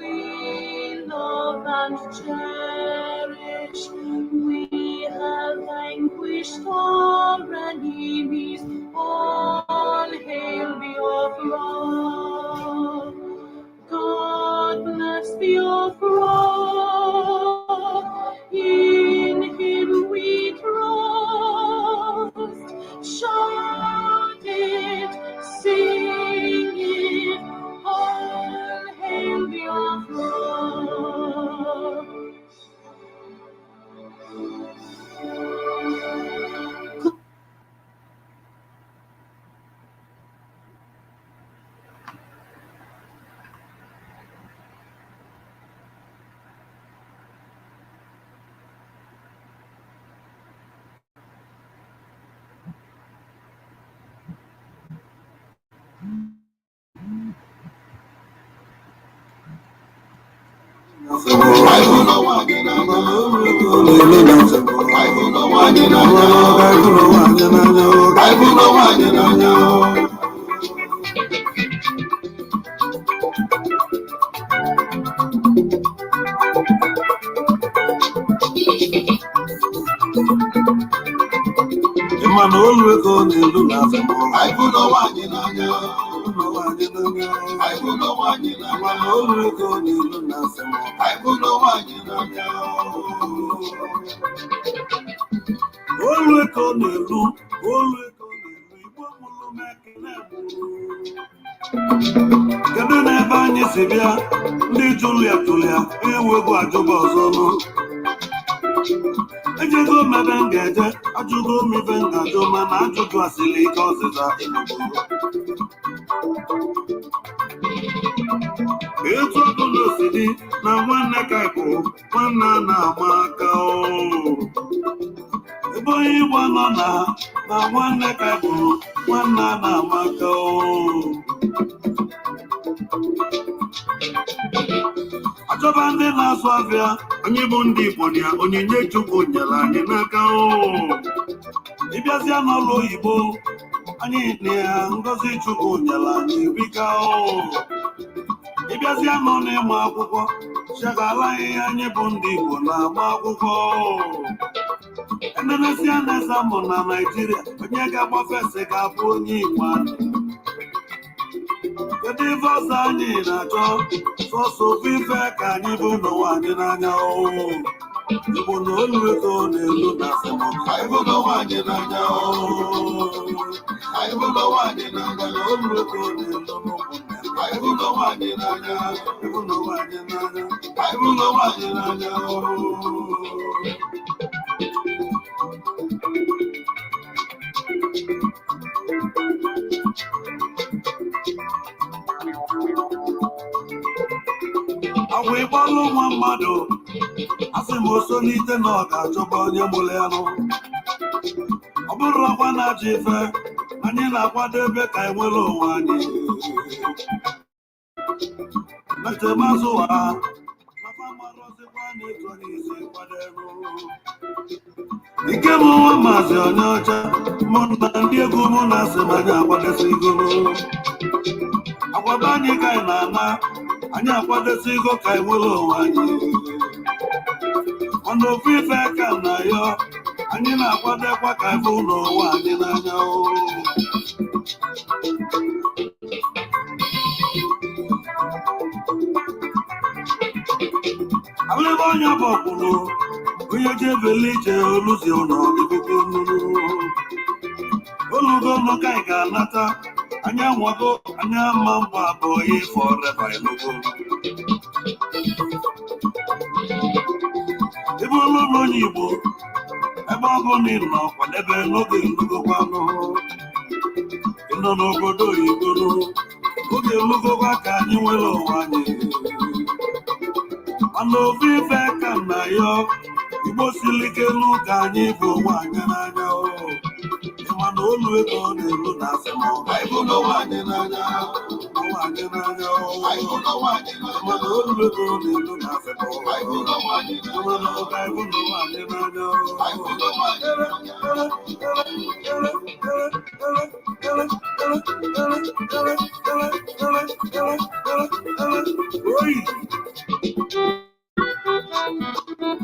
we love and cherish. We have vanquished our enemies. All hail Biafra. God bless Biafra. In Him we trust. Shout it, sing it, all hail Biafra.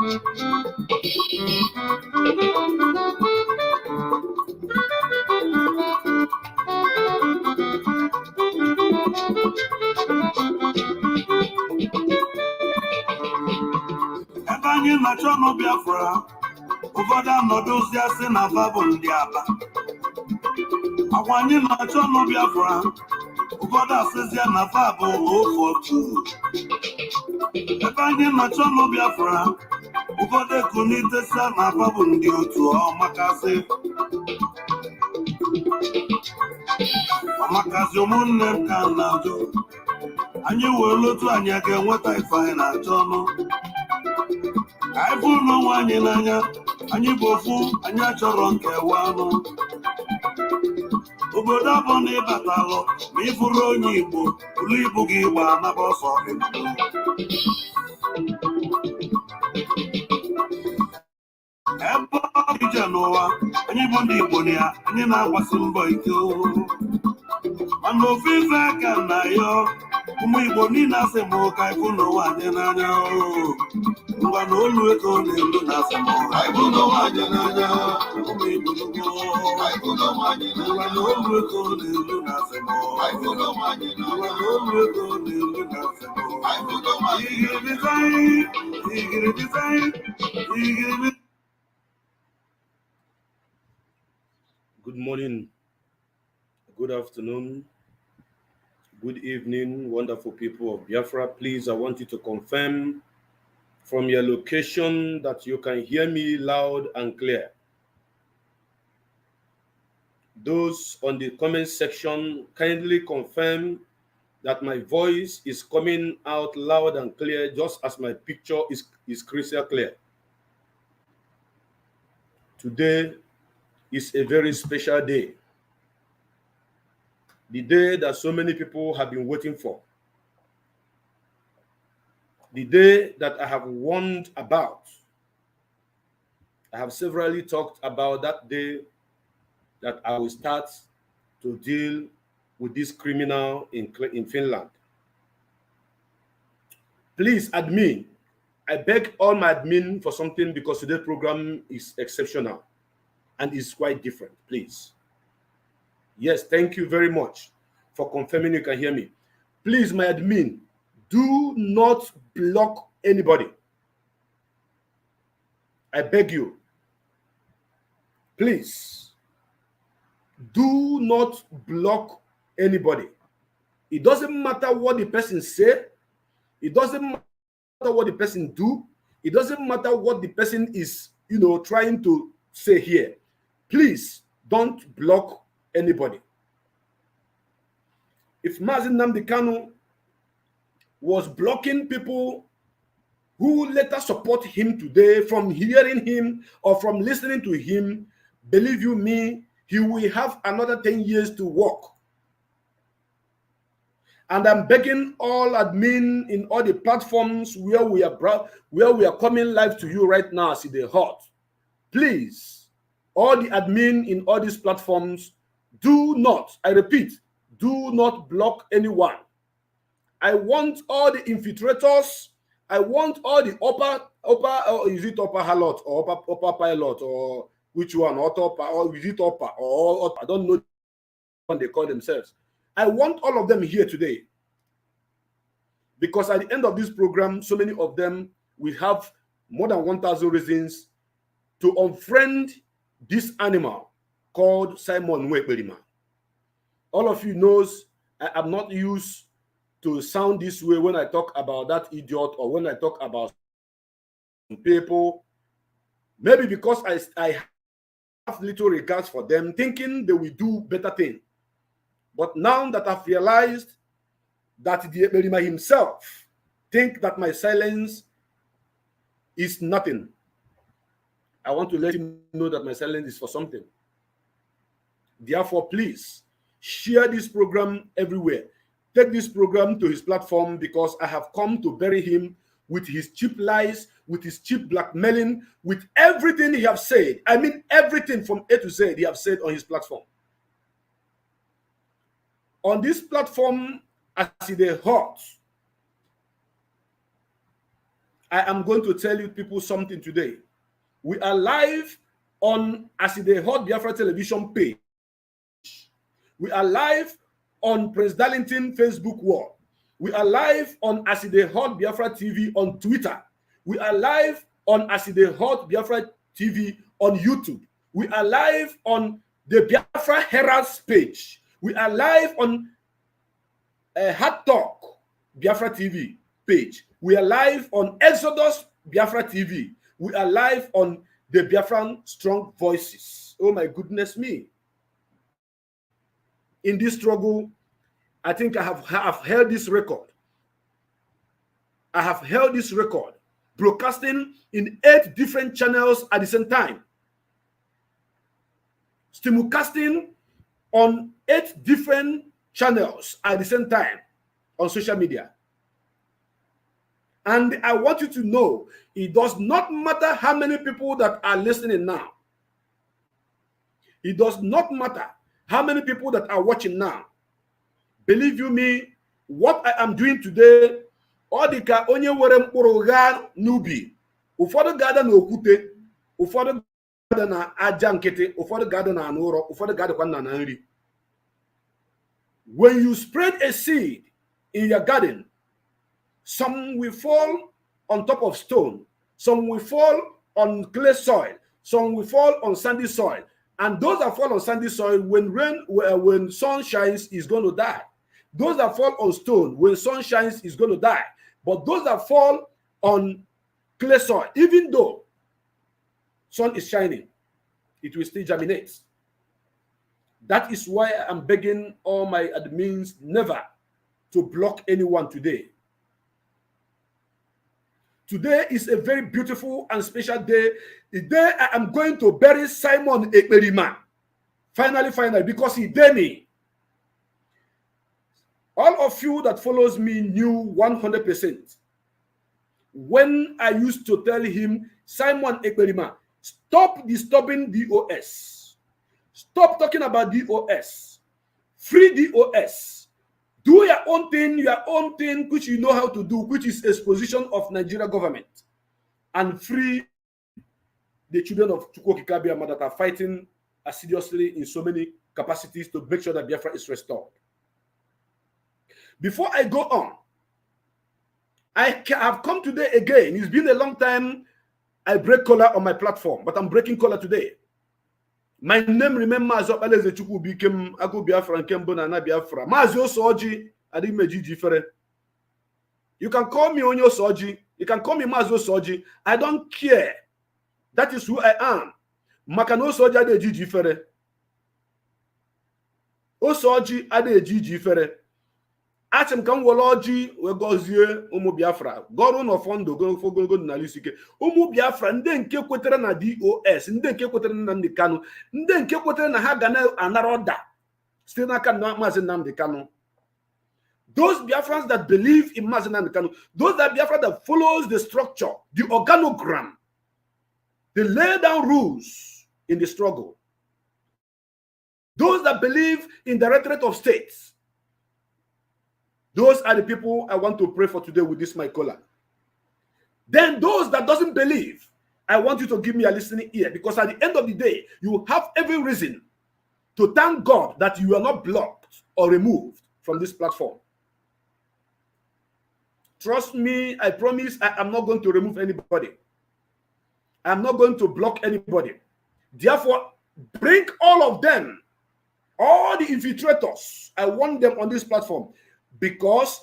Ebanye na-achọ nụ Biafra, ụfọdụ anọdụzi asị na babụ ndị Aba. Agwa anyị na-achọ nụ Biafra, ụfọdụ asịzịa na babụ ofu otu. Ebe anyị na-achọ nụ Biafra, ụfọdụ ekunitesa na babụ ndị otu ọmakasị. Ọmakasị ụmụnne m ka na-ajụ. Anyị wee lotu anyị ga-enweta ife anyị na-achọ ọnụ. Anyị bụ n'onwe anyị n'anya, anyị bụ ofu, anyị achọrọ nkewa anụ. Obodo abụ na ịbatalụ ma ị bụrụ onye Igbo, ụlọ ibu gị gba anaba ọsọ Igbo. Ebe ọ dị ije n'ụwa, anyị bụ ndị Igbo na ya, anyị na-agbasi mbọ ike. Mana ofu ife aka na ya, ụmụ Igbo niile asị m ụka ịbụ n'ụwa anyị n'anya. Ngwa na olu ego na-elu na asị m ụka ịbụ n'ụwa anyị n'anya. Ụmụ Igbo ngwa na olu ego na-elu na asị m ụka ịbụ n'ụwa anyị n'anya. Ngwa na olu ego na-elu na asị m ụka ịbụ n'ụwa anyị n'anya. Good morning, good afternoon, good evening, wonderful people of Biafra. Please, I want you to confirm from your location that you can hear me loud and clear. Those on the comment section, kindly confirm that my voice is coming out loud and clear, just as my picture is crystal clear. Today is a very special day. The day that so many people have been waiting for. The day that I have warned about. I have severally talked about that day that I will start to deal with this criminal in Finland. Please, admin, I beg all my admin for something because today's program is exceptional and is quite different, please. Yes, thank you very much for confirming you can hear me. Please, my admin, do not block anybody. I beg you. Please, do not block anybody. It doesn't matter what the person say. It doesn't matter what the person do. It doesn't matter what the person is, trying to say here. Please don't block anybody. If Mazi Chika was blocking people who later support him today from hearing him or from listening to him, believe you me, he will have another 10 years to work. And I'm begging all admin in all the platforms where we are coming live to you right now, see the hot. Please, all the admin in all these platforms, do not, I repeat, do not block anyone. I want all the infiltrators, I want all the upper is it upper halot or upper pilot or which one, or is it upper or I don't know what they call themselves. I want all of them here today. Because at the end of this program, so many of them will have more than 1,000 reasons to unfriend this animal called Simon Weberima. All of you knows I am not used to sound this way when I talk about that idiot or when I talk about people. Maybe because I have little regards for them, thinking they will do better things. But now that I've realized that the Weberima himself think that my silence is nothing, I want to let him know that my silence is for something. Therefore, please share this program everywhere. Take this program to his platform because I have come to bury him with his cheap lies, with his cheap blackmailing, with everything he have said. I mean everything from A to Z he have said on his platform. On this platform, as they hurt, I am going to tell you people something today. We are live on the Hot Biafra television page. We are live on Prince Darlington Facebook wall. We are live on the Hot Biafra TV on Twitter. We are live on the Hot Biafra TV on YouTube. We are live on the Biafra Herald's page. We are live on Hot Talk Biafra TV page. We are live on Exodus Biafra TV. We are live on the Biafran Strong Voices. Oh my goodness me. In this struggle, I think I have held this record. I have held this record, broadcasting in 8 different channels at the same time. Simulcasting on 8 different channels at the same time on social media. And I want you to know, it does not matter how many people that are listening now. It does not matter how many people that are watching now. Believe you me, what I am doing today, odika onye were mkpụrụ gha n'ubi, ụfọdụ gada na okwute, ụfọdụ gada na aja nkịtị, ụfọdụ gada na anụ ụrọ, ụfọdụ gada kwa na nri. When you spread a seed in your garden, some will fall on top of stone, some will fall on clay soil, some will fall on sandy soil. And those that fall on sandy soil, when sun shines, is going to die. Those that fall on stone, when sun shines, is going to die. But those that fall on clay soil, even though sun is shining, it will still germinate. That is why I'm begging all my admins never to block anyone today. Today is a very beautiful and special day. The day I am going to bury Simon Ekperima. Finally, because he did me. All of you that follows me knew 100%. When I used to tell him, Simon Ekperima, stop disturbing DOS. Stop talking about DOS. Free DOS. Do your own thing, which you know how to do, which is exposition of Nigeria government. And free the children of Chukwuokika Biafra that are fighting assiduously in so many capacities to make sure that Biafra is restored. Before I go on, I have come today again. It's been a long time I break color on my platform, but I'm breaking color today. My name, remember, Mazi Chukwu became Ago Biafra and Kembo na Biafra. Mazi Osoji, Adimeji Jifere. You can call me Onyo Soji. You can call me Mazi Osoji. I don't care. That is who I am. Makano Soji Adeji Jifere. Osoji Adeji Jifere. Achem kan woloji we gozie umu Biafra. Goru no fondo go na lisike. Umu Biafra nde nke kwetere na DOS, nde nke kwetere na Nnamdi Kanu, nde nke kwetere na ha ga na anaroda. Site n'aka na Mazi Nnamdi Kanu. Those Biafrans that believe in Mazi Nnamdi Kanu, those that Biafra that follows the structure, the organogram, they lay down rules in the struggle. Those that believe in the Directorate of States, those are the people I want to pray for today with this my collar. Then those that doesn't believe, I want you to give me a listening ear, because at the end of the day, you have every reason to thank God that you are not blocked or removed from this platform. Trust me, I promise I am not going to remove anybody. I'm not going to block anybody. Therefore, bring all of them, all the infiltrators. I want them on this platform. Because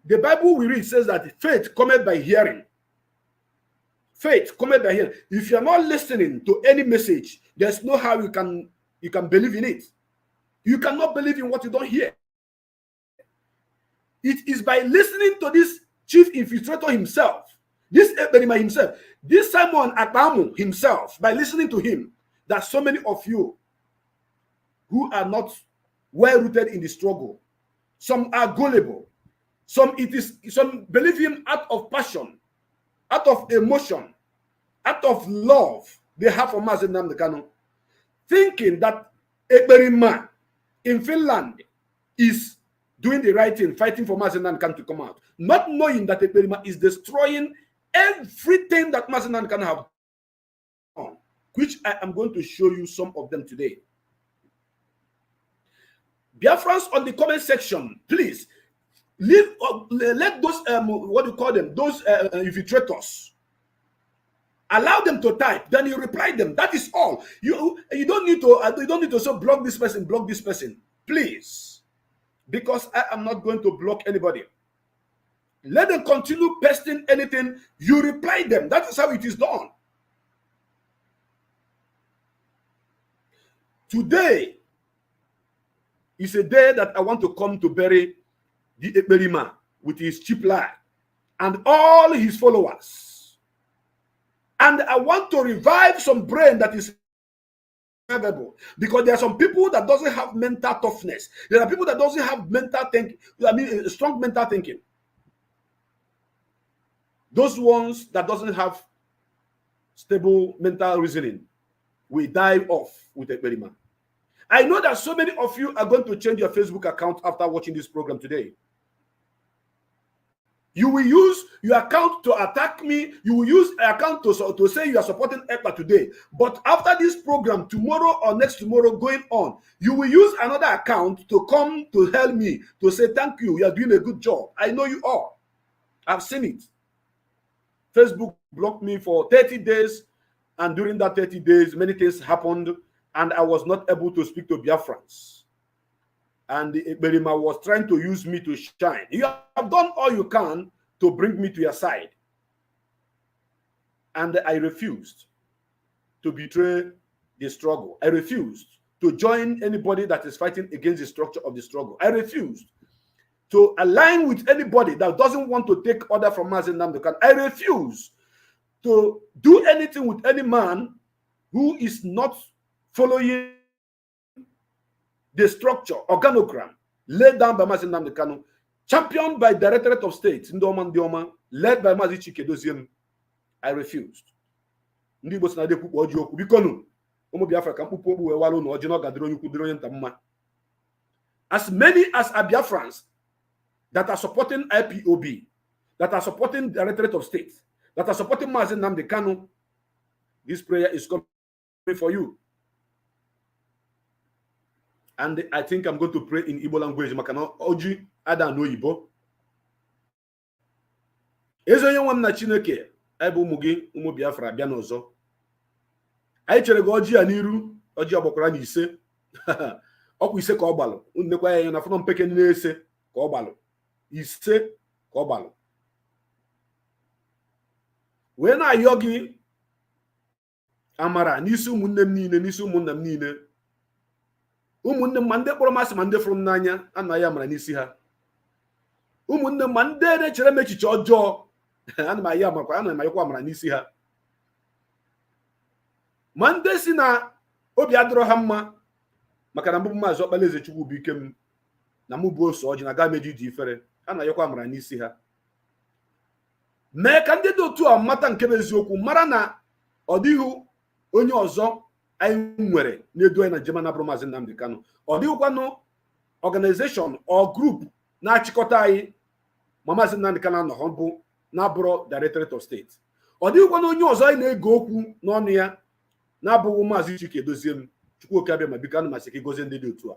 the Bible we read says that faith cometh by hearing. Faith cometh by hearing. If you are not listening to any message, there's no how you can believe in it. You cannot believe in what you don't hear. It is by listening to this chief infiltrator himself, this Ekperima himself, this Simon Akpamu himself, by listening to him, that so many of you who are not well rooted in the struggle, some are gullible, some believe him out of passion, out of emotion, out of love they have for Mazi Nnamdi Kanu, thinking that Ekperima in Finland is doing the right thing, fighting for Mazi Nnamdi Kanu to come out, not knowing that Ekperima is destroying everything that Mazi Nnamdi Kanu have done, which I am going to show you some of them today. Biafrans on the comment section, please let those what do you call them? Those infiltrators. Allow them to type. Then you reply them. That is all. You don't need to so block this person. Please, because I am not going to block anybody. Let them continue pasting anything. You reply them. That is how it is done. Today is a day that I want to come to bury the Ekperima with his cheap lie and all his followers. And I want to revive some brain that is available, because there are some people that doesn't have mental toughness. There are people that doesn't have mental thinking. I mean, strong mental thinking. Those ones that doesn't have stable mental reasoning will die off with Ekperima. I know that so many of you are going to change your Facebook account after watching this program today. You will use your account to attack me. You will use an account to say you are supporting EPA today. But after this program, tomorrow or next tomorrow going on, you will use another account to come to help me, to say thank you. You are doing a good job. I know you are. I've seen it. Facebook blocked me for 30 days. And during that 30 days, many things happened. And I was not able to speak to Biafrans. And Ekperima was trying to use me to shine. You have done all you can to bring me to your side. And I refused to betray the struggle. I refused to join anybody that is fighting against the structure of the struggle. I refused to align with anybody that doesn't want to take order from Mazi Nnamdi Kanu. I refuse to do anything with any man who is not following the structure, organogram, laid down by Mazi Nnamdi Kanu, championed by Directorate of State, Ndoma, led by Mazi Chika Edoziem. I refused. As many as are Biafrans that are supporting IPOB, that are supporting Directorate of State, that are supporting Mazi Nnamdi Kanu, this prayer is coming for you. And I think I'm going to pray in Igbo language. Makana oji ada no Igbo. Ezo onye nwam na Chineke, ebe ụmụ gị ụmụ Biafra bịa n'ọzọ. Anyị chere gị oji a n'iru, oji agbakwara na ise. Ọkwa ise ka ọ gbalụ. Nnekwa ya na fọnọ mpeke na-ese ka ọ gbalụ. Ise ka ọ gbalụ. Wee na-ayọ gị amara n'isi ụmụnne m niile, n'isi ụmụnna m niile. Ụmụnne m ma ndị kpọrọ masị ma ndị fụrụ m n'anya anaghị amara n'isi ha. Ụmụnne m ma ndị na-echere m echiche ọjọọ ana m ayọkwa amara n'isi ha. Ma ndị si na obi adịrọ ha mma maka na mbụ Maazị Ọkpala Ezechukwu bụ ike m na mụ bụ ose ọjị na aga meji dị ifere, a na-ayọkwa amara n'isi ha. Mee ka ndị dị otu a mata nke bụ eziokwu, mara na ọ dịghị onye ọzọ anyị nwere na-edu anyị na njem na-abụrụ Mazi Nnamdi Kanu. Ọ dịghịkwanụ organization or group na-achịkọta anyị ma Mazi Nnamdi Kanu anọghọ bụ na-abụrụ Directorate of State. Ọ dịghịkwanụ onye ọzọ anyị na-ege okwu n'ọnụ ya na-abụghị Mazi Chika Edoziem. Chukwu oke abịa ma biko anụ masị ka gozie ndị dị otu a.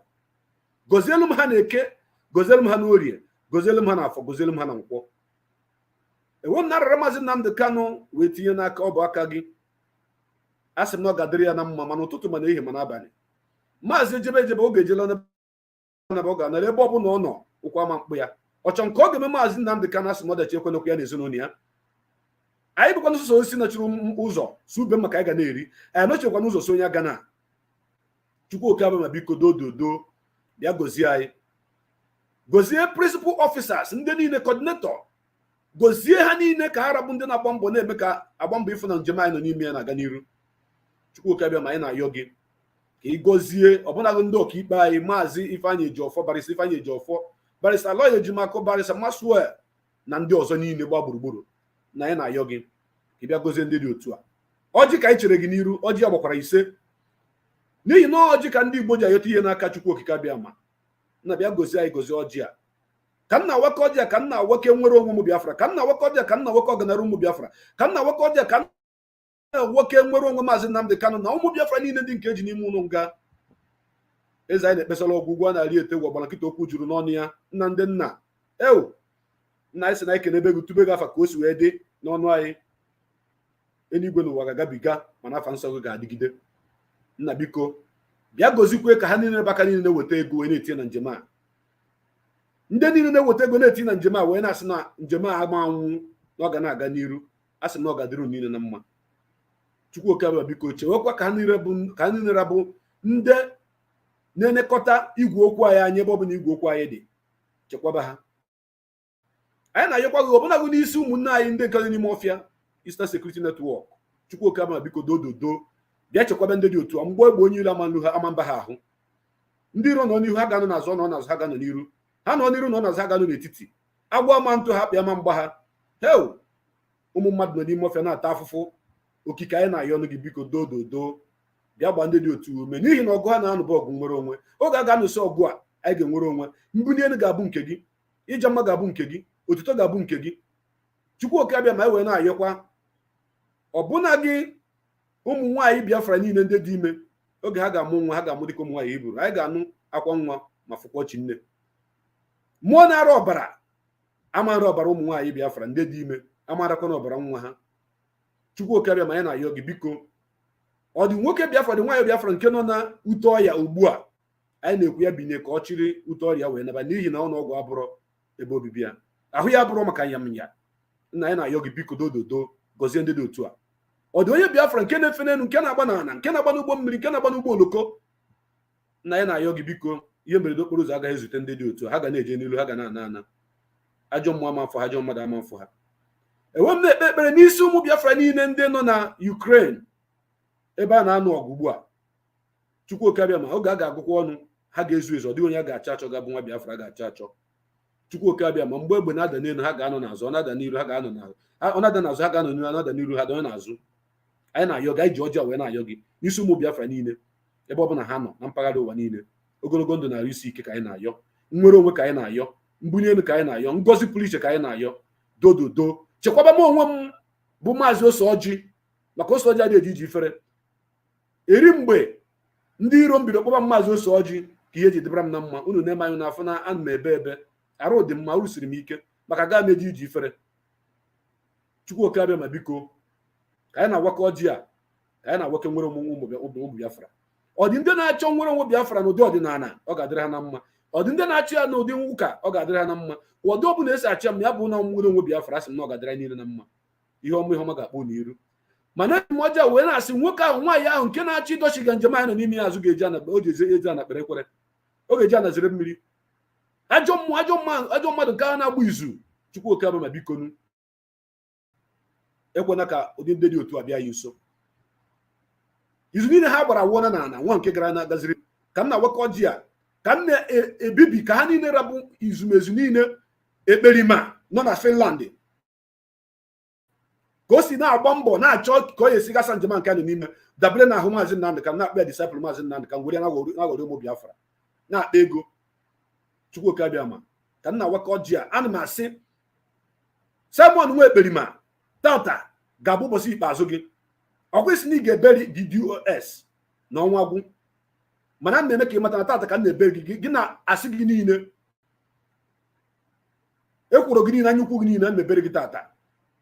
Gozielu m ha na Eke, gozielu m ha na Orie, gozielu m ha na Afọ, gozielu m ha na Nkwọ. Ewe m na-arara Mazi Nnamdi Kanu wee tinye n'aka ọ bụ aka gị. Asị m na ọ ga-adịrị ya na mma mana ụtụtụ mana ehihie mana abalị. Maazị ejebe oge ejela na ọ ga-anara ebe ọ bụla ọ nọ ụkwa ama mkpụ ya. Ọ chọ nke ọ ga-eme Mazi Nnamdi Kanu asị m ọdachi ekwenekwu ya na ezinụlọ ya. Anyị bụkwa n'ụzọ osi nọchiri ụzọ si ube maka anyị ga na-eri. Anyị nọchikwa n'ụzọ so onye aga na. Chukwu oke abịa ma biko dododo bịa gozie anyị. Gozie principal officers ndị niile, coordinator. Gozie ha niile ka ha rabụ ndị na-agba mbọ na-eme ka agba mbọ ịfụ na njem anyị nọ n'ime ya na-aga n'iru. Chukwu oke abịa ma anyị na-ayọ gị ka ị gozie ọbụnagị ndị ọkaikpe anyị, Maazị Ifeanyị Ejiofor, Barrister Ifeanyị Ejiofor, Barrister Lawyer Ejimako, Barrister Maswell na ndị ọzọ niile gba gburugburu, na anyị na-ayọ gị ka ị bịa gozie ndị dị otu a. Ọjị ka anyị chere gị n'iru, ọjị ya gbakwara ise, n'ihi na ọjị ka ndị Igbo ji ayọta ihe n'aka Chukwu okike abịa ma na bịa gozie anyị, gozie ọjị a ka nna waka ọjị ka nna nwoke nwere onwe ụmụ Biafra ka nna waka ọjị ka nna nwoke ọganara ụmụ Biafra ka nna waka ọjị ka nna nwoke nwere onwe Maazị Nnamdi Kanu na ụmụ Biafra niile ndị nke eji n'ime ụlọ nga. Eze anyị na-ekpesara ọgwụ ụgwọ a na-arị ete ụgwọ gbara nkịta okwu juru n'ọnụ ya. Nna ndị nna nna anyị sị na anyị kenebe gị tube gị afa ka o si wee dị n'ọnụ anyị. Eluigwe n'ụwa ga-agabiga mana afa nsọ gị ga-adịgide. Nna biko bịa gozikwe ka ha niile baka niile na-eweta ego wee na-etinye na njem a. Ndị niile na-eweta ego na-etinye na njem a wee na-asị na njem a agba anwụ na ọ ga na-aga n'iru. A sị na ọ ga-adịrị niile na mma. Chukwu oke abịa biko chewekwa ka ha niile rabụ ndị na-enekọta igwe okwu anyị anya ebe ọ bụ na igwe okwu anyị dị. Chekwaba ha. Anyị na-ayọkwa gị ọbụna gị n'isi ụmụnne anyị ndị nke n'ime ọfịa Eastern Security Network. Chukwu oke abịa biko dododo bịa chekwaba ndị dị otu a mgbe egbe onye ilu ama mba ha ahụ. Ndị iro nọ n'ihu ha ga-anọ n'azụ nọ n'azụ ha ga-anọ n'iru. Ha nọ n'iru nọ n'azụ ha ga-anọ n'etiti. Agwọ ama ntụ ha pịa ma mgba ha. Ụmụ mmadụ nọ n'ime ọfịa na-ata afụfụ. Okike anyị na-ayọ ọnụ gị biko dododo bịa gba ndị dị otu ume n'ihi na ọgụ ha na-anụ bụ ọgụ nwere onwe. Oge a ga-anụsị ọgụ a anyị ga-enwere onwe. Mbunye elu ga-abụ nke gị. Ije mma ga-abụ nke gị. Otuto ga-abụ nke gị. Chukwu oke abịa ma anyị wee na-ayọkwa ọbụna gị ụmụ nwaanyị Biafra niile ndị dị ime oge ha ga-amụ nwa ha ga-amụ dịka ụmụ nwaanyị Hibru. Anyị ga-anụ akwa nwa ma fụkwa chi nne. Mmụọ na-ara ọbara amara ọbara ụmụ nwaanyị Biafra ndị dị ime amarakwa na ọbara nwa ha. Chukwu oke abịa ma anyị na-ayọ gị biko ọ dị nwoke Biafra dị nwaanyị Biafra nke nọ na ute ọya ugbu a anyị na-ekwu ya binye ka ọ chịrị ute ọrịa wee naba n'ihi na ọnụọgwụ abụrụ ebe obibi ya ahụ ya abụrụ maka nyamnya. Nna anyị na-ayọ gị biko dododo gọzie ndị dị otu a. Ọ dị onye Biafra nke na-efe n'elu nke na-agba n'ala nke na-agba n'ụgbọ mmiri nke na-agba n'ụgbọ oloko. Nna anyị na-ayọ gị biko ihe mberede okporo ụzọ agaghị ezute ndị dị otu a. Ha ga na-eje n'ilu ha ga na-ana ana. Ajọ mmụọ ama mfọ ha ajọ mmadụ ama mfọ ha. Enwe m na-ekpe ekpere n'isi ụmụ Biafra niile ndị nọ na Ukraine ebe a na-anụ ọgụ ugbu a. Chukwu oke abịa ma oge a ga-agụkwa ọnụ ha ga-ezu ezu. Ọ dịghị onye a ga-achọ achọ ga-abụ nwa Biafra ga-achọ achọ. Chukwu oke abịa ma mgbe egbe na-ada n'elu ha ga-anọ n'azụ ọ na-ada n'iru ha ga-anọ n'azụ ọ na-ada n'azụ ha ga-anọ n'iru ha na-ada n'iru ha donye n'azụ. Anyị na-ayọ gị anyị ji ọjọọ wee na-ayọ gị n'isi ụmụ Biafra niile ebe ọ bụla ha nọ na mpaghara ụwa niile. Ogologo ndụ na-arụ isi ike ka anyị na-ayọ. Nnwere onwe ka anyị na-ayọ. Mbunye elu ka anyị na-ayọ. Ngọzi pụrụ iche ka anyị na-ayọ. Dododo chekwaba m onwe m bụ Maazị Ose Ọjị maka Ose Ọjị adịghị eji ifere. Eri mgbe ndị iro m bido kpọba m Maazị Ose Ọjị ka ihe ji dịbara m na mma. Unu na-eme anyị n'afọ na ana m ebe arụ dị mma uru siri m ike maka gaa m eji iji ifere. Chukwu oke abịa ma biko ka anyị na-awakọ ọjị a ka anyị na-awake nwere ụmụ Biafra. Ọ dị ndị na-achọ nwere onwe Biafra n'ụdị ọdịnala ọ ga-adịrị ha na mma. Ọ dị ndị na-achọ ya n'ụdị ụka ọ ga-adịrị ha na mma. Ụdị ọ bụla esi achọ m ya bụ na nwere onwe Biafra asị m na ọ ga-adịrị niile na mma. Ihe ọma ga-akpọ n'iru. Mana m ọjọọ wee na-asị nwoke ahụ nwaanyị ahụ nke na-achọ ịdọchiga njem anyị nọ n'ime ya azụ ga-eji ana kpere ekwere. Ọ ga-eji ana zere mmiri. Ajọ mmadụ nke a na-agba izu. Chukwu oke abịa ma biko nu ekwena ka ụdị ndị dị otu a bịa ya nso. Izu niile ha gbara wụọ na nwa nke gara na-agaziri ka m na-awakọ ọjị a ka m na-ebibi ka ha niile rabụ izumezu niile ekperima nọ na Finland ka o si na-agba mbọ na-achọ ka ọ esi gasa njem nke nọ n'ime dabere na ahụ Maazị Nnamdi ka m na-akpa ya disciple Maazị Nnamdi ka m were na-aghọrọ ụmụ Biafra na-akpa ego. Chukwu oke abịa ma ka m na-awakọ ọjị a ana m asị Simon nwa ekperima tata ga-abụ ụbọchị ikpeazụ gị. Ọ kwesịrị na ị ga-eberi DDoS n'ọnwa gwụ mana m na-eme ka ị mata na tata ka m na-eberi gị na-asị gị niile ekwuru gị niile anya ukwu gị niile m na-eberi gị tata.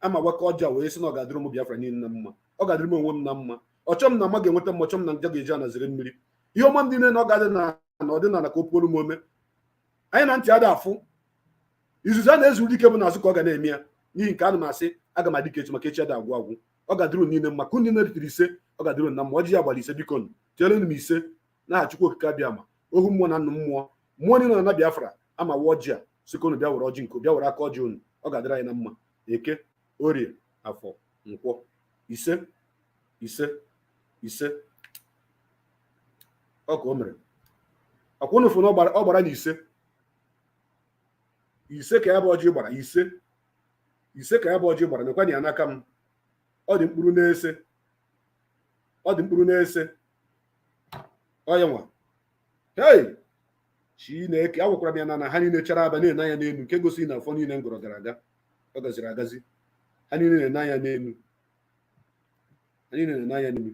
Ama waka ọjọọ wee sị na ọ ga-adịrị ụmụ Biafra niile na mma. Ọ ga-adịrị m onwe m na mma. Ọchọ m na mma ga-enweta m ọchọ m na nja ga-eji anazere mmiri. Ihe ọma m niile na ọ ga-adị na ọdịnala ka o puolu m ome. Anyị na ntị ada afụ izuzu a na-ezuru dike bụ n'azụ ka ọ ga na-eme ya n'ihi nke ana m asị aga m adịka echi maka echi ada agwụ agwụ. Ọ ga-adịrị niile mma ka niile ritere ise ọ ga-adịrị na mma. Ọjị ya gbara ise biko nụ tiere m ise n'aha Chukwu okike abịa ma ohu mmụọ na nnụ mmụọ niile na Biafra ama wa ọjị a sikonu bịa were ọjị nke bịa were aka ọjị unu. Ọ ga-adịrị anyị na mma. Eke Orie Afọ Nkwọ ise ọ ka o mere ọkwa unu fụ na ọ gbara na ise ka ya bụ ọjị gbara ise ka ya bụ ọjị gbara mekwanye ya n'aka m. Ọ dị mkpụrụ na-ese ọ ya nwa. Hey Chineke agwakwara m ya na ha niile chara aba na-ene anya n'elu nke gosi na afọ niile ngọrọ gara aga ọ gaziri agazi ha niile na-ene anya n'elu ha niile na-ene anya n'elu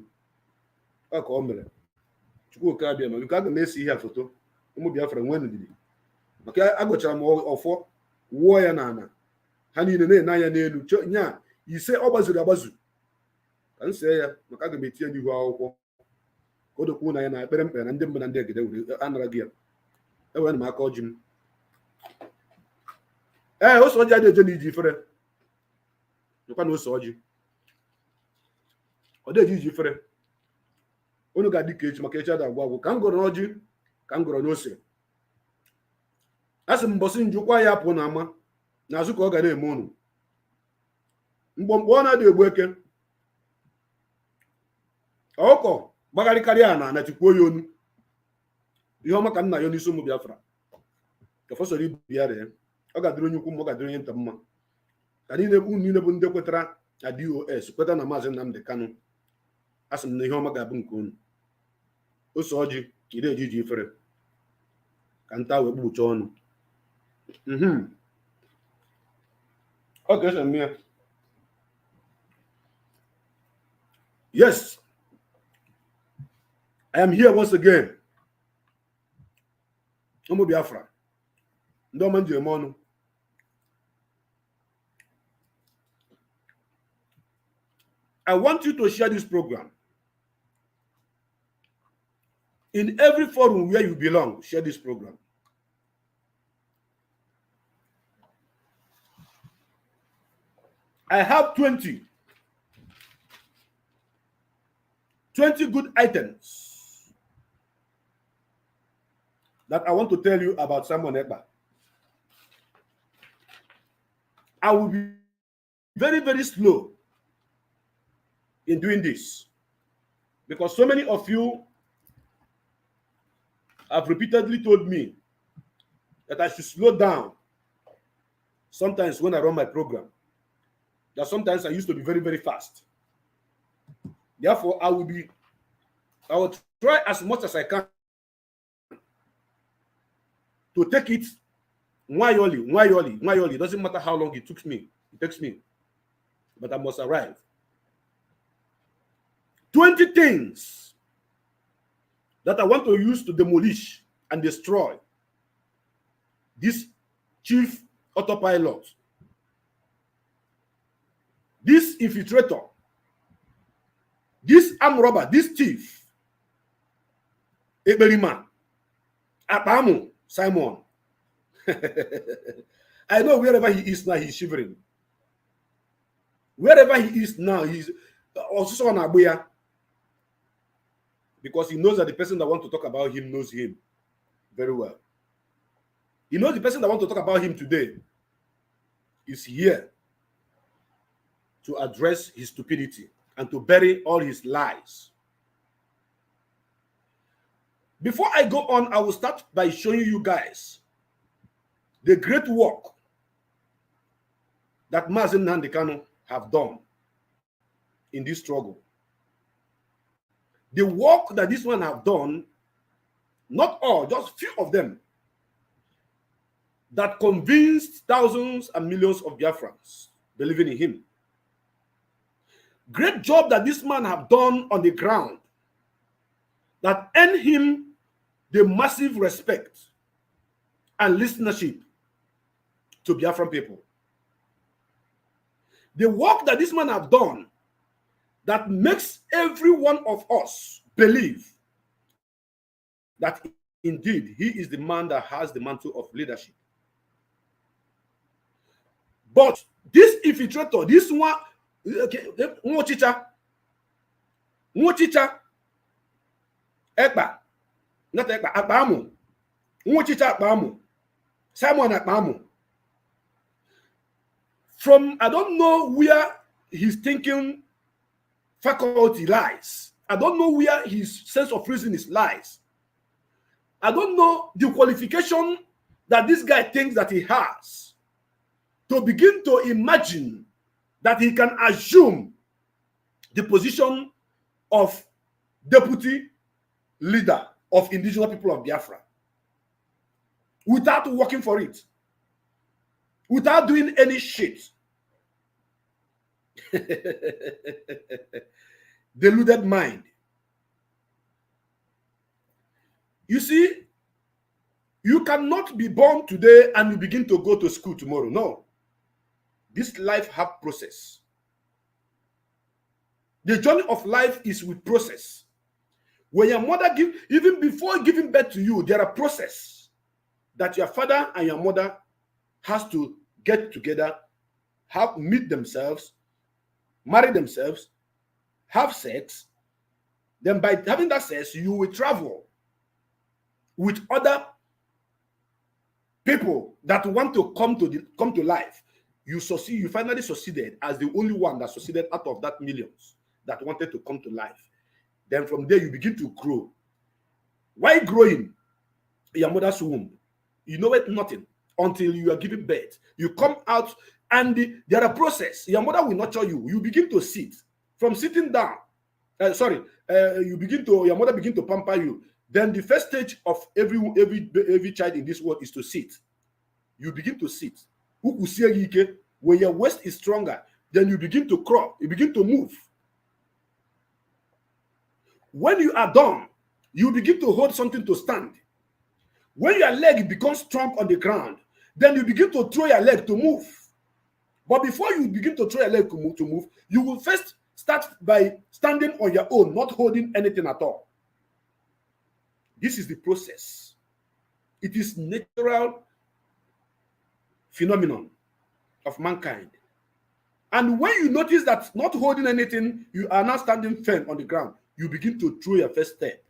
ọ ka ọ mere Chukwuka abịa ma biko aga m esi ihe a foto ụmụ Biafra nwee ndidi maka agụchara m ọfọ wụọ ya n'ala ha niile na-ene anya n'elu nya ise ọ gbazuru agbazu ka m see ya maka aga m etinye n'ihu akwụkwọ ka o dokwu na ya na ekpere mkpere na ndị mba na ndị egede were anara gị ya ewere m aka ọjị m ose ọjị adị eje n'iji ifere nkwa na ose ọjị ọ dị eje iji ifere unu ga-adị ka echi maka echi ada agwụ agwụ ka m gọrọ ọjị ka m gọrọ n'ose a sị m mbọsị njikwa ya pụọ na ama n'azụ ka ọ ga na-eme unu mgbọmgbọ ọ na-adị egbu eke ọkọ gbagharịkarịa na tikpuo ya onu ihe ọma ka nna ya n'isi ụmụ Biafra ka fọsọrọ ibu ya ree ọ ga-adịrị onye ukwu ma ọ ga-adịrị onye nta mma ka niile bụ ndị kwetara na DOS kweta na Maazị Nnamdi Kanu a sị m na ihe ọma ga-abụ nke unu ose ọjị ide eji iji ifere ka nta wee gbucha ọnụ ọ ga-ese m ya yes I am here once again ụmụ Biafra ndị ọma nji eme ọnụ I want you to share this program in every forum where you belong. Share this program. I have 20 good items that I want to tell you about Simon Ekpa. I will be very, very slow in doing this because so many of you have repeatedly told me that I should slow down sometimes when I run my program, that sometimes I used to be very, very fast. Therefore, I will try as much as I can to take it nwayoli. It doesn't matter how long it takes me, but I must arrive. 20 things that I want to use to demolish and destroy this chief autopilot, this infiltrator, this armed robber, this thief, Ebelima, Akpamu, Simon. I know wherever he is now, he's shivering. Wherever he is now, he's also on Abuya. Because he knows that the person that wants to talk about him knows him very well. He knows the person that wants to talk about him today is here to address his stupidity and to bury all his lies. Before I go on, I will start by showing you guys the great work that Mazi Nnamdi Kanu have done in this struggle. The work that this one have done, not all, just few of them, that convinced thousands and millions of Biafrans believing in him. Great job that this man have done on the ground that earned him the massive respect and listenership to Biafran people. The work that this man have done that makes every one of us believe that indeed he is the man that has the mantle of leadership. But this infiltrator, this one, okay, Nwochicha, Ekpa, not Ekpa, Akpamu, Nwochicha Akpamu, Simon Akpamu. From, I don't know where his thinking faculty lies. I don't know where his sense of reason is lies. I don't know the qualification that this guy thinks that he has to begin to imagine that he can assume the position of deputy leader of indigenous people of Biafra. without working for it, without doing any shit. Deluded mind. You see, you cannot be born today and you begin to go to school tomorrow. No. This life has process. The journey of life is with process. When your mother even before giving birth to you, there are process that your father and your mother has to get together, meet themselves, marry themselves, have sex. Then by having that sex, you will travel with other people that want to come to life. You succeed. You finally succeeded as the only one that succeeded out of that millions that wanted to come to life. Then from there you begin to grow. Why growing in your mother's womb? You know it nothing until you are giving birth. You come out and there are process. Your mother will nurture you. You begin to sit. From sitting down, your mother begin to pamper you. Then the first stage of every child in this world is to sit. You begin to sit. When your waist is stronger, then you begin to crawl. You begin to move. When you are done, you begin to hold something to stand. When your leg becomes strong on the ground, then you begin to throw your leg to move. But before you begin to throw your leg to move, you will first start by standing on your own, not holding anything at all. This is the process. It is natural phenomenon of mankind. And when you notice that not holding anything, you are now standing firm on the ground, you begin to throw your first step.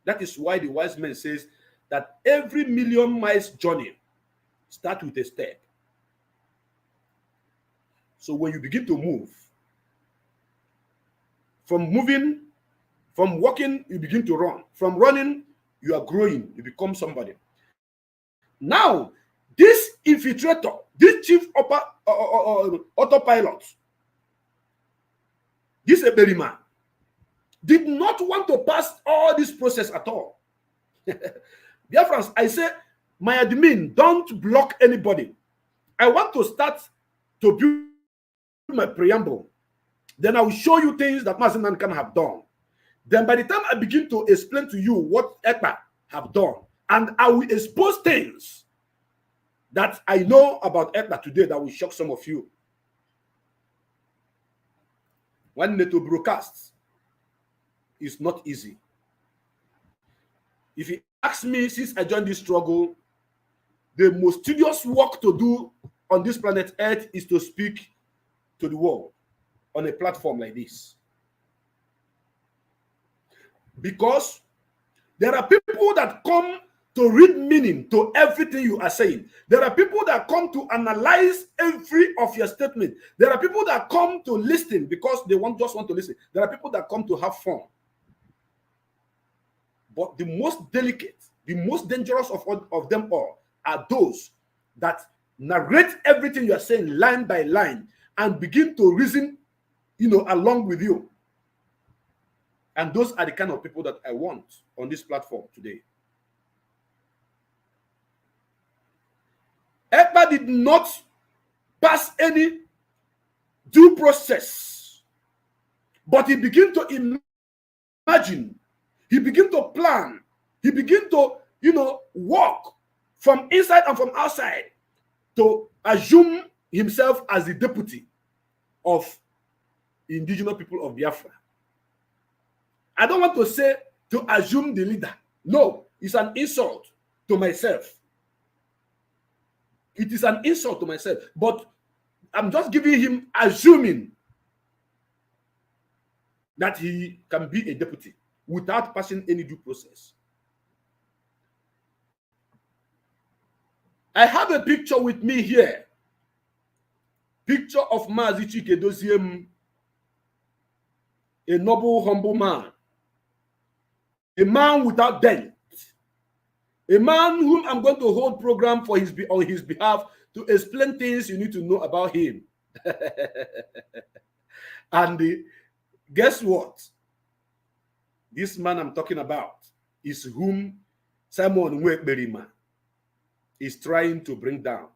That is why the wise man says that every million miles journey starts with a step. So when you begin to move, from walking, you begin to run. From running, you are growing. You become somebody. Now, this infiltrator, this chief autopilot, this Eberi man, did not want to pass all this process at all. Biafrans, I say, my admin, don't block anybody. I want to start to build my preamble. Then I will show you things that Mazi can have done. Then by the time I begin to explain to you what Ekpa have done, and I will expose things that I know about Ekpa today that will shock some of you. One day to broadcast is not easy. If you ask me, since I joined this struggle, the most tedious work to do on this planet Earth is to speak to the world on a platform like this. Because there are people that come to read meaning to everything you are saying. There are people that come to analyze every of your statement. There are people that come to listen because they just want to listen. There are people that come to have fun. But the most delicate, the most dangerous of them all are those that narrate everything you are saying line by line and begin to reason, along with you. And those are the kind of people that I want on this platform today. Ekpa did not pass any due process, but he began to imagine, he began to plan, he began to, walk from inside and from outside to assume himself as the deputy of indigenous people of Biafra. I don't want to say to assume the leader. No, it's an insult to myself. It is an insult to myself. But I'm just giving him assuming that he can be a deputy without passing any due process. I have a picture with me here. Picture of Mazi Chika Edoziem, a noble, humble man. A man without dent. A man whom I'm going to hold program on his behalf to explain things you need to know about him. And guess what? This man I'm talking about is whom Simon Man. is trying to bring down.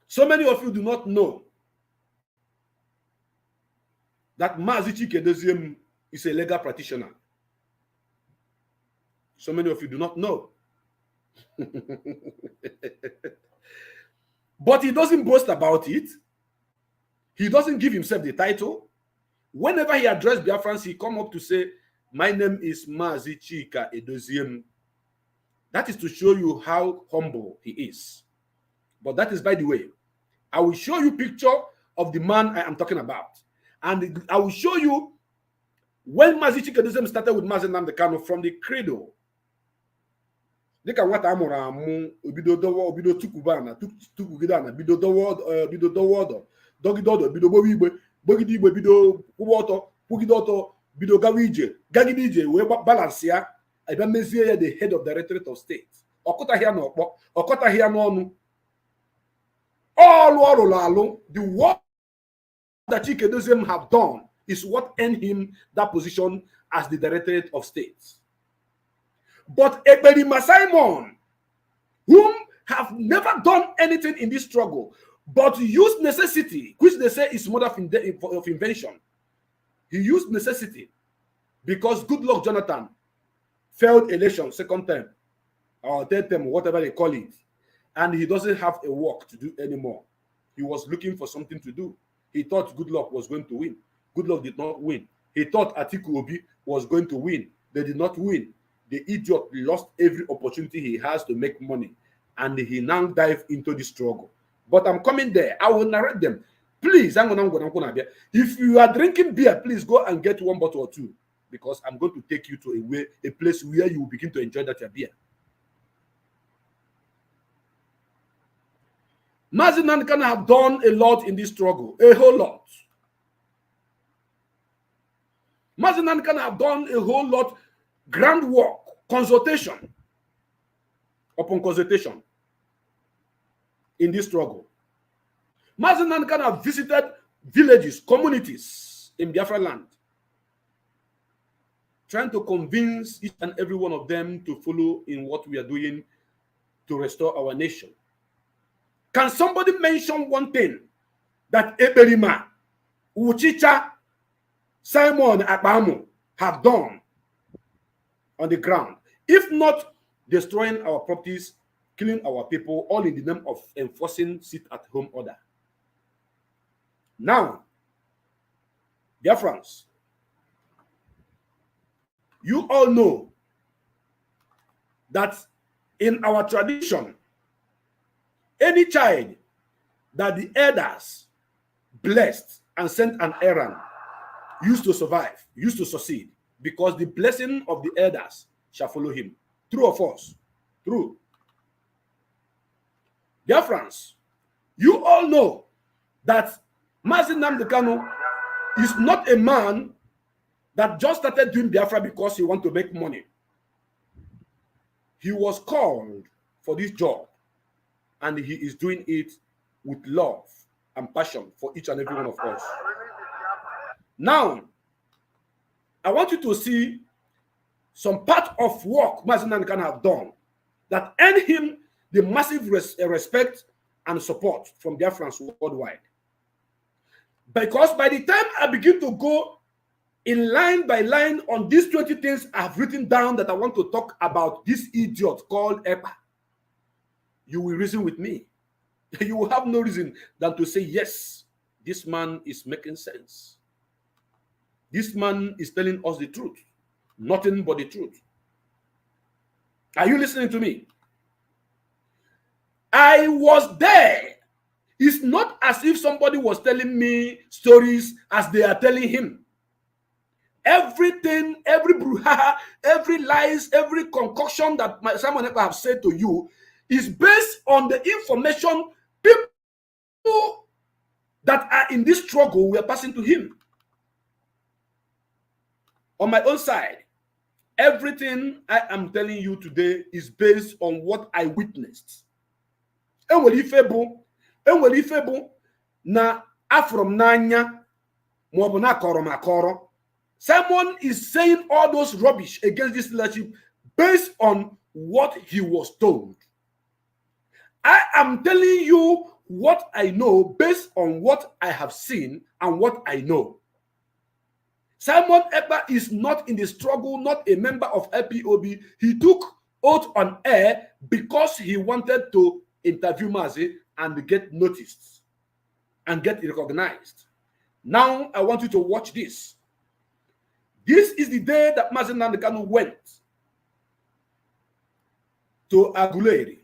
So many of you do not know that Mazi Chika Edoziem is a legal practitioner. So many of you do not know. But he doesn't boast about it. He doesn't give himself the title. Whenever he addressed Biafrans, he come up to say, my name is Mazi Chika Edoziem. That is to show you how humble he is. But that is by the way. I will show you a picture of the man I am talking about. And I will show you when Mazi Chika Edoziem started with Mazi Nnamdi Kanu from the cradle. Dịka nwata amụrụ amụ obido tukuba na tukugida na bido dowo ọdọ dọgide ọdọ bido gbowe igbe gbogide igbe bido kwụba ọtọ kwụgide ọtọ bido gawa ije gagide ije wee balance ya ebe mezie ya the head of the Directorate of State. Ọkọtaghị ya n'ọkpọ, ọkọtaghị ya n'ọnụ. All ọrụ the work that Chika Edoziem have done is what earned him that position as the Directorate of State. But Ekperima Simon, whom have never done anything in this struggle, but used necessity, which they say is mother of invention. He used necessity because Goodluck Jonathan failed election second term or third term, whatever they call it, and he doesn't have a work to do anymore. He was looking for something to do. He thought Goodluck was going to win. Goodluck did not win. He thought Atiku Obi was going to win. They did not win. The idiot lost every opportunity he has to make money, and he now dived into the struggle. But I'm coming there. I will narrate them. Please, if you are drinking beer, please go and get one bottle or two, because I'm going to take you to a place where you will begin to enjoy that beer. Mazi Nnamdi Kanu have done a lot in this struggle, a whole lot. Mazi Nnamdi Kanu have done a whole lot. Groundwork, consultation upon consultation in this struggle. Mazi Nnamdi Kanu have visited villages, communities in Biafra land, trying to convince each and every one of them to follow in what we are doing to restore our nation. Can somebody mention one thing that Ekperima, Uchicha, Simon, Akpamu have done on the ground, if not destroying our properties, killing our people, all in the name of enforcing sit-at-home order? Now, Biafrans, you all know that in our tradition, any child that the elders blessed and sent an errand used to survive, used to succeed, because the blessing of the elders shall follow him. True or false? True. Biafrans, you all know that Mazi Nnamdi Kanu is not a man that just started doing Biafra because he wants to make money. He was called for this job, and he is doing it with love and passion for each and every one of us. Now, I want you to see some part of work Mazi Nnamdi Kanu have done that earned him the massive respect and support from Biafrans worldwide. Because by the time I begin to go in line by line on these 20 things I've written down that I want to talk about this idiot called Ekpa, you will reason with me. You will have no reason than to say, yes, this man is making sense. This man is telling us the truth, nothing but the truth. Are you listening to me? I was there. It's not as if somebody was telling me stories as they are telling him. Everything, every brouhaha, every lies, every concoction that Simon Ekpa have said to you is based on the information people that are in this struggle were passing to him. On my own side, everything I am telling you today is based on what I witnessed. Na afrom nanya na koro. Simon is saying all those rubbish against this leadership based on what he was told. I am telling you what I know based on what I have seen and what I know. Simon Ekpa is not in the struggle, not a member of IPOB. He took oath on air because he wanted to interview Mazi and get noticed and get recognized. Now I want you to watch this. This is the day that Mazi Nandekano went to Aguleri,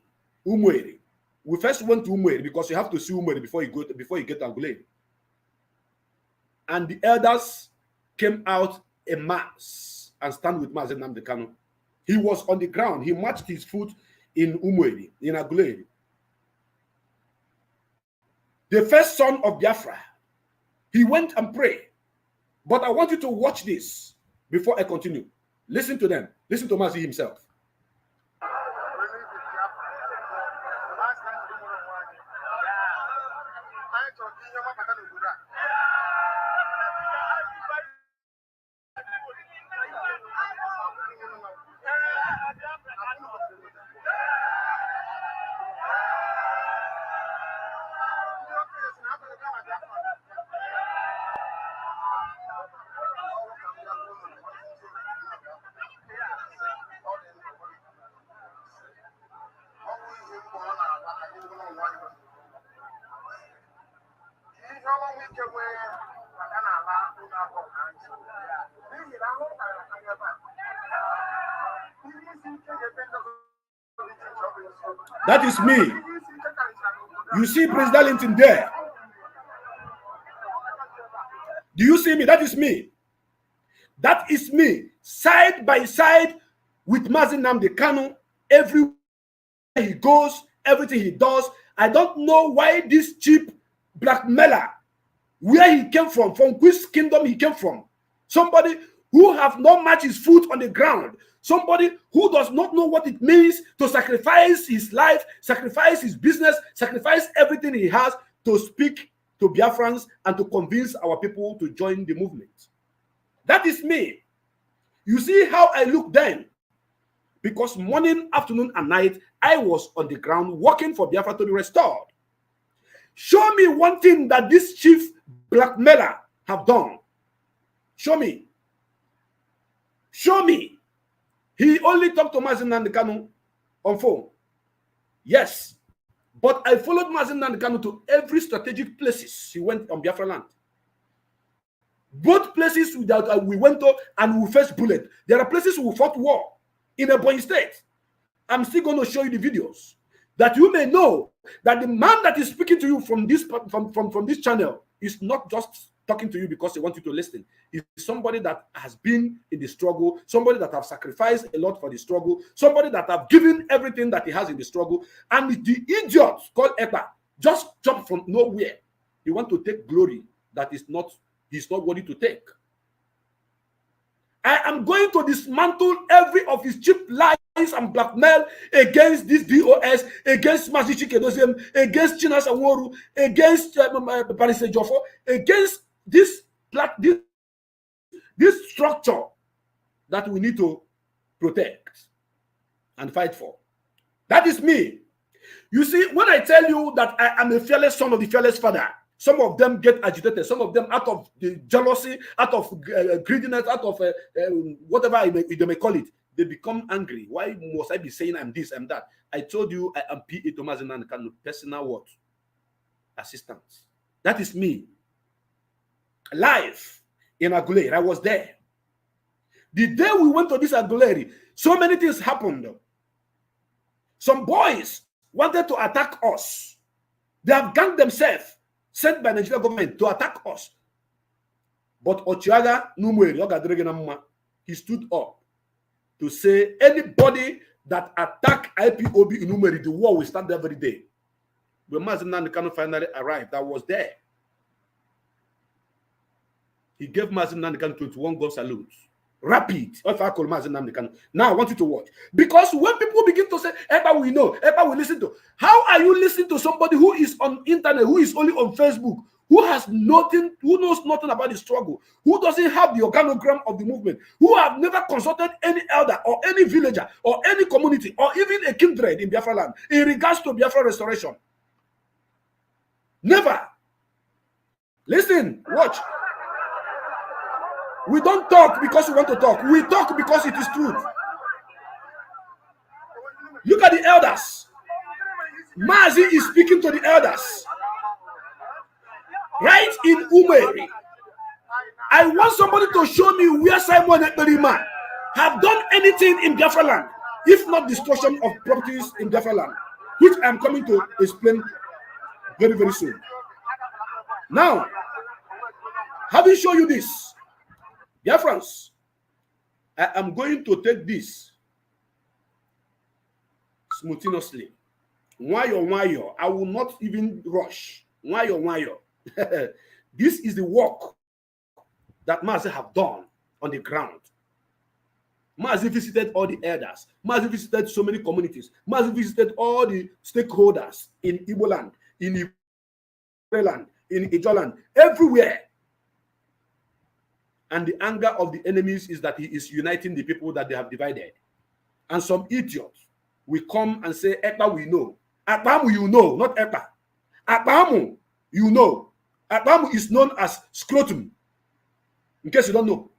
Umweri. We first went to Umweri because you have to see Umweri before you get to Aguleri. And the elders came out en masse and stand with Mazi Nandekano. He was on the ground. He matched his foot in Umweri, in Aguleri. The first son of Biafra. He went and prayed. But I want you to watch this before I continue. Listen to them. Listen to Mazi himself. That is me. You see Prince Darlington there. Do you see me? That is me. That is me. Side by side with Mazi Nandekano. Everywhere he goes, everything he does. I don't know why this cheap blackmailer, where he came from which kingdom he came from. Somebody who have not matched his foot on the ground. Somebody who does not know what it means to sacrifice his life, sacrifice his business, sacrifice everything he has to speak to Biafrans and to convince our people to join the movement. That is me. You see how I look then? Because morning, afternoon, and night, I was on the ground working for Biafra to be restored. Show me one thing that this chief blackmailer have done. Show me. Show me. He only talked to Mazi Nandekano on phone. Yes. But I followed Mazi Nandekano to every strategic places he went on Biafra land. Both places that we went to and we faced bullet. There are places we fought war in a Ebonyi state. I'm still going to show you the videos that you may know that the man that is speaking to you from this from this channel is not just talking to you because he wants you to listen. It's somebody that has been in the struggle, somebody that have sacrificed a lot for the struggle, somebody that have given everything that he has in the struggle. And the idiot called Ekpa just jumped from nowhere. He wants to take glory that he's not worthy to take. I am going to dismantle every of his cheap lies and blackmail against this DOS, against Mazi Chika Edoziem, against Chinas Aworu, against Paris Joffo, against this structure that we need to protect and fight for. That is me. You see, when I tell you that I am a fearless son of the fearless father, some of them get agitated. Some of them, out of the jealousy, out of greediness, out of whatever they may call it, they become angry. Why must I be saying I'm this, I'm that? I told you I am P.A. Thomas Nandekano, personal what? Assistant. That is me. Live in Aguleri. I was there. The day we went to this Aguleri, so many things happened. Some boys wanted to attack us. They have ganged themselves, sent by the Nigerian government to attack us. But Ochiaga Numwe, he stood up to say anybody that attack IPOB in Umeri, the war will start every day. When Mazi Nandekano finally arrived, I was there. He gave Mazi Nandekano 21 gun salutes. Rapid. If I call Mazi Nandekano. Now I want you to watch. Because when people begin to say, Ekpa we know, Ekpa we listen to. How are you listening to somebody who is on internet, who is only on Facebook, who has nothing, who knows nothing about the struggle, who doesn't have the organogram of the movement, who have never consulted any elder or any villager or any community or even a kindred in Biafra land in regards to Biafra restoration. Never. Listen, watch. We don't talk because we want to talk. We talk because it is truth. Look at the elders. Mazi is speaking to the elders. Right in Umeri. I want somebody to show me where Simon Ekperima have done anything in Biafra land, if not destruction of properties in Biafra land, which I'm coming to explain very, very soon. Now, having shown you this, Biafrans, I am going to take this smoothly. Wayo, I will not even rush. Wayo. This is the work that Mazi have done on the ground. Mazi visited all the elders. Mazi visited so many communities. Mazi visited all the stakeholders in Igbo land, in Igbo land, in Ijo land, everywhere. And the anger of the enemies is that he is uniting the people that they have divided. And some idiots will come and say, Ekpa, we know. Akpamu, you know, not Ekpa. Akpamu, you know. Akpamu is known as scrotum. In case you don't know.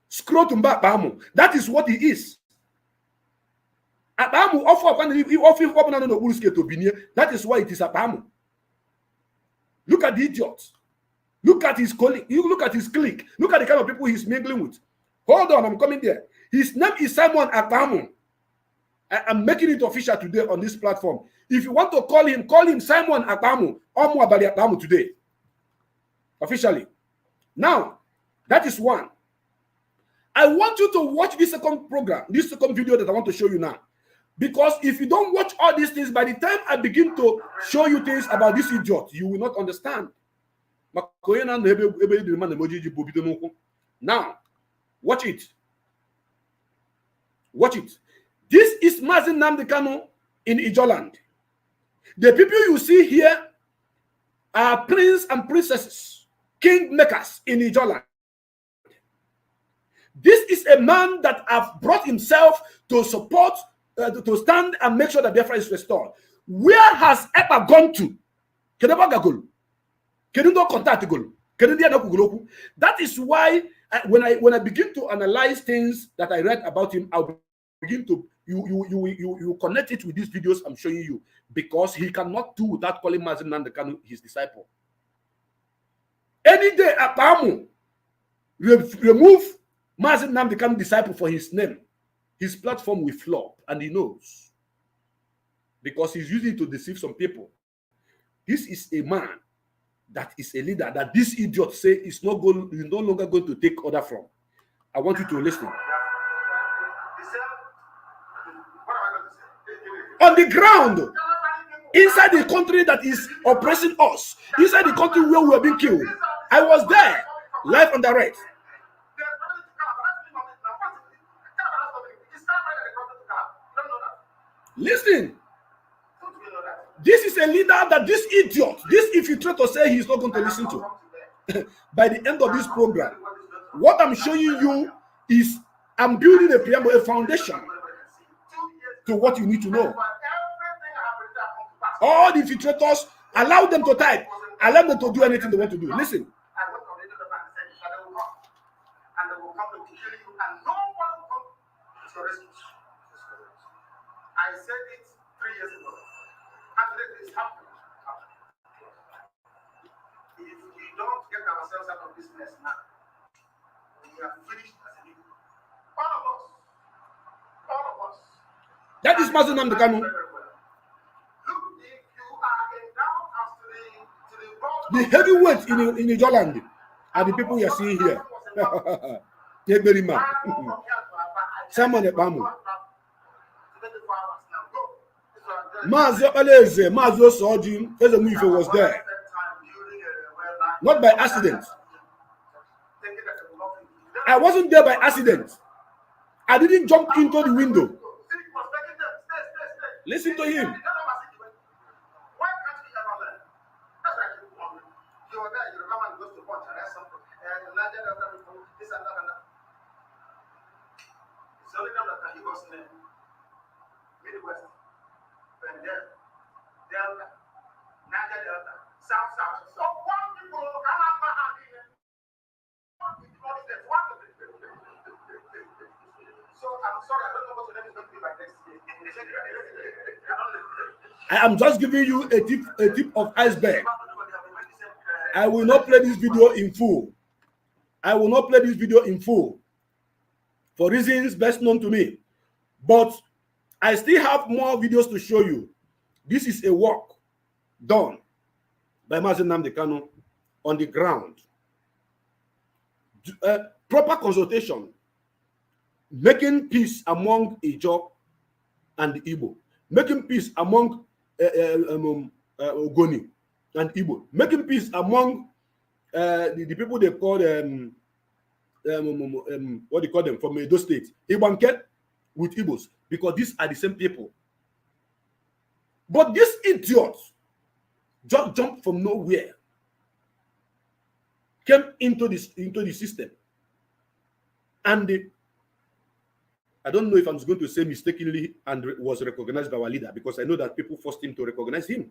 Scrotum Akpamu. That is what he is. Akpamu, that is why it is Akpamu. Look at the idiots. Look at his colleague. You look at his clique. Look at the kind of people he's mingling with. Hold on, I'm coming there. His name is Simon Akpamu. I'm making it official today on this platform. If you want to call him Simon Akpamu. Omu Abali Akpamu today. Officially. Now, that is one. I want you to watch this second program, this second video that I want to show you now. Because if you don't watch all these things, by the time I begin to show you things about this idiot, you will not understand. Now, watch it. Watch it. This is Mazi Nnamdi Kanu in Ijo land. The people you see here are princes and princesses, king makers in Ijo land. This is a man that have brought himself to support, to stand and make sure that Biafra is restored. Where has Ekpa gone to? That is why when I begin to analyze things that I read about him, I'll begin to you connect it with these videos I'm showing you, because he cannot do without calling Mazi Nnamdi Kanu his disciple. Any day Akpamu remove Mazi Nnamdi Kanu disciple for his name, his platform will flop, and he knows, because he's using it to deceive some people. This is a man that is a leader that this idiot say is no longer going to take order from. I want you to listen. On the ground, inside the country that is oppressing us, inside the country where we are being killed, I was there, live and direct. Listen. This is a leader that this idiot, this infiltrator say he's not going to listen to. By the end of this program, what I'm showing you is I'm building a preamble, a foundation to what you need to know. All the infiltrators, allow them to type, allow them to do anything they want to do. Listen. I said it 3 years ago. And it is happening. If we don't get ourselves out of this mess now, we are finished as a people. All of us. All of us. That is Mazi Nnamdi Kanu. Look, if you are endowed as to the God, the heavyweight in Ijo land are the people you are seeing here. Simon Akpamu. Mazi Eze, Mazi Osojim, Ezemuife was there. Not by accident. I wasn't there by accident. I didn't jump into the window. Listen to him. Why can't we ever learn? That's why you are there. I am just giving you a tip of iceberg. I will not play this video in full. I will not play this video in full for reasons best known to me. But I still have more videos to show you. This is a work done by Mazi Nnamdi Kanu on the ground. Proper consultation, making peace among Ijaw and the Igbo, making peace among Ogoni and Igbo, making peace among the people they call what they call them from Edo State, Ibanke with Igbos, because these are the same people. But this idiot just jumped from nowhere, came into the system, and I don't know if I'm going to say mistakenly and was recognized by our leader, because I know that people forced him to recognize him.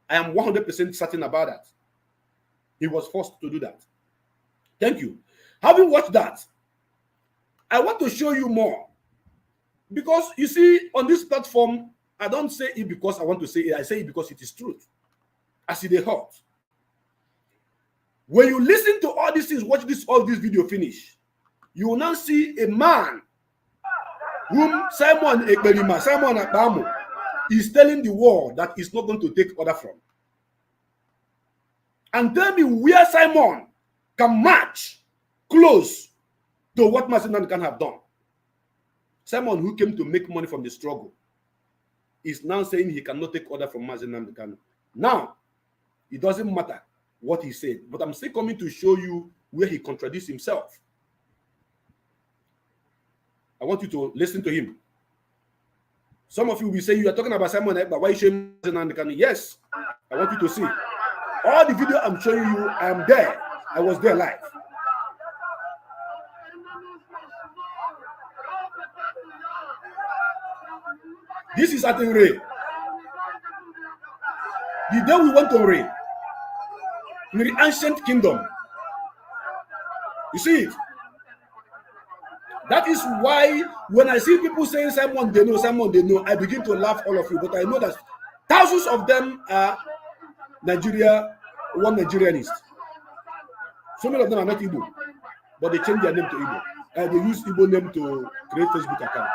I am 100% certain about that. He was forced to do that. Thank you. Having watched that, I want to show you more. Because you see, on this platform, I don't say it because I want to say it. I say it because it is truth. I see the heart. When you listen to all these things, watch all this video finish, you will now see a man whom Simon Akpamu is telling the world that he's not going to take order from. And tell me where Simon can match close to what Mazi Nnamdi Kanu have done. Simon, who came to make money from the struggle, is now saying he cannot take order from Mazi Nnamdi Kanu. Now, it doesn't matter what he said, but I'm still coming to show you where he contradicts himself. I want you to listen to him. Some of you will say you are talking about Simon Ekpa. Why you showing Mazi Nnamdi Kanu? Yes, I want you to see. All the video I'm showing you, I am there. I was there live. This is at Ure. The day we went to Ure, in the ancient kingdom. You see it? That is why when I see people saying someone they know, I begin to laugh, all of you. But I know that thousands of them are one Nigerianist. So many of them are not Igbo, but they change their name to Igbo. They use Igbo name to create Facebook account.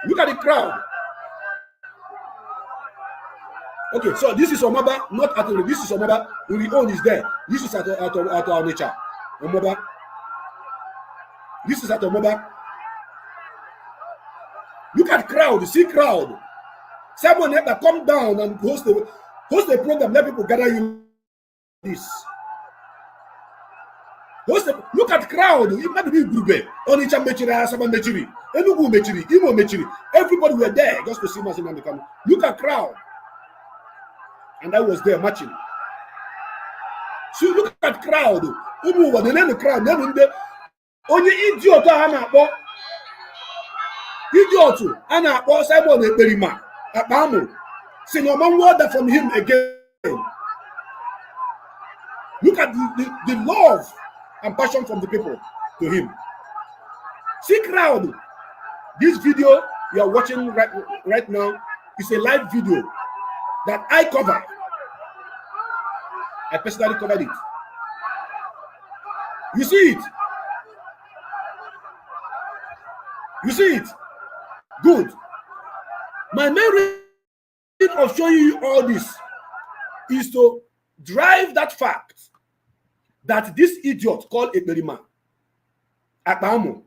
Look at the crowd. Okay, so this is Omaba, not at all. This is Omaba. Uri own is there. This is at our nature. Omaba. This is at Omaba. Look at crowd. See crowd. Someone had to come down and host a program. Let people gather you. This. Look at crowd. It might be Grube. Onicha Mechiri, Asaba Mechiri, Enugu Mechiri, Imo Mechiri. Everybody were there just to see Mazi Nnamdi Kanu. Look at crowd. And I was there matching. So look at crowd. Umu was the name of crowd. Only idiot idiot Anna or Simon Ekperima Akpamu. Say no man word from him again. Look at the love and passion from the people to him. See crowd. This video you are watching right now is a live video that I covered. I personally covered it. You see it? You see it? Good. My main reason of showing you all this is to drive that fact that this idiot called Ekperima Akpamu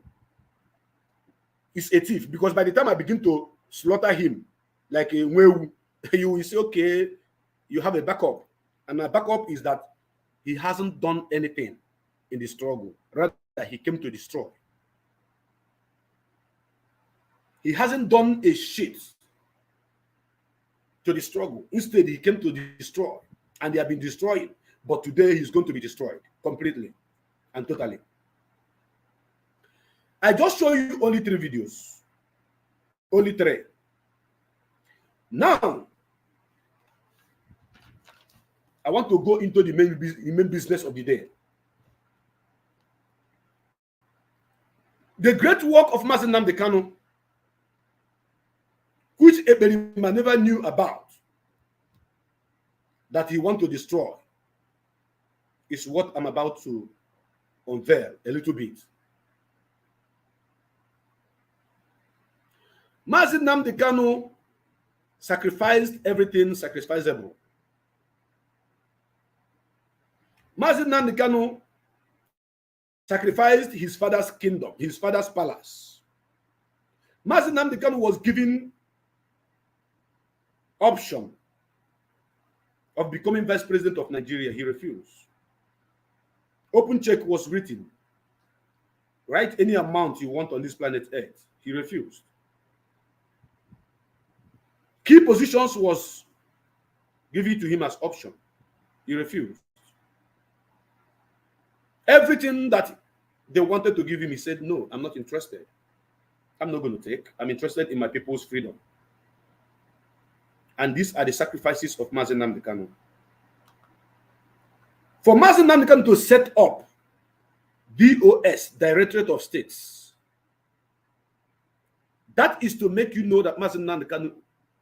is a thief, because by the time I begin to slaughter him like a whale, you will say, okay, you have a backup. And my backup is that he hasn't done anything in the struggle. Rather, he came to destroy. He hasn't done a shit to the struggle. Instead, he came to destroy. And they have been destroying. But today, he's going to be destroyed completely and totally. I just show you only 3 videos. Only 3. Now, I want to go into the main business of the day. The great work of Mazi Nnamdi Kanu, which Ekperima never knew about, that he want to destroy, is what I'm about to unveil a little bit. Mazi Nnamdi Kanu sacrificed everything sacrificable. Mazi Nnamdi Kanu sacrificed his father's kingdom, his father's palace. Mazi Nnamdi Kanu was given option of becoming vice president of Nigeria. He refused. Open check was written. Write any amount you want on this planet Earth. He refused. Key positions was given to him as option. He refused. Everything that they wanted to give him, he said, no, I'm not interested. I'm not going to take. I'm interested in my people's freedom. And these are the sacrifices of Mazi Nnamdi Kanu. For Mazi Nnamdi Kanu to set up DOS, Directorate of States, that is to make you know that Mazi Nnamdi Kanu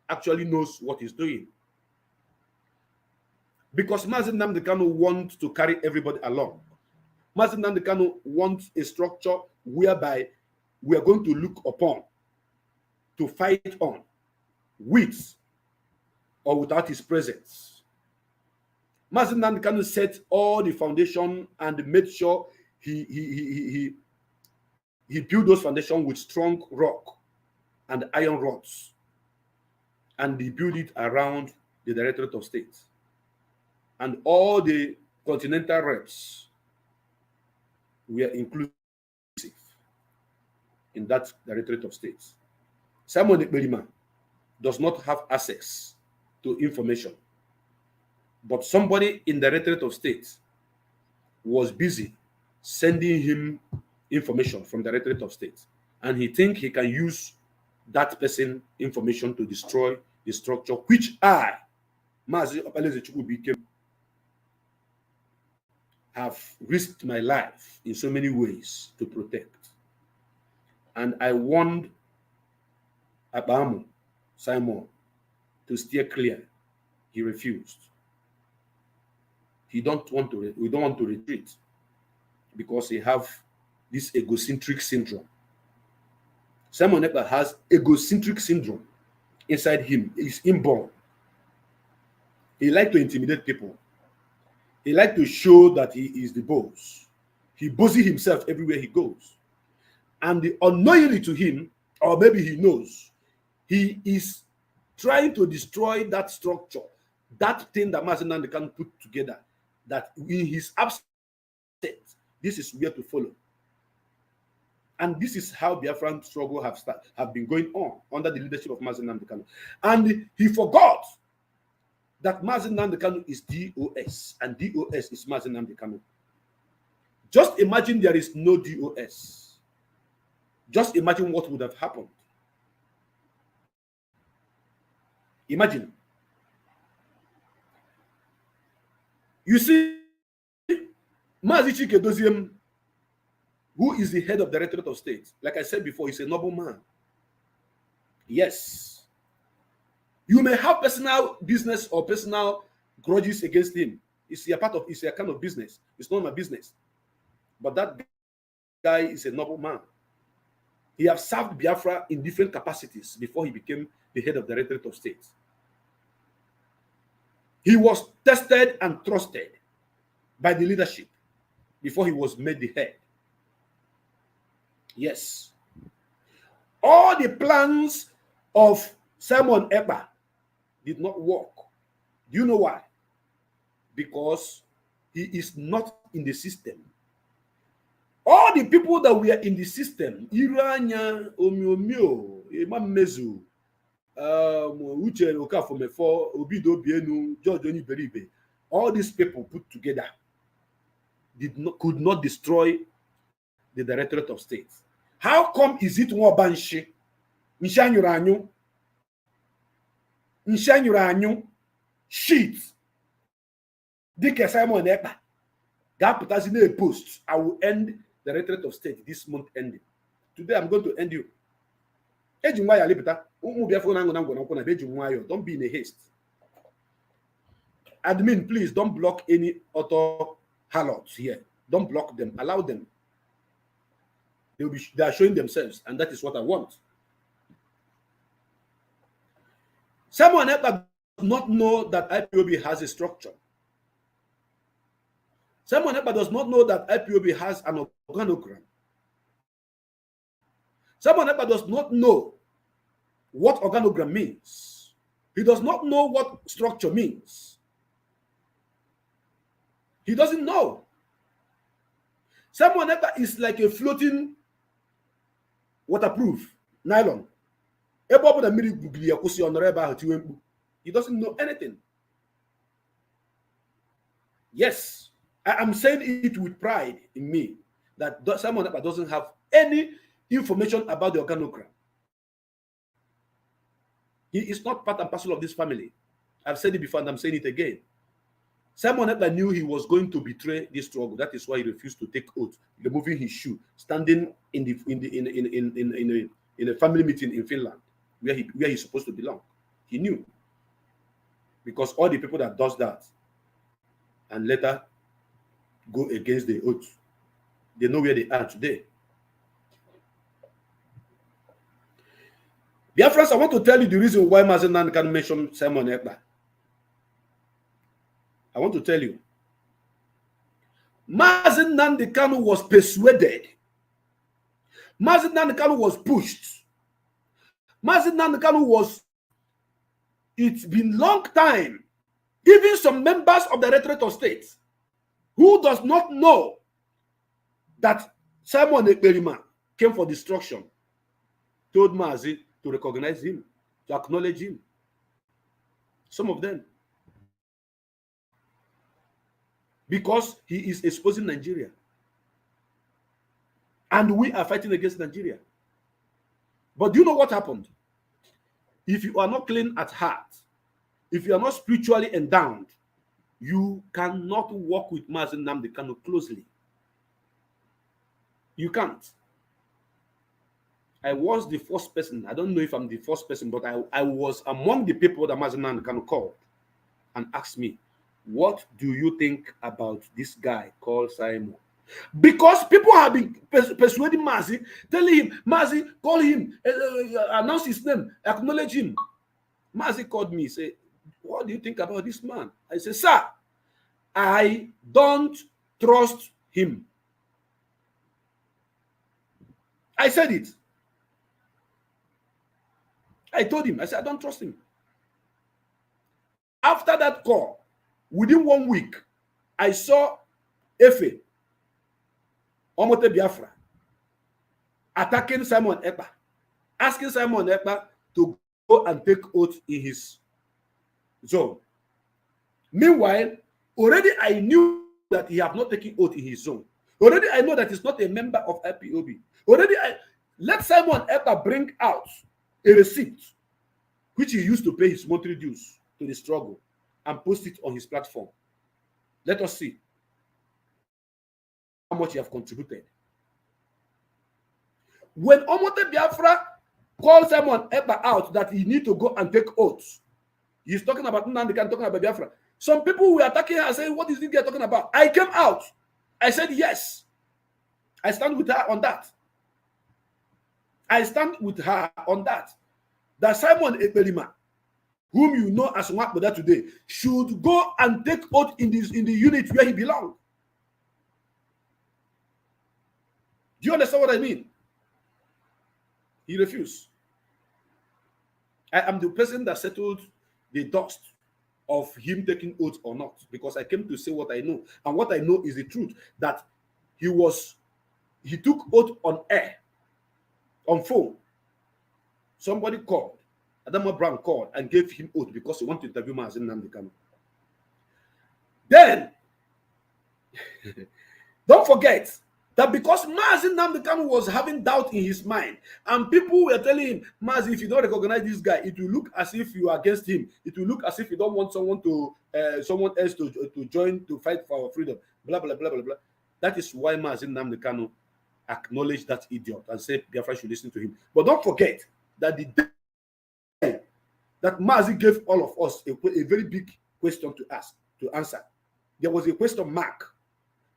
actually knows what he's doing. Because Mazi Nnamdi Kanu wants to carry everybody along. Mazi Nnamdi Kanu wants a structure whereby we are going to look upon, to fight on, with or without his presence. Mazi Nnamdi Kanu set all the foundation and made sure he built those foundations with strong rock and iron rods. And he built it around the Directorate of State. And all the continental reps were inclusive in that Directorate of State. Simon Ekperima does not have access to information, but somebody in the Directorate of State was busy sending him information from the Directorate of State, and he thinks he can use that person information to destroy the structure which I, Mazi Chika, have risked my life in so many ways to protect. And I warned Akpamu, Simon, to steer clear. He refused. We don't want to retreat because he have this egocentric syndrome. Simon Ekpa has egocentric syndrome inside him. It's inborn. He likes to intimidate people. He likes to show that he is the boss. He boasts himself everywhere he goes. And unknowingly to him, or maybe he knows, he is trying to destroy that structure, that thing that Mazi Nnamdi Kanu put together, that in his absence, this is where to follow. And this is how Biafran struggle have been going on under the leadership of Mazi Nnamdi Kanu. And he forgot that Mazi Nnamdi Kanu is DOS, and DOS is Mazi Nnamdi Kanu. Just imagine there is no DOS. Just imagine what would have happened. Imagine. You see, Mazi Chika Edoziem, who is the head of the Directorate of State, like I said before, he's a Nobble Man. Yes. You may have personal business or personal grudges against him. It's a kind of business. It's not my business. But that guy is a Nobble Man. He has served Biafra in different capacities before he became the head of the Directorate of State. He was tested and trusted by the leadership before he was made the head. Yes. All the plans of Simon Ekpa did not work. Do you know why? Because he is not in the system. All the people that were in the system, Iranya, Omiomio, Emamezu, Uche Okafomefo, Obido Bienu, George Oniberibe, all these people put together could not destroy the Directorate of State. How come is it Wabanshi? Nshanyuranyu, shit. Dike Simon Ekpa. That put us in a post. I will end the Directorate of State this month ending. Today I'm going to end you. Don't be in a haste. Admin, please don't block any auto harlots here. Don't block them. Allow them. They are showing themselves, and that is what I want. Someone else does not know that IPOB has a structure. Someone else does not know that IPOB has an organogram. Someone else does not know what organogram means. He does not know what structure means. He doesn't know. Someone else is like a floating waterproof nylon. He doesn't know anything. Yes, I am saying it with pride in me that someone that doesn't have any information about the organogram. He is not part and parcel of this family. I've said it before and I'm saying it again. Simon Ekpa knew he was going to betray this struggle. That is why he refused to take oath, removing his shoe, standing in a family meeting in Finland, where he's supposed to belong. He knew, because all the people that does that and later go against the oath, they know where they are today. Biafrans, I want to tell you the reason why Mazi can mention Simon Ekpa. I want to tell you. Mazi Kanu was persuaded. Mazi Kanu was pushed. Mazi Kanu was, it's been long time. Even some members of the Directorate of State who does not know that Simon Ekpa came for destruction told Mazi to recognize him, to acknowledge him. Some of them. Because he is exposing Nigeria. And we are fighting against Nigeria. But do you know what happened? If you are not clean at heart, if you are not spiritually endowed, you cannot work with Mazi Kanu closely. You can't. I was the first person. I don't know if I'm the first person, but I was among the people that Mazi Kanu called and asked me, what do you think about this guy called Simon? Because people have been persuading Mazi, telling him, Mazi, call him, announce his name, acknowledge him. Mazi called me, say, what do you think about this man? I said, sir, I don't trust him. I said it. I told him, I said, I don't trust him. After that call, within 1 week, I saw Efe, Omote Biafra, attacking Simon Ekpa, asking Simon Ekpa to go and take oath in his zone. Meanwhile, already I knew that he had not taken oath in his zone. Already I know that he's not a member of IPOB. Already I let Simon Ekpa bring out a receipt which he used to pay his monthly dues to the struggle and post it on his platform. Let us see how much he have contributed. When Omote Biafra called Simon Ekpa out that he need to go and take oaths, he's talking about Nnamdi Kanu, talking about Biafra. Some people were attacking her and saying, what is this guy talking about? I came out. I said, yes. I stand with her on that. I stand with her on that. That Simon Ekpa, whom you know as Nwakboda today, should go and take oath in the unit where he belongs. Do you understand what I mean? He refused. I am the person that settled the dust of him taking oath or not, because I came to say what I know. And what I know is the truth, that he took oath on air, on phone. Somebody called, Adama Brown called and gave him oath because he wanted to interview Mazi Kanu. Then, don't forget that because Mazi Kanu was having doubt in his mind, and people were telling him, Mazi, if you don't recognize this guy, it will look as if you are against him. It will look as if you don't want someone else to join to fight for our freedom. Blah blah blah blah blah. That is why Mazi Kanu acknowledge that idiot and say Biafra should listen to him. But don't forget that the day that Mazi gave all of us a very big question to answer, there was a question mark.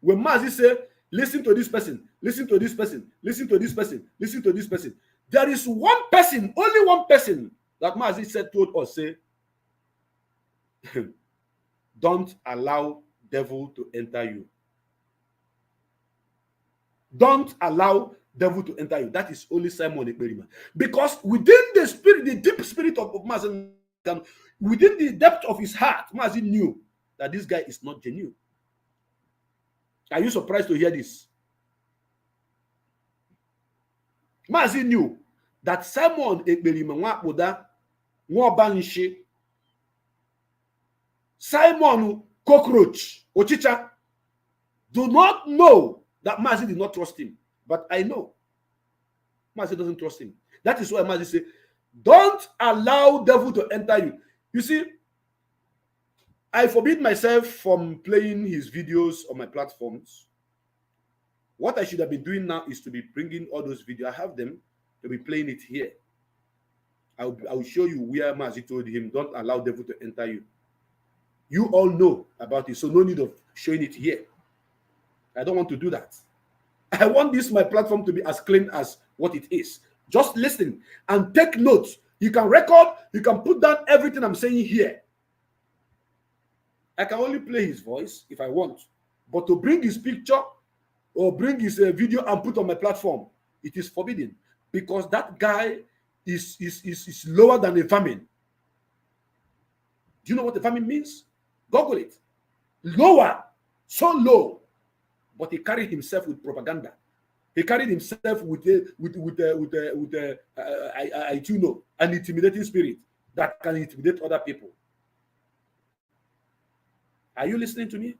When Mazi said, listen to this person, listen to this person, listen to this person, listen to this person, there is one person, only one person that Mazi said told us, say, don't allow devil to enter you. Don't allow devil to enter you. That is only Simon Ekperima. Because within the spirit, the deep spirit of Mazi, within the depth of his heart, Mazi knew that this guy is not genuine. Are you surprised to hear this? Mazi knew that Simon Ekperima Nwapoda Nwabanshi, Simon Cockroach Ochicha do not know that Mazi did not trust him. But I know Mazi doesn't trust him. That is why Mazi said, don't allow devil to enter you. You see, I forbid myself from playing his videos on my platforms. What I should have been doing now is to be bringing all those videos. I have them to be playing it here. I will show you where Mazi told him, don't allow devil to enter you. You all know about it, so no need of showing it here. I don't want to do that. I want my platform to be as clean as what it is. Just listen and take notes. You can record, you can put down everything I'm saying here. I can only play his voice if I want. But to bring his picture or bring his video and put on my platform, it is forbidden. Because that guy is lower than a famine. Do you know what a famine means? Google it. Lower. So low. But he carried himself with propaganda. He carried himself with an intimidating spirit that can intimidate other people. Are you listening to me?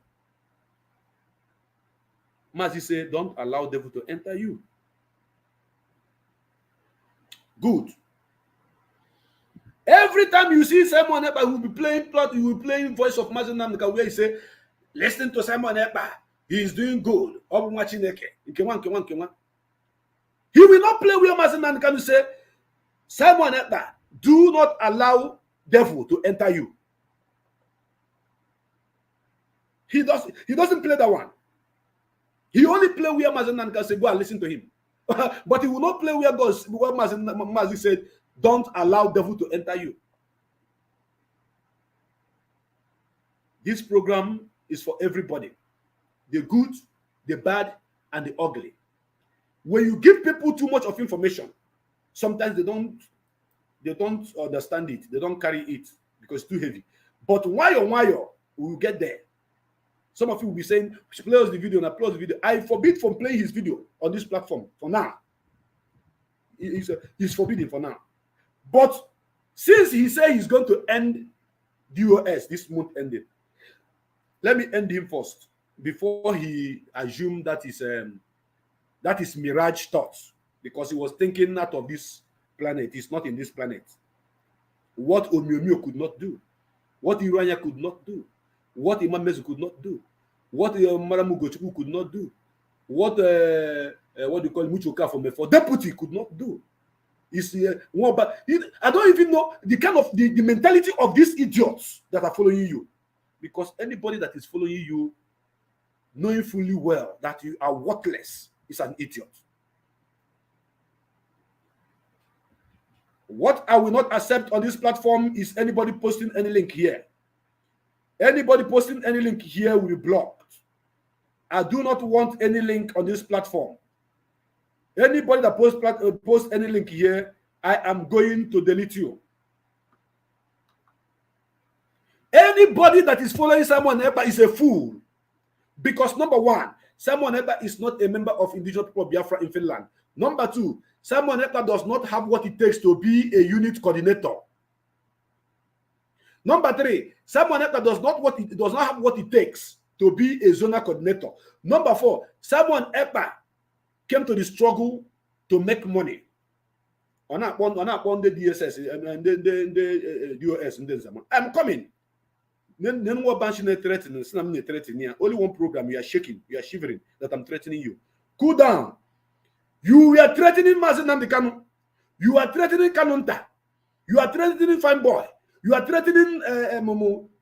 Mazi said, don't allow devil to enter you. Good. Every time you see Simon Ekpa, who will be playing plot, you will be playing voice of Mazi Namdeka, where he say, listen to Simon Ekpa. He is doing good. He will not play where Mazi Namdeka say, Simon Ekpa, do not allow devil to enter you. He doesn't play that one. He only play where Mazi Namdeka say, go and listen to him. But he will not play where Mazi said, don't allow devil to enter you. This program is for everybody. The good, the bad, and the ugly. When you give people too much of information, sometimes they don't understand it. They don't carry it because it's too heavy. But while we will get there. Some of you will be saying, play us the video and upload the video. I forbid from playing his video on this platform for now. He's forbidden for now. But since he said he's going to end DOS this month ending, let me end him first before he assumed that is mirage thoughts, because he was thinking out of this planet. He's not in this planet. What Omiomio could not do, what Iranya could not do, what Imam Mezu could not do, what Maramu Gochuku could not do, what you call Muchoka from before deputy could not do. I don't even know the kind of the mentality of these idiots that are following you, because anybody that is following you, knowing fully well that you are worthless, is an idiot. What I will not accept on this platform is anybody posting any link here. Anybody posting any link here will be blocked. I do not want any link on this platform. Anybody that posts any link here, I am going to delete you. Anybody that is following Simon Ekpa is a fool. Because number one, Simon Ekpa is not a member of indigenous people of Biafra in Finland. Number two, Simon Ekpa does not have what it takes to be a unit coordinator. Number three, Simon Ekpa does not have what it takes to be a zonal coordinator. Number four, Simon Ekpa came to the struggle to make money. On the DSS and the DOS and then I'm coming. Then what bunch threatening? Only one program. You are shaking. You are shivering that I'm threatening you. Cool down. You were threatening Mazi Kanu. You are threatening Kanunta. You are threatening Fine Boy. You are threatening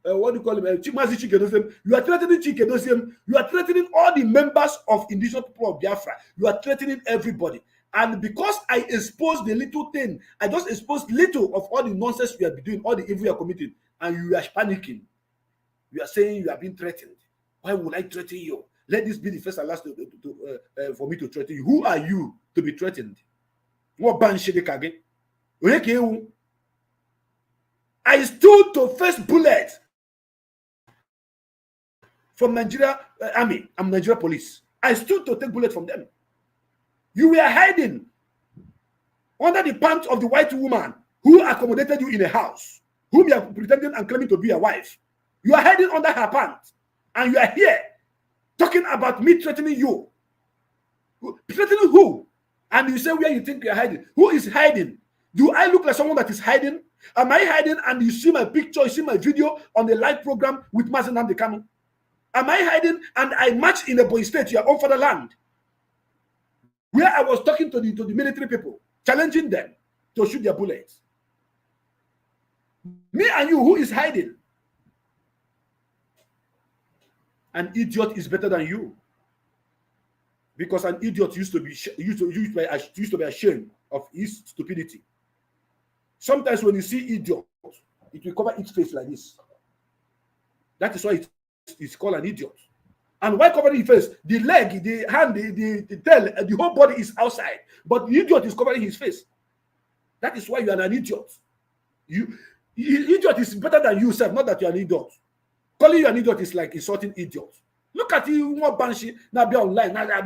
what do you call him? Mazi Chika Edoziem. You are threatening Chika Edoziem. You are threatening all the members of indigenous people of Biafra. You are threatening everybody. And because I exposed the little thing, I just exposed little of all the nonsense you are doing, all the evil you are committing, and you are panicking. You are saying you are being threatened. Why would I threaten you? Let this be the first and last for me to threaten you. Who are you to be threatened? What ban I stood to face bullets from Nigeria army. I'm Nigeria police. I stood to take bullets from them. You were hiding under the pants of the white woman who accommodated you in a house, whom you are pretending and claiming to be a wife. You are hiding under her pants, and you are here talking about me threatening you. Threatening who? And you say where you think you are hiding. Who is hiding? Do I look like someone that is hiding? Am I hiding and you see my picture, you see my video on the live program with Mazi Kanu? Am I hiding and I march in the boy state, your own fatherland, where I was talking to the military people, challenging them to shoot their bullets? Me and you, who is hiding? An idiot is better than you, because an idiot used to be ashamed of his stupidity. Sometimes when you see idiot, it will cover its face like this. That is why it's called an idiot. And why covering his face? The leg, the hand, the tail, the whole body is outside, but the idiot is covering his face. That is why you are an idiot. Idiot is better than you, sir. Not that you are an idiot. Calling you an idiot is like insulting idiot. Look at you, more banshee, now be online. Now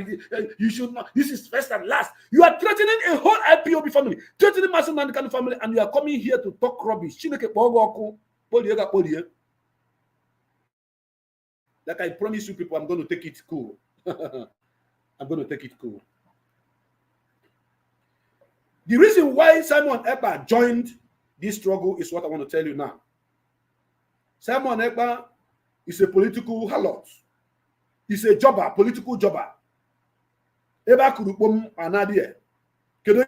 you should not. This is first and last. You are threatening a whole IPOB family, threatening Mazi Kanu family, and you are coming here to talk rubbish. Like I promise you people, I'm going to take it cool. I'm going to take it cool. The reason why Simon Ekpa joined this struggle is what I want to tell you now. Simon Ekpa is a political harlot. He's a jobber, political jobber. Eba kurupom anadie. Kedu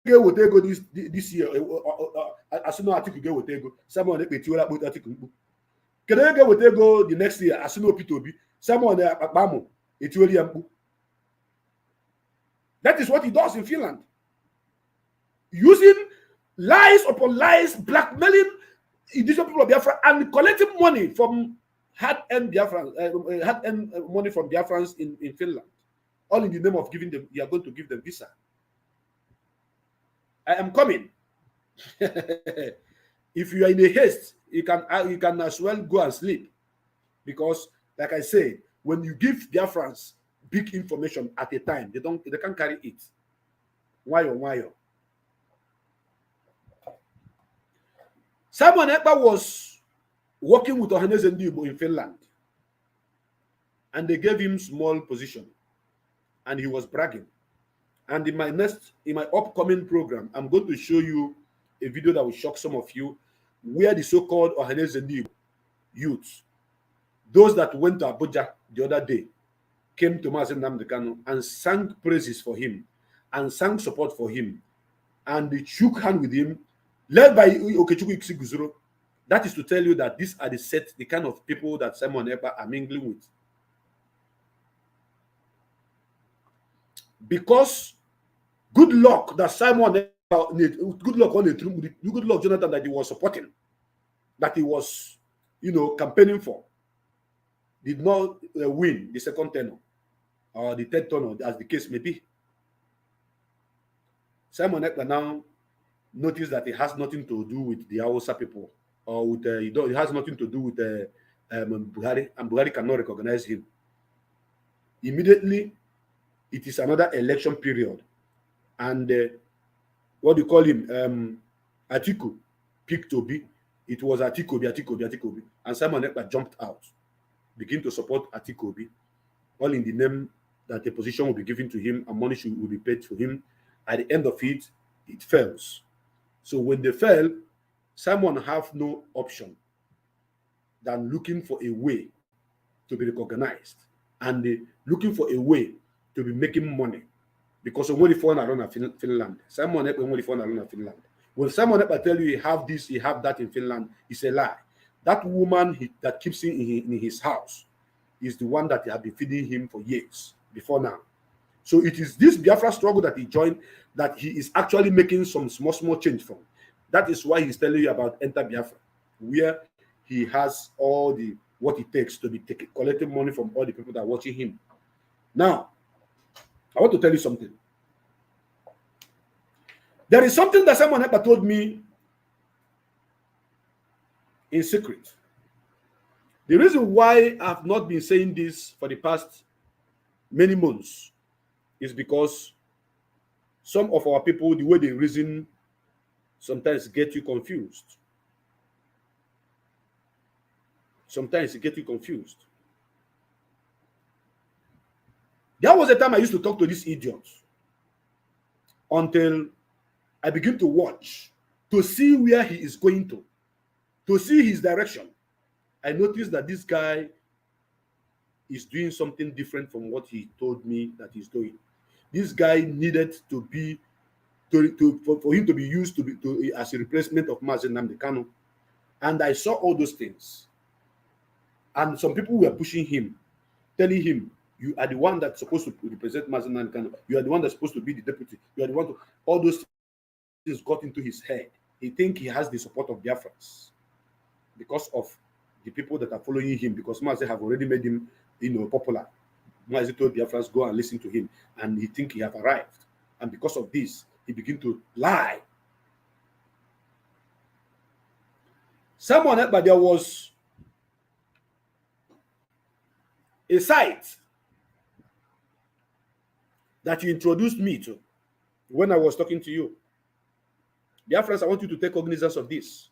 ge wotego this year? As soon as article ge wotego, Simon Ekpa tiwala kpo article kpo. Kedu ge wotego the next year? As soon as P2B, Simon Akpamu etiwali ampu. That is what he does in Finland. Using lies upon lies, blackmailing indigenous people of Biafra and collecting money from hard-earned Biafrans, hard-earned money from Biafrans in Finland, all in the name of giving them. You are going to give them visa. I am coming. If you are in a haste, you can as well go and sleep, because, like I say, when you give Biafrans big information at a time, they can't carry it. Why? Simon Ekpa was working with Ohanes Ndibo in Finland, and they gave him small position, and he was bragging. And in my upcoming program, I'm going to show you a video that will shock some of you, where the so-called Ohanes Ndibo youths, those that went to Abuja the other day, came to Mazi Kanu and sang praises for him and sang support for him, and they shook hands with him, led by Okechukwu Iksiguzoro. That is to tell you that these are the kind of people that Simon Ekpa are mingling with. Because good luck that Simon Ekpa, good luck Jonathan that he was supporting, that he was, campaigning for, did not win the second tenor or the third tenor, as the case may be. Simon Ekpa now noticed that it has nothing to do with the Hausa people, or with it has nothing to do with Buhari, and Buhari cannot recognize him. Immediately, it is another election period, and what do you call him? Atiku picked Obi. It was Atiku, and Simon Ekpa jumped out, begin to support Atiku Obi, all in the name that a position will be given to him and money will be paid to him. At the end of it, it fails. So when they fail, Simon have no option than looking for a way to be recognized, and looking for a way to be making money. because of only phone around Finland. Simon Ekpa only phone around Finland. When Simon Ekpa tell you he have this, he have that in Finland, it's a lie. That woman that keeps him in his house is the one that have been feeding him for years before now. So it is this Biafra struggle that he joined that he is actually making some small change from. That is why he's telling you about Enter Biafra, where he has all the what it takes to be collecting money from all the people that are watching him. Now, I want to tell you something. There is something that someone ever told me in secret. The reason why I've not been saying this for the past many months is because some of our people, the way they reason, sometimes get you confused. Sometimes it gets you confused. There was a time I used to talk to this idiot until I begin to watch to see where he is going to see his direction. I noticed that this guy is doing something different from what he told me that he's doing. This guy needed to be for him to be used as a replacement of Mazi Chika, and I saw all those things. And some people were pushing him, telling him, you are the one that's supposed to represent Mazi Chika. You are the one that's supposed to be the deputy. You are the one to... All those things got into his head. He thinks he has the support of Biafrans because of the people that are following him, because Mazi have already made him, popular. Mazi told Biafrans, go and listen to him, and he think he have arrived. And because of this, he begin to lie. But there was a site that you introduced me to when I was talking to you. Biafrans, I want you to take cognizance of this.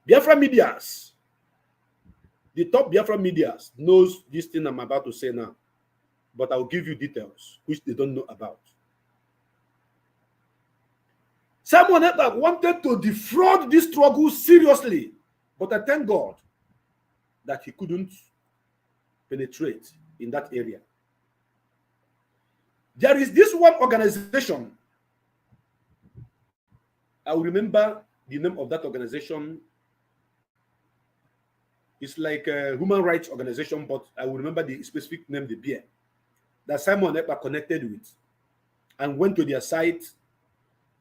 Biafra medias, the top Biafra medias knows this thing I'm about to say now, but I'll give you details which they don't know about. Someone that wanted to defraud this struggle seriously, but I thank God that he couldn't penetrate in that area. There is this one organization. I will remember the name of that organization. It's like a human rights organization, but I will remember the specific name they bear. That Simon Ekpa connected with and went to their site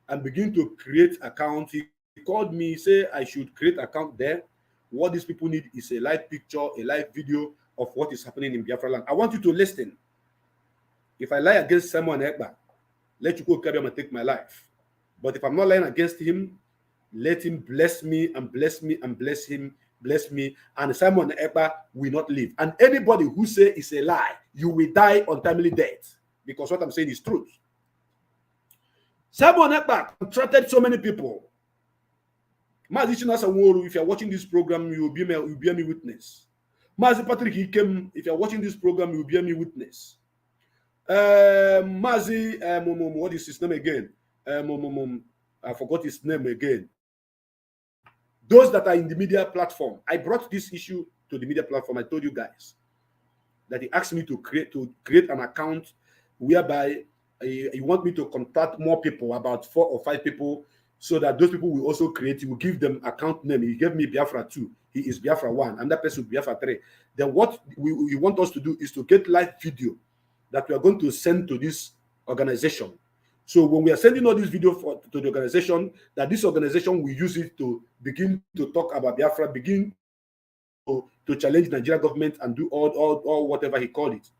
and began to create account. He called me, say I should create account there. What these people need is a live picture, a live video of what is happening in Biafra land. I want you to listen. If I lie against Simon Ekpa, let you go carry him and take my life. But if I'm not lying against him, let him bless me and bless me and bless him, bless me, and Simon Ekpa will not live. And anybody who say it's a lie, you will die untimely death, because what I'm saying is truth. Simon Ekpa contracted so many people. Mazi Chika Edoziem, if you're watching this program, you will be me witness. Mazi Patrick Ikem, if you're watching this program, you will be me witness. Mazi, what is his name again? I forgot his name again. Those that are in the media platform, I brought this issue to the media platform. I told you guys that he asked me to create an account whereby he want me to contact more people, about 4 or 5 people, so that those people will also create. He will give them account name. He gave me Biafra 2. He is Biafra 1, and that person is Biafra 3. Then what we want us to do is to get live video that we are going to send to this organization. So when we are sending all this video to the organization, that this organization will use it to begin to talk about Biafra, begin to challenge the Nigerian government and do all whatever he called it.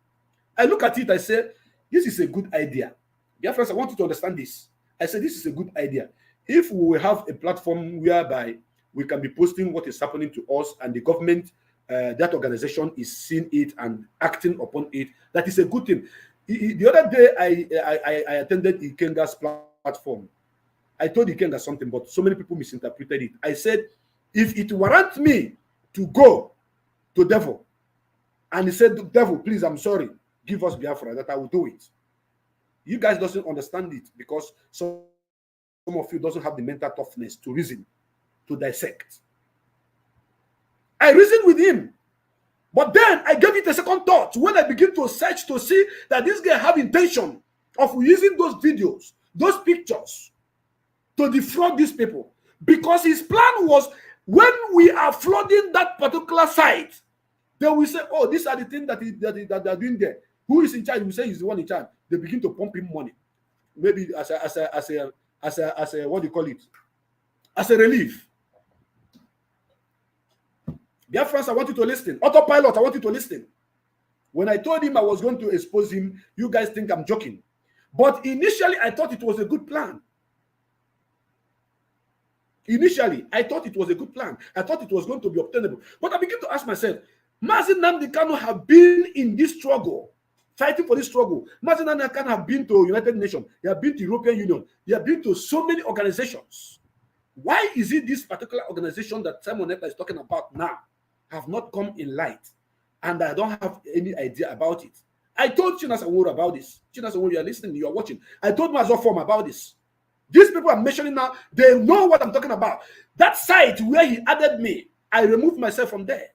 I look at it, I say, this is a good idea. Biafrans, I want you to understand this. I said, this is a good idea. If we will have a platform whereby we can be posting what is happening to us, and the government, that organization is seeing it and acting upon it, that is a good thing. The other day, I attended Ikenga's platform. I told Ikenga something, but so many people misinterpreted it. I said, if it warrants me to go to devil, and he said, devil, please, I'm sorry, give us Biafra, that I will do it. You guys doesn't understand it because some of you doesn't have the mental toughness to reason, to dissect. I reasoned with him, But then I gave it a second thought when I begin to search to see that this guy have intention of using those videos, those pictures, to defraud these people. Because his plan was, when we are flooding that particular site, they will say, oh, these are the things that they are doing there. Who is in charge? We say he's the one in charge. They begin to pump him money. Maybe as a what do you call it? As a relief. Biafrans, I want you to listen. Autopilot, I want you to listen. When I told him I was going to expose him, you guys think I'm joking. But initially, I thought it was a good plan. Initially, I thought it was a good plan. I thought it was going to be obtainable. But I began to ask myself, Mazi Nnamdi Kanu have been in this struggle, fighting for this struggle. Mazi Nnamdi Kanu have been to United Nations. He have been to European Union. He have been to so many organizations. Why is it this particular organization that Simon Ekpa is talking about now have not come in light? And I don't have any idea about it. I told Chinasa Nworu about this. Chinasa Nworu, you are listening, you are watching. I told Mazi Form about this. These people I'm mentioning now, they know what I'm talking about. That site where he added me, I removed myself from there.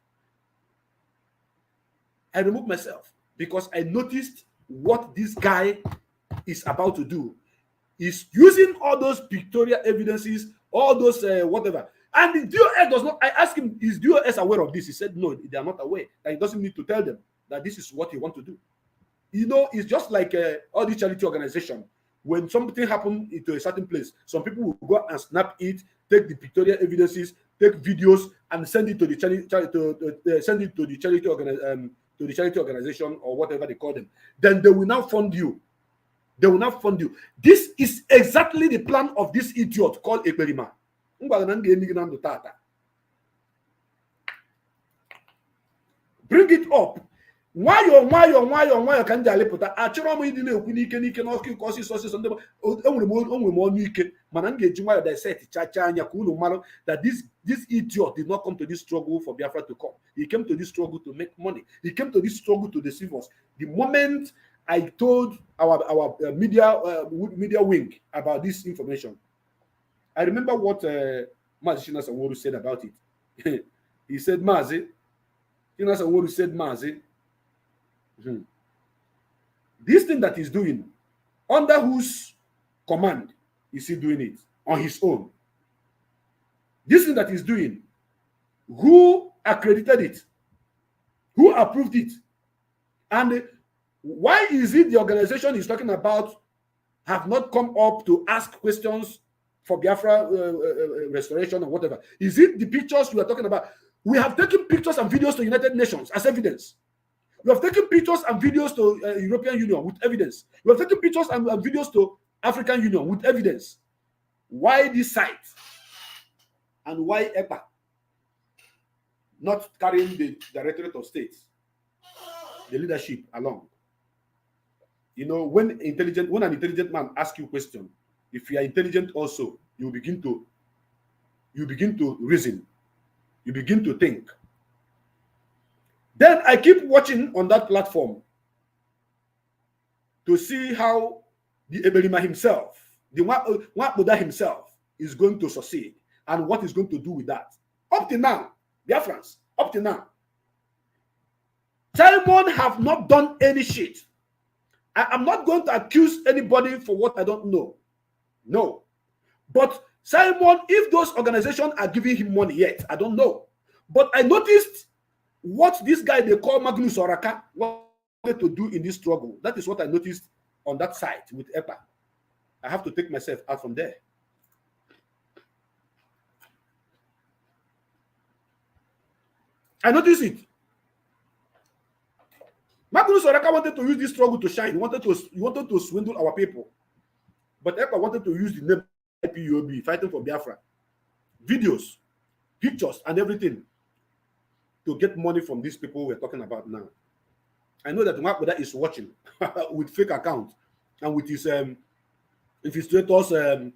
I removed myself because I noticed what this guy is about to do. He's using all those pictorial evidences, all those whatever. And the DOS does not, I asked him, is DOS aware of this? He said, no, they are not aware. That he doesn't need to tell them that this is what he wants to do. You know, it's just like all the charity organization. When something happened to a certain place, some people will go and snap it, take the pictorial evidences, take videos, and send it to the charity organization or whatever they call them. Then they will now fund you. They will not fund you. This is exactly the plan of this idiot called Ekperima. Bring it up. Why can they put a achọrọ ịdị na-ekwu n'ike n'ọkụ ọsịsọ ọsịsọ ndị onwe m ọnụ ike mana m ga-eji nwayọ dissect chacha anya ka unu mara that this idiot did not come to this struggle for Biafra to come. He came to this struggle to make money. He came to this struggle to deceive us. The moment I told our media wing about this information, I remember what Mazi Chika Edoziem said about it. He said, Mazi Chika Edoziem said, Mazi, this thing that he's doing, under whose command is he doing it? On his own. This thing that he's doing, who accredited it? Who approved it? And why is it the organization he's talking about have not come up to ask questions for Biafra restoration or whatever? Is it the pictures we are talking about? We have taken pictures and videos to United Nations as evidence. We have taken pictures and videos to European Union with evidence. We have taken pictures and videos to African Union with evidence. Why this site? And why EPA not carrying the Directorate of State, the leadership along? You know, when an intelligent man asks you a question, if you are intelligent also, you begin to reason. You begin to think. Then I keep watching on that platform to see how the Ekperima himself, the Nwabuda himself, is going to succeed and what he's going to do with that. Up to now, Biafrans, up to now, Simon have not done any shit. I'm not going to accuse anybody for what I don't know. No. But Simon, if those organizations are giving him money yet, I don't know. But I noticed what this guy they call Magnus Oraka wanted to do in this struggle. That is what I noticed on that site with EPA. I have to take myself out from there. I noticed it. Magnus Oraka wanted to use this struggle to shine. He wanted to swindle our people. But EPA wanted to use the name IPOB, fighting for Biafra. Videos, pictures, and everything to get money from these people we're talking about now. I know that Nwabuda is watching with fake account and with his infiltrators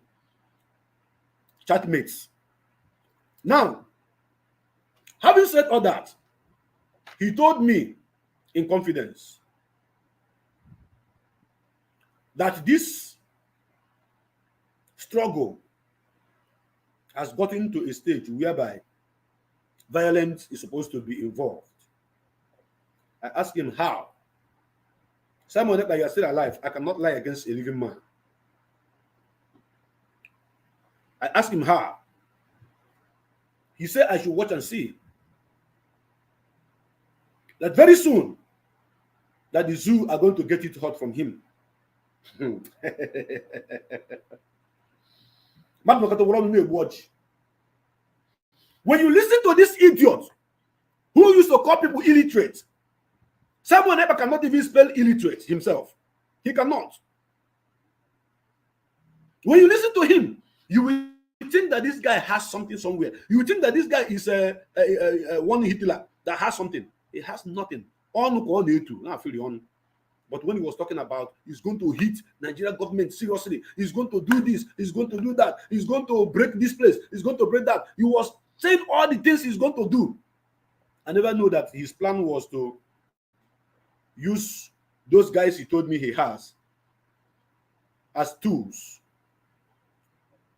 chatmates. Now, having said all that, he told me in confidence that this struggle has gotten to a stage whereby violence is supposed to be involved. I asked him how. Simon Ekpa, you are still alive. I cannot lie against a living man. I asked him how. He said I should watch and see. That very soon, that the zoo are going to get it hot from him. When you listen to this idiot who used to call people illiterate, Simon Ekpa cannot even spell illiterate himself. He cannot. When you listen to him, you will think that this guy has something somewhere. You will think that this guy is one Hitler that has something. He has nothing. But when he was talking about he's going to hit Nigeria government seriously, he's going to do this, he's going to do that, he's going to break this place, he's going to break that. He was saying all the things he's going to do. I never knew that his plan was to use those guys he told me he has as tools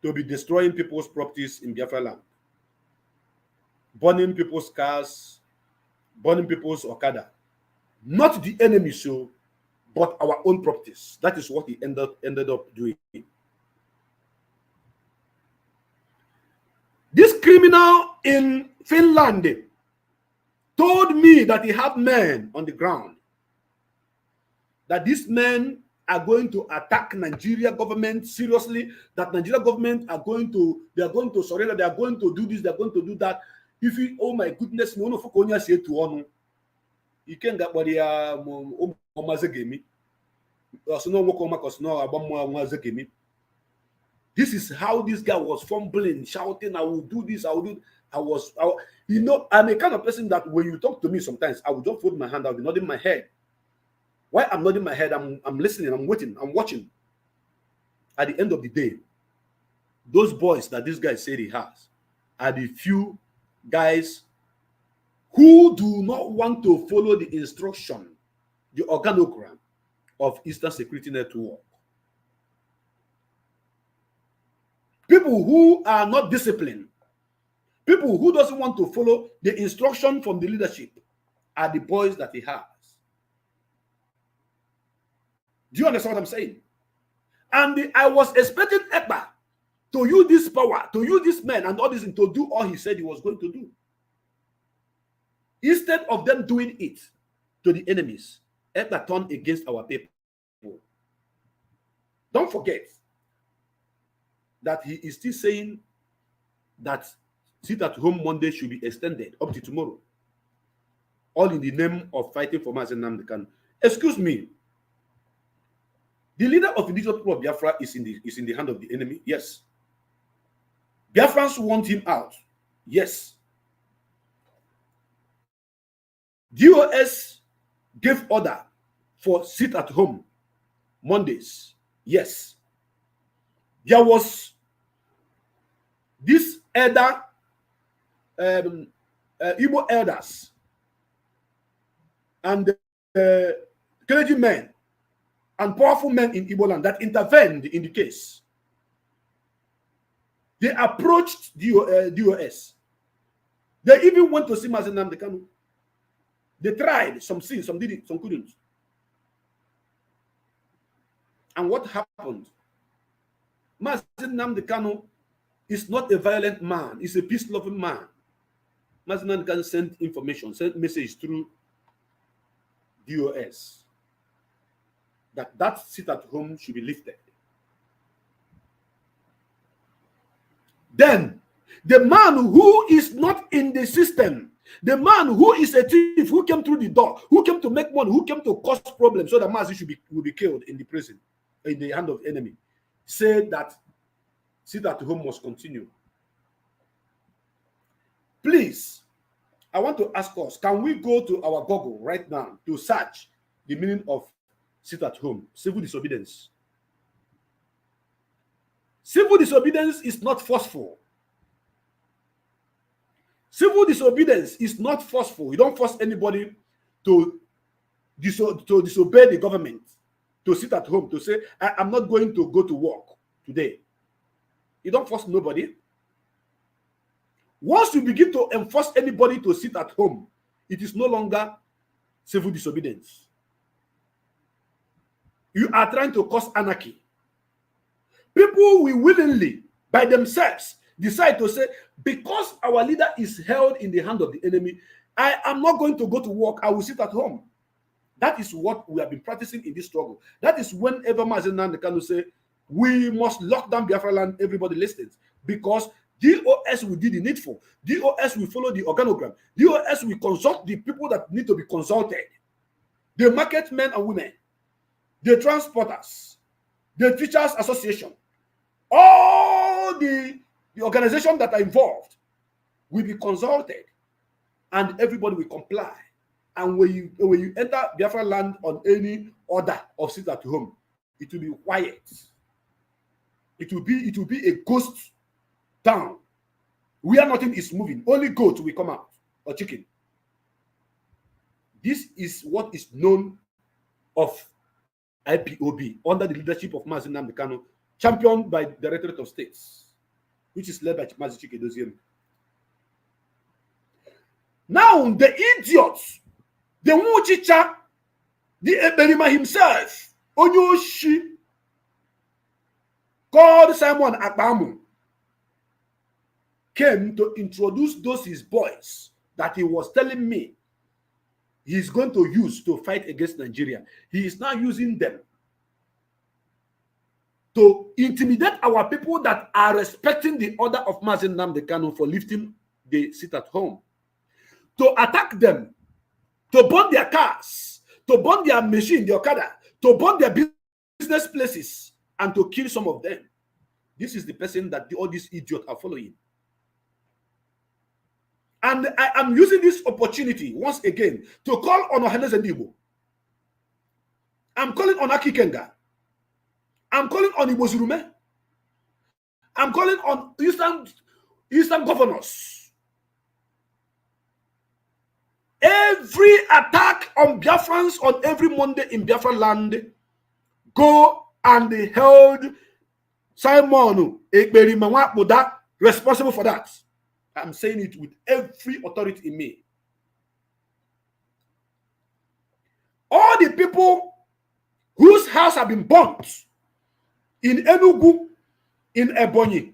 to be destroying people's properties in Biafra land, burning people's cars, burning people's Okada. Not the enemy, so, but our own properties. That is what he ended up doing. This criminal in Finland told me that he had men on the ground, that these men are going to attack Nigeria government seriously, that Nigeria government are going to surrender, they are going to do this, they are going to do that. If you, oh my goodness, no Fukonya say to one, you can't get body this is how this guy was fumbling, shouting, I will do this, I will do. You know, I'm a kind of person that when you talk to me sometimes, I will just fold my hand, I'll be nodding my head. Why I'm nodding my head, I'm listening, I'm waiting, I'm watching. At the end of the day, those boys that this guy said he has are the few guys who do not want to follow the instruction, the organogram of Eastern Security Network. People who are not disciplined, people who doesn't want to follow the instruction from the leadership are the boys that he has. Do you understand what I'm saying? And I was expecting Ekpa to use this power, to use this man and all this, to do all he said he was going to do. Instead of them doing it to the enemies, Ekpa turned against our people. Don't forget that he is still saying that sit at home Monday should be extended up to tomorrow. All in the name of fighting for Mazi Nnamdi Kanu. Excuse me. The leader of the indigenous people of Biafra is in the hand of the enemy. Yes. Biafrans want him out. Yes. DOS gave order for sit at home Mondays. Yes. There was this elder, Igbo elders and clergymen and powerful men in Igbo land that intervened in the case. They approached DOS. They even went to see Mazi Nnamdi Kanu. They tried, some see, some did it, some couldn't. And what happened? Mazi Nnamdi Kanu is not a violent man, he's a peace-loving man. Mazi Nnamdi Kanu sent information, sent message through DOS that sit at home should be lifted. Then the man who is not in the system, the man who is a thief, who came through the door, who came to make money, who came to cause problems so that Mazi will be killed in the prison, in the hand of the enemy, said that sit at home must continue. Please, I want to ask us, can we go to our Google right now to search the meaning of sit at home? Civil disobedience. Civil disobedience is not forceful. Civil disobedience is not forceful. You don't force anybody to disobey the government, to sit at home, to say, I'm not going to go to work today. You don't force nobody. Once you begin to enforce anybody to sit at home, it is no longer civil disobedience. You are trying to cause anarchy. People will willingly, by themselves, decide to say, because our leader is held in the hand of the enemy, I am not going to go to work, I will sit at home. That is what we have been practicing in this struggle. That is whenever Mazi Chika say, we must lock down Biafra land, everybody listens. Because DOS will do the needful. DOS will follow the organogram. DOS will consult the people that need to be consulted. The market men and women, the transporters, the teachers association, all the organizations that are involved will be consulted, and everybody will comply. And when you enter Biafra land on any order of sit at home, it will be quiet. It will be a ghost town where nothing is moving. Only goat will come out, or chicken. This is what is known of IPOB under the leadership of Mazi Chika, championed by the Directorate of States, which is led by Mazi Chika Edoziem. Now the idiots, the Muchicha, the Eberima himself, Onyoshi, called Simon Akpamu, came to introduce those his boys that he was telling me he's going to use to fight against Nigeria. He is now using them to intimidate our people that are respecting the order of Mazi Chika for lifting the sit at home, to attack them, to burn their cars, to burn their machine, the Okada, to burn their business places, and to kill some of them. This is the person that all these idiots are following. And I am using this opportunity once again to call on Ohanes and Igbo. I'm calling on Akikenga. I'm calling on Ibozurume. I'm calling on Eastern governors. Every attack on Biafrans on every Monday in Biafra land, go and held Simon Ekberi responsible for that. I'm saying it with every authority in me. All the people whose house have been burnt in Enugu, in Ebonyi,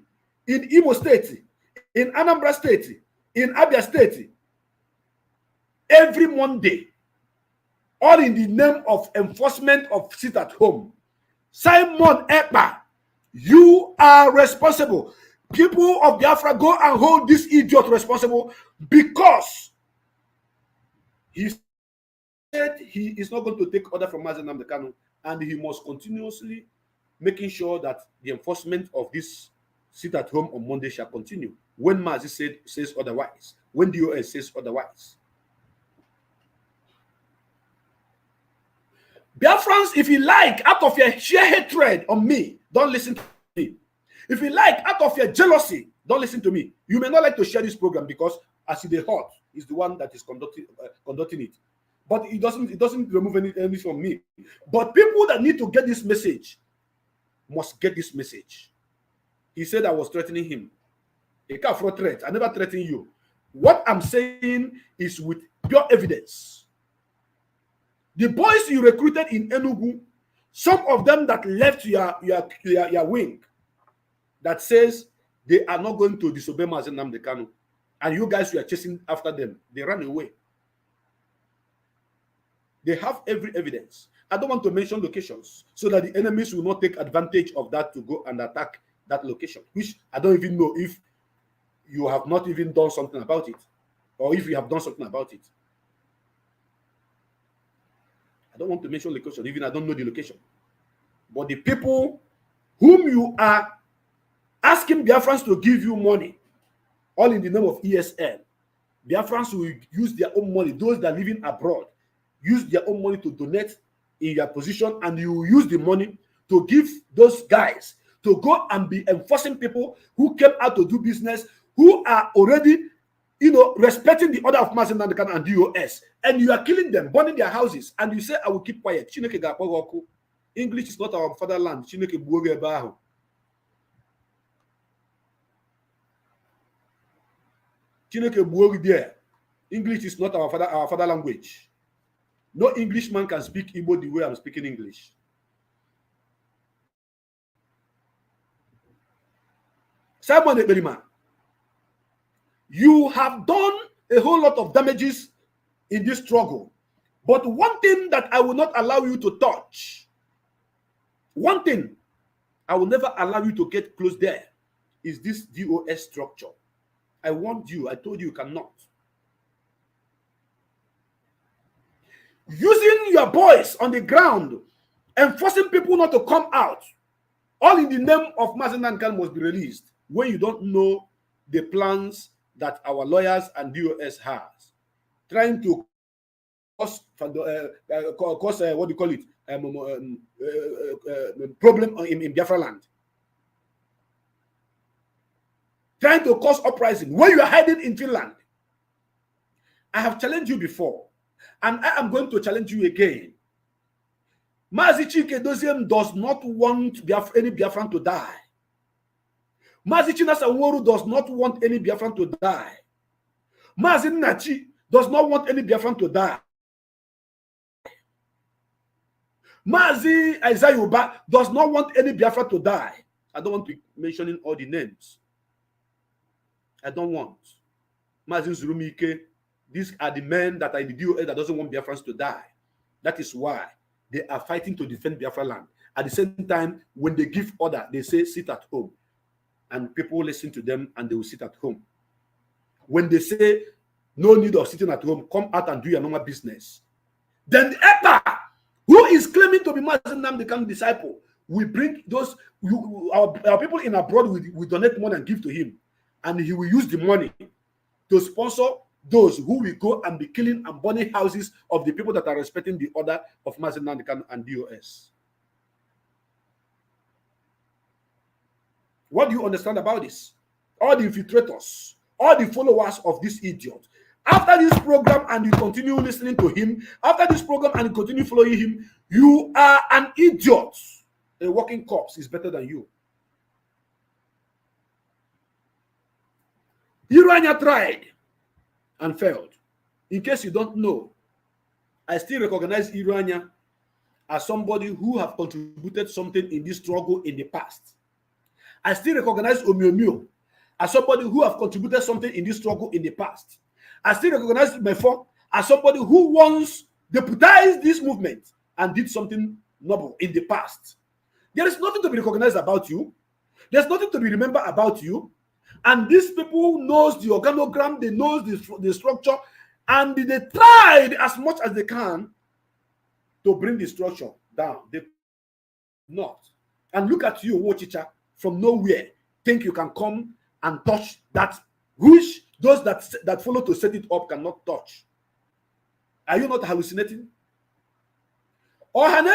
in Imo State, in Anambra State, in Abia State, every Monday, all in the name of enforcement of sit at home. Simon Ekpa, you are responsible. People of Biafra, go and hold this idiot responsible, because he said he is not going to take order from Mazi Chika, and he must continuously making sure that the enforcement of this sit at home on Monday shall continue. When Mazi says otherwise, when DOS says otherwise. Biafrans, if you like, out of your sheer hatred on me, don't listen to me. If you like, out of your jealousy, don't listen to me. You may not like to share this program because as the heart is the one that is conducting it. But it doesn't remove anything from me. But people that need to get this message must get this message. He said I was threatening him. A car for threat. I never threatened you. What I'm saying is with pure evidence. The boys you recruited in Enugu, some of them that left your wing, that says they are not going to disobey Mazi Chika, and you guys were chasing after them, they ran away. They have every evidence. I don't want to mention locations so that the enemies will not take advantage of that to go and attack that location, which I don't even know if you have not even done something about it, or if you have done something about it. I don't want to mention location, even I don't know the location. But the people whom you are asking Biafrans to give you money, all in the name of ESL, Biafrans will use their own money. Those that are living abroad use their own money to donate in your position, and you will use the money to give those guys to go and be enforcing people who came out to do business, who are already, respecting the order of Mazi Chika and DOS, and you are killing them, burning their houses, and you say, I will keep quiet. English is not our fatherland. English is not our father language. No Englishman can speak Igbo the way I'm speaking English. Simon Ekperima, you have done a whole lot of damages in this struggle. But one thing that I will not allow you to touch, one thing I will never allow you to get close there, is this DOS structure. I warned you. I told you you cannot. Using your voice on the ground and forcing people not to come out, all in the name of Mazi Nankan must be released, when you don't know the plans that our lawyers and DOS has, trying to cause what do you call it, problem in Biafra land, trying to cause uprising when you are hiding in Finland. I have challenged you before, and I am going to challenge you again. Mazi Chika Edoziem does not want any Biafran to die. Mazi Chika does not want any Biafran to die. Mazi Nachi does not want any Biafran to die. Mazi Isaiah does not want any Biafra to die. I don't want to mention all the names. I don't want. Mazi Zurumike, these are the men that are in the DOA that doesn't want Biafrans to die. That is why they are fighting to defend Biafra land. At the same time, when they give order, they say sit at home. And people listen to them and they will sit at home. When they say no need of sitting at home, come out and do your normal business. Then the EPA, who is claiming to be Mazi Nnamdi disciple, we bring those, our people in abroad, we donate money and give to him. And he will use the money to sponsor those who will go and be killing and burning houses of the people that are respecting the order of Mazi Nnamdi and DOS. What do you understand about this? All the infiltrators, all the followers of this idiot, after this program and you continue listening to him, after this program and you continue following him, you are an idiot. A walking corpse is better than you. Iranya tried and failed. In case you don't know, I still recognize Iranya as somebody who have contributed something in this struggle in the past. I still recognize Omiomio as somebody who have contributed something in this struggle in the past. I still recognize Mefo as somebody who once deputized this movement and did something noble in the past. There is nothing to be recognized about you. There's nothing to be remembered about you. And these people knows the organogram, they know the structure, and they tried as much as they can to bring the structure down. They not. And look at you, Wochicha, from nowhere, think you can come and touch that which those that follow to set it up cannot touch. Are you not hallucinating? Hold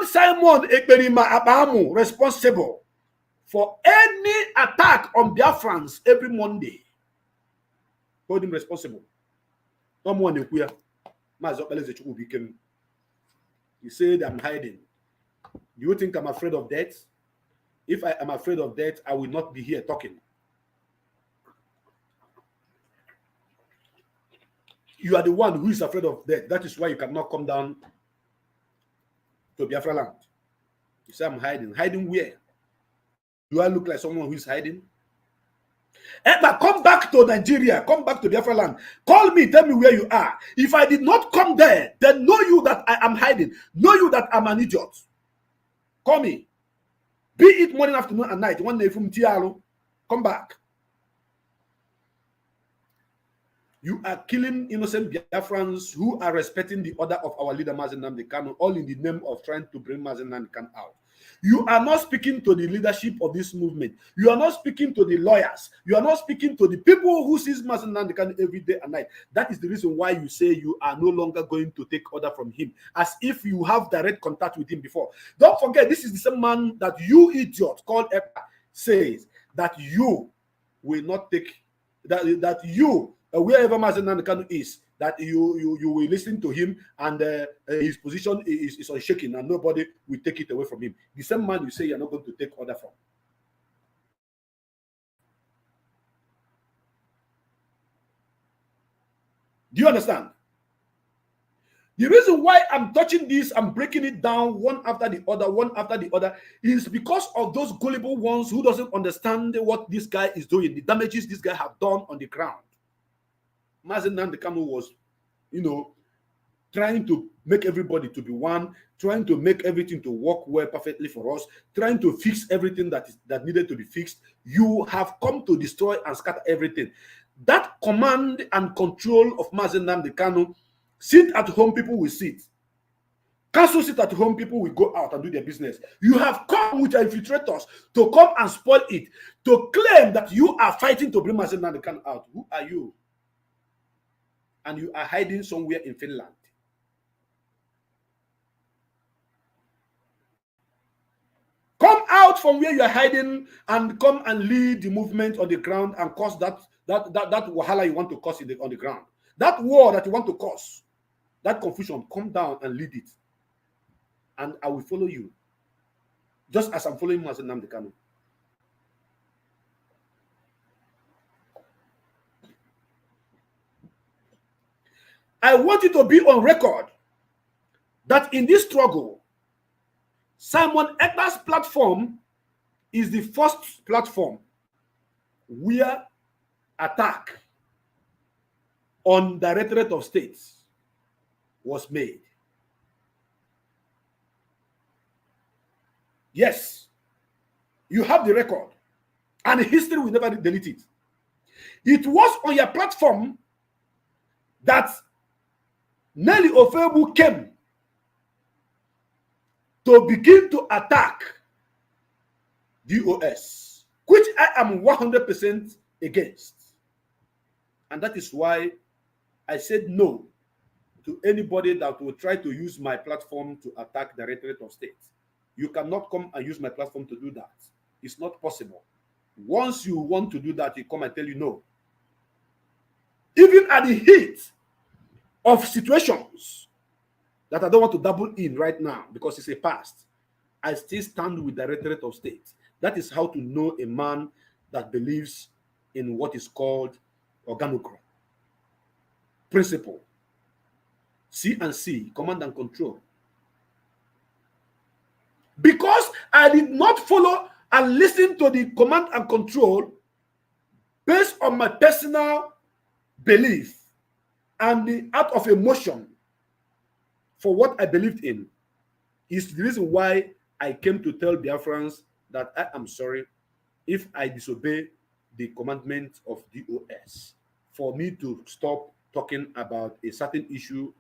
Simon Ekperima Akpamu responsible for any attack on Biafrans every Monday. Hold him responsible. He said, I'm hiding. Do you think I'm afraid of death? If I am afraid of death, I will not be here talking. You are the one who is afraid of death. That is why you cannot come down to Biafra land. You say, I'm hiding. Hiding where? Do I look like someone who is hiding? Emma, come back to Nigeria. Come back to Biafra land. Call me. Tell me where you are. If I did not come there, then know you that I am hiding. Know you that I'm an idiot. Call me. Be it morning, afternoon, and night. One day from Tialo. Come back. You are killing innocent Biafrans who are respecting the order of our leader Mazi Nnamdi Kanu, all in the name of trying to bring Mazi Nnamdi Kanu out. You are not speaking to the leadership of this movement. You are not speaking to the lawyers. You are not speaking to the people who sees Mazi Nnamdi Kanu every day and night. That is the reason why you say you are no longer going to take order from him, as if you have direct contact with him before. Don't forget, this is the same man that you idiot called Epa says that you will not take, that you, wherever Mazi Nnamdi Kanu is, that you will listen to him, and his position is unshaken, and nobody will take it away from him. The same man you say you're not going to take order from. Do you understand? The reason why I'm touching this, I'm breaking it down one after the other, is because of those gullible ones who doesn't understand what this guy is doing, the damages this guy have done on the ground. Mazi Chika was, trying to make everybody to be one, trying to make everything to work well perfectly for us, trying to fix everything that needed to be fixed. You have come to destroy and scatter everything. That command and control of Mazi Chika, sit at home, people will sit. Council sit at home, people will go out and do their business. You have come with infiltrators to come and spoil it, to claim that you are fighting to bring Mazi Chika out. Who are you? And you are hiding somewhere in Finland. Come out from where you are hiding and come and lead the movement on the ground and cause that wahala you want to cause on the ground. That war that you want to cause, that confusion, come down and lead it. And I will follow you. Just as I'm following Mazi Chika. I want it to be on record that in this struggle, Simon Ekpa's platform is the first platform where attack on Directorate of State was made. Yes, you have the record, and history will never delete it. It was on your platform that Nelly Ofebu came to begin to attack DOS, which I am 100% against. And that is why I said no to anybody that will try to use my platform to attack the Directorate of State. You cannot come and use my platform to do that. It's not possible. Once you want to do that, you come and tell you no. Even at the heat of situations that I don't want to double in right now because it's a past, I still stand with the Directorate of State. That is how to know a man that believes in what is called organochrome principle. C&C, command and control. Because I did not follow and listen to the command and control based on my personal belief and the out of emotion for what I believed in, is the reason why I came to tell Biafrans that I am sorry if I disobey the commandment of DOS, for me to stop talking about a certain issue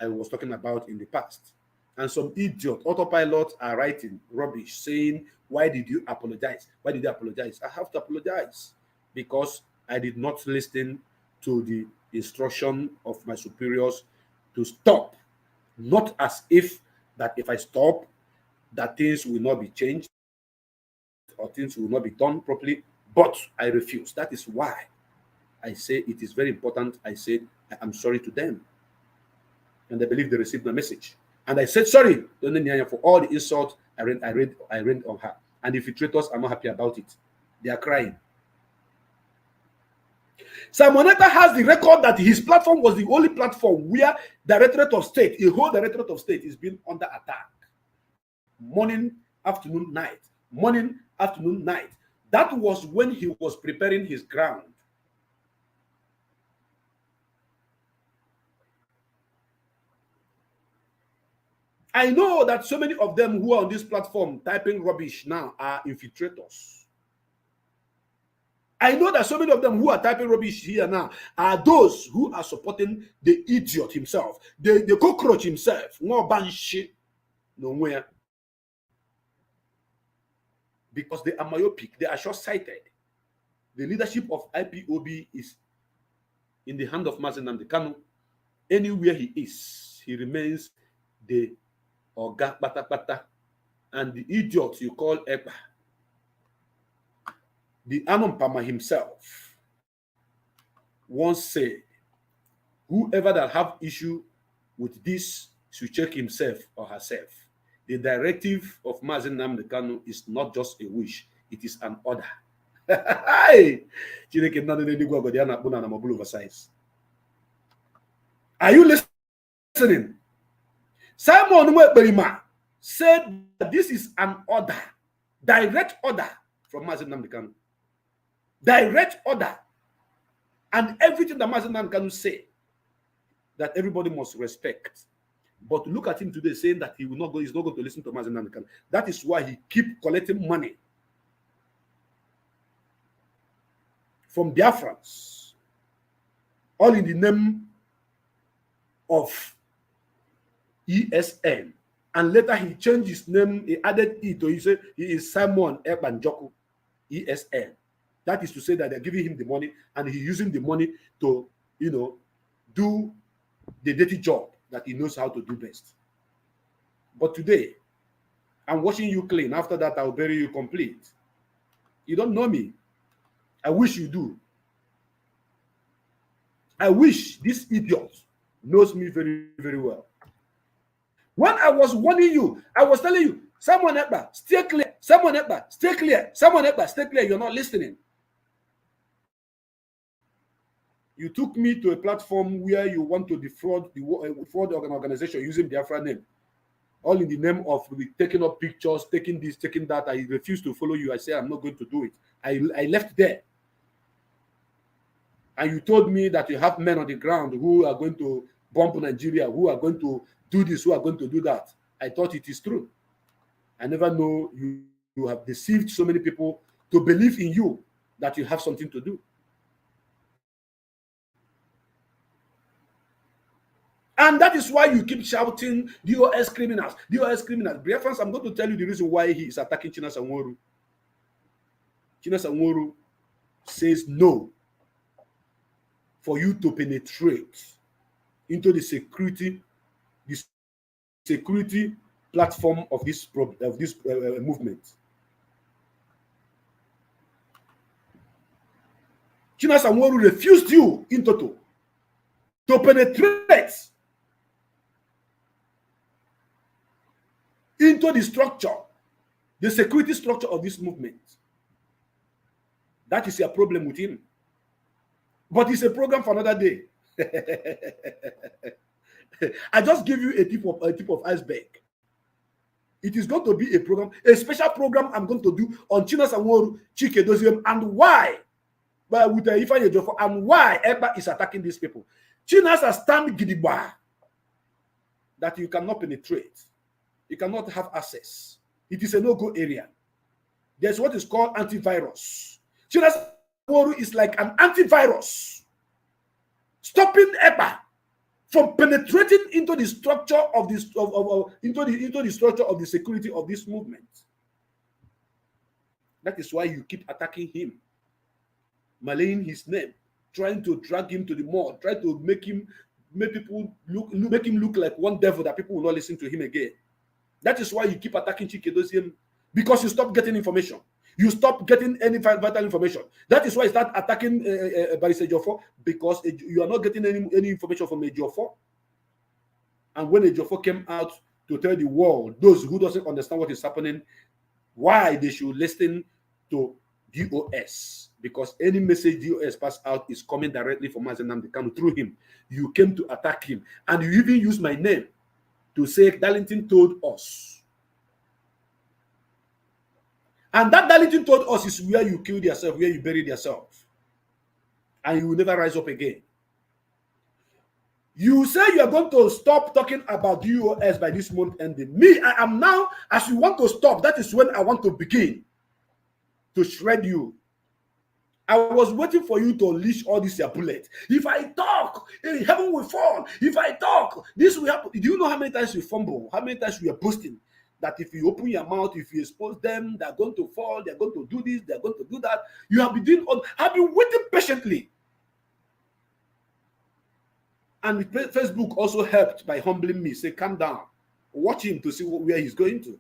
I was talking about in the past. And some idiot autopilot are writing rubbish saying, why did you apologize? Why did you apologize? I have to apologize because I did not listen to the instruction of my superiors to stop. Not as if that if I stop, that things will not be changed or things will not be done properly, but I refuse. That is why I say it is very important. I said, I am sorry to them. And I believe they received my message. And I said, sorry for all the insult I read on her. And the infiltrators are not happy about it. They are crying. Simon Ekpa has the record that his platform was the only platform where Directorate of State, a whole Directorate of State is being under attack. Morning, afternoon, night. Morning, afternoon, night. That was when he was preparing his ground. I know that so many of them who are on this platform typing rubbish now are infiltrators. I know that so many of them who are typing rubbish here now are those who are supporting the idiot himself, the cockroach himself. No banshee, nowhere. Because they are myopic, they are short-sighted. The leadership of IPOB is in the hand of Mazi Chika. Anywhere he is, he remains the Oga Pata Pata. And the idiot you call Ekpa, the Anompama himself, once said, whoever that have issue with this should check himself or herself. The directive of Mazi Chika is not just a wish, it is an order. Are you listening? Simon Nwekberima said that this is an order, direct order from Mazi Nnamdi Kanu. Direct order. And everything that Mazi Nnamdi Kanu say, that everybody must respect. But look at him today saying that he will not go, he's not going to listen to Mazi Nnamdi Kanu. That is why he keep collecting money from Biafrans, all in the name of ESN. And later he changed his name, he added E to, he said he is Simon Ekpanjoku, ESN. That is to say that they're giving him the money and he's using the money to, you know, do the dirty job that he knows how to do best. But today, I'm washing you clean. After that, I'll bury you complete. You don't know me. I wish you do. I wish this idiot knows me very, very well. When I was warning you, I was telling you, someone Ekpa, stay clear. Someone Ekpa, stay clear. Someone Ekpa, stay clear. You're not listening. You took me to a platform where you want to defraud the organization using Biafra name. All in the name of taking up pictures, taking this, taking that. I refuse to follow you. I say I'm not going to do it. I left there. And you told me that you have men on the ground who are going to bomb Nigeria, who are going to do this, who are going to do that. I thought it is true. I never know you have deceived so many people to believe in you that you have something to do. And that is why you keep shouting, DOS criminals, DOS criminals. Biafrans, I'm going to tell you the reason why he is attacking Chinasa Nworu. Chinasa Nworu says no for you to penetrate into the security platform of this movement. Chinasa Nworu refused you in total to penetrate into the structure, the security structure of this movement. That is your problem with him. But it's a program for another day. I just give you a tip of iceberg. It is going to be a program, a special program I'm going to do on Mazi Chika Edoziem and why, with Ifeanyi Ejiofor, and why Ekpa is attacking these people. Chinasa stand gidigba that you cannot penetrate. You cannot have access. It is a no-go area. There's what is called antivirus. Chinasa Nworu is like an antivirus, stopping Ekpa from penetrating into the structure of this into the structure of the security of this movement. That is why you keep attacking him, maligning his name, trying to drag him to the mud, try to make him look like one devil that people will not listen to him again. That is why you keep attacking Chika Edoziem, because you stop getting information. You stop getting any vital information. That is why you start attacking Barrister Ejiofor, because you are not getting any information from Ejiofor. And when Ejiofor came out to tell the world, those who doesn't understand what is happening, why they should listen to DOS, because any message DOS pass out is coming directly from Mazi Nnamdi Kanu through him. You came to attack him, and you even used my name to say Darlington told us. And that Darlington told us is where you killed yourself, where you buried yourself. And you will never rise up again. You say you are going to stop talking about DOS by this month ending. Me, I am now, as you want to stop, that is when I want to begin to shred you. I was waiting for you to unleash all this your bullet. If I talk, heaven will fall. If I talk, this will happen. Do you know how many times you fumble? How many times we are boasting that if you open your mouth, if you expose them, they're going to fall, they're going to do this, they're going to do that. You have been doing have been waiting patiently. And Facebook also helped by humbling me. Say, calm down. Watch him to see where he's going to.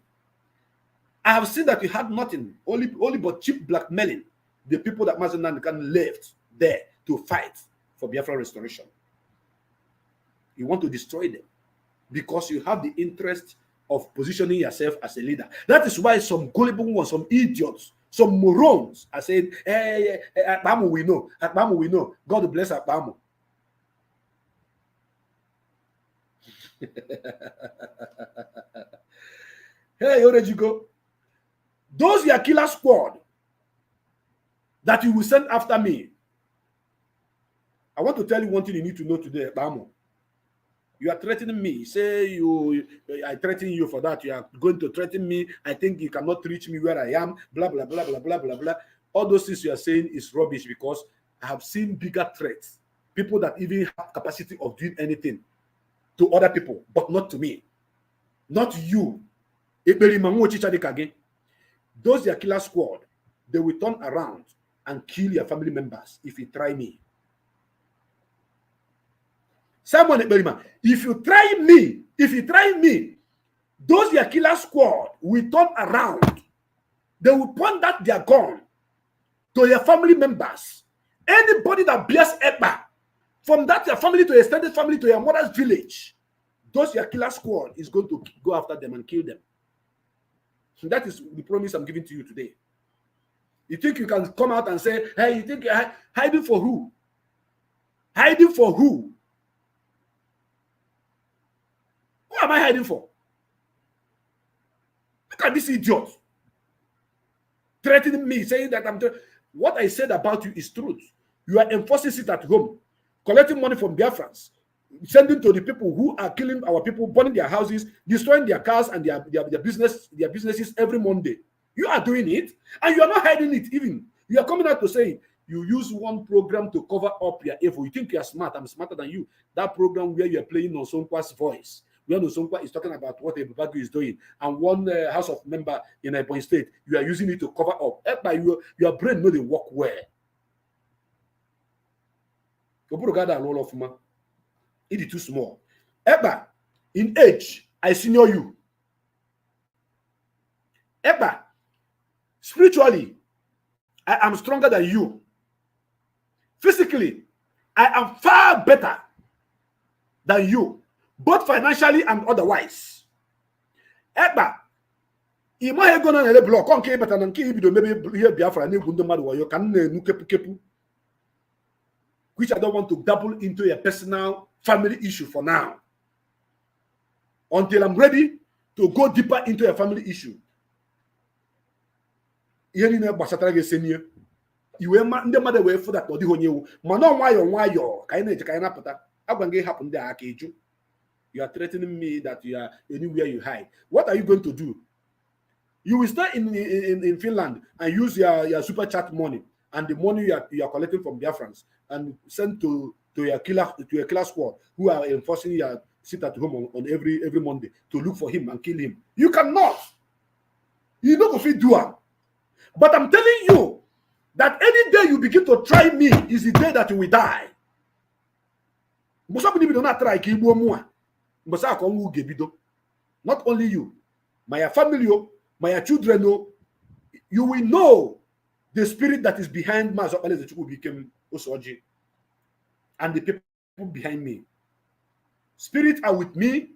I have seen that you had nothing, only but cheap blackmailing the people that Mazi Nnamdi Kanu left there to fight for Biafra restoration. You want to destroy them because you have the interest of positioning yourself as a leader. That is why some gullible ones, some idiots, some morons are saying, Akpamu we know, Akpamu we know. God bless Akpamu. Hey, Orejigo, those your killer squad that you will send after me. I want to tell you one thing you need to know today, Akpamu. You are threatening me. Say I threaten you for that. You are going to threaten me. I think you cannot reach me where I am. Blah, blah, blah, blah, blah, blah, blah. All those things you are saying is rubbish because I have seen bigger threats. People that even have capacity of doing anything to other people, but not to me. Not you. Those your killer squad, they will turn around and kill your family members if you try me. Someone, if you try me, those your killer squad will turn around. They will point out their gun to your family members. Anybody that bears Ekpa, from that your family to extended family to your mother's village, those your killer squad is going to go after them and kill them. So that is the promise I'm giving to you today. You think you can come out and say, hey, you think you're hiding for who? Hiding for who? Who am I hiding for? Look at this idiot threatening me, saying that what I said about you is truth. You are enforcing it at home, collecting money from Biafrans, sending to the people who are killing our people, burning their houses, destroying their cars and their businesses every Monday. You are doing it, and you are not hiding it even. You are coming out to say you use one program to cover up your evil. You think you are smart. I'm smarter than you. That program where you are playing Nosonkwa's voice, where Nosonkwa is talking about what Ebubagi is doing, and one House of Member in Ebonyi State, you are using it to cover up. Your brain know they work well. It is too small. Eba, in age, I senior you. Eba, spiritually, I am stronger than you. Physically, I am far better than you, both financially and otherwise. Eba, ima gonna na block on ke better than ke ibido maybe here Biafra na egundo madu wayo kan na enu kepu, which I don't want to double into a personal family issue for now. Until I'm ready to go deeper into a family issue. Yeni na gbasatara ge senior. Iwe ndị mmadụ wee fụ that ọ dịghị onye wu mana nwayọọ ka anyị na-eje ka anyị napụta agwa gị hapụ ndị aka eju. You are threatening me that you are anywhere you hide. What are you going to do? You will stay in Finland and use your super chat money and the money you are collecting from Biafrans and send to your killer squad who are enforcing your sit at home on every Monday to look for him and kill him. You cannot. You don't go fit do it. But I'm telling you that any day you begin to try me is the day that you will die. Not only you, my family, my children, you will know the spirit that is behind Mazi Chika Edoziem became Osoji and the people behind me. Spirits are with me,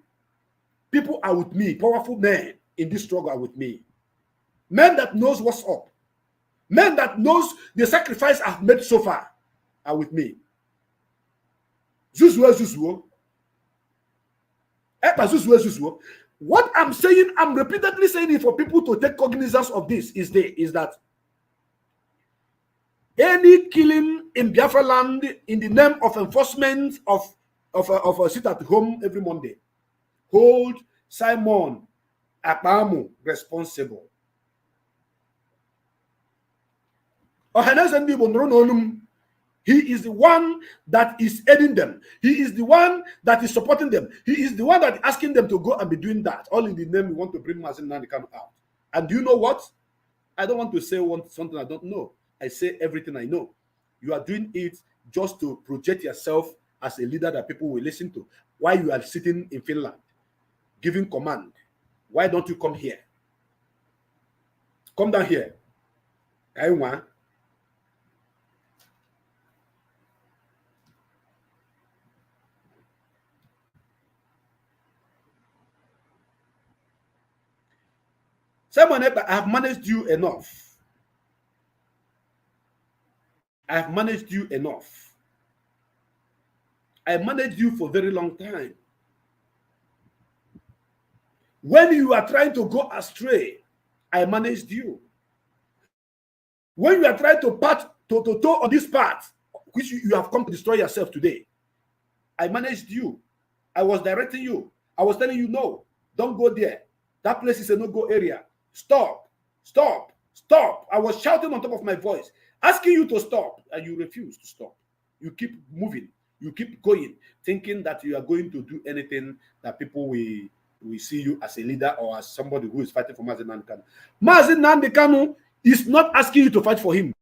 people are with me, powerful men in this struggle are with me. Men that knows what's up. Men that knows the sacrifice I've made so far are with me. Zuzuo. What I'm saying, I'm repeatedly saying it for people to take cognizance of this is that any killing in Biafra land in the name of enforcement of a sit at home every Monday, hold Simon Akpamu responsible. He is the one that is aiding them. He is the one that is supporting them. He is the one that is asking them to go and be doing that. All in the name we want to bring Mazi Chika out. And do you know what? I don't want to say something I don't know. I say everything I know. You are doing it just to project yourself as a leader that people will listen to. Why you are sitting in Finland, giving command. Why don't you come here? Come down here. I want. Simon, I have managed you enough. I have managed you enough. I managed you for a very long time. When you are trying to go astray, I managed you. When you are trying to toe on this path, which you have come to destroy yourself today, I managed you. I was directing you. I was telling you, no, don't go there. That place is a no-go area. Stop, stop, stop. I was shouting on top of my voice, asking you to stop, and you refuse to stop. You keep moving. You keep going, thinking that you are going to do anything that people will see you as a leader or as somebody who is fighting for Mazi Nnamdi Kanu. Mazi Nnamdi Kanu is not asking you to fight for him.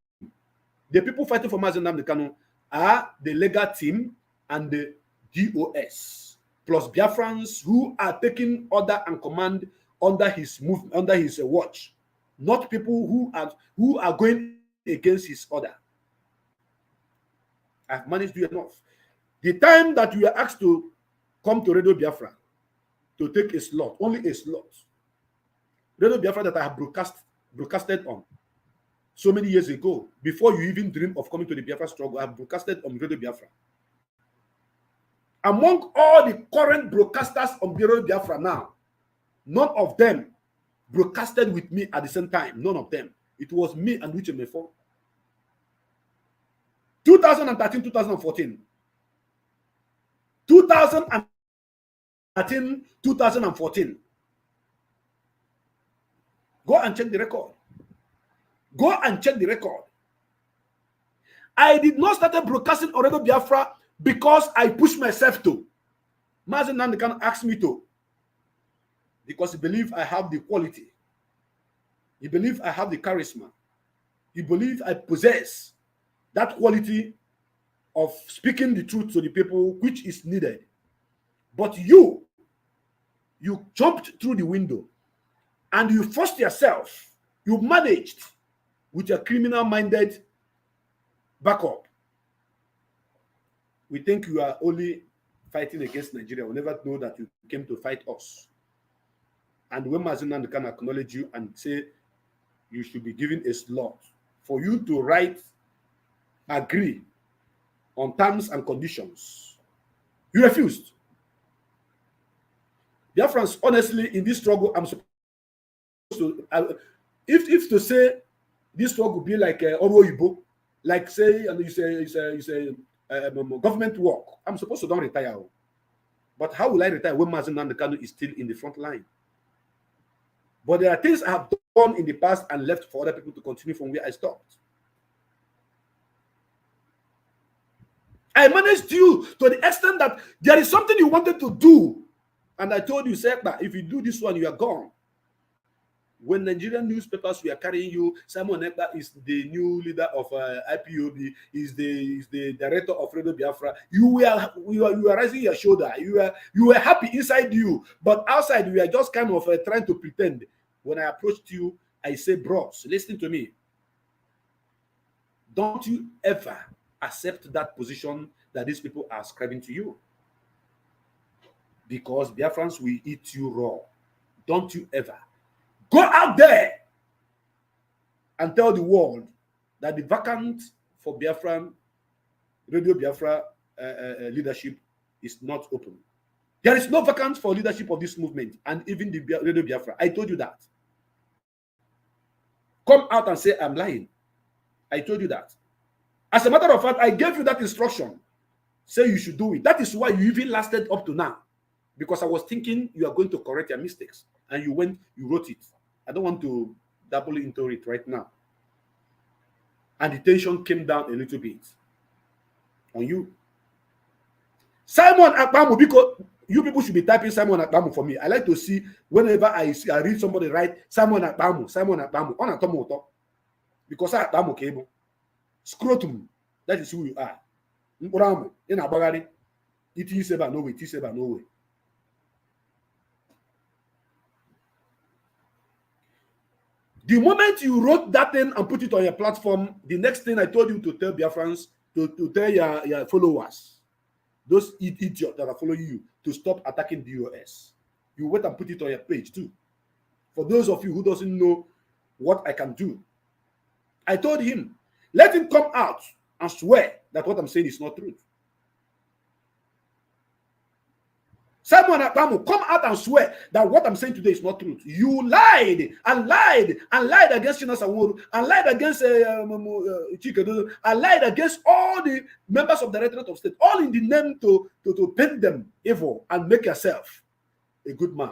The people fighting for Mazi Nnamdi Kanu are the legal team and the DOS, plus Biafrans who are taking order and command under his watch, not people who are going against his order. I've managed you enough. The time that you were asked to come to Radio Biafra to take a slot, only a slot, Radio Biafra that I have broadcasted on so many years ago, before you even dream of coming to the Biafra struggle, I have broadcasted on Radio Biafra. Among all the current broadcasters on Radio Biafra now, none of them broadcasted with me at the same time. None of them. It was me and Uche Mefo. 2013, 2014. 2013, 2014. Go and check the record. Go and check the record. I did not start broadcasting on Radio Biafra because I pushed myself to. Mazi Nnamdi Kanu asked me to. Because he believes I have the quality. He believes I have the charisma. He believes I possess that quality of speaking the truth to the people, which is needed. But you jumped through the window and you forced yourself. You managed with your criminal-minded backup. We think you are only fighting against Nigeria. We never know that you came to fight us. And when Mazi Nnamdi Kanu acknowledge you and say you should be given a slot for you to agree on terms and conditions, you refused. Biafrans, honestly, in this struggle, I'm supposed to, if to say this struggle be like Oro Yibo, like say, and you say government work, I'm supposed to don't retire. But how will I retire when Mazi Nnamdi Kanu is still in the front line? But there are things I have done in the past and left for other people to continue from where I stopped. I managed you to the extent that there is something you wanted to do. And I told you, Sekba, if you do this one, you are gone. When Nigerian newspapers were carrying you, Simon Ekpa is the new leader of IPOB, is the director of Radio Biafra. You were raising your shoulder. You were happy inside you, but outside you were just kind of trying to pretend. When I approached you, I said, bros, listen to me. Don't you ever accept that position that these people are ascribing to you, because Biafrans will eat you raw. Don't you ever go out there and tell the world that the vacant for Biafran, Radio Biafra leadership is not open. There is no vacant for leadership of this movement and even the Radio Biafra. I told you that. Come out and say I'm lying. I told you that. As a matter of fact, I gave you that instruction. Say you should do it. That is why you even lasted up to now. Because I was thinking you are going to correct your mistakes. And you wrote it. I don't want to double into it right now. And the tension came down a little bit on you. Simon Akpamu, because you people should be typing Simon Akpamu for me. I like to see whenever I read somebody write Simon Akpamu, on a tomoto. Because Akpamu cable. Scrotum, that is who you are. Mporamu, in a bagari. It is about no way, it is about no way. The moment you wrote that thing and put it on your platform, the next thing I told you to tell Biafrans, to tell your followers, those idiots that are following you, to stop attacking the US. You wait and put it on your page too. For those of you who doesn't know what I can do, I told him, let him come out and swear that what I'm saying is not true. Simon Akpamu, come out and swear that what I'm saying today is not truth. You lied and lied and lied against China Sanwo-Olu and lied against Chika Edoziem and lied against all the members of the Directorate of State, all in the name to paint them evil and make yourself a good man.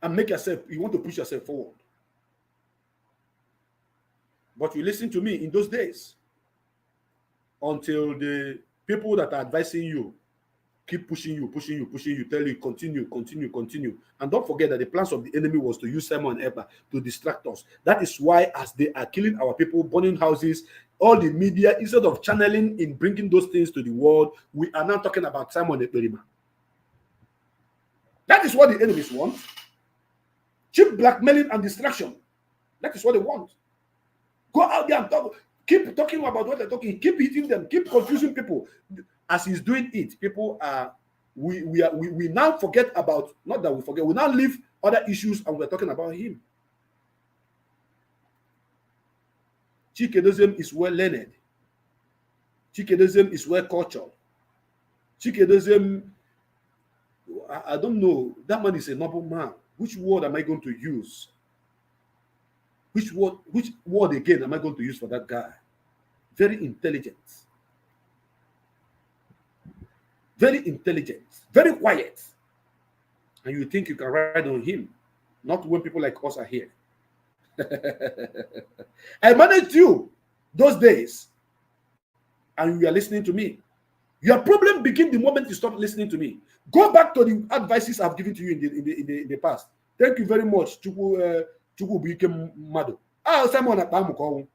And make yourself, you want to push yourself forward. But you listen to me in those days until the people that are advising you keep pushing you, tell you continue. And don't forget that the plans of the enemy was to use Simon Ekpa to distract us. That is why, as they are killing our people, burning houses, all the media, instead of channeling in bringing those things to the world, we are now talking about Simon Ekpa. That is what the enemies want. Cheap blackmailing and distraction. That is what they want. Go out there and talk. Keep talking about what they're talking. Keep hitting them. Keep confusing people. As he's doing it, people are we now forget about, not that we forget, we now leave other issues and we're talking about him. Chika Edoziem is well learned. Chika Edoziem is well cultured. Chika Edoziem, I don't know. That man is a noble man. Which word am I going to use? Which word again am I going to use for that guy? Very intelligent. Very intelligent. Very quiet. And you think you can ride on him. Not when people like us are here. I managed you those days. And you are listening to me. Your problem begins the moment you stop listening to me. Go back to the advices I've given to you in the past. Thank you very much. Chukwu Mado. Simon Akpamu.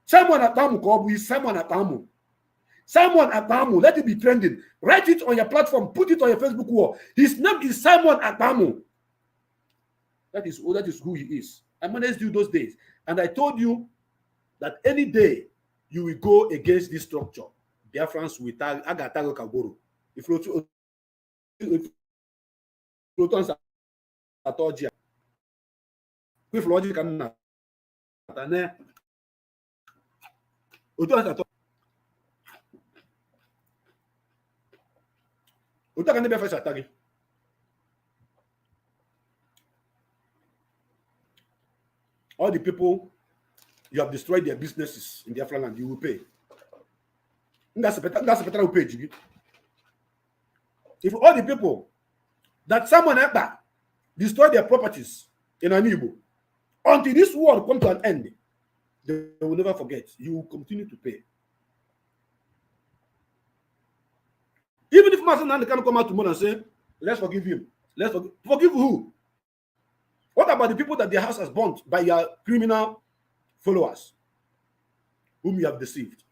Simon Akpamu is Simon Akpamu. Simon Akpamu, let it be trending. Write it on your platform, put it on your Facebook wall. His name is Simon Akpamu. That is who he is. I managed you those days. And I told you that any day you will go against this structure, Biafrans will Agatago Kaburu. If you Atogia. If logic and not. All the people you have destroyed their businesses in Biafra land, you will pay. That's a better page. If all the people that someone ever destroy their properties in Anibo, until this war comes to an end, they will never forget. You will continue to pay. Even if Mazi Chika can come out tomorrow and say, let's forgive him. Forgive who? What about the people that their house has burnt by your criminal followers whom you have deceived?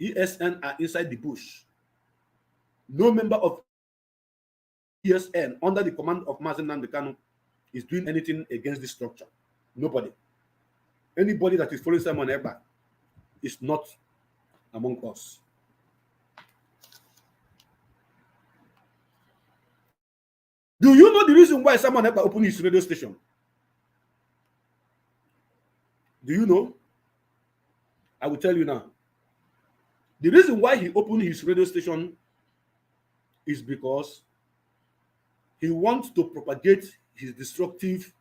ESN are inside the bush. No member of ESN under the command of Mazi Chika is doing anything against this structure. Nobody. Anybody that is following Simon Ekpa is not among us. Do you know the reason why Simon Ekpa opened his radio station? Do you know? I will tell you now. The reason why he opened his radio station is because he wants to propagate his destructive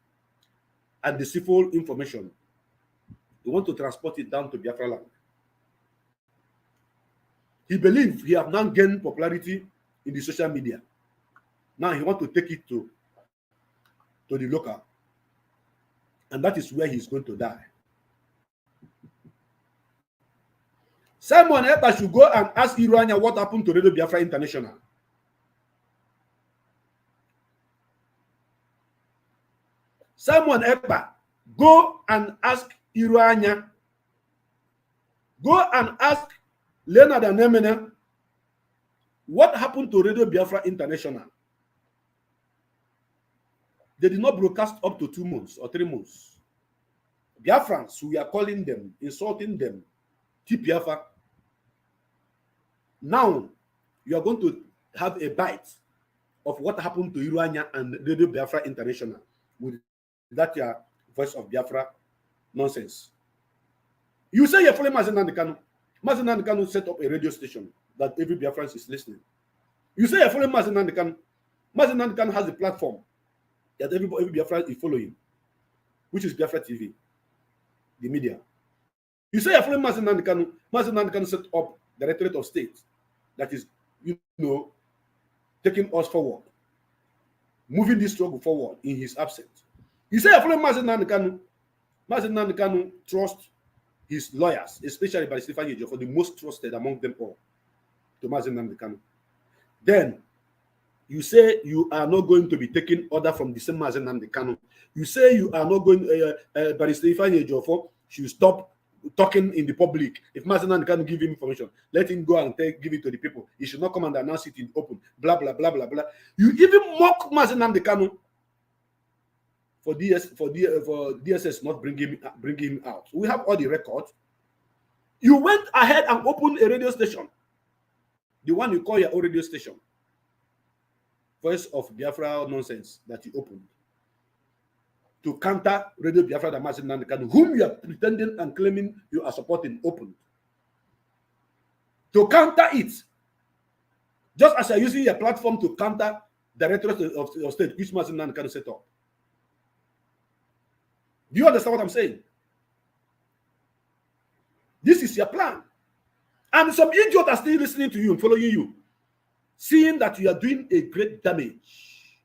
and deceitful information. He wants to transport it down to Biafra land. He believes he has now gained popularity in the social media. Now he wants to take it to the local. And that is where he's going to die. Simon Ekpa should go and ask Irania what happened to Radio Biafra International. Simon Ekpa, go and ask Irania. Go and ask Leonard and Emene what happened to Radio Biafra International. They did not broadcast up to 2 months or 3 months. Biafrans, we are calling them, insulting them, Biafra. Now, you are going to have a bite of what happened to Irania and Radio Biafra International with that voice of Biafra nonsense. You say you're following Mazi Chika. Mazi Nnamdi Kanu set up a radio station that every Biafran is listening. You say you're following Mazi Nnamdi Kanu. Mazi Nnamdi Kanu has a platform that every Biafran is following, which is Biafra TV, the media. You say you're following Mazi Nnamdi Kanu. Mazi Nnamdi Kanu set up the Directorate of State that is, taking us forward, moving this struggle forward in his absence. You say you're following Mazi Nnamdi Kanu. Mazi Nnamdi Kanu trusts his lawyers, especially by Stephen Yejo, for the most trusted among them all, to Mazi Nnamdi Kanu. Then you say you are not going to be taking order from the same Mazi Nnamdi Kanu. You say you are not going, by Stephen Yejo, should stop talking in the public. If Mazi Nnamdi Kanu give him information, let him go and give it to the people. He should not come and announce it in the open. Blah blah blah blah blah. You even mock Mazi Nnamdi Kanu for DSS not bringing him out. We have all the records. You went ahead and opened a radio station, the one you call your own radio station, Voice of Biafra nonsense that you opened, to counter Radio Biafra that Mazi Nnamdi Kanu, whom you are pretending and claiming you are supporting, opened. To counter it, just as you are using your platform to counter the Directorate of State, which Mazi Nnamdi Kanu set up. Do you understand what I'm saying? This is your plan. And some idiots are still listening to you and following you, seeing that you are doing a great damage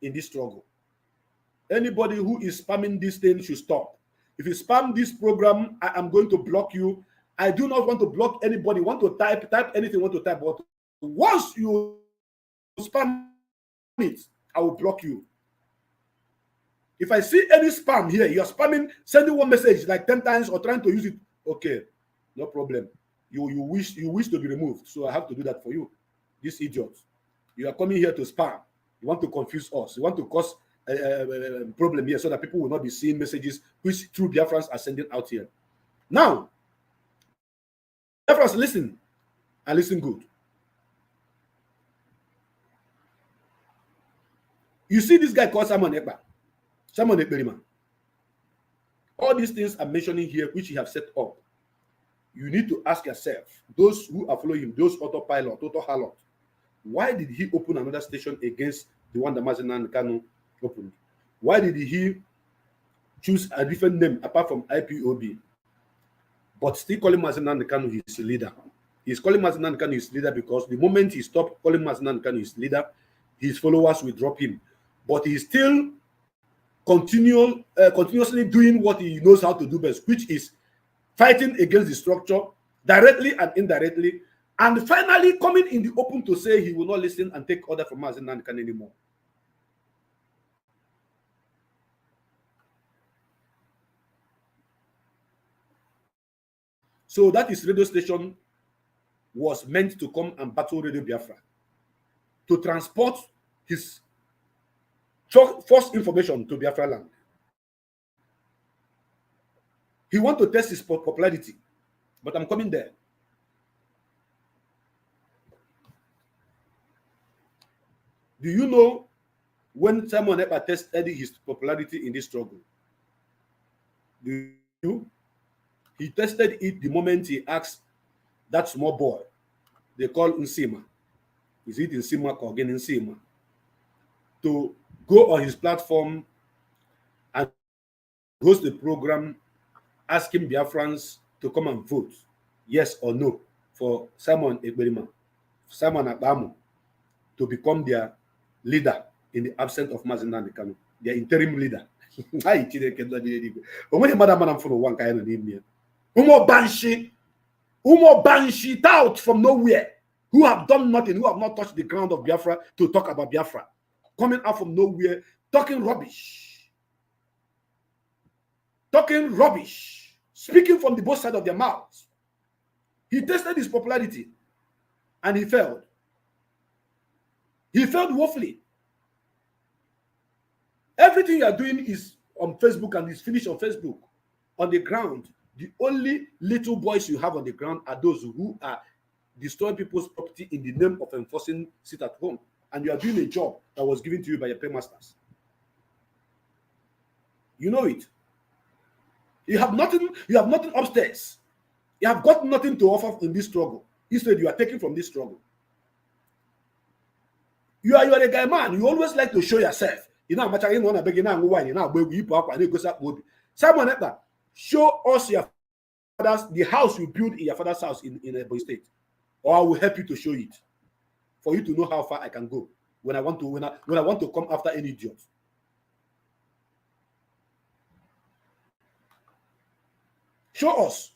in this struggle. Anybody who is spamming this thing should stop. If you spam this program, I am going to block you. I do not want to block anybody. Want to type anything, want to type. But once you spam it, I will block you. If I see any spam here, you're spamming, sending one message like 10 times or trying to use it, okay, no problem. You wish to be removed, so I have to do that for you. This idiot. You are coming here to spam. You want to confuse us. You want to cause a problem here so that people will not be seeing messages which true Biafrans are sending out here. Now, Biafrans, listen, and listen good. You see this guy called Simon Ekpa. Simon Ekperima. All these things I'm mentioning here, which you have set up, you need to ask yourself, those who are following him, those autopilot, auto-harlot, why did he open another station against the one that Mazi Nnamdi Kanu opened? Why did he choose a different name apart from IPOB, but still calling Mazi Nnamdi Kanu his leader? He's calling Mazi Nnamdi Kanu his leader because the moment he stopped calling Mazi Nnamdi Kanu his leader, his followers will drop him. But he's still continuously doing what he knows how to do best, which is fighting against the structure directly and indirectly, and finally coming in the open to say he will not listen and take order from Mazi Nnamdi Kanu anymore. So that his radio station was meant to come and battle Radio Biafra, to transport his false information to Biafra land. He wants to test his popularity, but I'm coming there. Do you know when Simon Ekpa tested his popularity in this struggle? Do you? He tested it the moment he asked that small boy, they call Nsima. Is it Nsima or again Nsima? To go on his platform and host the program asking Biafrans to come and vote, yes or no, for Simon Ekperima, Simon Akpamu, to become their leader in the absence of Mazi Nnamdi Kanu, their interim leader. Umo Banshee out from nowhere, who have done nothing, who have not touched the ground of Biafra to talk about Biafra, coming out from nowhere, talking rubbish, speaking from the both sides of their mouths. He tested his popularity and he failed. He failed woefully. Everything you are doing is on Facebook and is finished on Facebook. On the ground, the only little boys you have on the ground are those who are destroying people's property in the name of enforcing sit at home. And you are doing a job that was given to you by your paymasters. You know it. You have nothing upstairs. You have got nothing to offer in this struggle. Instead, you are taking from this struggle. You are a guy man. You always like to show yourself. You know, Simon, show us your father's, the house you built in your father's house in Ebonyi State, or I will help you to show it, for you to know how far I can go when I want to come after any idiot. Show us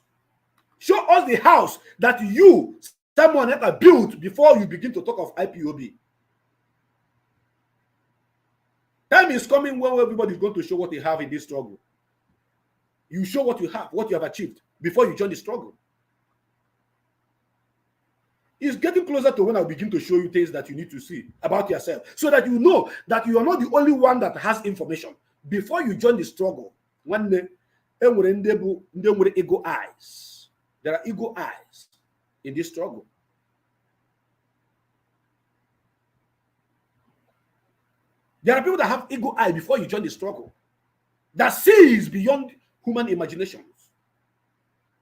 the house that you, someone ever built before you begin to talk of IPOB. Time is coming when everybody is going to show what they have in this struggle. You show what you have achieved before you join the struggle. It's getting closer to when I begin to show you things that you need to see about yourself, so that you know that you are not the only one that has information. Before you join the struggle, one day, there are ego eyes. There are ego eyes in this struggle. There are people that have ego eye before you join the struggle, that sees beyond human imaginations.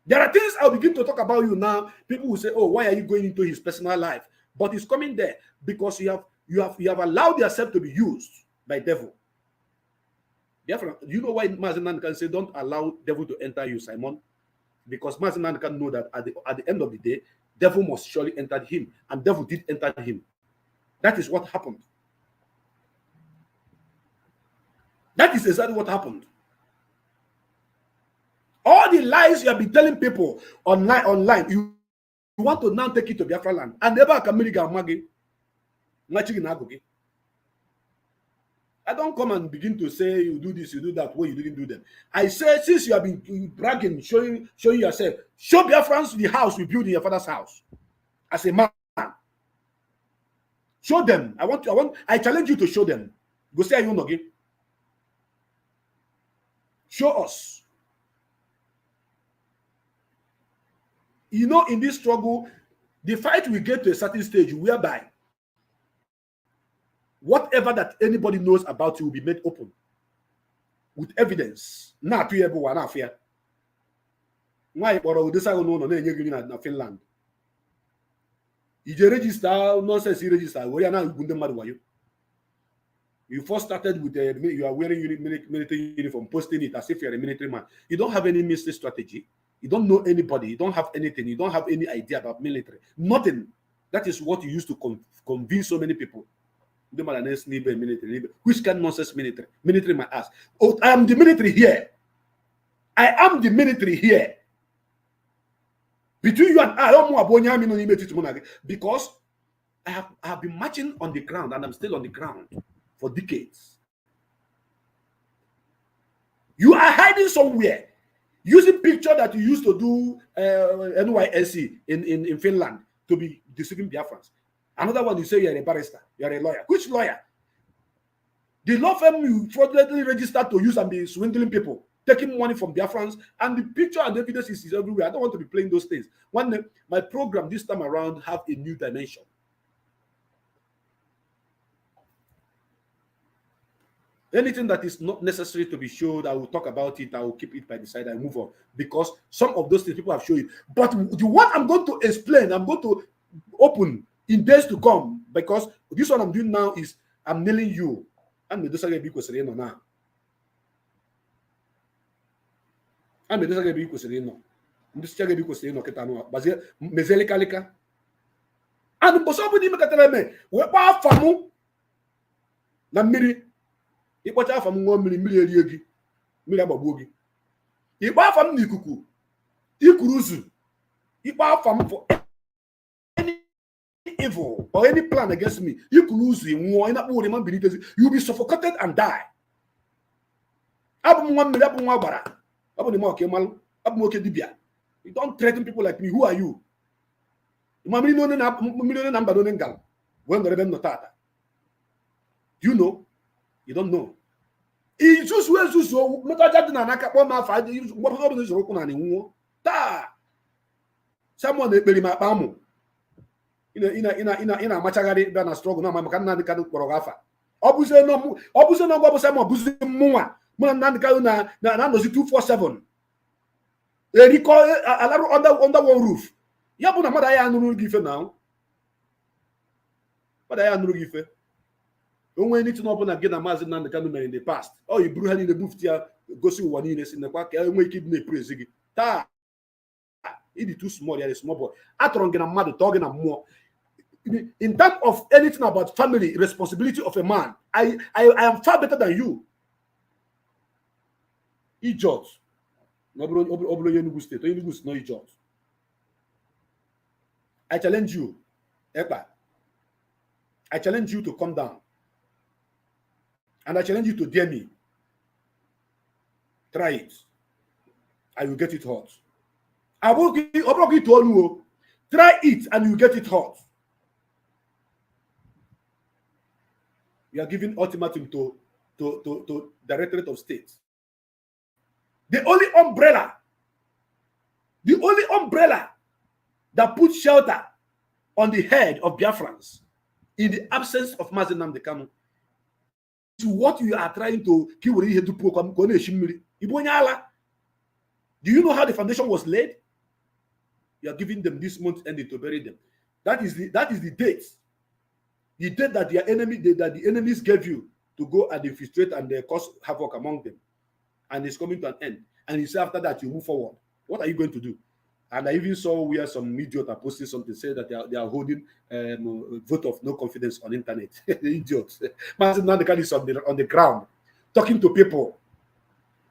There are things I'll begin to talk about you now. People will say, "Oh, why are you going into his personal life?" But it's coming there because you have allowed yourself to be used by devil. Biafra, you know why Mazi can say, "Don't allow devil to enter you, Simon," because Mazi can know that at the end of the day, devil must surely enter him, and devil did enter him. That is what happened. That is exactly what happened. All the lies you have been telling people online, you want to now take it to Biafra land. And never can I don't come and begin to say you do this, you do that, where you didn't do them. I say, since you have been bragging, showing yourself, show Biafrans the house we built in your father's house. As a man. Show them. I challenge you to show them. Go say you know again. Show us. You know, in this struggle, the fight will get to a certain stage whereby whatever that anybody knows about you will be made open with evidence. Not to everyone affair. Why this I don't know in Finland. You register nonsense. You register. Where now you first started with you are wearing military uniform, posting it as if you're a military man. You don't have any military strategy. You don't know anybody. You don't have anything. You don't have any idea about military. Nothing. That is what you used to convince so many people. Which kind of nonsense military? Military, my ass. Oh, I am the military here. I am the military here. Between you and I don't know because I have been marching on the ground, and I'm still on the ground for decades. You are hiding somewhere, using picture that you used to do NYSC in Finland to be deceiving Biafrans. Another one, you say you're a barrister, you're a lawyer. Which lawyer? The law firm you fraudulently registered to use and be swindling people, taking money from Biafrans, and the picture and evidence is everywhere. I don't want to be playing those things. One day, my program this time around have a new dimension. Anything that is not necessary to be showed, I will talk about it. I will keep it by the side and move on. Because some of those things people have shown you. But the one I'm going to explain, I'm going to open in days to come. Because this one I'm doing now is I'm nailing you. I'm the now. I'm the and possibly make ịkpọcha afọ m ṅụọ mmiri erie gị mmiri agbagbuo gị ịkpọ afọ m n'ikuku ikuru uzu ịkpọ afọ m for any evil or any plan against me ikuru uzu nwụọ ị na-akpọ orima mbilitezi you will be suffocated and die. Abụ m nwa mmiri abụ nwa gbara abụ n'ime ọka ịmalụ abụ m oke dibịa. You don't threaten people like me. Who are you? Mmiri onye na mba onye ngal wee nọrọ ebe m nọ tata. You know. You don't know. It's just where so metaja dị na naka kpọ ma afa gbapụta ọbụla zoro okwu na nwụọ taa someone ekperi ma akpa amụ ị na-amachagharị bịa na struggle na maka nna dịka kpọrọ gị afa ọ bụzie na ọgwụ Simon bụzi mmụnwa mụ na nna dịka na-anọzi 247 They recall under one roof. Yabuna mother ya nuru gife now. Mother ya nuru gife. Don't we need to know about again a Mazi Nnamdi Kanu in the past. Oh, you brew in the booth here, go see one in the quack, and we keep the praise. Ta, it is too small, you're a small boy. Atron and mother talking more. In terms of anything about family responsibility of a man, I am far better than you. Idiot. Oblo Enugu State. Enugu is no idiot. I challenge you, Ekpa. I challenge you to come down. And I challenge you to dare me. Try it. I will get it hot. I will give it to all you. Try it and you get it hot. You are giving ultimatum to Directorate of State. The only umbrella that puts shelter on the head of Biafrans in the absence of Mazi Nnamdi Kanu is what you are trying to kill. Do you know how the foundation was laid? You are giving them this month ending to bury them. That is the date. The date that the enemies gave you to go and infiltrate and cause havoc among them. And it's coming to an end. And you say after that you move forward. What are you going to do? And I even saw where some idiot are posting something, say that they are holding vote of no confidence on internet. Idiots. Mazi Nnamdi Kanu is on the ground talking to people.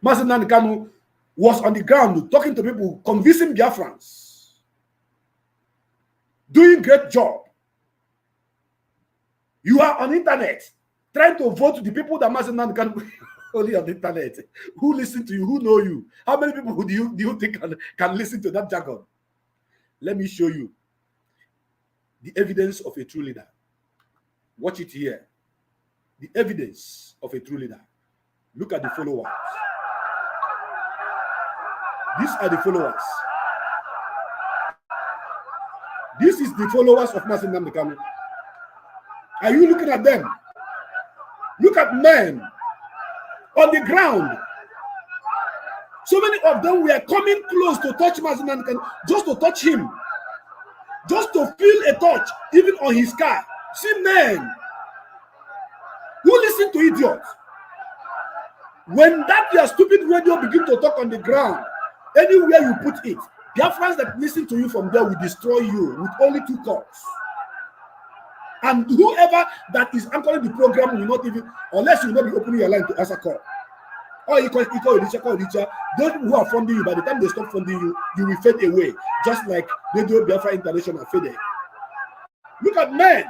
Mazi Nnamdi Kanu was on the ground talking to people, convincing Biafrans, doing great job. You are on internet trying to vote to the people that Mazi Nnamdi Kanu only on the internet. Who listen to you? Who know you? How many people do you think can listen to that jargon? Let me show you the evidence of a true leader. Watch it here. The evidence of a true leader. Look at the followers. These are the followers. This is the followers of Mazi Nnamdi Kanu. Are you looking at them? Look at men on the ground. So many of them were coming close to touch Mazi Nnamdi Kanu, just to touch him, just to feel a touch, even on his car. See men who listen to idiots. When that your stupid radio begin to talk on the ground, anywhere you put it, Biafrans that listen to you from there will destroy you with only 2 calls. And whoever that is anchoring the program will not even, unless you will not be opening your line to answer call. Or you call Richa. Those who are funding you, by the time they stop funding you, you will fade away. Just like Radio Biafra International faded. Look at men.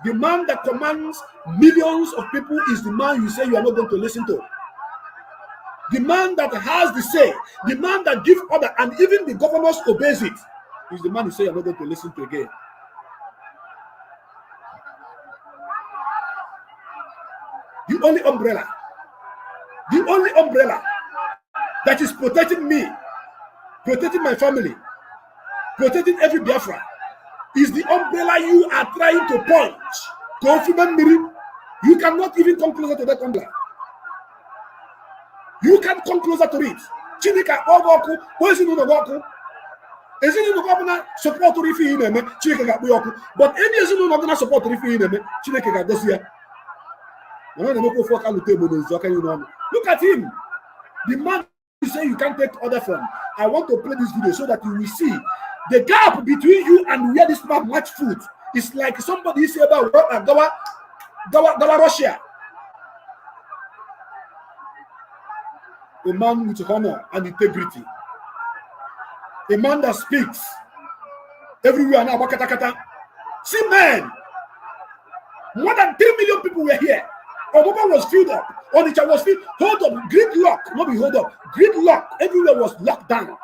The man that commands millions of people is the man you say you are not going to listen to. The man that has the say, the man that gives order, and even the governors obeys it, is the man you say you are not going to listen to again. The only umbrella that is protecting me, protecting my family, protecting every Biafra, is the umbrella you are trying to punch. You cannot even come closer to that umbrella. You can't come closer to it. Chinika Ogoku, where's in Unogoku? Is it in the governor support to refill him? Chinika Buyoku. But any is in the support to refill him, Chinika Dosia. Look at him. The man you say you can't take order from. I want to play this video so that you will see the gap between you and where this man match food. It's like somebody say about Gawa Russia. A man with honor and integrity. A man that speaks everywhere now. See, man, more than 10 million people were here. Obama was filled up. Onitsha was filled. Hold up. Gridlock. Not be hold up. Gridlock. Everywhere was locked down.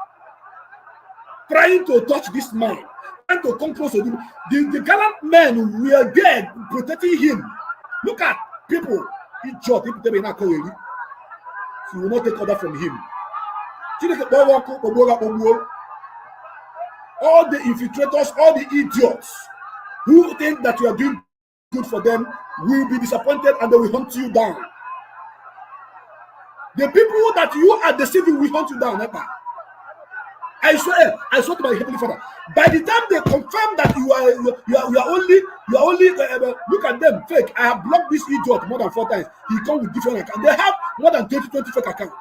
Trying to touch this man. Trying to come close to him. The gallant men were there protecting him. Look at people. He judged. He will not take order from him. All the infiltrators, all the idiots who think that you are doing good for them will be disappointed and they will hunt you down. The people that you are deceiving will hunt you down. I swear to my heavenly Father. By the time they confirm that you are only look at them fake. I have blocked this idiot more than 4 times. He come with different accounts. They have more than 20 fake accounts.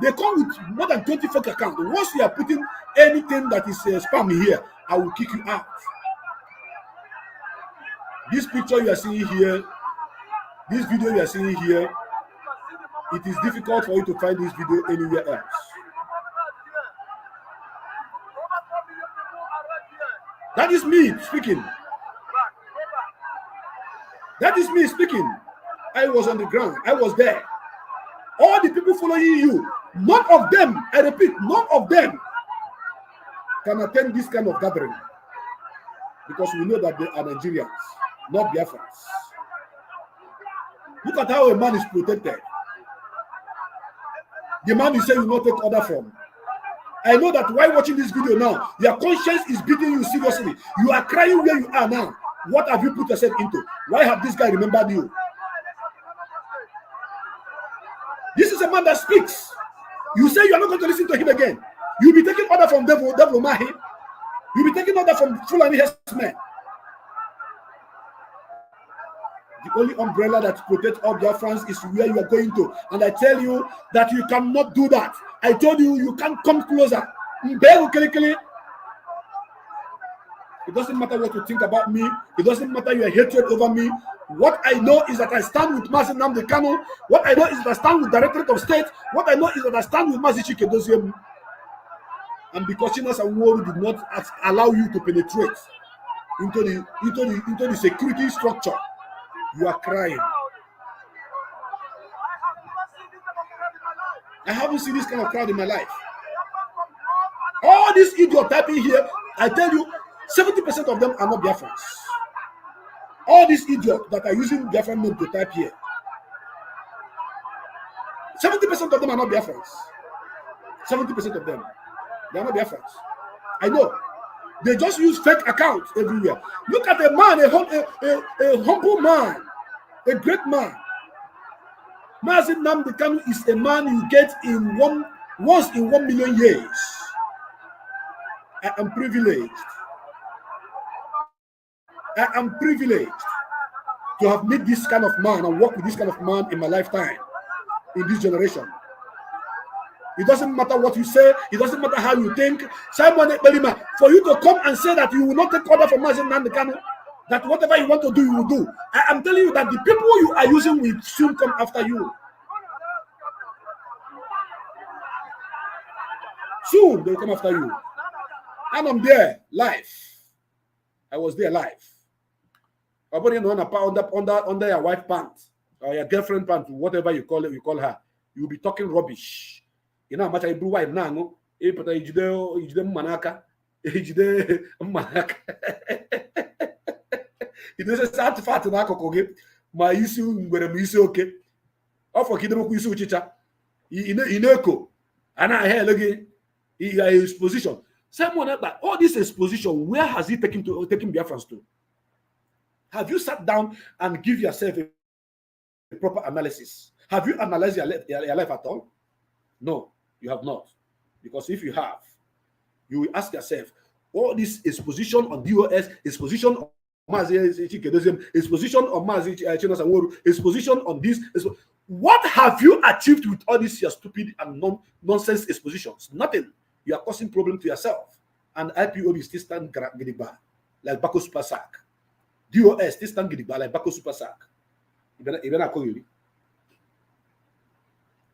They come with more than 20 fake accounts. Once you are putting anything that is spam here, I will kick you out. This picture you are seeing here, this video you are seeing here, it is difficult for you to find this video anywhere else. That is me speaking. That is me speaking. I was on the ground. I was there. All the people following you, none of them, I repeat, none of them can attend this kind of gathering because we know that they are Nigerians, not Biafrans. Look at how a man is protected. The man you say you will not take order from. I know that while watching this video now, your conscience is beating you seriously. You are crying where you are now. What have you put yourself into? Why have this guy remembered you? This is a man that speaks. You say you are not going to listen to him again. You'll be taking order from devil Mahi. You'll be taking order from Fulani herdsmen. The only umbrella that protects all Biafrans is where you are going to. And I tell you that you cannot do that. I told you, you can't come closer. It doesn't matter what you think about me. It doesn't matter your hatred over me. What I know is that I stand with Mazi Chika. What I know is that I stand with Directorate of State. What I know is that I stand with Mazi Chika Edoziem. And because Chinas and Woru did not allow you to penetrate into the security structure, you are crying. I haven't seen this kind of crowd in my life. All these idiots typing here, I tell you, 70% of them are not Biafrans. All these idiots that are using Biafran name to type here, 70% of them are not Biafrans. 70% of them, they are not Biafrans. I know. They just use fake accounts everywhere. Look at a man, a humble man, a great man. Mazi Chika is a man you get in once in 1 million years. I am privileged. I am privileged to have met this kind of man and work with this kind of man in my lifetime, in this generation. It doesn't matter what you say. It doesn't matter how you think. Simon Ekpelima, for you to come and say that you will not take order from Mazi Chika, that whatever you want to do, you will do. I am telling you that the people you are using will soon come after you. Soon they will come after you. And I'm there live. I was there live. Under your wife pants or your girlfriend pants, whatever you call it, you call her, you'll be talking rubbish. You know how much I do wife now. Manaka. It is a sad fat in Akoko. My issue where I'm okay. Or for Kidamo Kuisu Chicha. In Echo. And I hear again his position. Someone else, but all this exposition, where has he taken Biafrans to? Have you sat down and give yourself a proper analysis? Have you analyzed your life at all? No, you have not. Because if you have, you will ask yourself, all this exposition on DOS, exposition on Mazi Chika Edoziem, exposition on Mazi Chika, exposition on this. What have you achieved with all these your stupid and nonsense expositions? Nothing. You are causing problem to yourself. And IPOB still stand gidigba like Bako Super Sack. DOS still stand gidigba like Bako Super Sack.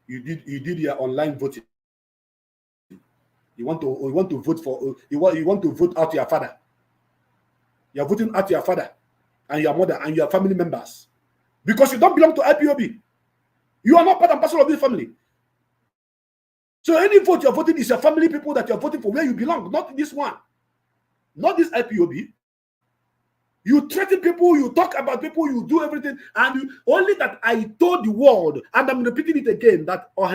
You did your online voting. You want to vote for you want to vote out your father. You are voting out your father and your mother and your family members because you don't belong to IPOB. You are not part and parcel of this family. So any vote you're voting is your family people that you're voting for where you belong, not this one, not this IPOB. You threaten people, you talk about people, you do everything, and only that I told the world, and I'm repeating it again, that all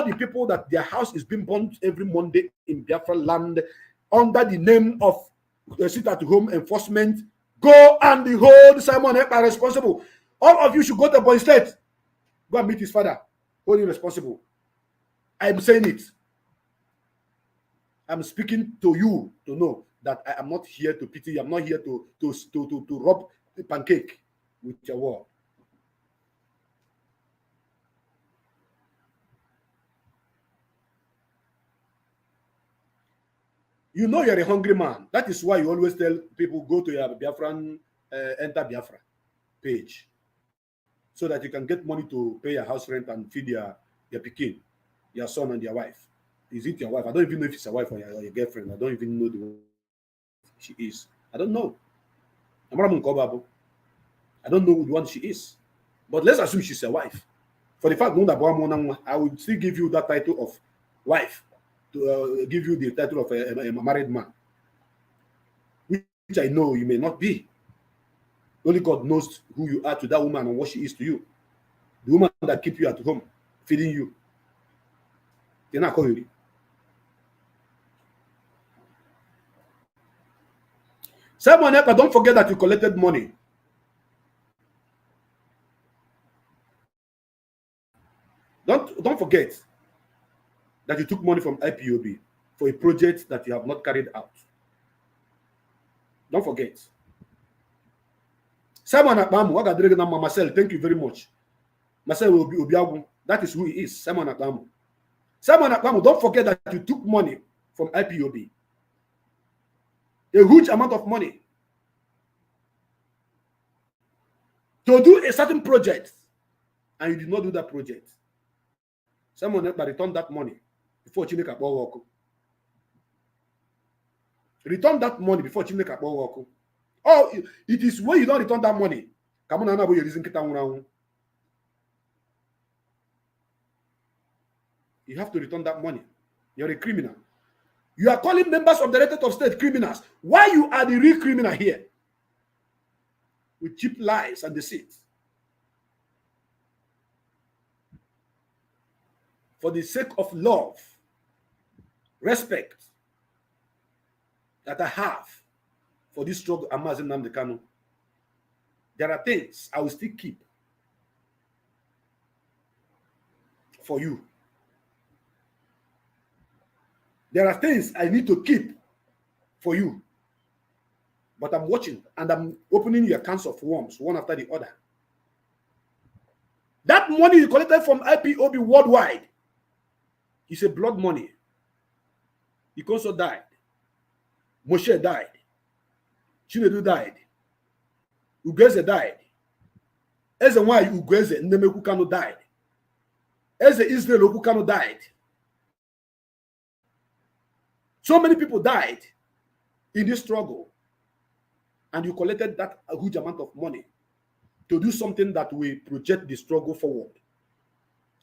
the people that their house is being burnt every Monday in Biafra land under the name of sit-at-home enforcement, go and hold Simon Ekpa responsible. All of you should go to Boy State, go and meet his father. Only responsible. I'm saying it. I'm speaking to you to know that I am not here to pity you. I'm not here to rub the pancake with your word. You know you're a hungry man. That is why you always tell people, go to your Biafran, enter Biafra page, so that you can get money to pay your house rent and feed your pikin, your son and your wife. Is it your wife? I don't even know if it's a wife or your girlfriend. I don't even know the one she is. I don't know. I don't know the one she is. But let's assume she's a wife. For the fact that I would still give you that title of wife, to give you the title of a married man, which I know you may not be. Only God knows who you are to that woman and what she is to you. The woman that keep you at home, feeding you. They're not calling you. Someone else, don't forget that you collected money. Don't forget that you took money from IPOB for a project that you have not carried out. Don't forget. Simon Akpamu, Marcel, thank you very much. Marcel Obiagu, that is who he is, Simon Akpamu. Simon Akpamu, don't forget that you took money from IPOB. A huge amount of money to do a certain project, and you did not do that project. Someone else returned that money before Chineke Akpamu. Return that money before Chineke Akpamu. Oh, it is when you don't return that money. Come on, you're using Kitamura. You have to return that money. You're a criminal. You are calling members of the Directorate of State criminals. Why you are the real criminal here? With cheap lies and deceit. For the sake of love, respect that I have for this struggle, Mazi Nnamdi Kanu, there are things I will still keep for you. There are things I need to keep for you. But I'm watching and I'm opening your cans of worms one after the other. That money you collected from IPOB worldwide is a blood money. Ikoso died. Moshe died. Chinedu died. Ugeze died. Eze Nwai Ugeze Nnemeku Kanu died. Eze Israel Oku Kanu died. So many people died in this struggle. And you collected that huge amount of money to do something that will project the struggle forward.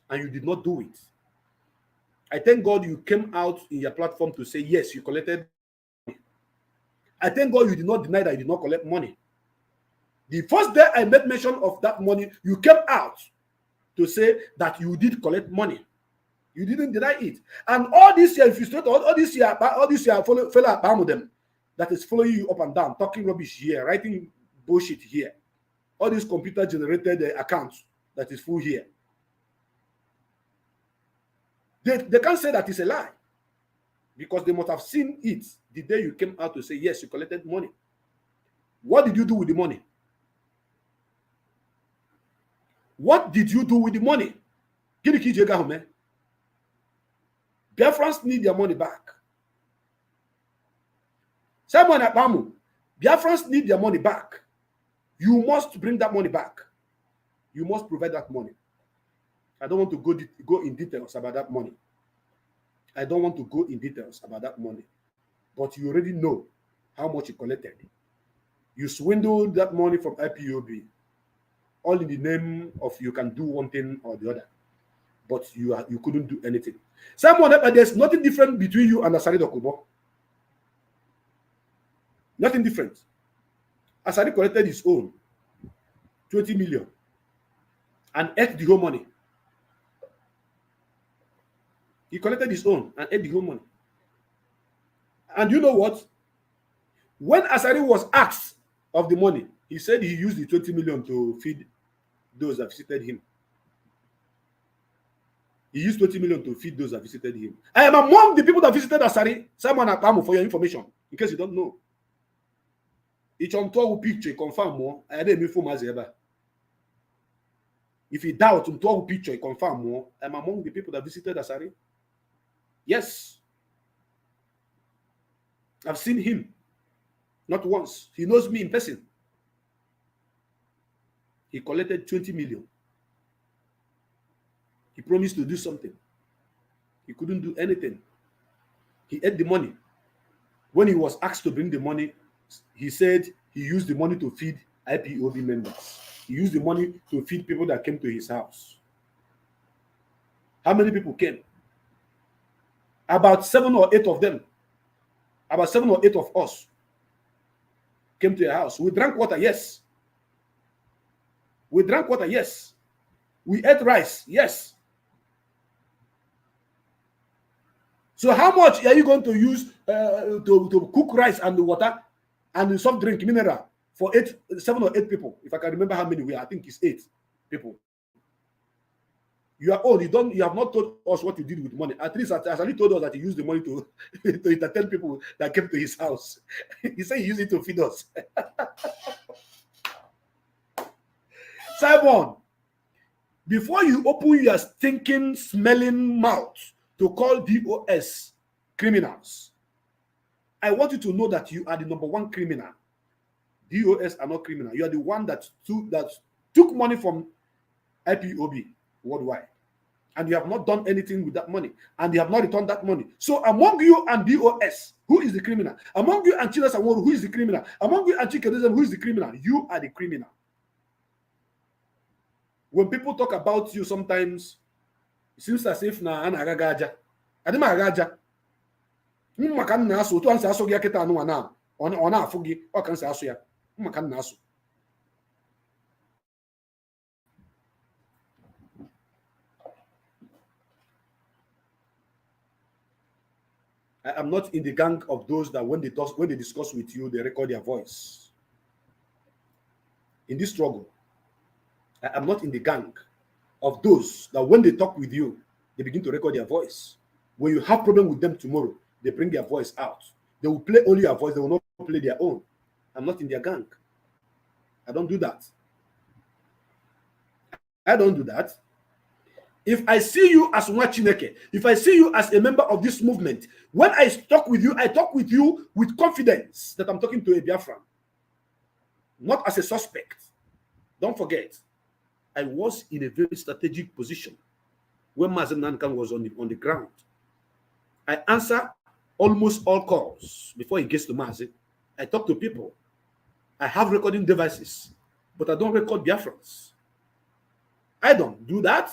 And you did not do it. I thank God you came out in your platform to say, yes, you collected money. I thank God you did not deny that you did not collect money. The first day I made mention of that money, you came out to say that you did collect money. You didn't deny it. And all this year, if you start, all this year, fellow Akpamu them that is following you up and down, talking rubbish here, writing bullshit here. All these computer-generated accounts that is full here. They can't say that it's a lie. Because they must have seen it the day you came out to say, yes, you collected money. What did you do with the money? What did you do with the money? Biafrans need their money back. Simon Akpamu, Biafrans need their money back. You must bring that money back. You must provide that money. I don't want to go in details about that money. I don't want to go in details about that money. But you already know how much you collected. You swindled that money from IPOB, all in the name of you can do one thing or the other. But you couldn't do anything. Someone, there's nothing different between you and Asari Dokubo. Nothing different. Asari collected his own 20 million and ate the whole money. He collected his own and ate the whole money. And you know what? When Asari was asked of the money, he said he used the 20 million to feed those that visited him. He used 20 million to feed those that visited him. I am among the people that visited Asari. Simon Akpamu, for your information, in case you don't know. Each on tour picture confirm more. I didn't mean for Mazi ever. If you doubt on tour picture, confirm more. I'm among the people that visited Asari. Yes. I've seen him. Not once. He knows me in person. He collected 20 million. He promised to do something. He couldn't do anything. He ate the money. When he was asked to bring the money, he said he used the money to feed IPOB members. He used the money to feed people that came to his house. How many people came? About 7 or 8 of them. About 7 or 8 of us came to your house. We drank water, yes. We drank water, yes. We ate rice, yes. So how much are you going to use to cook rice and the water and the soft drink mineral for 7 or 8 people? If I can remember how many we are, I think it's 8 people. You are old. You have not told us what you did with money. At least Asali told us that he used the money to entertain people that came to his house. He said he used it to feed us. Simon, before you open your stinking, smelling mouth to call DOS criminals, I want you to know that you are the #1 criminal. DOS are not criminal. You are the one that took money from IPOB worldwide, and you have not done anything with that money, and you have not returned that money. So among you and DOS, who is the criminal? Among you and Chila Samoru, who is the criminal? Among you and Chika Edoziem, who is the criminal? You are the criminal. When people talk about you, sometimes it seems as if na anagagaja. Adima agaja. Mmakan na aso to ansa aso gya kita anu ana. Ona afugi o kan sa aso ya. Mmakan na aso. I am not in the gang of those that when they discuss with you, they record their voice. In this struggle, I am not in the gang of those that when they talk with you, they begin to record their voice. When you have problem with them tomorrow, they bring their voice out. They will play only your voice. They will not play their own. I'm not in their gang. I don't do that. I don't do that. If I see you as Mwachineke, if I see you as a member of this movement, when I talk with you with confidence that I'm talking to a Biafran, not as a suspect. Don't forget, I was in a very strategic position when Mazi Nankan was on the ground. I answer almost all calls before he gets to Mazi. I talk to people. I have recording devices, but I don't record Biafrans. I don't do that.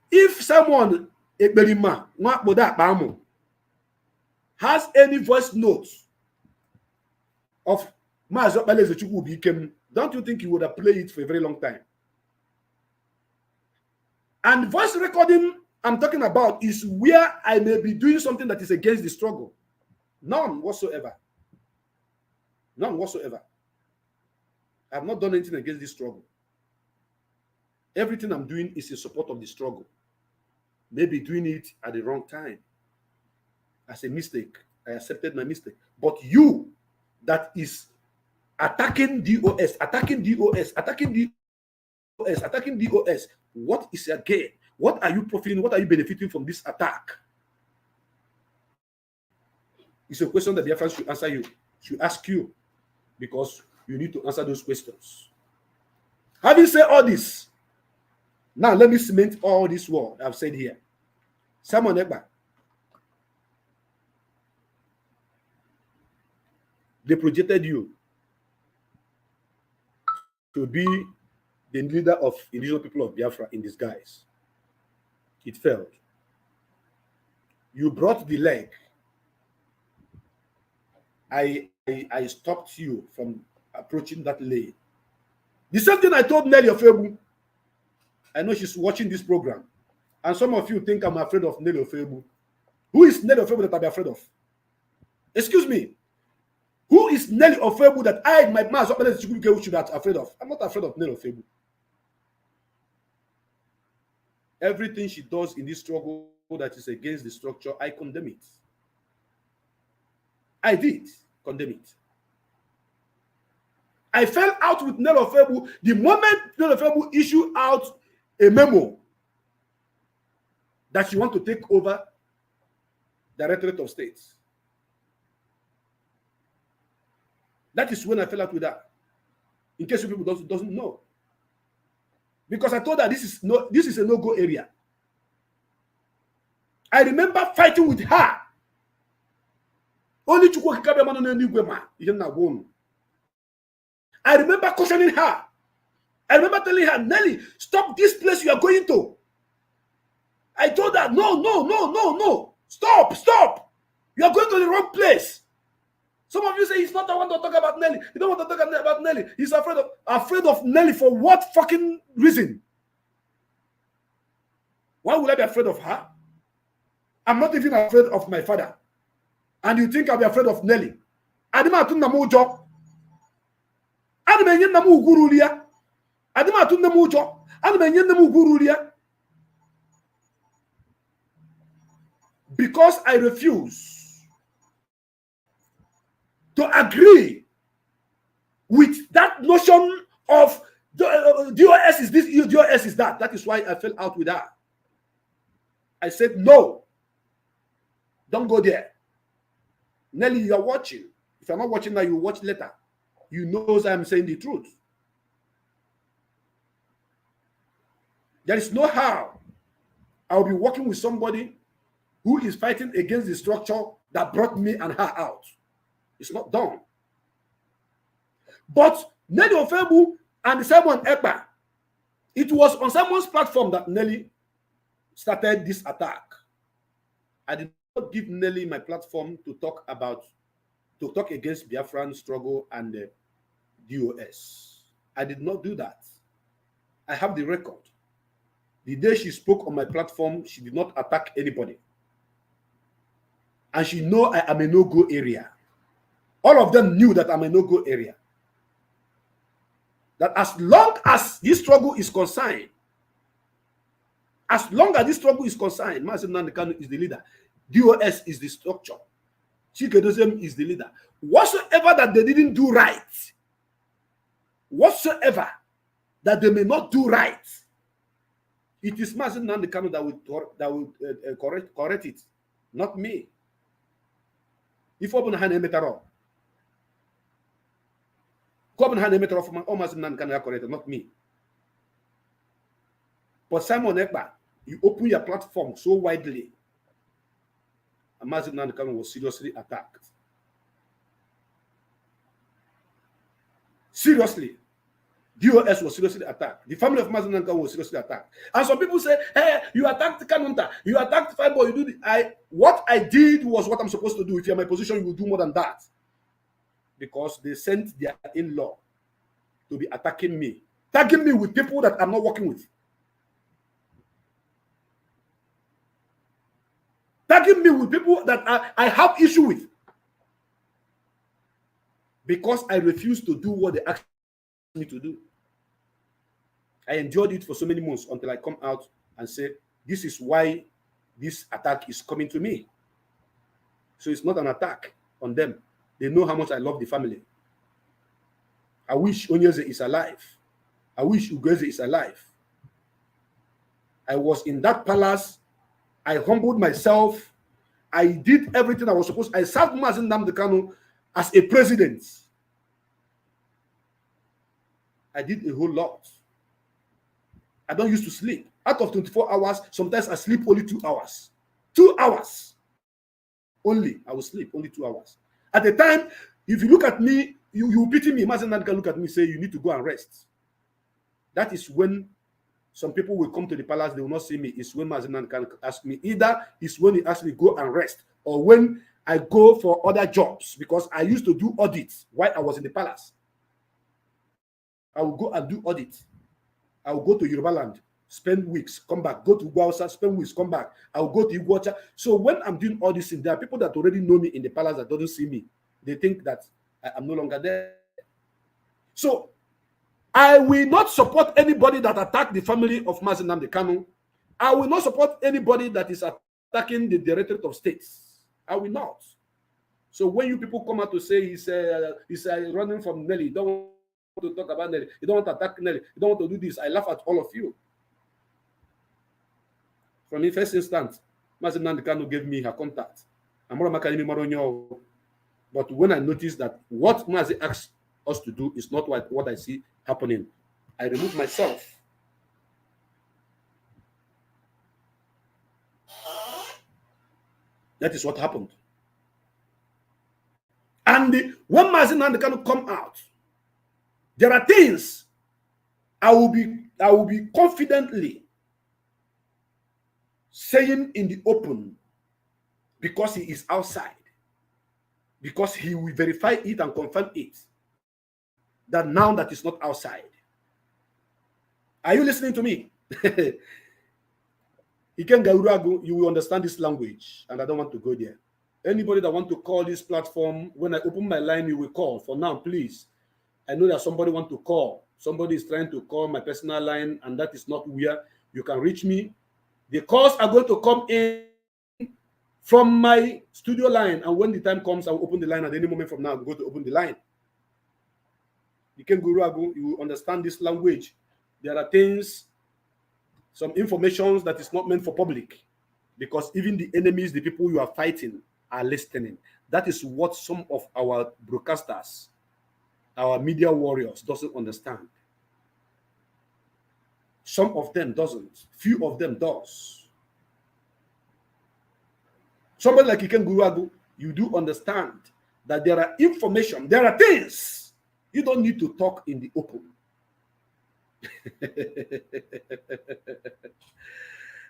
If someone, Akpamu, has any voice notes of Mazi Chika Edoziem, don't you think he would have played it for a very long time? And voice recording I'm talking about is where I may be doing something that is against the struggle. None whatsoever. None whatsoever. I have not done anything against this struggle. Everything I'm doing is in support of the struggle. Maybe doing it at the wrong time. As a mistake. I accepted my mistake. But you that is attacking DOS, what is your gain? What are you profiting? What are you benefiting from this attack? It's a question that the Biafrans should answer you, should ask you, because you need to answer those questions. Having said all this, now let me cement all this word I've said here. Simon Ekpa, they projected you to be the leader of indigenous people of Biafra in disguise. It failed. You brought the leg. I stopped you from approaching that lane. The same thing I told Nelly Ofebu. I know she's watching this program. And some of you think I'm afraid of Nelly Ofebu. Who is Nelly Ofebu that I'm afraid of? Excuse me. Who is Nelly Ofebu that I, my man, should be afraid of? I'm not afraid of Nelly Ofebu. Everything she does in this struggle that is against the structure, I condemn it. I did condemn it. I fell out with Nelo Febu the moment Nelo Febu issued out a memo that she want to take over Directorate of State. That is when I fell out with her. In case you people doesn't know. Because I told her this is a no-go area. I remember fighting with her. Only I remember cautioning her. I remember telling her, Nelly, stop this place you are going to. I told her, no. Stop. You are going to the wrong place. Some of you say he's not the one to talk about Nelly. You don't want to talk about Nelly. He's afraid of Nelly for what fucking reason? Why would I be afraid of her? I'm not even afraid of my father. And you think I'll be afraid of Nelly? Because I refuse to agree with that notion of DOS is this, DOS is that. That is why I fell out with her. I said, no, don't go there. Nelly, you are watching. If you're not watching now, you watch later. You know I'm saying the truth. There is no how I'll be working with somebody who is fighting against the structure that brought me and her out. It's not done. But Nelly Ofebu and Simon Ekpa, it was on Simon's platform that Nelly started this attack. I did not give Nelly my platform to talk against Biafran struggle and the DOS. I did not do that. I have the record. The day she spoke on my platform, she did not attack anybody. And she know I am a no-go area. All of them knew that I'm a no-go area. That as long as this struggle is concerned, Mazi Chika is the leader. DOS is the structure. Chika Edoziem is the leader. Whatsoever that they didn't do right, whatsoever that they may not do right, it is Mazi Chika that will correct it, not me. If open hand emetaro, come hand emetaro from Mazi Chika correct, not me. But Simon Ekpa, you open your platform so widely, and Mazi Chika was seriously attacked. Seriously. DOS was seriously attacked. The family of Mazi Chika was seriously attacked. And some people say, hey, you attacked Kanunta, you attacked Fibo, you do what I did was what I'm supposed to do. If you're in my position, you will do more than that. Because they sent their in-law to be attacking me. Tagging me with people that I'm not working with. Tagging me with people that I have issue with. Because I refuse to do what they asked me to do. I endured it for so many months until I come out and say, this is why this attack is coming to me. So it's not an attack on them. They know how much I love the family. I wish Onyeze is alive. I wish Ugeze is alive. I was in that palace. I humbled myself. I did everything I was supposed to. I served Mazi Chika as a president. I did a whole lot. I don't used to sleep. Out of 24 hours, sometimes I sleep only 2 hours. 2 hours. Only. I will sleep only 2 hours. At the time, if you look at me, you pity me. Mazi Chika look at me and say, you need to go and rest. That is when some people will come to the palace, they will not see me. It's when Mazi Chika ask me. Either it's when he asks me go and rest, or when I go for other jobs, because I used to do audits while I was in the palace. I will go and do audit. I will go to Yoruba land, spend weeks, come back, go to Guausa, spend weeks, come back. I will go to Iguacha. So when I'm doing all this, there are people that already know me in the palace that don't see me. They think that I'm no longer there. So I will not support anybody that attack the family of Mazi Chika I will not support anybody that is attacking the Directorate of States. I will not. So when you people come out to say he's running from Nelly, you don't want to talk about Nelly, you don't want to attack Nelly, you don't want to do this, I laugh at all of you. From the first instance, Mazi Nandekano gave me her contact. But when I noticed that what Mazi asked us to do is not what I see happening, I removed myself. That is what happened. And when Mazi Nandekano come out, there are things I will be confidently saying in the open, because he is outside, because he will verify it and confirm it, that now that is not outside. Are you listening to me? You will understand this language, and I don't want to go there. Anybody that want to call this platform, when I open my line, you will call. For now, please. I know that somebody want to call. Somebody is trying to call my personal line, and that is not where you can reach me. The calls are going to come in from my studio line, and when the time comes, I will open the line. At any moment from now, I'm going to open the line. You will understand this language. There are things, some information that is not meant for public, because even the enemies, the people you are fighting, are listening. That is what some of our broadcasters, our media warriors, doesn't understand. Some of them doesn't. Few of them does. Somebody like Iken Guruagu, you do understand that there are information, there are things you don't need to talk in the open.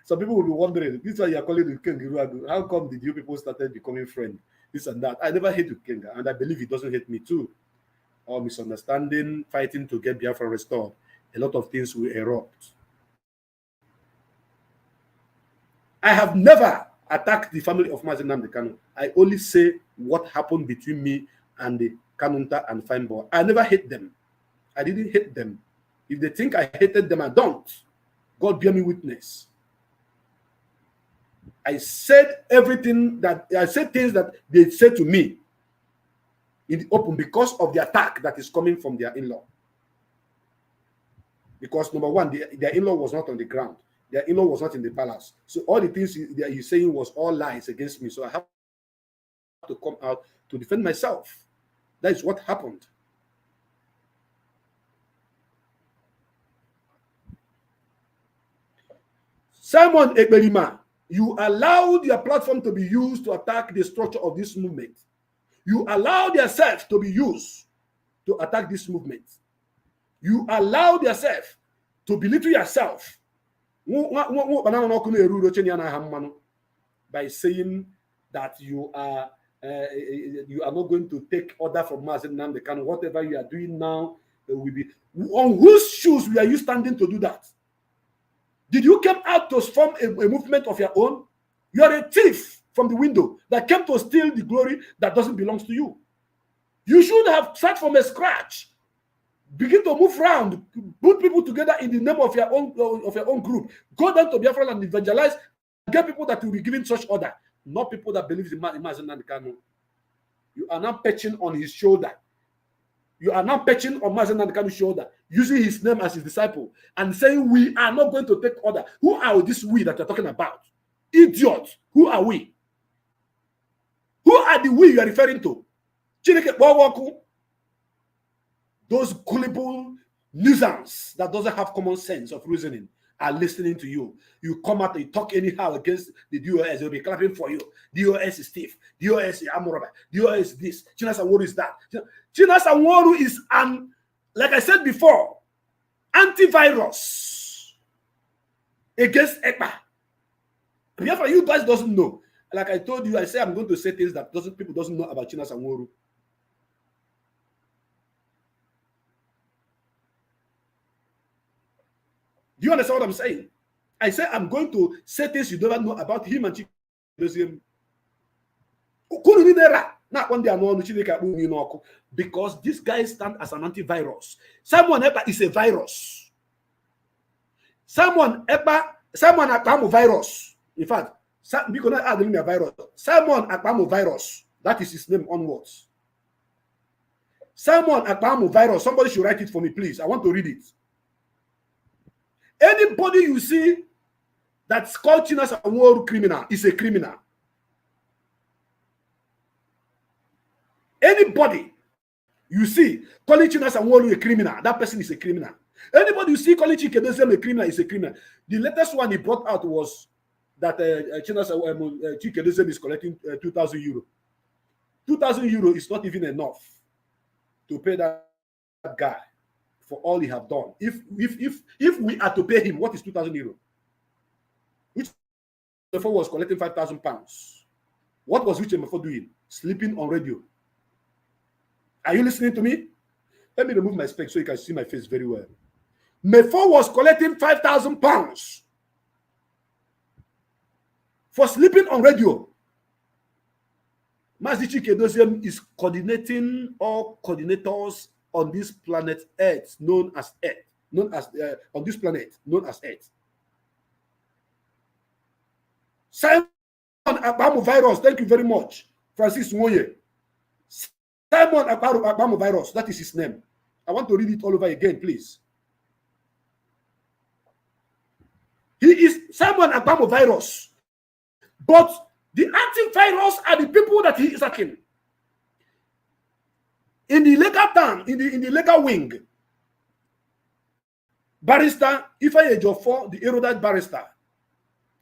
Some people will be wondering, this is why you are calling Iken Guruagu. How come did you people started becoming friends? This and that. I never hate Ikenga, and I believe he doesn't hate me too. Or misunderstanding, fighting to get Biafra restored. A lot of things will erupt. I have never attacked the family of Mazi Nandekano. I only say what happened between me and the Kanunta and Fineboy. I never hate them. I didn't hate them. If they think I hated them, I don't. God bear me witness. I said things that they said to me in the open because of the attack that is coming from their in-law. Because number one, their in-law was not on the ground. Their in-law was not in the palace. So all the things he's saying was all lies against me. So I have to come out to defend myself. That is what happened. Simon Ekberima, you allowed your platform to be used to attack the structure of this movement. You allowed yourself to be used to attack this movement. You allowed yourself to belittle yourself by saying that you are not going to take order from Mazi Nandekano. Whatever you are doing now, will be on whose shoes were you standing to do that? Did you come out to form a movement of your own? You are a thief from the window that came to steal the glory that doesn't belong to you. You should have started from a scratch. Begin to move around, put people together in the name of your own group. Go down to Biafra and evangelize. Get people that will be given such order, not people that believe in Mazi Nandekano. You are now perching on his shoulder. You are now perching on Mazi Nandekano's shoulder, using his name as his disciple, and saying we are not going to take order. Who are this we that you're talking about? Idiot. Who are we? Who are the we you are referring to? Chineke Bawaku. Those gullible nuisance that doesn't have common sense of reasoning are listening to you. You come out and you talk anyhow against the DOS, they'll be clapping for you. DOS is thief. DOS is Amoraba. DOS is this. China Sanworu is that. China Sanworu is like I said before, antivirus against ECPA. Biafra, you guys doesn't know. Like I told you, I say I'm going to say things that people doesn't know about China Sanworu. Do you understand what I'm saying? I say I'm going to say things you don't know about him and Chika Edoziem. Because this guy stands as an antivirus. Simon Ekpa is a virus. Simon Ekpa Simon Akpamu virus. In fact, we cannot add a virus. Simon Akpamu virus. That is his name onwards. Simon Akpamu virus. Somebody should write it for me, please. I want to read it. Anybody you see that's called Chinas a war criminal is a criminal. Anybody you see calling Chinas a war a criminal, that person is a criminal. Anybody you see calling Chika Edoziem a criminal is a criminal. The latest one he brought out was that Chika Edoziem is collecting 2,000 euro. 2,000 euro is not even enough to pay that guy for all he have done. If we are to pay him, what is 2,000 euro? Which before was collecting 5,000 pounds. What was Richard before doing? Sleeping on radio. Are you listening to me? Let me remove my specs so you can see my face very well. Mefo was collecting 5,000 pounds for sleeping on radio. Mazi Chika Edoziem is coordinating all coordinators on this planet Earth, known as Earth, on this planet, known as Earth. Simon Akpamu virus, thank you very much, Francis Nwoye. Simon Akpamu virus, that is his name. I want to read it all over again, please. He is Simon Akpamu virus, but the antivirus are the people that he is attacking. In the legal term, in the legal wing, barrister Ifeanyi Ejiofor, the erudite barrister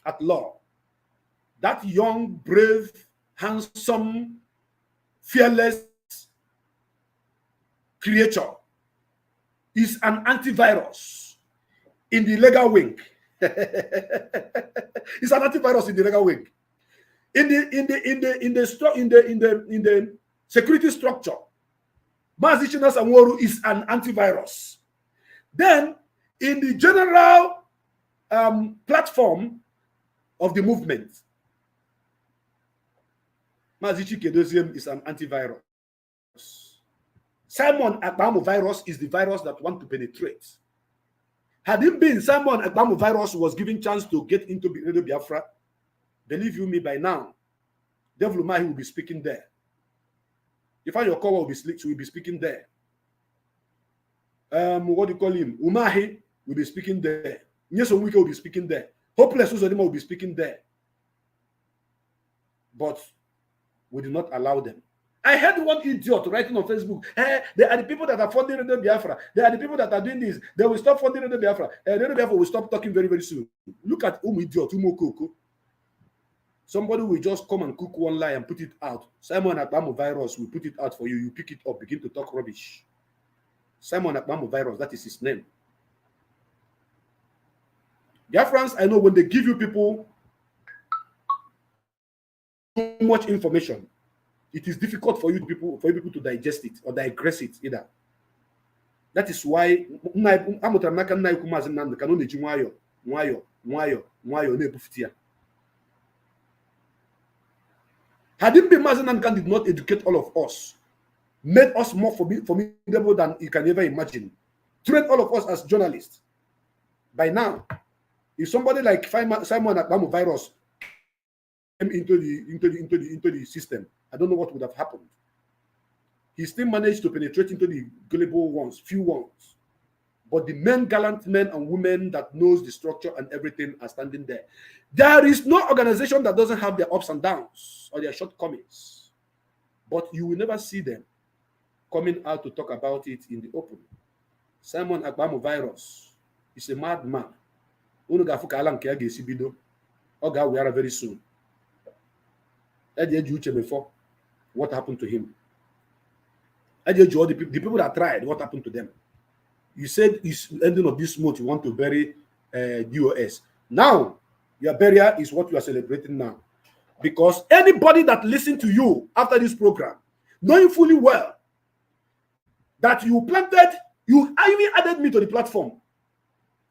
at law, that young, brave, handsome, fearless creature is an antivirus in the legal wing. It's an antivirus in the legal wing. In the security structure, Mazi Chika Edoziem is an antivirus. Then, in the general platform of the movement, Mazi Chika Edoziem is an antivirus. Simon Akpamu virus is the virus that want to penetrate. Had it been Simon Akpamu virus was given chance to get into Radio Biafra, believe you me, by now, Devil Umahi will be speaking there. If your cohort will be speaking there. What do you call him? Umahi will be speaking there. Nyesom Wike will be speaking there. Hopeless Uzodima will be speaking there. But we did not allow them. I heard one idiot writing on Facebook, hey, they are the people that are funding Radio Biafra. They are the people that are doing this. They will stop funding Radio Biafra. Radio Biafra will stop talking very, very soon. Look at idiot, Umokoko. Somebody will just come and cook one lie and put it out. Simon Akpamu virus will put it out for you. You pick it up, begin to talk rubbish. Simon Akpamu virus, that is his name. Biafrans, I know when they give you people too much information, it is difficult for you people to digest it or digress it either. That is why had it been Mazi Nankan did not educate all of us, made us more formidable than you can ever imagine, trained all of us as journalists. By now, if somebody like Simon Akpamu virus came into the system, I don't know what would have happened. He still managed to penetrate into the gullible ones, few ones. But the men, gallant men and women that knows the structure and everything are standing there. There is no organization that doesn't have their ups and downs or their shortcomings. But you will never see them coming out to talk about it in the open. Simon Akpamu virus is a madman. Very soon. What happened to him? The people that tried, what happened to them? You said it's ending of this month, you want to bury DOS. Now, your burial is what you are celebrating now. Because anybody that listened to you after this program, knowing fully well that you planted, you even added me to the platform.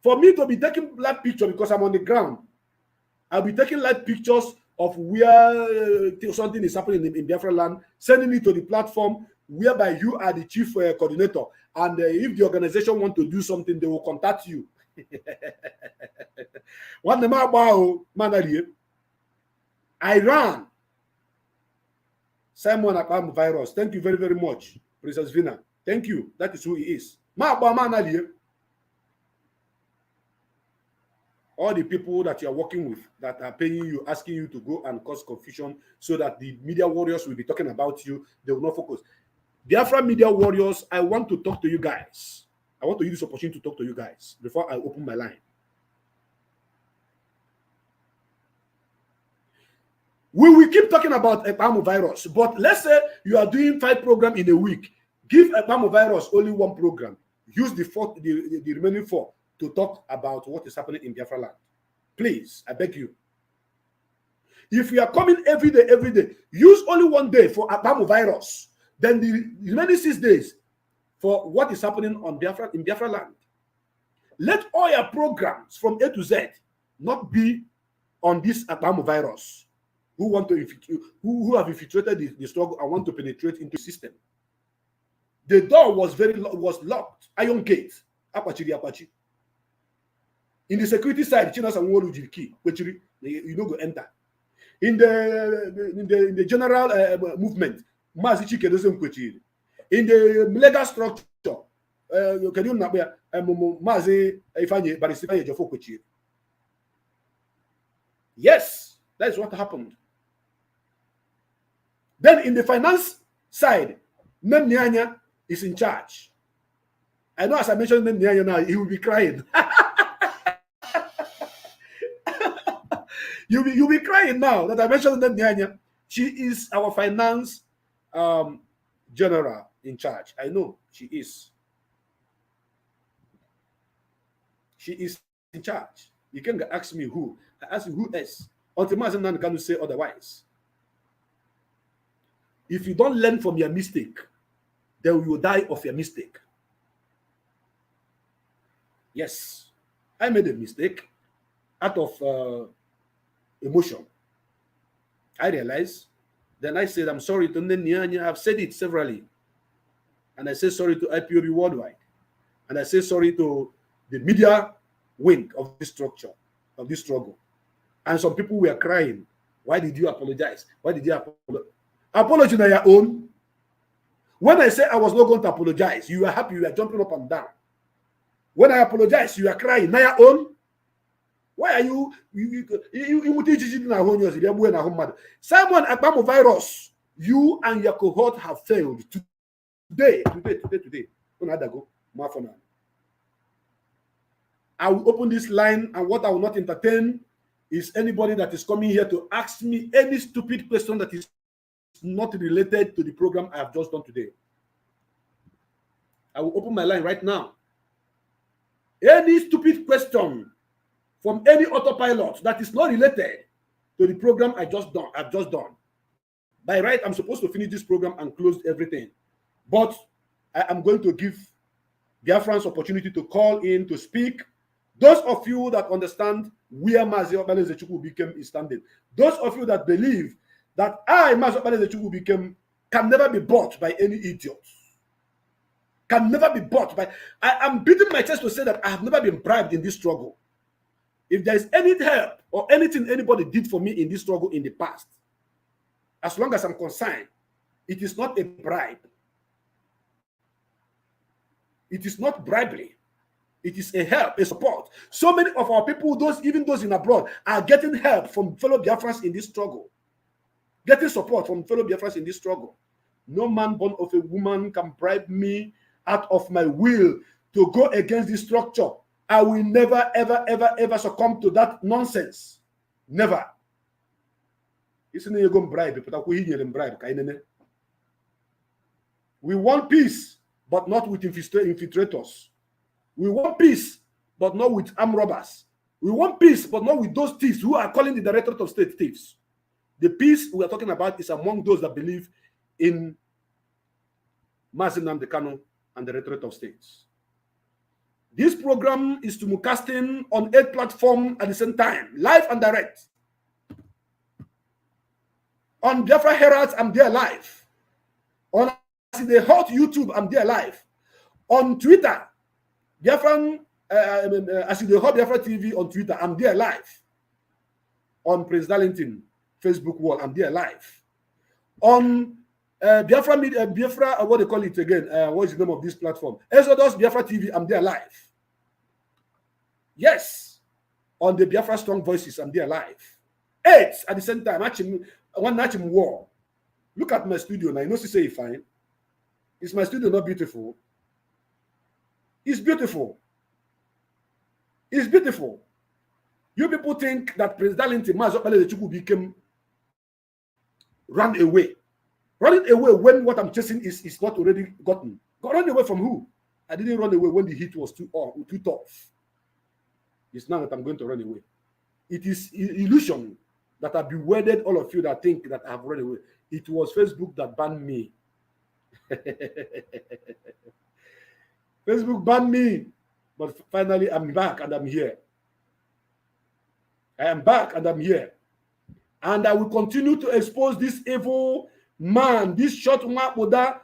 For me to be taking live pictures because I'm on the ground, I'll be taking live pictures of where something is happening in Biafra land, sending it to the platform whereby you are the chief coordinator. And if the organization want to do something, they will contact you. What the man Iran. Simon Akpamu virus. Thank you very, very much, Princess Vina. Thank you. That is who he is. All the people that you are working with that are paying you, asking you to go and cause confusion so that the media warriors will be talking about you, they will not focus. Biafra media warriors, I want to talk to you guys. I want to use this opportunity to talk to you guys before I open my line. We will keep talking about Akpamu virus, but let's say you are doing 5 programs in a week. Give Akpamu virus only 1 program. Use the remaining 4 to talk about what is happening in Biafra land. Please, I beg you. If you are coming every day, use only 1 day for Akpamu virus. Then the remaining 6 days for what is happening on in Biafra land. Let all your programs from A to Z not be on this Akpamu virus. Who want to who have infiltrated the struggle and want to penetrate into the system. The door was locked, iron gate. Apache. In the security side, Chinas and Wolu key, which you don't go enter. In the general movement, Mazi Chika Edoziem. In the legal structure, can you not Mazi Ifanye. Yes, that is what happened. Then in the finance side, Nyanya is in charge. I know as I mentioned Nyanya now, he will be crying. You'll be crying now that I mentioned Nyanya. She is our finance general in charge. I know she is. She is in charge. You can ask me who. I ask you who else. Until Mazi can say otherwise. If you don't learn from your mistake, then you will die of your mistake. Yes, I made a mistake out of emotion. I realized. Then I said, I'm sorry to Nyanya. I've said it severally. And I say sorry to IPOB worldwide. And I say sorry to the media wing of this structure, of this struggle. And some people were crying. Why did you apologize? Why did you apologize? Apology on your own. When I say I was not going to apologize, you are happy, you are jumping up and down. When I apologize, you are crying. Now your own. Why are you Simon Akpamu virus? You and your cohort have failed today. I will open this line, and what I will not entertain is anybody that is coming here to ask me any stupid question that is not related to the program I have just done today. I will open my line right now. Any stupid question from any autopilot that is not related to the program I've just done. By right, I'm supposed to finish this program and close everything. But I am going to give Biafrans opportunity to call in to speak. Those of you that understand where Mazi Chika is standing, those of you that believe that Mazi Chika can never be bought by any idiot, can never be bought by. I am beating my chest to say that I have never been bribed in this struggle. If there is any help or anything anybody did for me in this struggle in the past, as long as I'm concerned, it is not a bribe. It is not bribery. It is a help, a support. So many of our people, even those in abroad, are getting help from fellow Biafrans in this struggle. Getting support from fellow Biafrans in this struggle. No man born of a woman can bribe me out of my will to go against this structure. I will never, ever, ever, ever succumb to that nonsense. Never. We want peace, but not with infiltrators. We want peace, but not with armed robbers. We want peace, but not with those thieves who are calling the Directorate of State thieves. The peace we are talking about is among those that believe in Mazi Nnamdi Kanu and the Directorate of States. This program is to be casting on 8 platforms at the same time, live and direct. On Biafra Herald, I'm there live. On the Hot YouTube, I'm there live. On Twitter, Biafran as in the Hot Biafra TV on Twitter, I'm there live. On President Darlington Facebook wall, I'm there live. On Biafra Media, Biafra, what they call it again? What is the name of this platform? Exodus Biafra TV, I'm there live. Yes. On the Biafra Strong Voices, I'm there live. 8 at the same time. Actually, one night in war. Look at my studio now. You know, say fine. Is my studio not beautiful? It's beautiful. It's beautiful. You people think that President Darlington Mazi became run away. Running away when what I'm chasing is not already gotten. Run away from who? I didn't run away when the heat was too tough. It's now that I'm going to run away. It is illusion that I've bewildered all of you that think that I've run away. It was Facebook that banned me. Facebook banned me. But finally, I'm back and I'm here. I am back and I'm here. And I will continue to expose this evil man, this short Mapoda,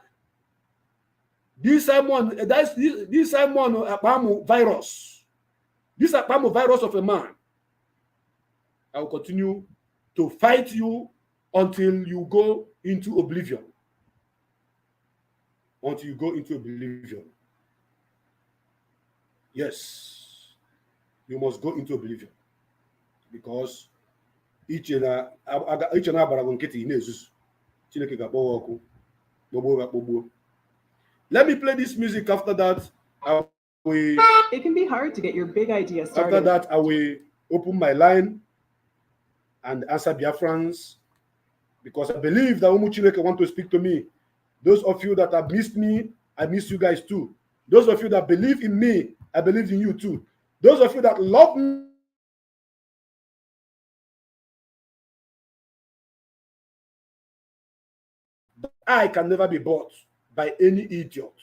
this Simon Akpamu virus. This Akpamu virus of a man. I will continue to fight you until you go into oblivion. Until you go into oblivion. Yes. You must go into oblivion. Because each and every nkịtị na-ezuzu Chineke ga-akpọwa ọkụ gbogbo. Let me play this music. After that, it can be hard to get your big idea started. After that, I will open my line and answer Biafrans, because I believe that Umu Chineke want to speak to me. Those of you that have missed me, I miss you guys too. Those of you that believe in me, I believe in you too. Those of you that love me, I can never be bought by any idiot.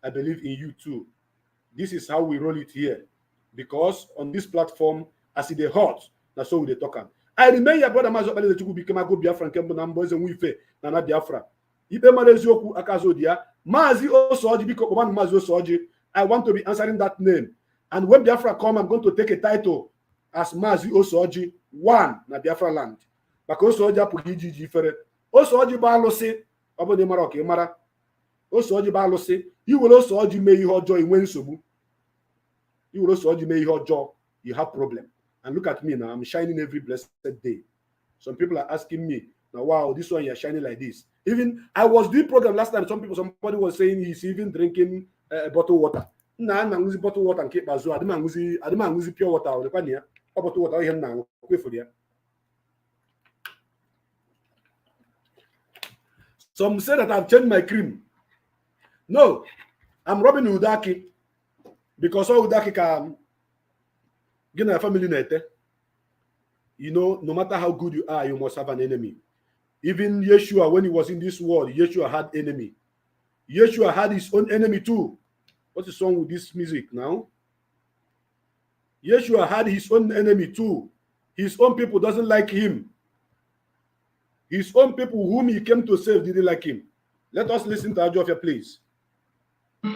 I believe in you too. This is how we roll it here. Because on this platform, as it is hot, that's how we talk. I remember your brother Mazi Chika Edoziem became a go Biafran kembo na mboze nwife na na Biafra. Ibe mara eziokwu akazo dia. Mazi Osoji biko kobanu Mazi Osoji. I want to be answering that name. And when Biafra come, I'm going to take a title as Mazi Osoji 1 na Biafra land. Because Osoji apụghị iji ifere. Osoji ba alụsị. Ọ bụ na mara ọka mara. Osoji ba alụsị. Iwere Osoji mee ihe ọjọọ inwe nsogbu. Iwere Osoji mee ihe ọjọọ, you have problem. And look at me now, I'm shining every blessed day. Some people are asking me, now, wow, this one you're shining like this. Even I was doing program last time, somebody was saying he's even drinking bottled water. Nah, I'm using bottled water and keep bazu. I didn't use pure water. Bottled water here now. Wait for you. Some say that I've changed my cream. No, I'm rubbing Udaki because all Udaki can get a family net. You know, no matter how good you are, you must have an enemy. Even Yeshua, when he was in this world, Yeshua had enemy. Yeshua had his own enemy too. What's the song with this music now? Yeshua had his own enemy too. His own people doesn't like him. His own people whom he came to save didn't like him. Let us listen to Ajofia, please. I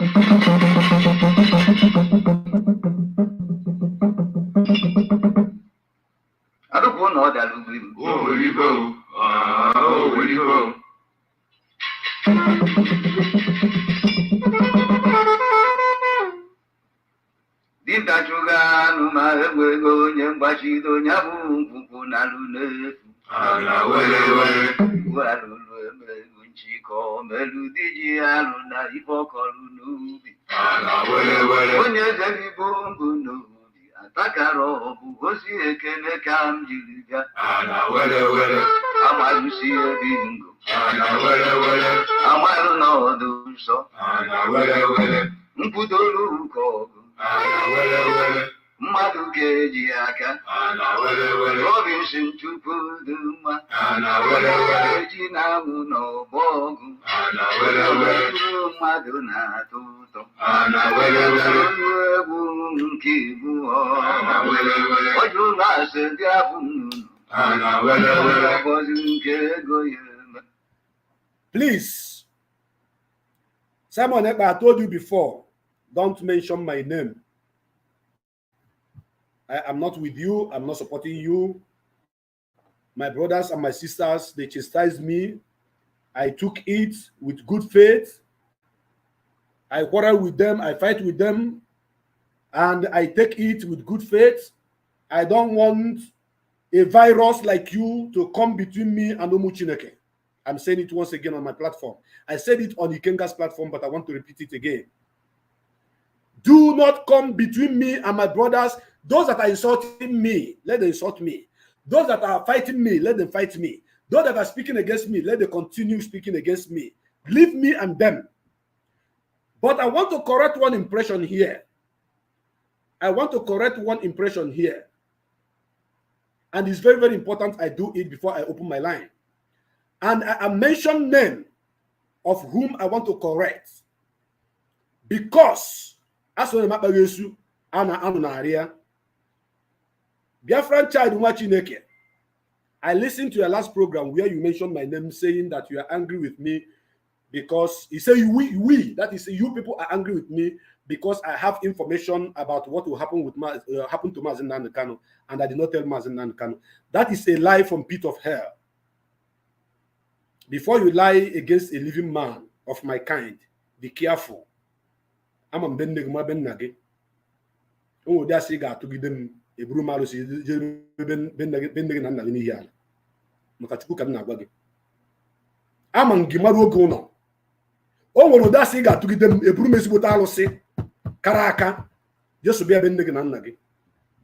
don't want all that. Oh, where you go? Oh, where you go? Dinta chuga numa go nyambachi do nyabu kuku na lune. Ana wele. Walu Chiko meludi alu na ipoko lunubi. Ana wele. Onye zebi bombu nubi. Atakaro bu hosi ekene kam jiliga. Ana wele. Amalu si ebingo. Ana wele. Amalu no duso. Ana wele. Mpudolu kogu. Ana wele. Mmadụ ga-eji aka. Ana wele. Robinson tupu duma. Ana wele. Eji na-amụ n'ọgbọ ọgụ. Ana wele. Mmadụ na-atọ ụtọ. Ana wele. Onye egwu nke ibu ọ. Ana wele. Ọjụ na-asị dị abụ nnụnụ. Ana wele. Ọbọzi nke ego ya eme. Please, Simon Ekpa, I told you before, don't mention my name. I am not with you. I'm not supporting you. My brothers and my sisters, they chastised me. I took it with good faith. I quarrel with them. I fight with them. And I take it with good faith. I don't want a virus like you to come between me and Omu Chineke. I'm saying it once again on my platform. I said it on Ikenga's platform, but I want to repeat it again. Do not come between me and my brothers. Those that are insulting me, let them insult me. Those that are fighting me, let them fight me. Those that are speaking against me, let them continue speaking against me. Leave me and them. But I want to correct one impression here. I want to correct one impression here. And it's very, very important I do it before I open my line. And I mention name of whom I want to correct. Because as well as Biafran child Nwa Chineke, I listened to your last program where you mentioned my name, saying that you are angry with me because you say we that is you people are angry with me because I have information about what will happen with happen to Mazi Nnamdi Kanu, and I did not tell Mazi Nnamdi Kanu. That is a lie from pit of hell. Before you lie against a living man of my kind, be careful. I'm a benneg. Oh, that's a guy to give them a brumalo. I'm a Gimaro Gono. Oh, that's a guy to give them a brumesbotalo say, Karaka, just to be a benneg.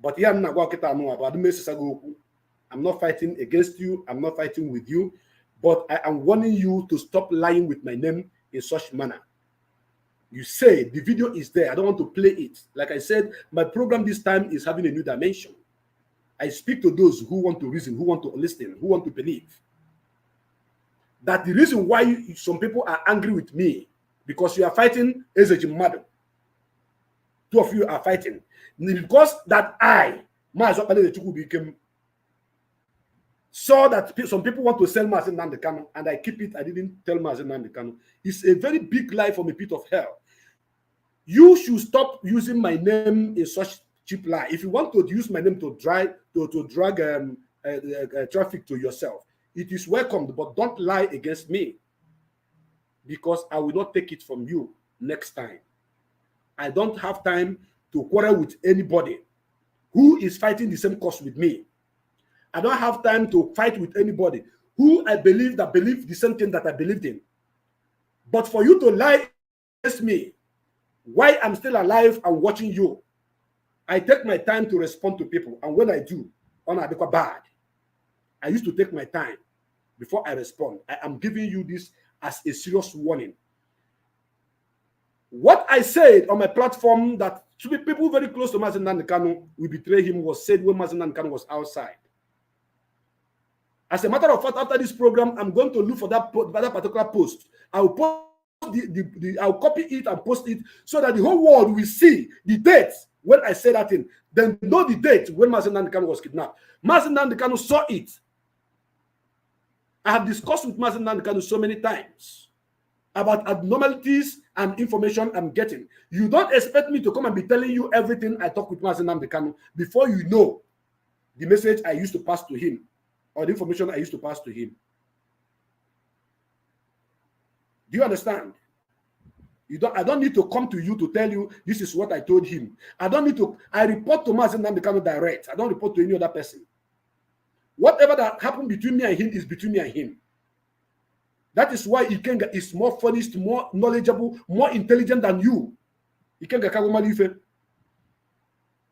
But here I'm not walking about the message. I'm not fighting against you, I'm not fighting with you. But I am warning you to stop lying with my name in such manner. You say the video is there. I don't want to play it. Like I said, my program this time is having a new dimension. I speak to those who want to reason, who want to listen, who want to believe. That the reason why some people are angry with me, because you are fighting Ezejim Madu. Two of you are fighting. Because that I, became saw that some people want to sell Mazi Nnamdi Kanu, and I keep it. I didn't tell Mazi Nnamdi Kanu. It's a very big lie from a pit of hell. You should stop using my name in such cheap lie. If you want to use my name to drag traffic to yourself, it is welcomed, but don't lie against me, because I will not take it from you next time. I don't have time to quarrel with anybody who is fighting the same cause with me. I don't have time to fight with anybody who I believe the same thing that I believed in. But for you to lie against me, while I'm still alive and watching you, I take my time to respond to people. And when I do, bad. I used to take my time before I respond. I am giving you this as a serious warning. What I said on my platform that to be people very close to Mazi Nnamdi Kanu will betray him was said when Mazi Nnamdi Kanu was outside. As a matter of fact, after this program, I'm going to look for that particular post. I'll post I'll copy it and post it so that the whole world will see the date when I say that thing. Then know the date when Mazi Nnamdi Kanu was kidnapped. Mazi Nnamdi Kanu saw it. I have discussed with Mazi Nnamdi Kanu so many times about abnormalities and information I'm getting. You don't expect me to come and be telling you everything I talk with Mazi Nnamdi Kanu before you know the message I used to pass to him or the information I used to pass to him. Do you understand? I don't need to come to you to tell you this is what I told him. I don't need to. I report to Mazi Nnamdi Kanu direct. I don't report to any other person. Whatever that happened between me and him is between me and him. That is why Ikenga is more furnished, more knowledgeable, more intelligent than you. Ikenga Kagomalife.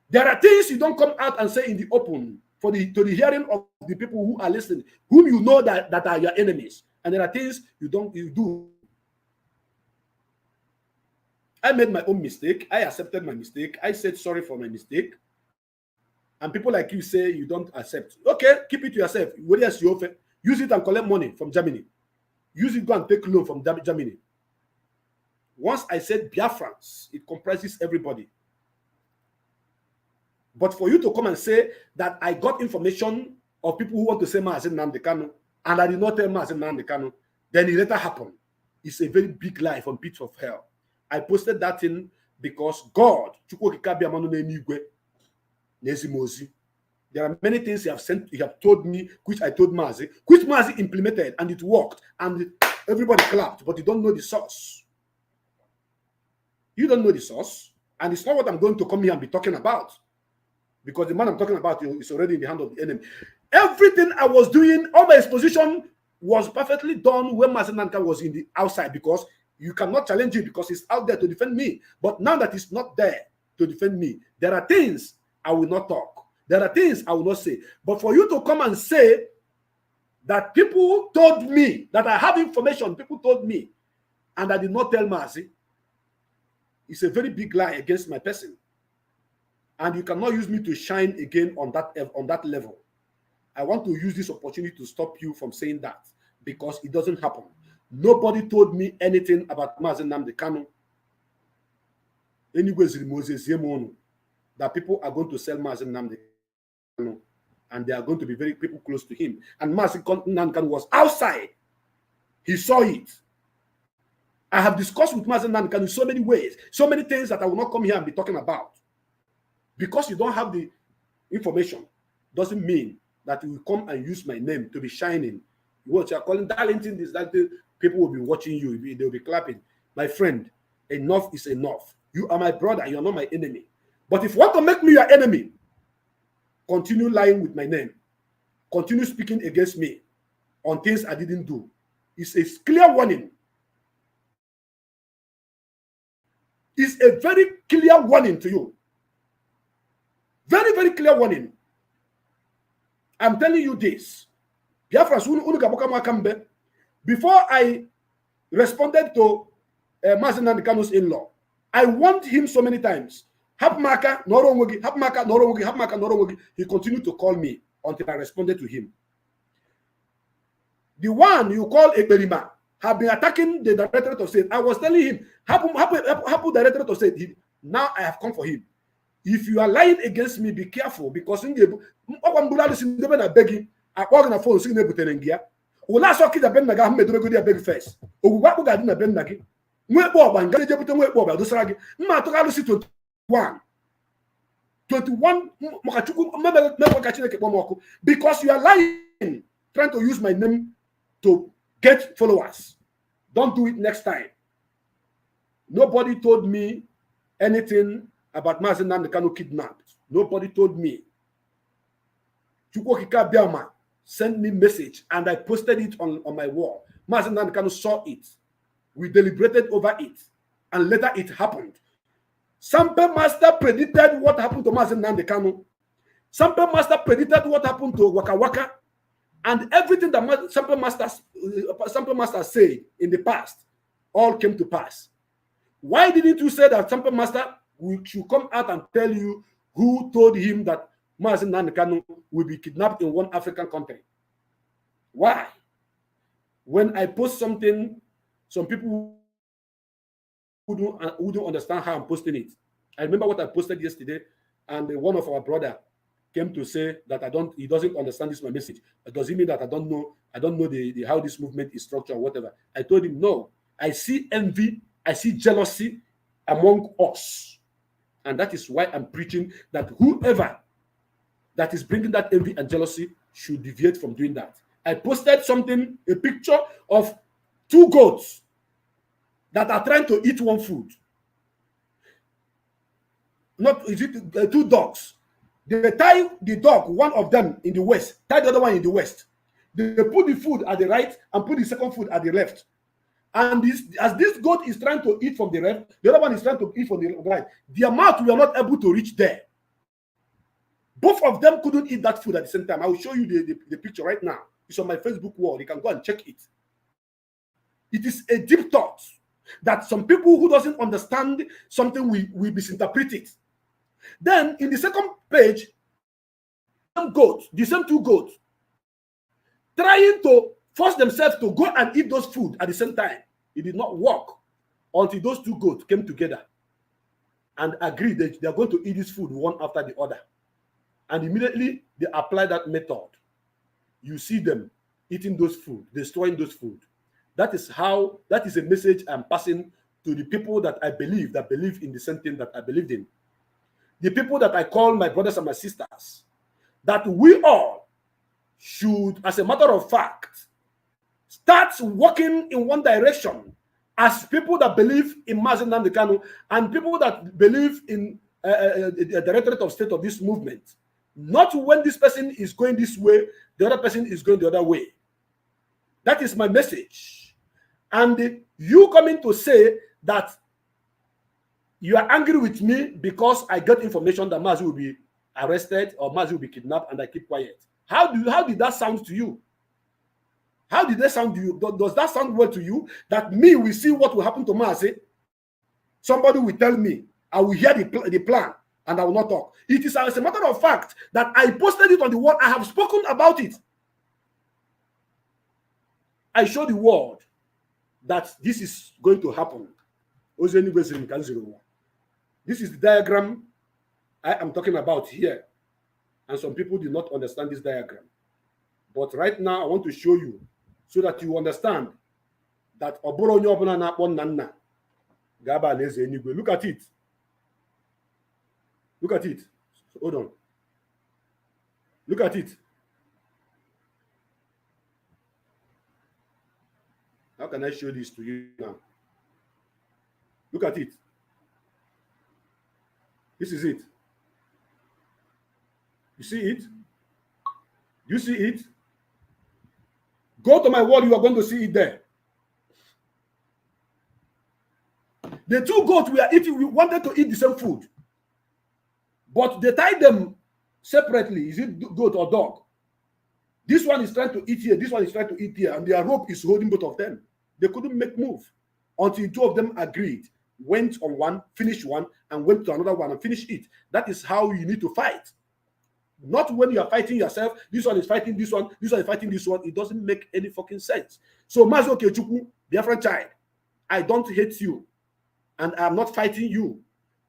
There are things you don't come out and say in the open to the hearing of the people who are listening, whom you know that are your enemies. And there are things you do. I made my own mistake. I accepted my mistake. I said sorry for my mistake. And people like you say you don't accept. Okay, keep it to yourself. Use it and collect money from Germany. Use it, go and take loan from Germany. Once I said Biafrans, it comprises everybody. But for you to come and say that I got information of people who want to say Mazi Nnamdi Kanu, and I did not tell Mazi Nnamdi Kanu, then it later happened. It's a very big lie from pits of hell. I posted that in because God, Mozi. There are many things you have told me, which I told Mazi, which Mazi implemented, and it worked, and everybody clapped, but you don't know the source. You don't know the source, and it's not what I'm going to come here and be talking about, because the man I'm talking about is already in the hand of the enemy. Everything I was doing, all my exposition was perfectly done when Mazi Nanka was in the outside, because you cannot challenge it because he's out there to defend me. But now that he's not there to defend me, there are things I will not talk. There are things I will not say. But for you to come and say that people told me, that I have information, people told me, and I did not tell Mazi, it's a very big lie against my person. And you cannot use me to shine again on that level. I want to use this opportunity to stop you from saying that, because it doesn't happen. Nobody told me anything about Mazi Nnamdi Kanu. That people are going to sell Mazi Nnamdi Kanu, and they are going to be very people close to him. And Mazi Nnamdi Kanu was outside. He saw it. I have discussed with Mazi Nnamdi Kanu in so many ways, so many things that I will not come here and be talking about. Because you don't have the information doesn't mean that you will come and use my name to be shining. What you are calling talenting is that people will be watching you, they'll be clapping. My friend, enough is enough. You are my brother, you are not my enemy. But if you want to make me your enemy, continue lying with my name. Continue speaking against me on things I didn't do. It's a clear warning. It's a very clear warning to you. Very, very clear warning. I'm telling you this. Biafrans, before I responded to Mazi Nnamdi Kanu's in-law, I warned him so many times. He continued to call me until I responded to him. The one you call Ekberima have been attacking the Directorate of State. I was telling him, Hapu Directorate of State. Now I have come for him. If you are lying against me, be careful, because in the begging, I organ a phone singing Butenengia. Ula soki the Ben Naga made a big face. Uwapu Gadina Ben Nagi. We Bob and Gajaputan Wake Bob, Dosragi. Matogalusi 21 because you are lying, trying to use my name to get followers. Don't do it next time. Nobody told me anything about Mazi Nnamdi Kanu kidnapped. Nobody told me. Chukwokika Biama sent me message and I posted it on my wall. Mazi Nnamdi Kanu saw it. We deliberated over it. And later it happened. Sample Master predicted what happened to Mazi Nnamdi Kanu. Sample Master predicted what happened to Waka Waka. And everything that Sample Master said in the past all came to pass. Why didn't you say that Sample Master should come out and tell you who told him that Mazi Nnamdi Kanu will be kidnapped in one African country? Why? When I post something, some people who don't understand how I'm posting it. I remember what I posted yesterday, and one of our brother came to say that he doesn't understand this my message. Does it mean that I don't know the how this movement is structured or whatever? I told him no. I see envy, I see jealousy among us. And that is why I'm preaching that whoever that is bringing that envy and jealousy should deviate from doing that. I posted something, a picture of 2 goats that are trying to eat one food. Not is it 2 dogs. They tie the dog, one of them in the west, tie the other one in the west. They put the food at the right and put the second food at the left. And as this goat is trying to eat from the left, the other one is trying to eat from the right. Their mouth were not able to reach there. Both of them couldn't eat that food at the same time. I will show you the picture right now. It's on my Facebook wall. You can go and check it. It is a deep thought that some people who doesn't understand something will misinterpret it. Then in the second page, the same 2 goats, trying to force themselves to go and eat those food at the same time. It did not work until those 2 goats came together and agreed that they are going to eat this food one after the other. And immediately they apply that method. You see them eating those food, destroying those food. That is a message I'm passing to the people that believe in the same thing that I believed in. the people that I call my brothers and my sisters, that we all should, as a matter of fact, start working in one direction as people that believe in Mazi Nnamdi Kanu and people that believe in the Directorate of State of this movement. Not when this person is going this way, the other person is going the other way. That is my message. And you coming to say that you are angry with me because I got information that Mazi will be arrested or Mazi will be kidnapped and I keep quiet. How did that sound to you? How did that sound to you? Does that sound well to you? That me will see what will happen to Mazi? Somebody will tell me, I will hear the plan and I will not talk. It is as a matter of fact that I posted it on the wall. I have spoken about it. I show the world that this is going to happen. This is the diagram I am talking about here. And some people did not understand this diagram. But right now, I want to show you so that you understand that look at it. Look at it. Hold on. Look at it. How can I show this to you now? Look at it. This is it. You see it? You see it? Go to my wall, you are going to see it there. The two goats were eating, we wanted to eat the same food. But they tied them separately. Is it goat or dog? This one is trying to eat here, this one is trying to eat here, and their rope is holding both of them. They couldn't make move until two of them agreed, went on one, finished one, and went to another one and finished it. That is how you need to fight. Not when you are fighting yourself, this one is fighting this one is fighting this one. It doesn't make any fucking sense. So Mazi Okechukwu, Biafran child, I don't hate you, and I'm not fighting you.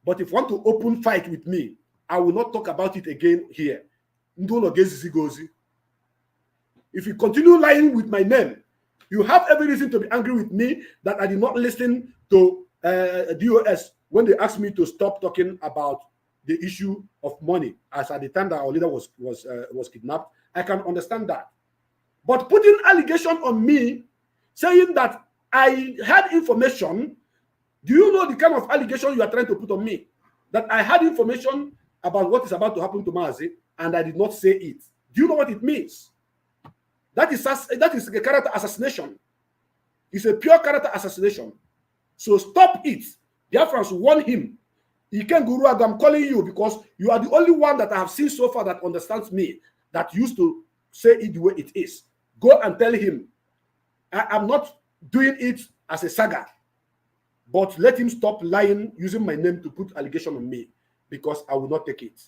But if you want to open fight with me, I will not talk about it again here. If you continue lying with my name, you have every reason to be angry with me that I did not listen to DOS when they asked me to stop talking about the issue of money, as at the time that our leader was kidnapped. I can understand that. But putting allegation on me, saying that I had information, do you know the kind of allegation you are trying to put on me? That I had information about what is about to happen to Mazi, and I did not say it. Do you know what it means? That is a character assassination. It's a pure character assassination. So stop it. Biafrans warn him. I'm calling you because you are the only one that I have seen so far that understands me, that used to say it the way it is. Go and tell him, I'm not doing it as a saga, but let him stop lying, using my name to put allegation on me, because I will not take it.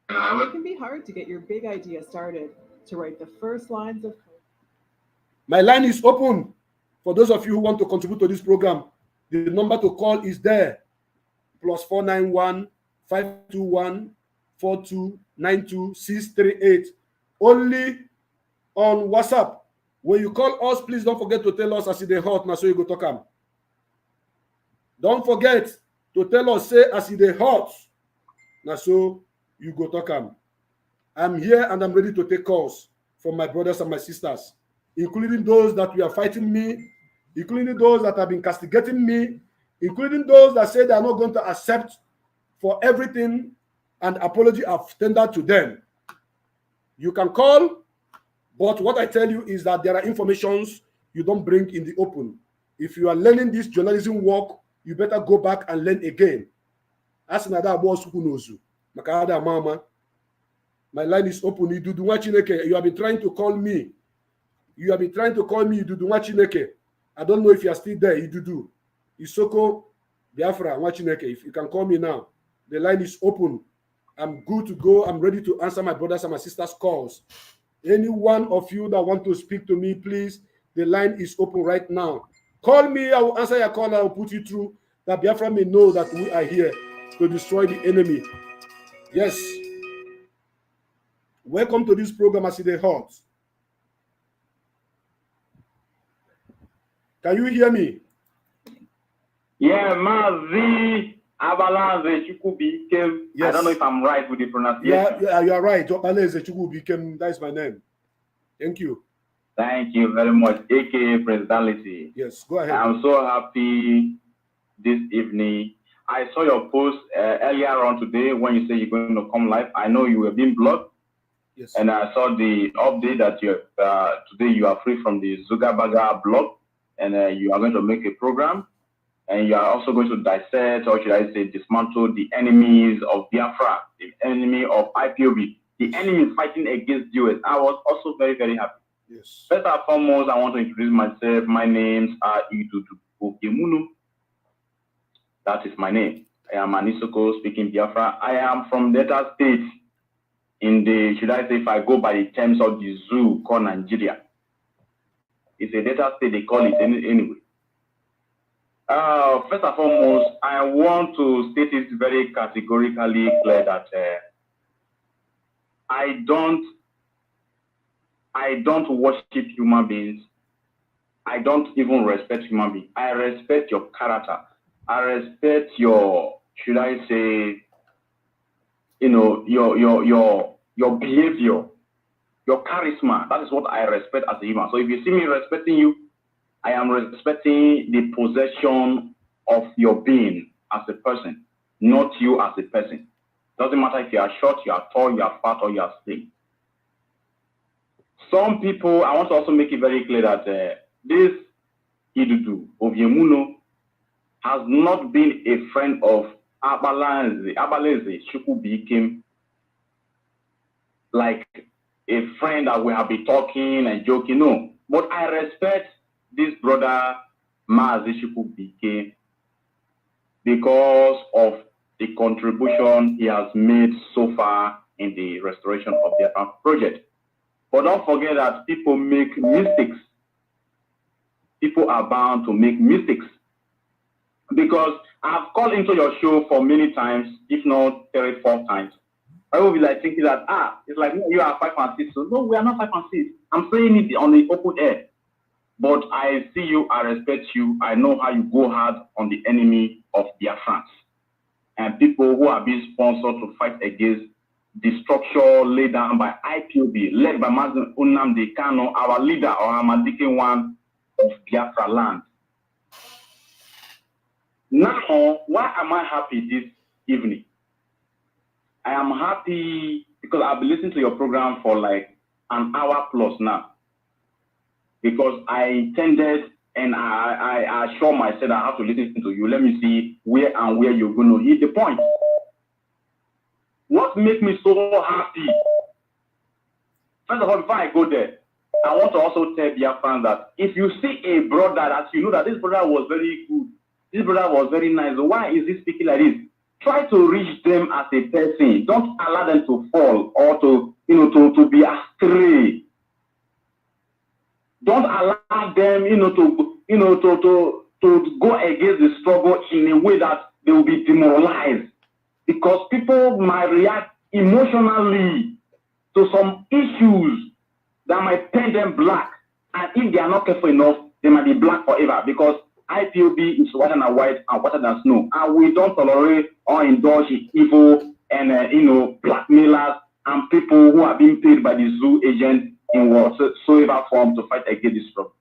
It can be hard to get your big idea started, to write the first lines of code. My line is open for those of you who want to contribute to this program. The number to call is there. +491 521 4292 638. Only on WhatsApp. When you call us, please don't forget to tell us as it hot now, so you go talk am. Don't forget to tell us, say as it hot now, so you go talk am. I'm here and I'm ready to take calls from my brothers and my sisters, including those that we are fighting me, including those that have been castigating me, including those that say they are not going to accept for everything and apology I've tendered to them. You can call, but what I tell you is that there are informations you don't bring in the open. If you are learning this journalism work, you better go back and learn again. As another boss who knows you. My line is open. You have been trying to call me. You have been trying to call me. I don't know if you are still there. Idudu. Isoko, Biafra, Wachineke. If you can call me now, the line is open. I'm good to go. I'm ready to answer my brothers and my sisters' calls. Any one of you that want to speak to me, please, the line is open right now. Call me. I will answer your call. I will put you through, that Biafra may know that we are here to destroy the enemy. Yes. Welcome to this program, as it hot. Can you hear me? Yeah, Mazi. Abalanze Chukwubikem. Yes. I don't know if I'm right with the pronunciation. Yeah, you are right. Obaleze Chukwubikem, that is my name. Thank you. Thank you very much, aka Presidency. Yes, go ahead. I'm so happy this evening. I saw your post earlier on today when you say you're going to come live. I know you were being blocked. Yes. And I saw the update that you today you are free from the Zugabaga block, and you are going to make a program, and you are also going to dissect, or should I say, dismantle the enemies of Biafra, the enemy of IPOB, the enemy fighting against US. I was also very, very happy. Yes. First and foremost, I want to introduce myself. My names are Idudu. That is my name. I am Anisoko speaking Biafra. I am from Delta State. In the, should I say, if I go by the terms of the zoo called Nigeria, it's a Delta State, they call it anyway. First and foremost, I want to state it very categorically clear that I don't worship human beings. I don't even respect human beings. I respect your character. I respect your, should I say, you know, your behavior, your charisma. That is what I respect as a human. So if you see me respecting you, I am respecting the possession of your being as a person, not you as a person. Doesn't matter if you are short, you are tall, you are fat, or you are slim. Some people, I want to also make it very clear that this Idudu of Yemuno has not been a friend of Abaleze Chukwubikem, like a friend that we have been talking and joking. No, but I respect this brother Mazi Chika because of the contribution he has made so far in the restoration of the Biafra project. But don't forget that people make mistakes. People are bound to make mistakes. Because I've called into your show for many times, if not 3 or 4 times. I will be like thinking that, it's like, you are 5 and 6. So no, we are not 5 and 6. I'm saying it on the open air. But I see you, I respect you. I know how you go hard on the enemy of Biafrans and people who are being sponsored to fight against the structure laid down by IPOB, led by Mazi Kano, our leader, or Hamadike one of Biafra land. Now, why am I happy this evening? I am happy because I've been listening to your program for like an hour plus now. Because I intended and I assure myself I have to listen to you. Let me see where you're going to hit the point. What makes me so happy? First of all, before I go there, I want to also tell Biafrans that if you see a brother that you know that this brother was very good, this brother was very nice, why is he speaking like this? Try to reach them as a person. Don't allow them to fall or to be astray. Don't allow them, to go against the struggle in a way that they will be demoralized. Because people might react emotionally to some issues that might paint them black. And if they are not careful enough, they might be black forever. Because IPOB is whiter than white and whiter than snow. And we don't tolerate or indulge in evil and, blackmailers and people who are being paid by the zoo agent in whatsoever form to fight against this struggle.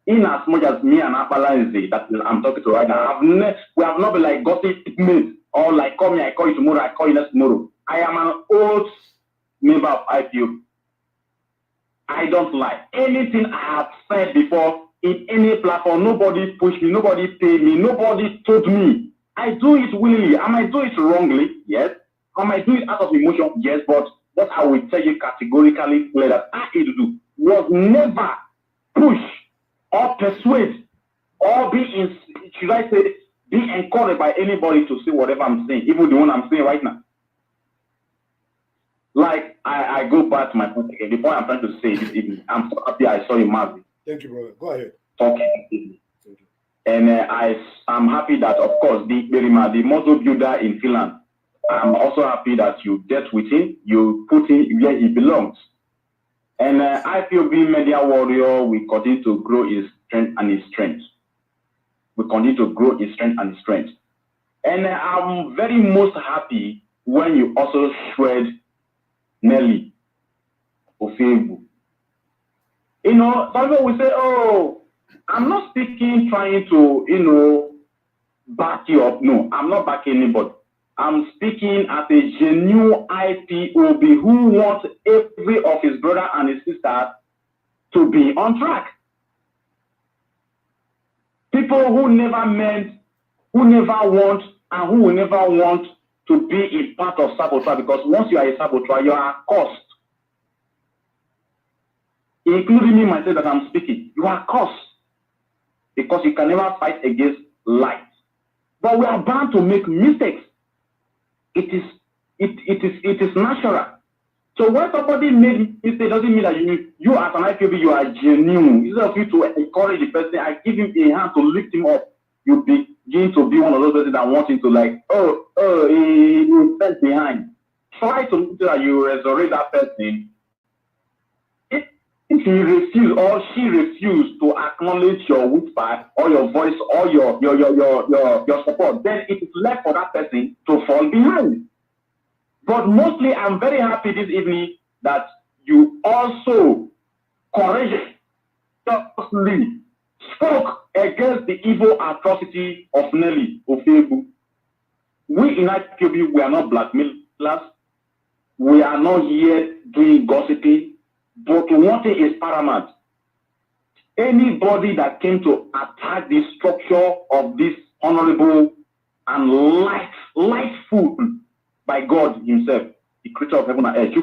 In as much as me and Abalanze that I'm talking to right now, we have not been like gossip mates or like call me, I call you tomorrow, I call you next tomorrow. I am an old member of IPOB. I don't lie. Anything I have said before in any platform, nobody pushed me, nobody paid me, nobody told me. I do it willingly. I might do it wrongly, yes. I might do it out of emotion, yes, but what I will tell you categorically clear that Idudu was never push or persuade or be encouraged by anybody to say whatever I'm saying, even the one I'm saying right now. Like I go back to my point again. The point I'm trying to say this evening, I'm so happy I saw you, Mazi. Thank you, brother. Go ahead. Talking this evening. And I'm happy that, of course, the model builder in Finland, I'm also happy that you dealt with him, you put him where he belongs. And IPOB Media Warrior, we continue to grow his strength and his strength. We continue to grow his strength and his strength. And I'm very most happy when you also shred Nelly Ofebu. You know, some people will say, oh, I'm not speaking trying to, you know, back you up. No, I'm not backing anybody. I'm speaking as a genuine IPOB who wants every of his brother and his sister to be on track. People who never meant, who never want, and who will never want to be a part of saboteur, because once you are a saboteur, you are cursed. Including me myself that I'm speaking, you are cursed because you can never fight against light. But we are bound to make mistakes. It is natural. So when somebody made mistake, doesn't mean that you as an IPOB, you are genuine. Instead of you to encourage the person, I give him a hand to lift him up. You begin to be one of those persons that want him to like, he fell behind. Try to make sure that you resurrect that person. If he refused or she refused to acknowledge your whisper or your voice or your support, then it is left for that person to fall behind. But mostly, I'm very happy this evening that you also courageously spoke against the evil atrocity of Nelly Ofebu. We in IPOB, we are not blackmailers. We are not here doing gossiping. But one thing is paramount. Anybody that came to attack the structure of this honorable and lightful by God himself, the creator of heaven and earth,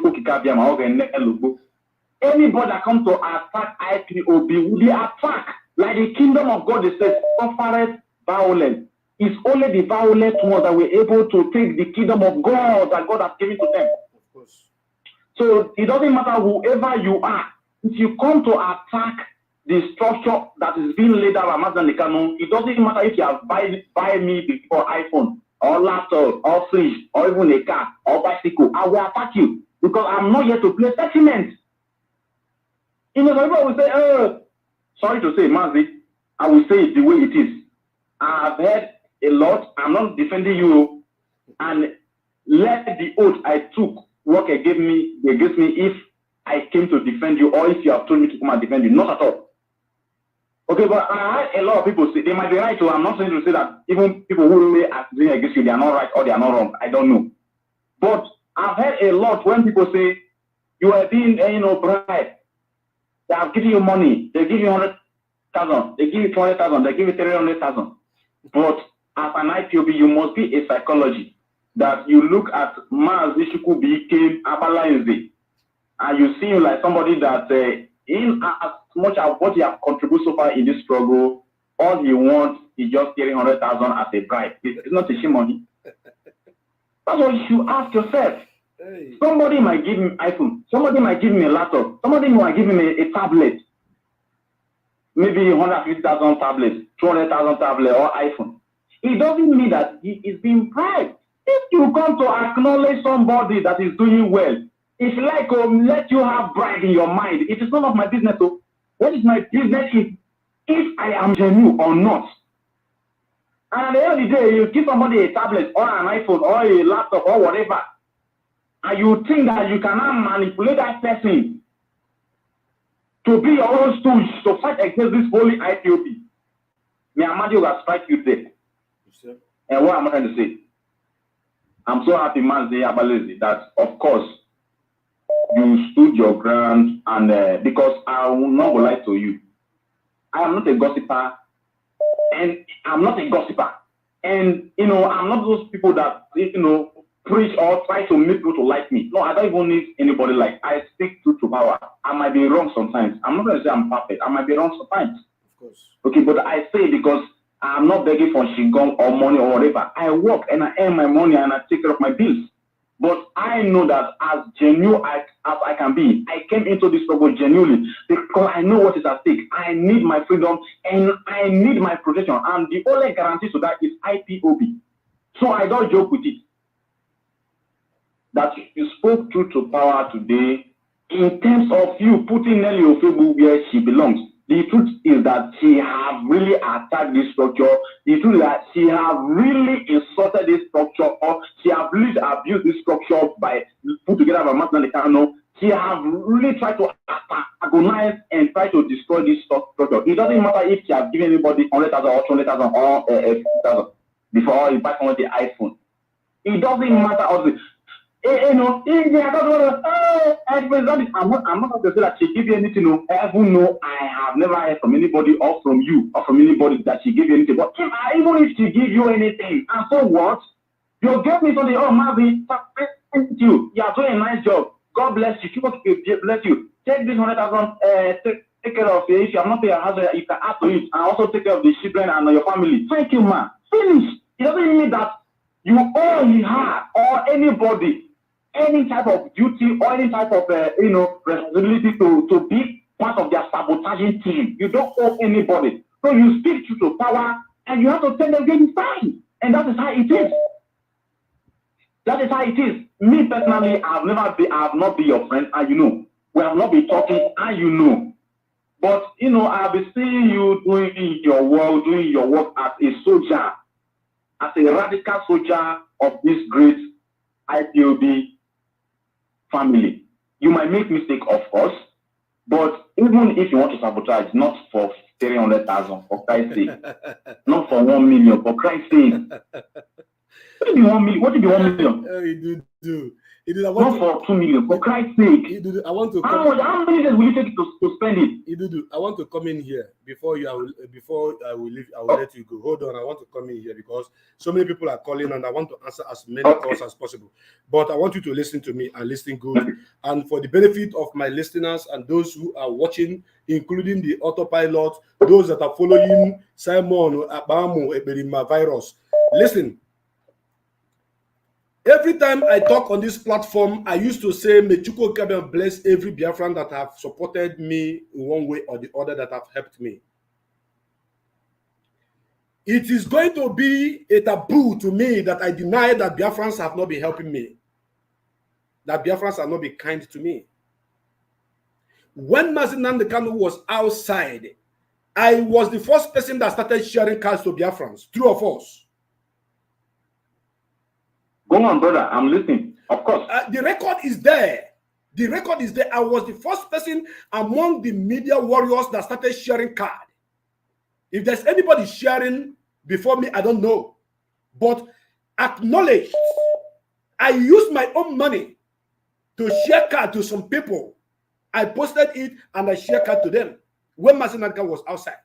anybody that comes to attack IPOB will be attacked. Like the kingdom of God, it says, suffereth violence. It's only the violent ones that were able to take the kingdom of God that God has given to them. Of course. So it doesn't matter whoever you are. If you come to attack the structure that is being laid out by Mazi Chika Edoziem, it doesn't matter if you have buy me before iPhone or laptop or fridge or even a car or bicycle. I will attack you because I'm not here to play settlement. You know, some people will say, sorry to say, Mazi, I will say it the way it is. I have heard a lot. I'm not defending you, and let the oath I took work against me if I came to defend you or if you have told me to come and defend you. Not at all. Okay, but I heard a lot of people say, they might be right, so I'm not saying to say that even people who may are doing against you, they are not right or they are not wrong. I don't know. But I've heard a lot when people say, you are being, bribed. They have given you money. They give you 100,000. They give you 200,000. They give you 300,000. But as an IPOB, you must be a psychology that you look at Mazi Chika became Abalaenze, and you see him like somebody that in as much as what he has contributed so far in this struggle, all he wants is just 300,000 as a bribe. It's not a shame money. That's what you should ask yourself. Hey. Somebody might give me iPhone. Somebody might give me a laptop. Somebody might give me a tablet. Maybe 150,000 tablets, 200,000 tablet or iPhone. It doesn't mean that he is being bribed. If you come to acknowledge somebody that is doing well, it's like let you have pride in your mind. It is none of my business. So what is my business if I am genuine or not? And at the end of the day, you give somebody a tablet or an iPhone or a laptop or whatever, and you think that you cannot manipulate that person to be your own stooge to fight against this holy IPOB. May Amadi will strike you there. Yes, and what am I trying to say? I'm so happy, Mazi Chika, that of course you stood your ground, and because I will not lie to you, I am not a gossiper, and I'm not a gossiper, and I'm not those people that preach or try to make people to like me. No, I don't even need anybody like. I speak truth to power. I might be wrong sometimes. I'm not going to say I'm perfect. I might be wrong sometimes. Of course. Okay, but I say because I'm not begging for shigong or money or whatever. I work and I earn my money and I take care of my bills. But I know that as genuine as I can be, I came into this struggle genuinely because I know what is at stake. I need my freedom and I need my protection. And the only guarantee to that is IPOB. So I don't joke with it. That you spoke truth to power today in terms of you putting Nelly Ofebu where she belongs. The truth is that she have really attacked this structure. The truth is that she have really insulted this structure, or she have really abused this structure by put together by Martin Lecano. She have really tried to agonize and try to destroy this structure. It doesn't matter if she has given anybody 100,000 or 200,000 or 50,000 before you buy someone the iPhone. It doesn't matter. I'm not going to say that she gave you anything. No, even though I have never heard from anybody or from you or from anybody that she gave you anything. But even if she give you anything, and so what? You gave me something. Oh, Mazi, thank you. You are doing a nice job. God bless you. Keep bless you. Take this 100,000. Take care of it. If you have not paid your house, you can add to it, and also take care of the children and your family. Thank you, man. Finish. It doesn't mean that you owe her or anybody any type of duty or any type of responsibility to be part of their sabotaging team. You don't owe anybody. So you speak to power and you have to tell them getting fine. And that is how it is. That is how it is. Me personally, I have not been your friend, and you know. We have not been talking, and you know. But I've been seeing you doing your work as a soldier, as a radical soldier of this great IPOB family. You might make mistake, of course, but even if you want to sabotage, not for 300,000 for Christ's sake, not for 1 million for Christ's sake. What did be 1 million? What did be 1 million? Not for 2 million for Christ's sake. I want to. How many days will you take to spend it? I want to come in here before I will leave. I will let you go. Hold on, I want to come in here because so many people are calling and I want to answer as many calls as possible. But I want you to listen to me and listen good. And for the benefit of my listeners and those who are watching, including the autopilot, those that are following Simon Akpamu Eberima virus, listen. Every time I talk on this platform, I used to say, may Chukwu Edoziem bless every Biafran that have supported me in one way or the other, that have helped me. It is going to be a taboo to me that I deny that Biafrans have not been helping me, that Biafrans have not been kind to me. When Mazi Chika was outside, I was the first person that started sharing cards to Biafrans, 3 of us. Go on, brother. I'm listening. Of course. The record is there. The record is there. I was the first person among the media warriors that started sharing card. If there's anybody sharing before me, I don't know. But acknowledge, I used my own money to share card to some people. I posted it and I shared card to them when Mazi Chika was outside.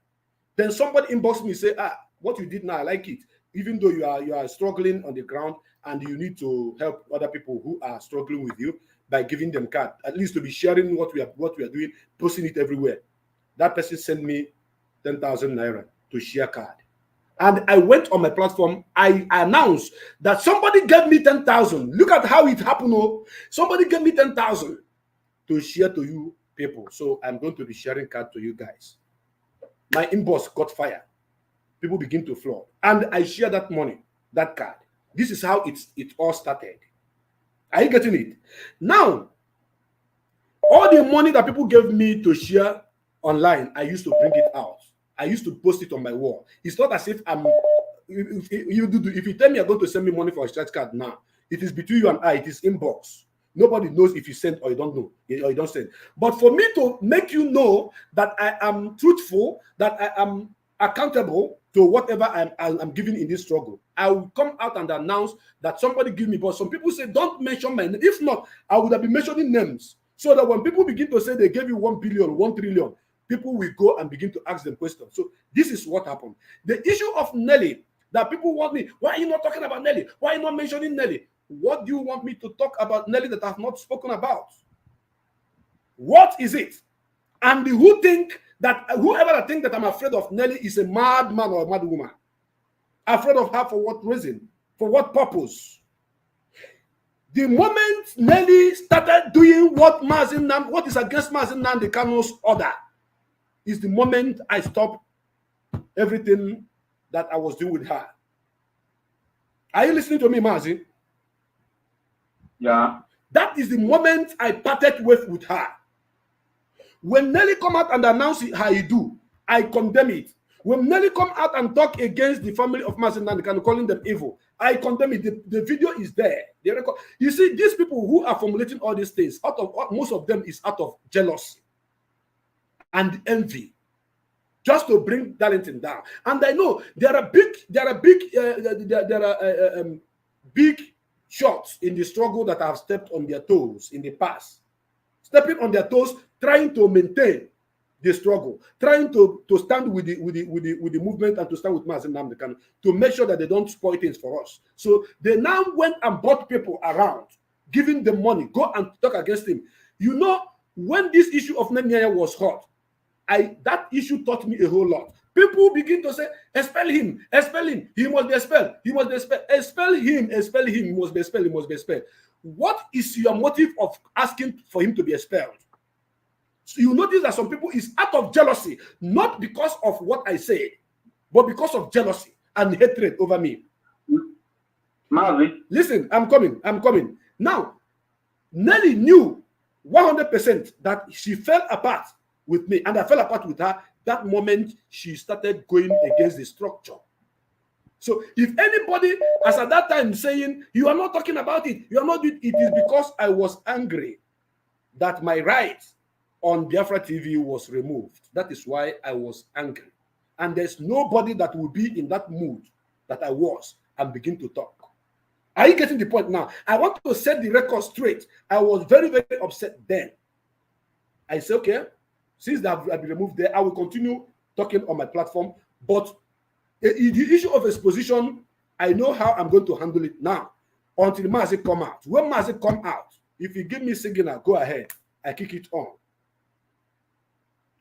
Then somebody inboxed me, say, what you did now, I like it. Even though you are struggling on the ground and you need to help other people who are struggling with you by giving them card, at least to be sharing what we are doing, posting it everywhere. That person sent me 10,000 naira to share card. And I went on my platform, I announced that somebody gave me 10,000. Look at how it happened. Oh, somebody gave me 10,000 to share to you people. So I'm going to be sharing card to you guys. My inbox got fire. People begin to flood. And I share that money, that card. This is how it all started. Are you getting it? Now, all the money that people gave me to share online, I used to bring it out. I used to post it on my wall. It's not as if if you tell me you're going to send me money for a church card now, it is between you and I, it is inbox. Nobody knows if you send or you don't know, or you don't send. But for me to make you know that I am truthful, that I am accountable to whatever I'm giving in this struggle, I will come out and announce that somebody give me. But some people say, don't mention my name. If not, I would have been mentioning names. So that when people begin to say they gave you 1 billion, 1 trillion, people will go and begin to ask them questions. So this is what happened. The issue of Nelly, that people want me, why are you not talking about Nelly? Why are you not mentioning Nelly? What do you want me to talk about Nelly that I have not spoken about? What is it? And whoever that think that I'm afraid of Nelly is a mad man or a mad woman. Afraid of her for what reason? For what purpose? The moment Nelly started doing what is against Mazi Chika's order, is the moment I stopped everything that I was doing with her. Are you listening to me, Mazi? Yeah. That is the moment I parted with her. When Nelly come out and announce it, how he do, I condemn it. When Nelly come out and talk against the family of Mazi Nnamdi, calling them evil, I condemn it. The video is there. The record. You see, these people who are formulating all these things, most of them is out of jealousy and envy, just to bring Darlington down. And I know there are big shots in the struggle that have stepped on their toes in the past, stepping on their toes, trying to maintain the struggle, trying to stand with the movement and to stand with Mazi Nnamdi to make sure that they don't spoil things for us. So they now went and brought people around, giving them money, go and talk against him. You know, when this issue of Nanya was hot, that issue taught me a whole lot. People begin to say, expel him, he must be expelled, he must be expelled, expel him, he must be expelled, he must be expelled. What is your motive of asking for him to be expelled? So you notice that some people is out of jealousy, not because of what I said, but because of jealousy and hatred over me. Mazi, listen, I'm coming. Now, Nelly knew 100% that she fell apart with me, and I fell apart with her that moment she started going against the structure. So if anybody, as at that time, saying, you are not talking about it, you are not doing it, is because I was angry that my right on Biafra TV was removed. That is why I was angry. And there's nobody that will be in that mood that I was and begin to talk. Are you getting the point now? I want to set the record straight. I was very, very upset then. I said, okay, since I've been removed there, I will continue talking on my platform. But the issue of exposition, I know how I'm going to handle it now until Mazi come out. When Mazi come out, if you give me signal, go ahead. I kick it on.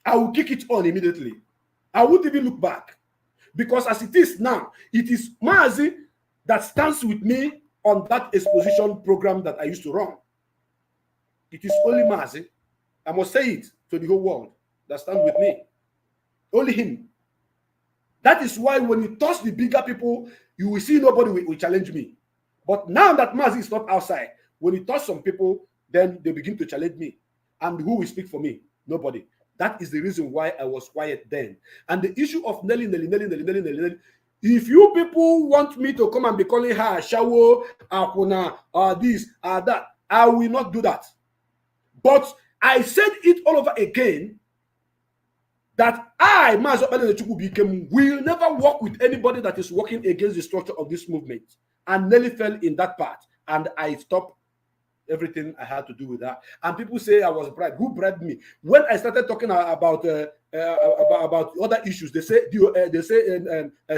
I will kick it on immediately. I won't even look back. Because as it is now, it is Mazi that stands with me on that exposition program that I used to run. It is only Mazi. I must say it to the whole world that stands with me. Only him. That is why when you touch the bigger people, you will see nobody will challenge me. But now that Mazi is not outside, when you touch some people, then they begin to challenge me. And who will speak for me? Nobody. That is the reason why I was quiet then. And the issue of Nelly, if you people want me to come and be calling her Shawo, Akuna, this, that, I will not do that. But I said it all over again that I, Mazi Chika, will never work with anybody that is working against the structure of this movement. And Nelly fell in that part. And I stopped everything I had to do with that. And people say I was bribed. Who bribed me? When I started talking about other issues, they say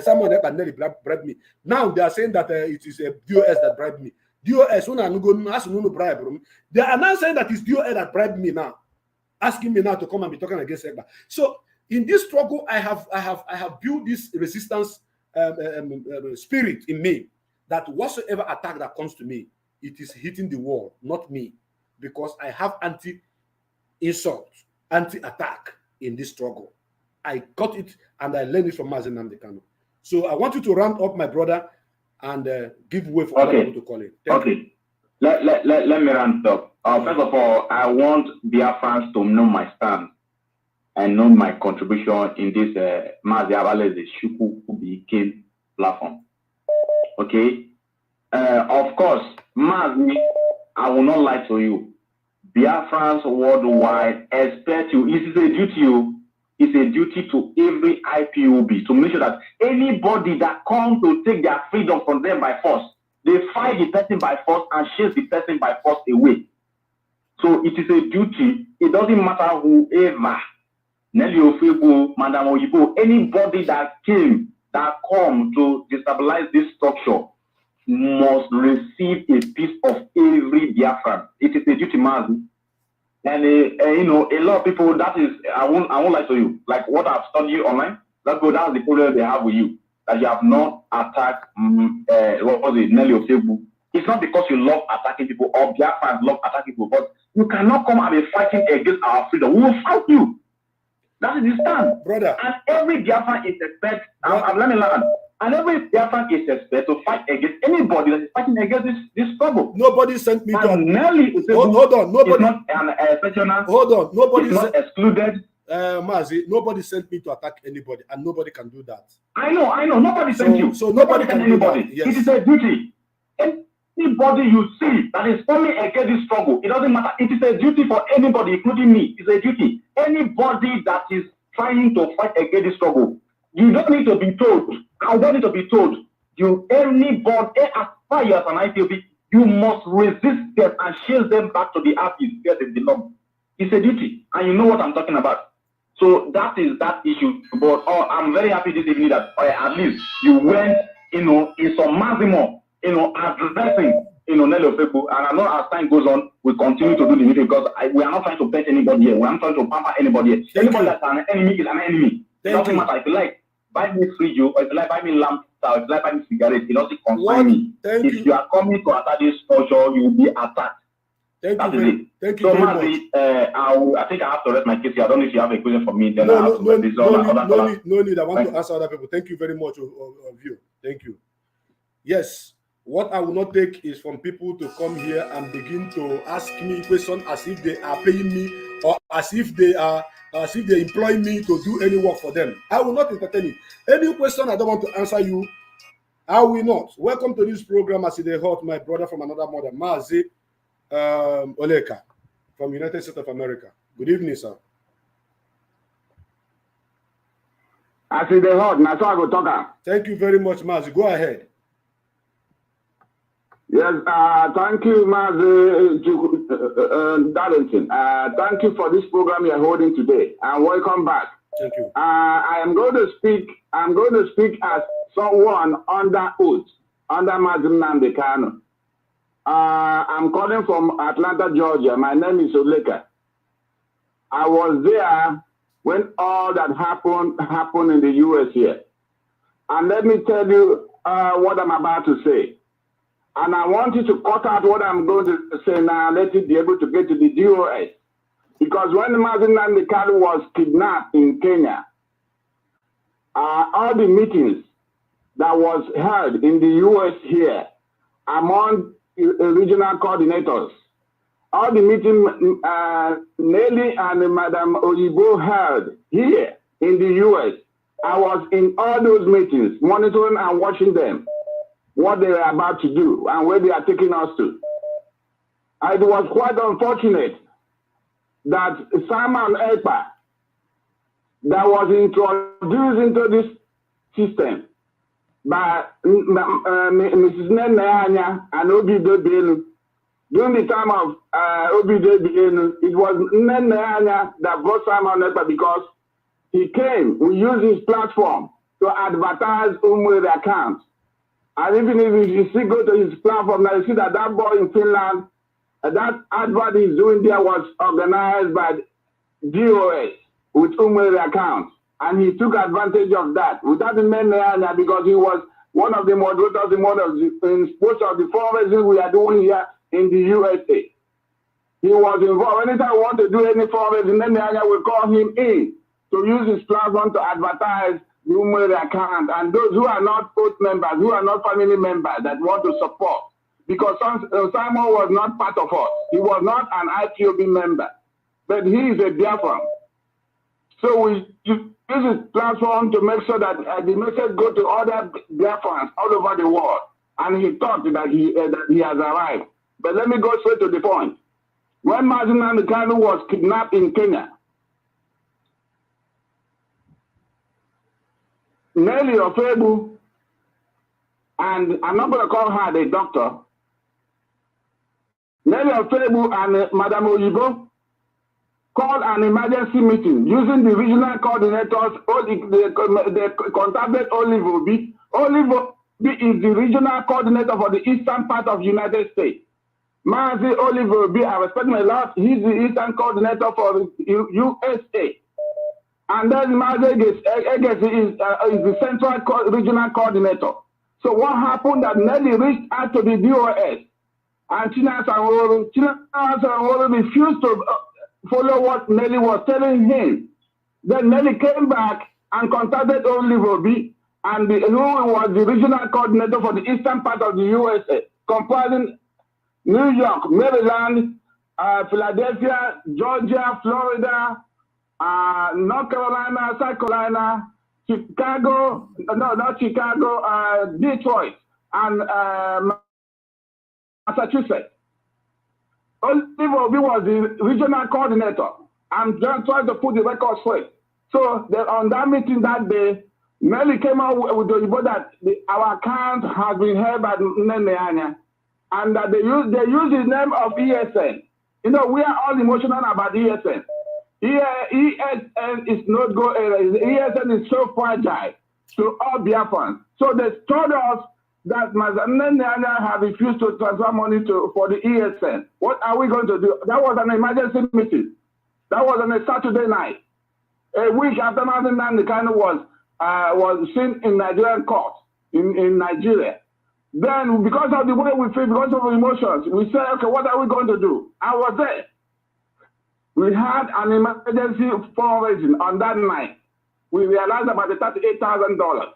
someone and Nelly bribed me. Now they are saying that it is a DOS that bribed me. DOS, they are now saying that it's DOS that bribed me now, asking me now to come and be talking against Egba. So in this struggle, I have built this resistance spirit in me, that whatsoever attack that comes to me, it is hitting the wall, not me, because I have anti-insult, anti-attack in this struggle. I got it and I learned it from Mazi Nnamdi. So I want you to round up, my brother, and give way for other people to call in. Okay. Let me round up. First of all, I want Biafrans to know my stand and know my contribution in this Mazi Abaleze Shuku Kubike platform. Okay? Of course, Mazi, I will not lie to you. Biafrans worldwide expect you. It is a duty. It's a duty to every IPOB to make sure that anybody that comes to take their freedom from them by force, they fight the person by force and chase the person by force away. So it is a duty. It doesn't matter whoever, Nelly Ofego, Madam Oyibo, anybody that come to destabilize this structure must receive a piece of every Biafran. It is a duty, Mazi. And you know, a lot of people, that is, I won't lie to you. Like what I've studied online, that's the problem they have with you. That you have not attacked what was it, Nelly Ofego. It's not because you love attacking people or Biafrans love attacking people, but you cannot come and be fighting against our freedom. We will fight you. That is the stand. Brother. And every Biafran is expect, let me learn. And every Biafran is expected to fight against anybody that is fighting against this struggle. Nobody sent me to. Nelly, hold on. Nobody. It's not an exceptional. Hold on. Nobody is not excluded. Mazi, nobody sent me to attack anybody, and nobody can do that. I know. Nobody sent you. So nobody can do anybody. That. Yes. It is a duty. Anybody you see that is forming against this struggle, it doesn't matter. It is a duty for anybody, including me. It's a duty. Anybody that is trying to fight against this struggle, you don't need to be told. I don't need to be told. Anybody, as far as an IPOB, you must resist them and chase them back to the office where they belong. It's a duty, and you know what I'm talking about. So that is that issue. But I'm very happy this evening that at least you went, in some maximum, addressing, Nelly Ofebu. And I know as time goes on, we continue to do the video because we are not trying to bet anybody here. We are not trying to pamper anybody here. Anybody that's an enemy is an enemy. It doesn't matter. If you like, buy me free Joe, or if you like, buy me lamp, or if you like, buy me cigarette, it doesn't concern me. If you are coming to attack this culture, you will be attacked. Thank you so very Mazi, much. I think I have to rest my case here. I don't know if you have a question for me. Then no need. I want to answer other people. Thank you very much of you. Thank you. Yes, what I will not take is from people to come here and begin to ask me questions as if they are paying me or as if they employ me to do any work for them. I will not entertain it. Any question I don't want to answer you, I will not. Welcome to this program, Mazi Chika Edoziem, my brother from another mother, Mazi Oleka from United States of America. Good evening, sir. I see the hot, now so I go talk. Thank you very much, Mazi. Go ahead. Yes, thank you, Mazi Darlington. Thank you for this program you're holding today, and welcome back. Thank you. I am going to speak. I'm going to speak as someone under oath, under Mazi Chika. I'm calling from Atlanta, Georgia. My name is Oleka. I was there when all that happened in the US here. And let me tell you what I'm about to say. And I want you to cut out what I'm going to say now, let it be able to get to the DOS. Because when Mazi Chika was kidnapped in Kenya, all the meetings that was held in the US here among regional coordinators, all the meetings Nelly and Madam Oyibo held here in the US, I was in all those meetings, monitoring and watching them, what they were about to do and where they are taking us to. It was quite unfortunate that Simon Ekpa, that was introduced into this system by Mrs. Nenanya and Obido Benu. During the time of Obido Benu, it was Nenanya that brought Simon Ekpa because he came, we used his platform to advertise Umwere accounts. And even if you see, go to his platform, now you see that that boy in Finland, that advert he's doing there was organized by DOS with Umwere accounts. And he took advantage of that without the men because he was one of the moderators in most of the fundraising we are doing here in the USA. He was involved. Anytime we want to do any fundraising, then we call him in to use his platform to advertise the Umwere account. And those who are not oath members, who are not family members that want to support, because Simon was not part of us. He was not an IPOB member, but he is a Biafran. So we use his platform to make sure that the message go to other Biafrans all over the world. And he thought that he has arrived. But let me go straight to the point. When Mazi Chika was kidnapped in Kenya, Nelly Ofebu, and I'm not going to call her the doctor, Nelly Ofebu and Madam Oyibo called an emergency meeting using the regional coordinators. They contacted Olive Obi. Olive Obi is the regional coordinator for the eastern part of the United States. Mazi Olive Obi, I respect him a lot. He's the eastern coordinator for the USA. And then Mazi is the central regional coordinator. So what happened that Nelly reached out to the DOS and China Sanwo-Olu refused to follow what Nelly was telling him. Then Nelly came back and contacted Olive Obi and who was the regional coordinator for the eastern part of the USA, comprising New York, Maryland, Philadelphia, Georgia, Florida, North Carolina, South Carolina, Chicago, no, not Chicago, Detroit, and Massachusetts. Oliver Obi was the regional coordinator. I'm just trying to put the record straight. So on that meeting that day, Nelly came out with the report that our account has been held by Neneanya, and that they use the name of ESN. You know, we are all emotional about ESN. ESN is not good. ESN is so fragile to all Biafrans. So they told us that Neneanya have refused to transfer money for the ESN. What are we going to do? That was an emergency meeting. That was on a Saturday night. A week after Mazi Chika was seen in Nigerian court in Nigeria. Then, because of the way we feel, because of emotions, we said, okay, what are we going to do? I was there. We had an emergency fundraising on that night. We realized about the $38,000.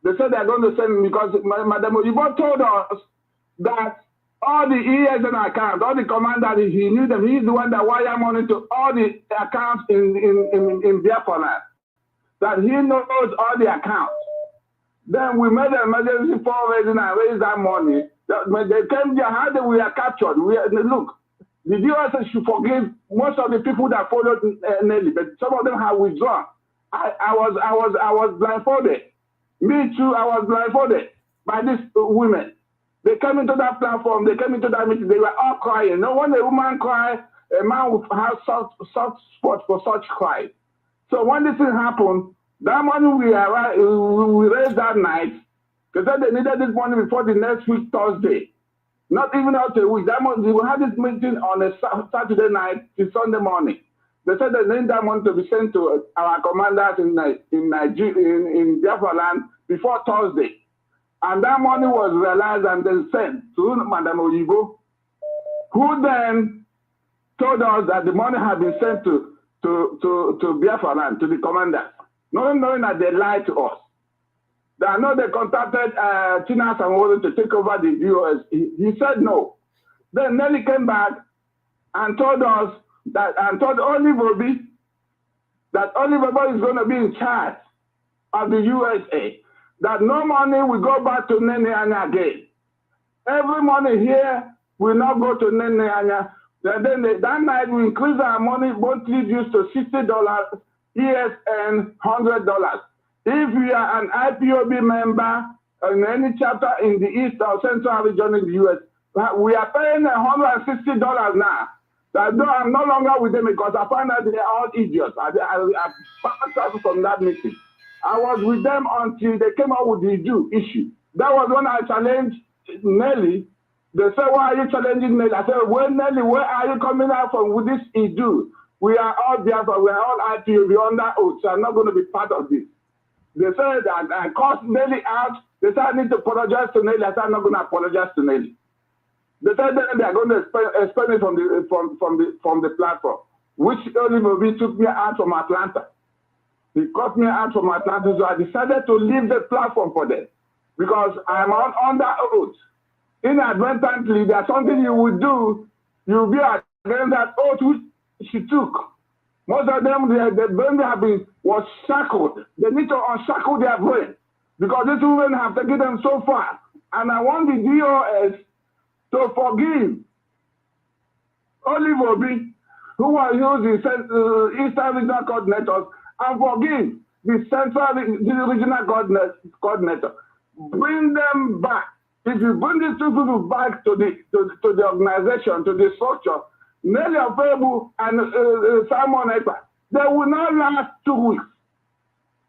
They said they're going to send, because Madam Oyibo told us that all the ESN accounts, all the commanders, he knew them. He's the one that wired money to all the accounts in Biafra. That he knows all the accounts. Then we made an emergency fundraising and raised that money. When they came there, how they were captured. Look, the US should forgive most of the people that followed Nelly, but some of them have withdrawn. I was blindfolded. Me too, I was blindfolded by these women. They came into that platform, they came into that meeting, they were all crying. No wonder a woman cry, a man would have soft spot for such cry. So when this thing happened, that money we raised that night, they said they needed this money before the next week, Thursday. Not even out a week. That money, we had this meeting on a Saturday night to Sunday morning. They said they need that money to be sent to our commanders in Nigeria, in Biafra land before Thursday. And that money was realized and then sent to Madam Oyibo, who then told us that the money had been sent to Biafra land, to the commanders, not knowing that they lied to us. I know they contacted Tina Samori to take over the US. He said no. Then Nelly came back and told us that, and told Oliver Obi that Oliver Obi is going to be in charge of the USA. That no money will go back to Neneanya again. Every money here will not go to Neneanya. Then that night we increase our money monthly dues to $60, ESN $100. If we are an IPOB member in any chapter in the East or Central region in the US, we are paying $160 now. That I'm no longer with them because I find out they are all idiots. I passed out from that meeting. I was with them until they came out with the issue. That was when I challenged Nelly. They said, why are you challenging Nelly? I said, well, Nelly, where are you coming out from with this issue? We are all Biafra, we are all IPOB under oath, so I'm not going to be part of this. They said that I cast Nelly out. They said I need to apologize to Nelly. I said I'm not going to apologize to Nelly. They said they are going to expel me from the platform, which Oliver took me out from Atlanta. He cut me out from Atlanta, so I decided to leave the platform for them because I'm under oath. Inadvertently, there's something you will do, you'll be against that oath which she took. Most of them, their brain was shackled. They need to unshackle their brain because these women have taken them so far. And I want the DOS to forgive Oliver Obi, who was using Eastern Regional Coordinators, and forgive the Regional Coordinator. Bring them back. If you bring these two people back to the organization, to the structure, Nelly Akpamu and Simon Ekpa, they will not last 2 weeks.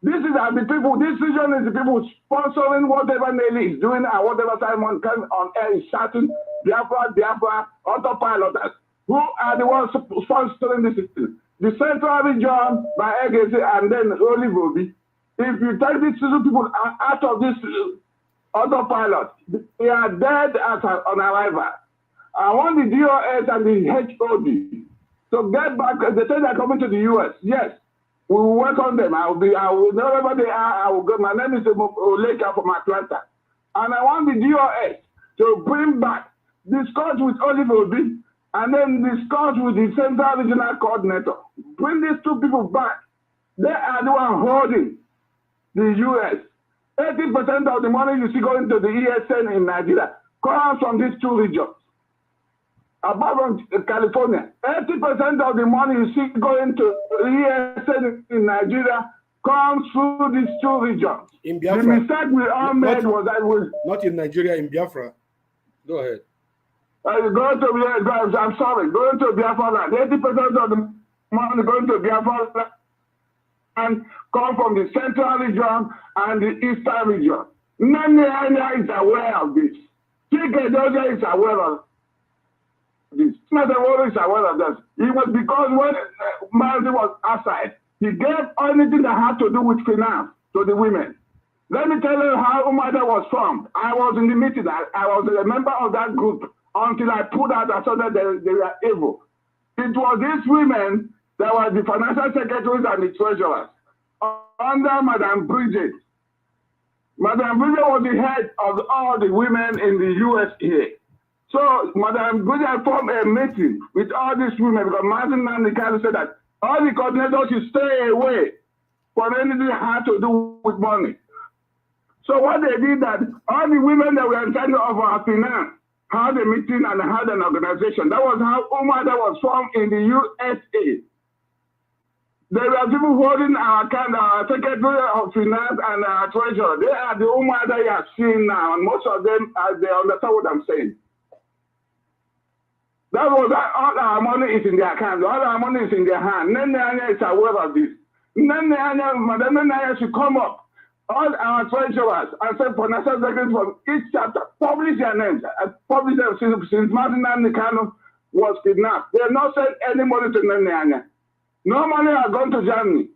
This is the people, this region is the people sponsoring whatever Nelly is doing and whatever Simon came on air is shouting, Biafra, autopiloters, who are the ones sponsoring this system. The Central Region by Egesi and then Oliver Obi. If you take these two people out of this autopilot, they are dead on arrival. I want the DOS and the HOD to get back. They say they're coming to the US. Yes. We will welcome them. I will, wherever they are, I will go. My name is Oleka from Atlanta. And I want the DOS to bring back, discuss with Olive Obi, and then discuss with the Central Regional Coordinator. Bring these two people back. They are the one holding the U.S. 80% of the money you see going to the ESN in Nigeria comes from these two regions. Apart from California, 80% of the money you see going to ESN in Nigeria comes through these two regions. In Biafra. The mistake we all made was that we... Not in Nigeria, in Biafra. Go ahead. Going to, I'm sorry, going to Biafra, 80% of the money going to Biafra and come from the central region and the eastern region. Nanya is aware of this. Chika Edoziem is aware of this. Mazi is aware of this. It was because when Mazi was outside, he gave anything that had to do with finance to the women. Let me tell you how Umada was formed. I was in the meeting. I was a member of that group until I put out I saw that they were evil. It was these women that were the financial secretaries and the treasurers under Madame Bridget. Madame Bridget was the head of all the women in the US here. So Madame Bridget formed a meeting with all these women because Martin Nandikari said that all the coordinators should stay away from anything that had to do with money. So what they did that all the women that were in charge of our finance had a meeting and had an organization. That was how Umada was formed in the USA. There were people holding our Secretary of Finance and our Treasurer. They are the Umada you are seeing now, and most of them, they understand what I'm saying. That was all our money is in their account. All our money is in their hand. Nene is aware of this. Madam Nene should come up. All our treasurers and say financial secretaries from each chapter publish their names. Publish them since Martin Nikano was kidnapped. They have not sent any money to Nene. No money has gone to Germany.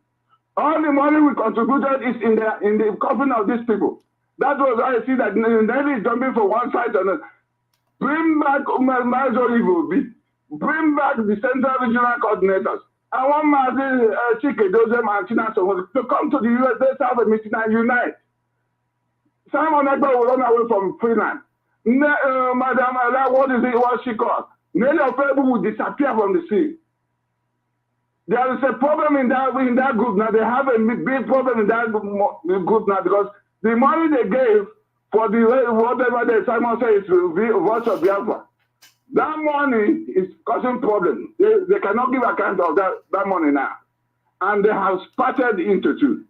All the money we contributed is in the coffin of these people. That was why I see that Nelly is jumping from one side to another. Bring back Mazi, bring back the Central Regional Coordinators. I want Mazi Chika Edoziem and China to come to the US, let's have a meeting and unite. Simon Ekpa will run away from Finland. Madam Allah, what she called? Many of them will disappear from the sea. There is a problem in that group now. They have a big problem in that group now because the money they gave for the whatever the Simon says voice of Biafra, that money is causing problems. They cannot give account of that money now. And they have spattered into two.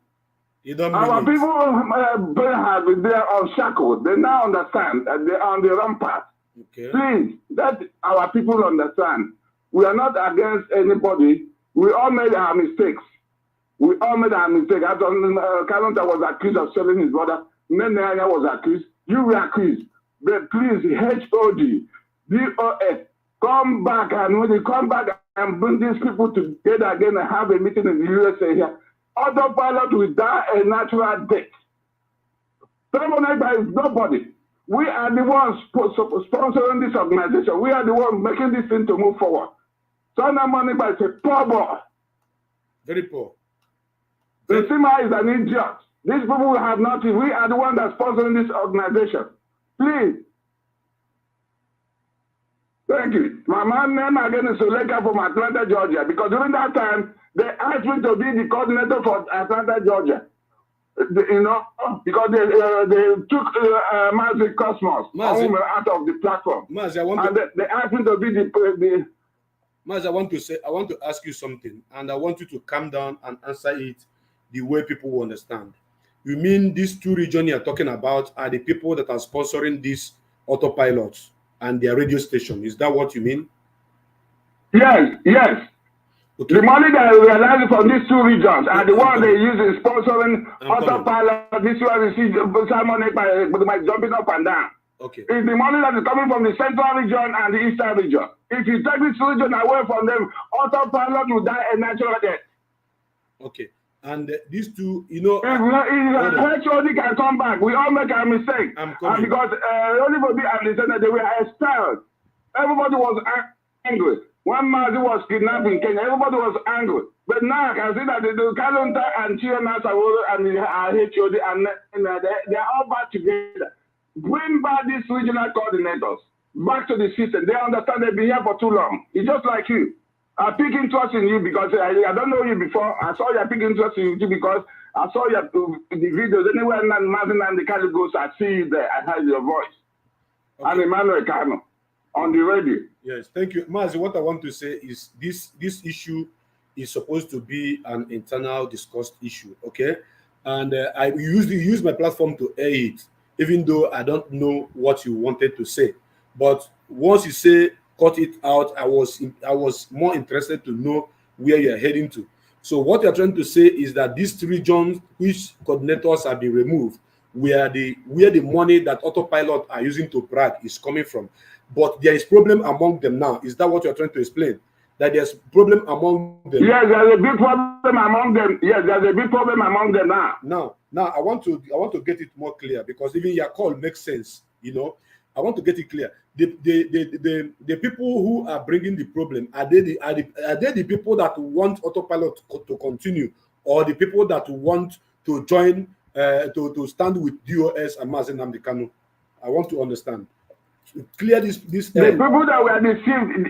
Our people they are unshackled. They now understand that they are on the wrong path. Okay. Please, that our people understand. We are not against anybody. We all made our mistakes. We all made our mistakes. Kalonta was accused of selling his brother. Nenaya was accused. You were accused. But please, HOD, DOS, come back, and when you come back and bring these people together again and have a meeting in the USA here, autopilot will die a natural death. Simon Ekpa is nobody. We are the ones sponsoring this organization. We are the ones making this thing to move forward. Simon Ekpa is a poor boy. Very poor. The Sima is an idiot. These people have nothing. We are the ones that sponsoring this organization. Please. Thank you. My man name again is Oleka from Atlanta, Georgia, because during that time, they asked me to be the coordinator for Atlanta, Georgia. Because they took Mazi Cosmos out of the platform. Mazi, they asked me to be the Mazi, I want to ask you something, and I want you to calm down and answer it the way people will understand. You mean these two regions you're talking about are the people that are sponsoring these autopilots and their radio station? Is that what you mean? Yes. Okay. The money that we realize from these two regions are the ones they use in sponsoring autopilot. This one is Simon Ekpa jumping up and down. Okay. It's the money that is coming from the central region and the eastern region. If you take this region away from them, autopilot will die a natural death. Okay. And these two, if HOD can come back, we all make a mistake. And because everybody understand that they were expelled. Everybody was angry. When Mazi was kidnapped in Kenya, everybody was angry. But now I can see that the Kalunta and Chianas and HOD and they are all back together. Bring back these regional coordinators back to the system. They understand they've been here for too long. It's just like you. I pick interest in you because I don't know you before. I saw you pick interest in you because I saw your the videos. Anywhere Mazi and the Kali goes, I see you there. I heard your voice. Okay. I'm Emmanuel Kano on the radio. Yes, thank you. Mazi, what I want to say is this issue is supposed to be an internal discussed issue, okay? And I usually use my platform to air it, even though I don't know what you wanted to say. But once you say cut it out, I was more interested to know where you're heading to. So what you're trying to say is that these 3 regions which coordinators have been removed, where the money that autopilot are using to brag is coming from. But there is problem among them now. Is that what you're trying to explain? That there's problem among them? Yes, there's a big problem among them. Yes, there's a big problem among them now. Now I want to get it more clear, because even your call makes sense. You know, I want to get it clear. The people who are bringing the problem, are they the people that want autopilot to continue, or the people that want to join to stand with DOS and Mazi Nnamdi Kanu? I want to understand. Clear this. The people that were deceived,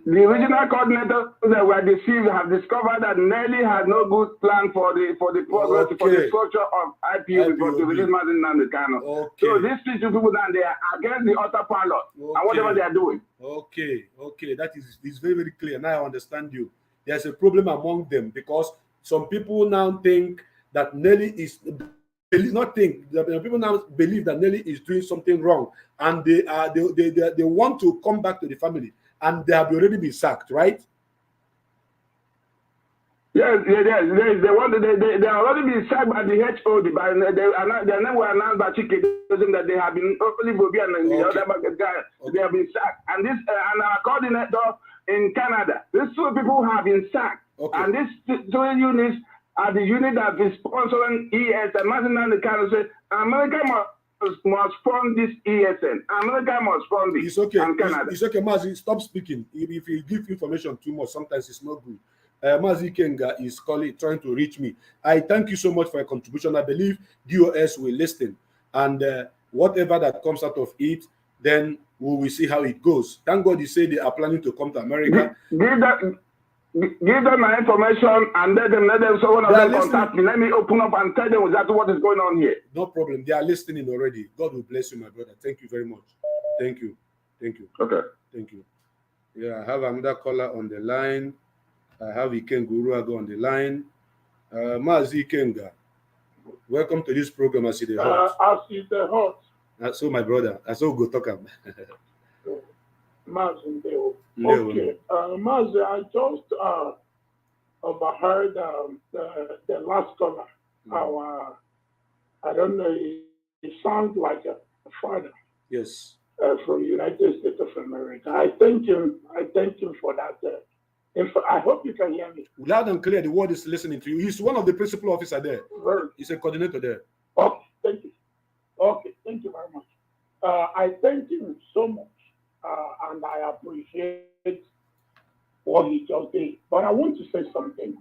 the regional coordinators that were deceived have discovered that Nelly had no good plan for the progress, for the structure of IPOB, for the release Mazi Nnamdi Kanu. Okay. So these two people down there are against the autopilot and whatever they are doing. Okay, that is very, very clear. Now I understand you. There's a problem among them because some people now think that Nelly is. People now believe that Nelly is doing something wrong, and they want to come back to the family, and they have already been sacked, right? Yes. They are already been sacked by the HOD, but their name were announced by Chika Edoziem that they have been Bobi and the other guy. They have been sacked, and this and our coordinator in Canada. These 2 people have been sacked, and these 2 units are the unit that is sponsoring ES and Mazi Nnamdi Kanu say America must fund this ESN. America must fund this. It's okay. And Canada. It's okay, Mazi. Stop speaking. If you give information too much, sometimes it's not good. Mazi Kenga is trying to reach me. I thank you so much for your contribution. I believe DOS will listen, and whatever that comes out of it, then we will see how it goes. Thank God you say they are planning to come to America. Give them my information and let them so one of them contact me. Let me open up and tell them exactly what is going on here. No problem. They are listening already. God will bless you, my brother. Thank you very much. Thank you. Okay. Thank you. Yeah, I have another caller on the line. I have Iken Guruago on the line. Mazi Kenga, welcome to this program. I see the hot. So my brother, I saw go talk about. Mazi, okay. Mazi, I just overheard the last caller. I don't know, he sounds like a father. Yes. From United States of America. I thank him for that. I hope you can hear me. Loud and clear, the word is listening to you. He's one of the principal officers there. He's a coordinator there. Okay, thank you. Okay, thank you very much. I thank him so much, and I appreciate what he just did. But I want to say something.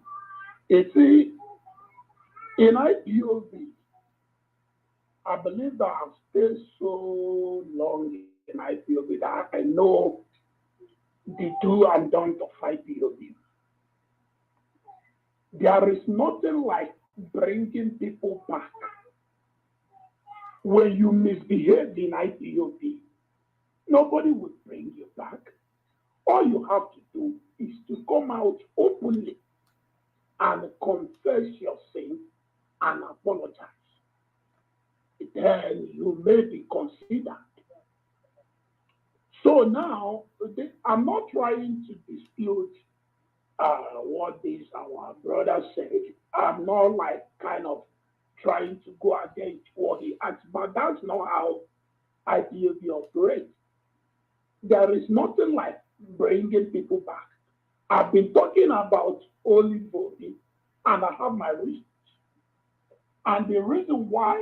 You see, in IPOB, I believe that I've stayed so long in IPOB that I know the do and don't of IPOB. There is nothing like bringing people back. When you misbehave in IPOB, nobody will bring you back. All you have to do is to come out openly and confess your sin and apologize. Then you may be considered. So now, I'm not trying to dispute what our brother said. I'm not like kind of trying to go against what he asked, but that's not how IPOB operates. There is nothing like bringing people back. I've been talking about only voting, and I have my reasons. And the reason why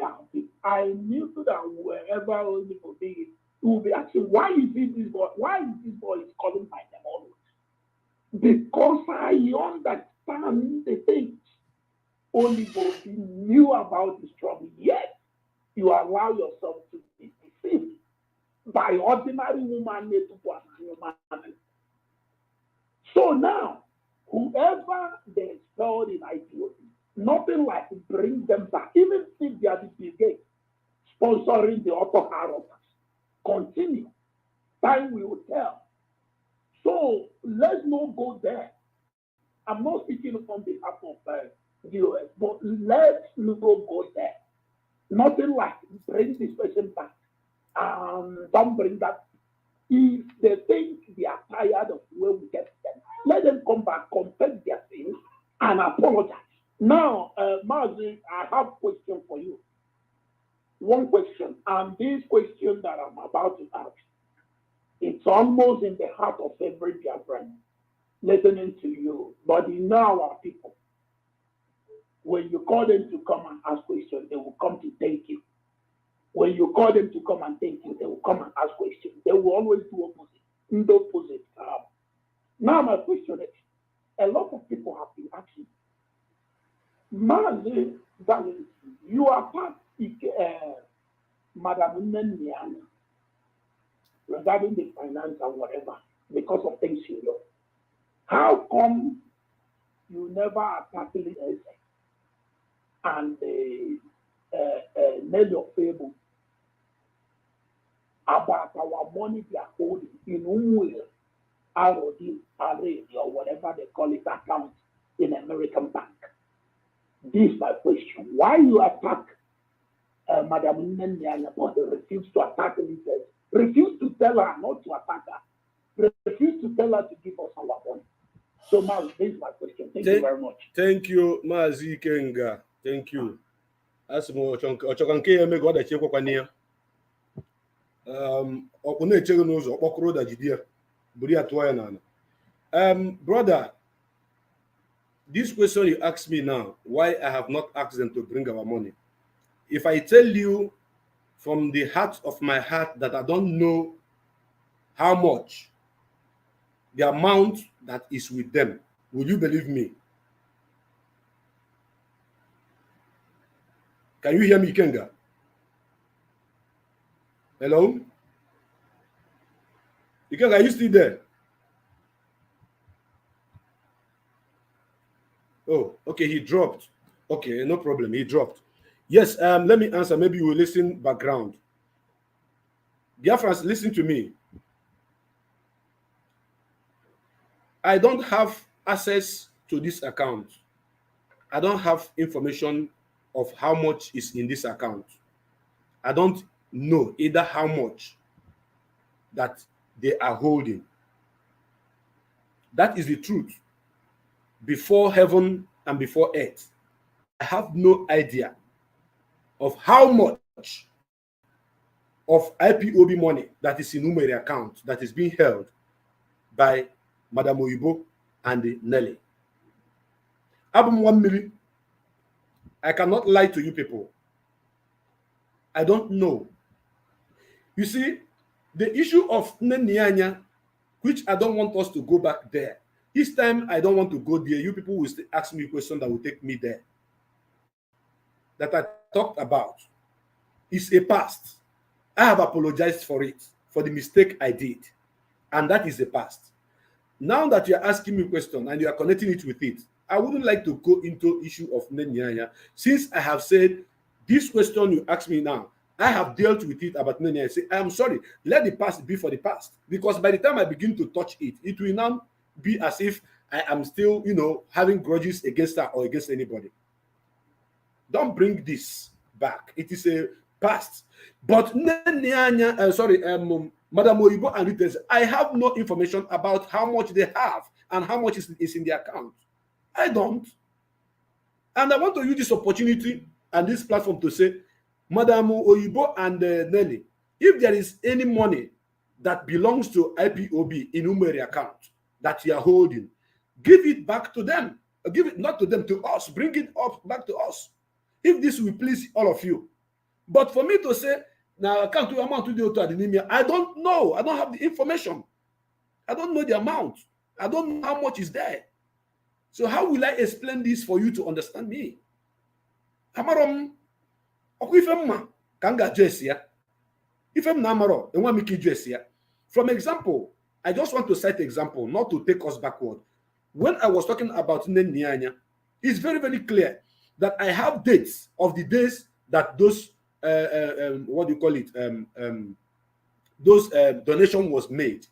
I knew that wherever only voting You will be asking, why is this boy is calling my name always? Because I understand the things only Bobi knew about the struggle. Yet you allow yourself to be deceived by ordinary woman made to an human. So now, whoever they expelled in IPOB, nothing like to bring them back, even if they are the brigade sponsoring the auto harassers. Continue. Time will tell. So let's not go there. I'm not speaking on behalf of the US, but let's not go there. Nothing like bring this person back. Don't bring that. If they think they are tired of where we get them, let them come back, confess their sins, and apologize. Now, Mazi, I have a question for you. One question, and this question that I'm about to ask, it's almost in the heart of every Biafran listening to you. But you know our people, when you call them to come and ask questions, they will come to thank you. When you call them to come and thank you, they will come and ask questions. They will always do opposite. Now my question is, a lot of people have been asking, Mazi Valens, you are part of Madam Neniana regarding the finance and whatever, because of things you know. How come you never attack the and made your favor about our money they are holding in Umwe, ROD, or whatever they call it, account in American bank? This is my question. Why you attack Madam Neniana, but they refuse to attack Elizabeth? Refuse to tell her not to attack her. Refuse to tell her to give us our money. So, Mazi, this is my question. Thank you very much. Thank you, Mazi Kenga. Thank you. As mo ochokanke eme God achekwa kwa nia. Okune echego n'ụzọ okpokoro da jidia. Buri atwa ya nana. Brother, this question you ask me now, why I have not asked them to bring our money. If I tell you from the heart of my heart that I don't know how much, the amount that is with them, will you believe me? Can you hear me, Kenga? Hello? Kenga, are you still there? Oh, okay, he dropped. Okay, no problem, he dropped. Yes, let me answer. Maybe you will listen background. Biafrans, listen to me. I don't have access to this account. I don't have information of how much is in this account. I don't know either how much that they are holding. That is the truth. Before heaven and before earth, I have no idea of how much of IPOB money that is in Umere account that is being held by Madam Oyibo and Nelly. Abum 1 million. I cannot lie to you people. I don't know. You see, the issue of Nenianya, which I don't want us to go back there. This time, I don't want to go there. You people will still ask me a question that will take me there. That I talked about is a past. I have apologized for it, for the mistake I did. And that is the past. Now that you are asking me a question and you are connecting it with it, I wouldn't like to go into issue of Nenianya, since I have said this question you ask me now, I have dealt with it about Nenianya. I say, I am sorry, let the past be for the past. Because by the time I begin to touch it, it will now be as if I am still, having grudges against her or against anybody. Don't bring this back. It is a past. But Nenianya, Madam Oyibo and Rita, I have no information about how much they have and how much is in their account. I don't. And I want to use this opportunity and this platform to say, Madam Oyibo and Nelly, if there is any money that belongs to IPOB in Umeri account that you are holding, give it back to them. Give it not to them, to us. Bring it up back to us. If this will please all of you. But for me to say, Now, I can't do amount to the anemia. I don't know. I don't have the information. I don't know the amount. I don't know how much is there. So how will I explain this for you to understand me? Amarom, okufemma kanga jesia. Ifem na amaro, enwa miki jesia. From example, I just want to cite example, not to take us backward. When I was talking about Nyanya, it's very, very clear that I have dates of the days that those what do you call it? Those donation was made.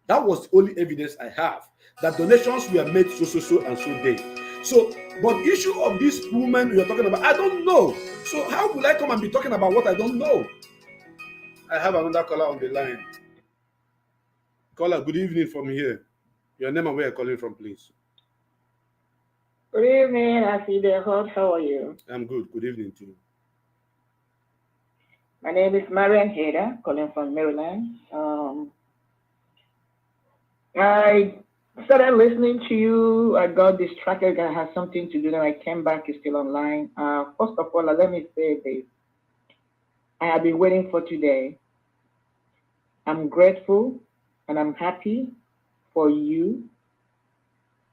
That was the only evidence I have that donations were made so and so day. So, but issue of this woman you're talking about, I don't know. So how will I come and be talking about what I don't know? I have another caller on the line. Caller, good evening from here. Your name and where you're calling from, please. Good evening, I see the host. How are you? I'm good. Good evening to you. My name is Marian Hader, calling from Maryland. I started listening to you. I got distracted. I had something to do. Then I came back. You're still online. First of all, let me say this. I have been waiting for today. I'm grateful and I'm happy for you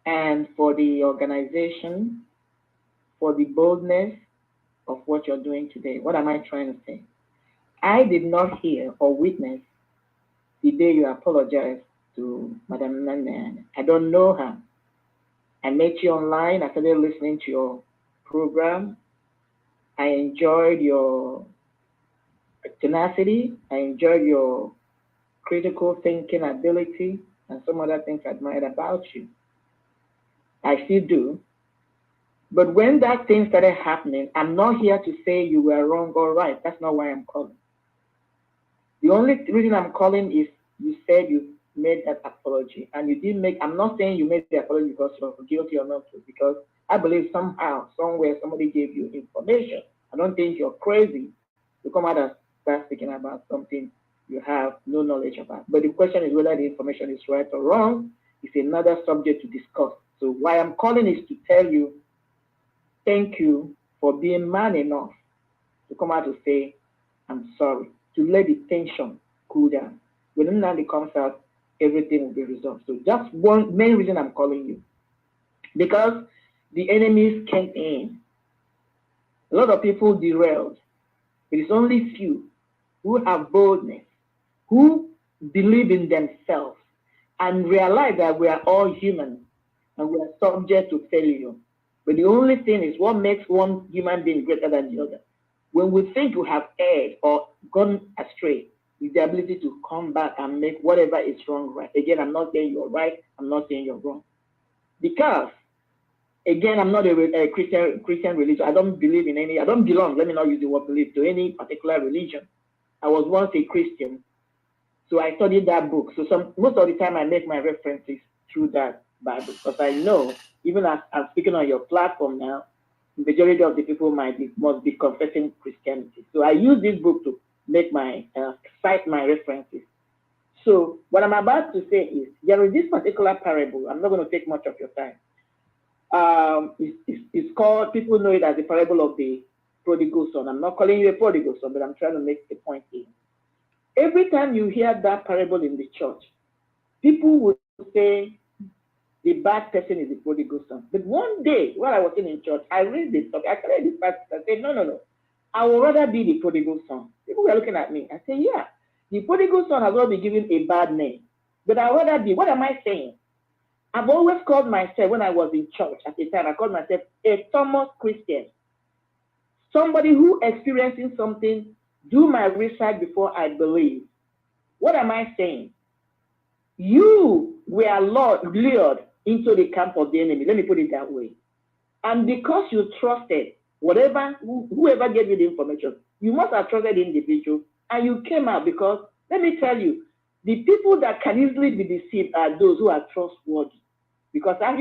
and for the organization, for the boldness of what you're doing today. What am I trying to say? I did not hear or witness the day you apologized to Madam Nana. I don't know her. I met you online. I started listening to your program. I enjoyed your tenacity. I enjoyed your critical thinking ability and some other things I admired about you. I still do. But when that thing started happening, I'm not here to say you were wrong or right. That's not why I'm calling. The only reason I'm calling is you said you made that apology, and you didn't make. I'm not saying you made the apology because you're guilty or not, because I believe somehow, somewhere, somebody gave you information. I don't think you're crazy to come out and start speaking about something you have no knowledge about. But the question is whether the information is right or wrong. It's another subject to discuss. So why I'm calling is to tell you, thank you for being man enough to come out to say, I'm sorry, to let the tension cool down. When Nnamdi comes out, everything will be resolved. So that's one main reason I'm calling you. Because the enemies came in. A lot of people derailed. It is only few who have boldness, who believe in themselves and realize that we are all human and we are subject to failure. But the only thing is what makes one human being greater than the other. When we think we have erred or gone astray, is the ability to come back and make whatever is wrong right. Again, I'm not saying you're right. I'm not saying you're wrong. Because, again, I'm not a Christian religion. I don't believe in any, I don't belong, let me not use the word believe, to any particular religion. I was once a Christian, so I studied that book. So most of the time I make my references through that Bible, because I know, even as I'm speaking on your platform now, the majority of the people must be confessing Christianity. So I use this book to make my cite my references. So what I'm about to say is there is this particular parable. I'm not going to take much of your time. It's called, people know it as the parable of the prodigal son. I'm not calling you a prodigal son, but I'm trying to make the point here. Every time you hear that parable in the church, people would say the bad person is the prodigal son. But one day, while I was in church, I read this talk. I read this passage. I said, no. I would rather be the prodigal son. People were looking at me. I said, yeah, the prodigal son has already been given a bad name. But I would rather be, what am I saying? I've always called myself, when I was in church at the time, I called myself a Thomas Christian. Somebody who experiencing something, do my research before I believe. What am I saying? You were lured into the camp of the enemy. Let me put it that way. And because you trusted whoever gave you the information, you must have trusted the individual, and you came out because, let me tell you, the people that can easily be deceived are those who are trustworthy. Because if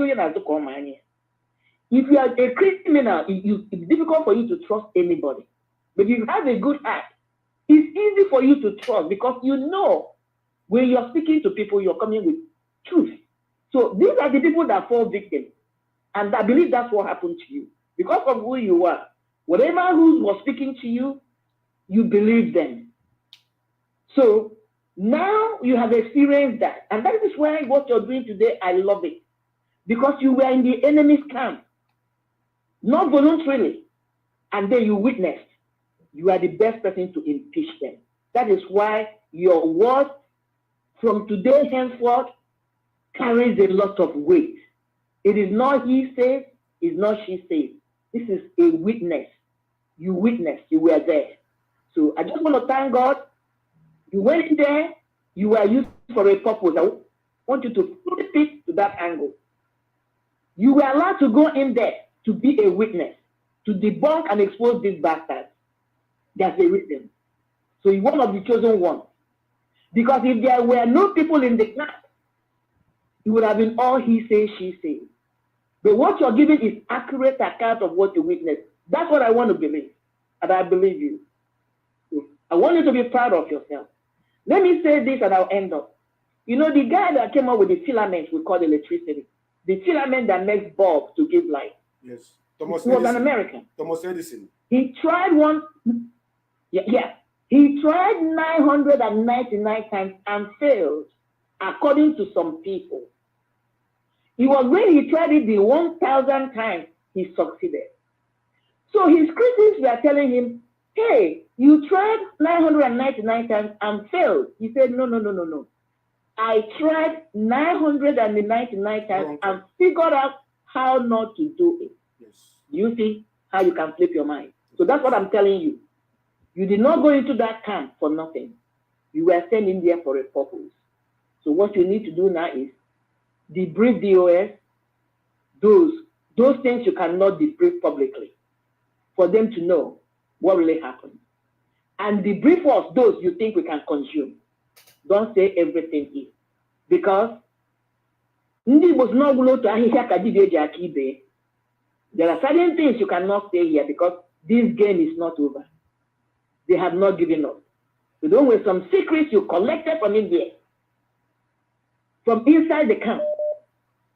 you are a criminal, it's difficult for you to trust anybody. But if you have a good heart, it's easy for you to trust because you know when you're speaking to people, you're coming with truth. So these are the people that fall victim. And I believe that's what happened to you. Because of who you are, whatever who was speaking to you, you believe them. So now you have experienced that. And that is why what you're doing today, I love it. Because you were in the enemy's camp, not voluntarily. And then you witnessed. You are the best person to impeach them. That is why your word from today henceforth carries a lot of weight. It is not he says, it's not she says. This is a witness. You witnessed, you were there. So I just want to thank God. You went in there, you were used for a purpose. I want you to flip it to that angle. You were allowed to go in there to be a witness, to debunk and expose these bastards. There's a reason. So you're one of the chosen ones. Because if there were no people in the camp, it would have been all he says, she says. But what you're giving is accurate account of what you witnessed. That's what I want to believe. And I believe you. So I want you to be proud of yourself. Let me say this and I'll end up. You know, the guy that came up with the filament we call electricity, the filament that makes bulbs to give light. Yes. Thomas He was Edison. an American. Thomas Edison. He tried one, he tried 999 times and failed, according to some people. It was when he tried it the 1,000 times he succeeded. So his critics were telling him, hey, you tried 999 times and failed. He said, no. I tried 999 times and figured out how not to do it. Yes. You see how you can flip your mind. So that's what I'm telling you. You did not go into that camp for nothing. You were sent in there for a purpose. So what you need to do now is debrief DOS, those things you cannot debrief publicly, for them to know what really happened. And debrief us those you think we can consume. Don't say everything here. Because there are certain things you cannot say here because this game is not over. They have not given up. So don't waste some secrets you collected from India, from inside the camp,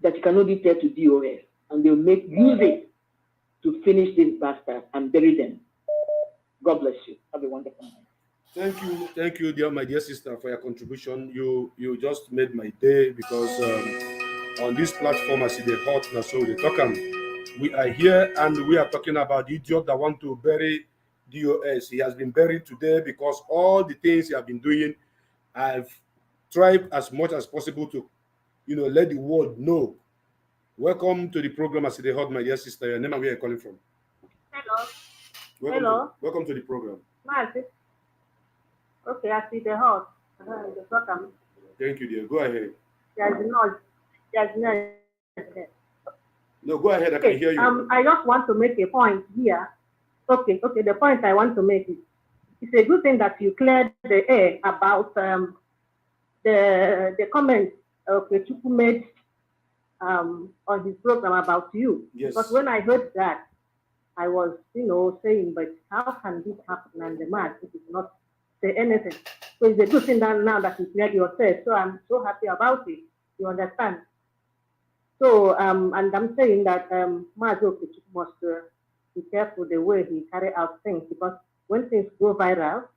that you can only tell to DOS, and they'll use it to finish this bastard and bury them. God bless you. Have a wonderful night. Thank you, my dear sister, for your contribution. You just made my day because on this platform, I see the hot now, so they talk. We are here and we are talking about the idiot that want to bury DOS. He has been buried today because all the things he has been doing, I've tried as much as possible to, let the world know. Welcome to the program, I see the hot, my dear sister. Your name and where you're calling from. Hello. Welcome to the program. Mazi. Okay, I see the hot. Thank you, dear. Go ahead. There's no. No, go ahead. I can hear you. I just want to make a point here. Okay. The point I want to make is it's a good thing that you cleared the air about the comments Chuku made on his program about you. Yes. Because when I heard that, I was, saying, but how can this happen? And the man did not say anything. So it's a good thing that now that you cleared yourself. So I'm so happy about it. You understand? So, and I'm saying that Mazi must be careful the way he carry out things, because when things go viral,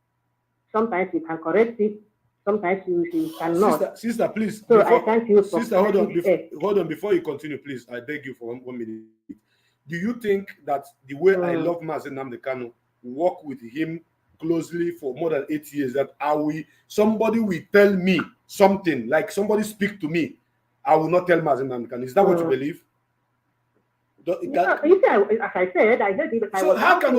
sometimes you can correct it, sometimes you cannot. Sister, please. So I thank you for. Sister, hold on. Before you continue, please, I beg you for 1 minute. Do you think that the way I love Mazi Nnamdi Kanu, work with him closely for more than 8 years, that somebody will tell me something, like somebody speak to me, I will not tell Mazi Nnamdi Kanu? Is that what you believe? As I said, I heard it. So how can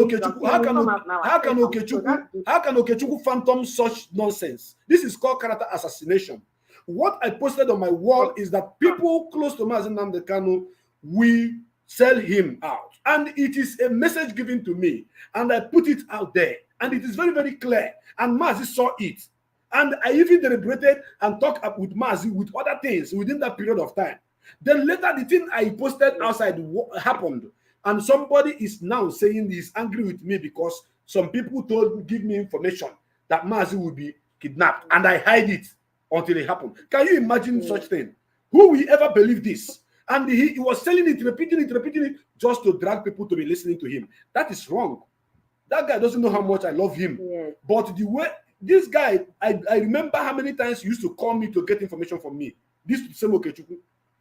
Okechukwu phantom such nonsense? This is called character assassination. What I posted on my wall is that people close to Mazi Nnamdi Kanu, we sell him out, and it is a message given to me, and I put it out there, and it is very, very clear, and Mazi saw it, and I even deliberated and talked up with Mazi with other things within that period of time. Then later, the thing I posted outside happened, and somebody is now saying he's angry with me because some people give me information that Mazi will be kidnapped, and I hide it until it happened. Can you imagine such thing? Who will ever believe this? And he was selling it, repeating it, just to drag people to be listening to him. That is wrong. That guy doesn't know how much I love him. Yes. But the way this guy, I remember how many times he used to call me to get information from me. This same Okechukwu.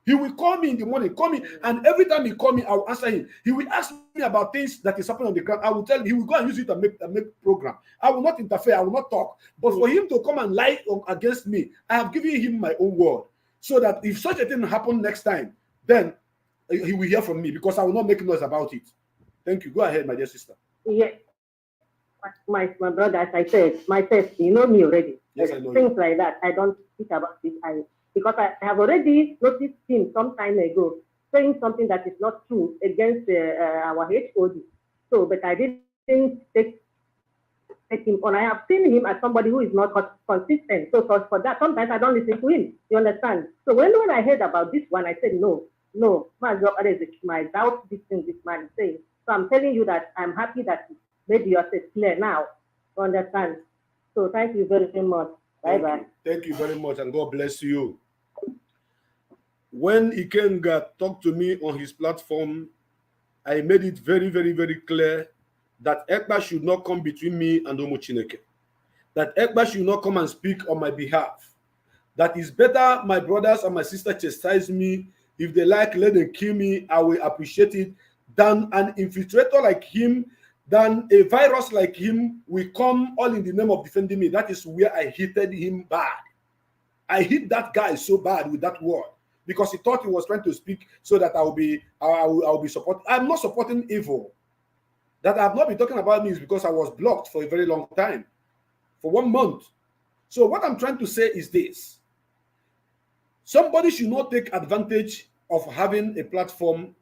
He will call me in the morning, call me, and every time he call me, I will answer him. He will ask me about things that is happening on the ground. I will tell him, he will go and use it to make program. I will not interfere, I will not talk. But for him to come and lie against me, I have given him my own word. So that if such a thing happen next time, then he will hear from me, because I will not make noise about it. Thank you. Go ahead, my dear sister. Yes. My brother, as I said, myself, you know me already. Yes, I know things you. like that, I don't speak about it. Because I have already noticed him some time ago saying something that is not true against our HOD. So, but I didn't take him on. I have seen him as somebody who is not consistent. So for that, sometimes I don't listen to him. You understand? So when I heard about this one, I said, no, my doubt this thing this man is saying. So I'm telling you that I'm happy that maybe yours is clear now. You understand? So thank you very much. Bye-bye. Thank you very much, and God bless you. When Ikenga talked to me on his platform, I made it very, very, very clear that Ekpa should not come between me and Omo Chineke. That Ekpa should not come and speak on my behalf. That is better my brothers and my sister chastise me. If they like, let them kill me. I will appreciate it. Than an infiltrator like him, than a virus like him will come all in the name of defending me. That is where I hated him bad. I hit that guy so bad with that word, because he thought he was trying to speak so that I will be supporting. I'm not supporting evil. That I have not been talking about me is because I was blocked for a very long time, for 1 month. So what I'm trying to say is this: somebody should not take advantage of having a platform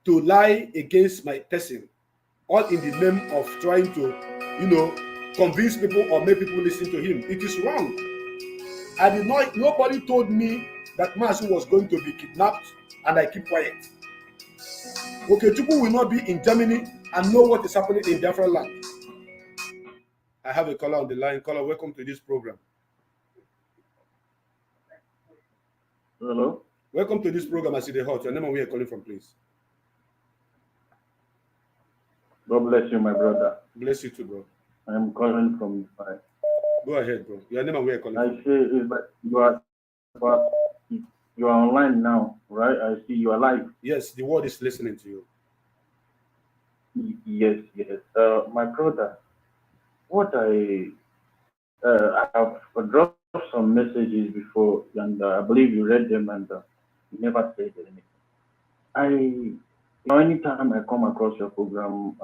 to lie against my person, all in the name of trying to, convince people or make people listen to him. It is wrong. Nobody told me that Mazi was going to be kidnapped, and I keep quiet. Okechukwu will not be in Germany and know what is happening in Biafra land. I have a caller on the line. Caller, welcome to this program. Hello. Welcome to this program. I see the hot. Your name and where you're calling from, please. God bless you, my brother. Bless you too, bro. I am calling from Dubai. Go ahead, bro. Your name and where you're calling from. I see you are online now, right? I see you are live. Yes, the world is listening to you. Yes. My brother, what I have dropped some messages before, and I believe you read them, and you never said anything. Anytime I come across your program,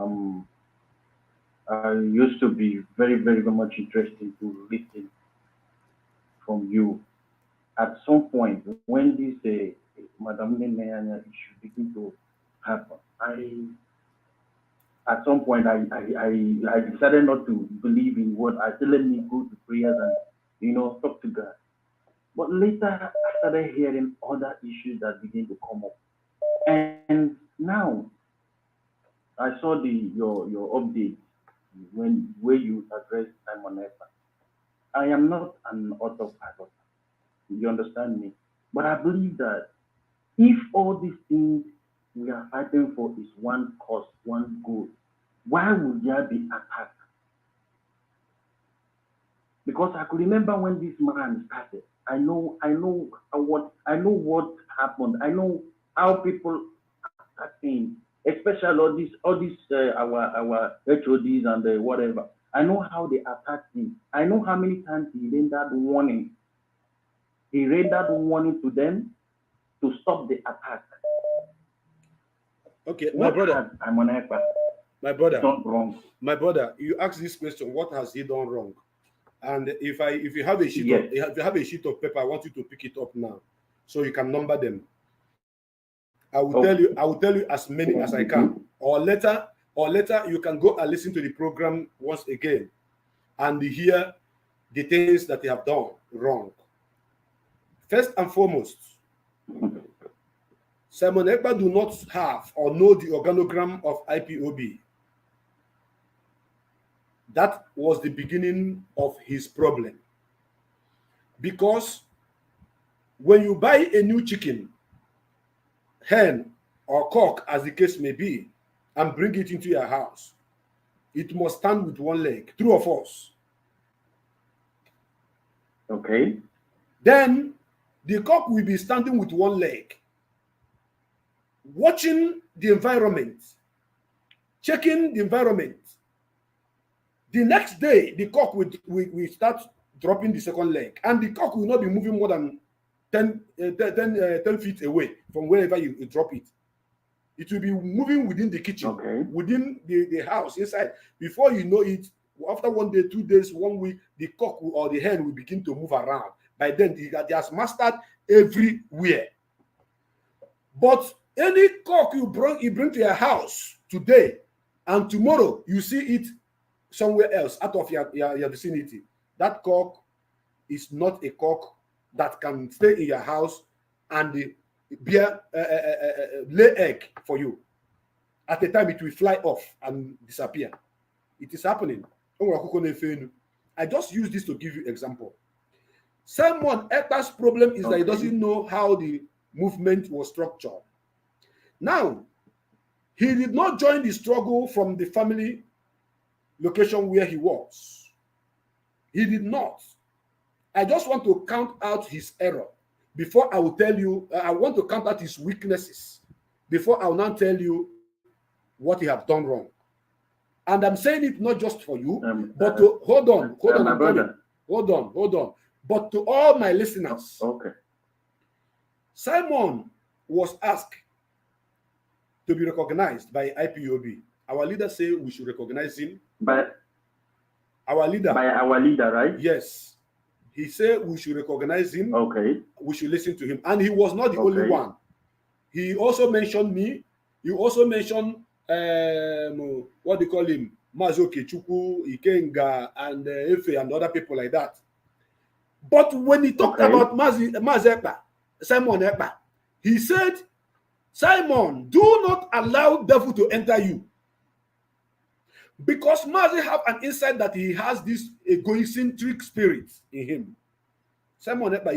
I used to be very, very much interested to listen from you. At some point, when this Madam Nene issue begin to happen, at some point I decided not to believe in what I said. Let me go to prayers and talk to God. But later I started hearing other issues that begin to come up, and now I saw your update where you address Simon Ekpa. I am not an autopilot. You understand me? But I believe that if all these things we are fighting for is one cause, one goal, why would there be attack? Because I could remember when this man started. I know what happened. I know how people are saying, especially all these our HODs and whatever. I know how they attacked him. I know how many times he rendered warning. He rendered warning to them to stop the attack. Okay, my brother. My brother. Done wrong. My brother, you asked this question: what has he done wrong? And if you have a sheet, yes. If you have a sheet of paper, I want you to pick it up now, so you can number them. I will tell you as many as I can, or later you can go and listen to the program once again, and hear the things that they have done wrong. First and foremost, Simon Ekpa do not have or know the organogram of IPOB. That was the beginning of his problem. Because when you buy a new chicken, hen, or cock, as the case may be, and bring it into your house, it must stand with one leg. True or false? Okay. Then the cock will be standing with one leg, watching the environment, checking the environment. The next day, the cock will start dropping the second leg, and the cock will not be moving more than 10 feet away from wherever you drop it. It will be moving within the kitchen, Okay. within the house, inside. Before you know it, after 1 day, 2 days, 1 week, the cock or the hen will begin to move around. By then, it has mastered everywhere. But any cock you bring to your house today, and tomorrow you see it somewhere else out of your vicinity, that cock is not a cock that can stay in your house and lay egg for you. At the time, it will fly off and disappear. It is happening. I just use this to give you example. Simon Ekpa's problem is that he doesn't know how the movement was structured. Now, he did not join the struggle from the family location where he was. He did not. I just want to count out his error before I will tell you. I want to count out his weaknesses before I will now tell you what he have done wrong. And I'm saying it not just for you, but to hold on, but to all my listeners. Okay. Simon was asked to be recognized by IPOB. Our leader said we should recognize him. By our leader, right? Yes. He said we should recognize him. Okay. We should listen to him. And he was not the only one. He also mentioned me. He also mentioned what they call him, Mazi Chika Edoziem, and Efe and other people like that. But when he talked about Mazi Ekpa, Simon Ekpa, he said, Simon, do not allow devil to enter you. Because Mazi have an insight that he has this egocentric spirit in him. Simon Ekpa,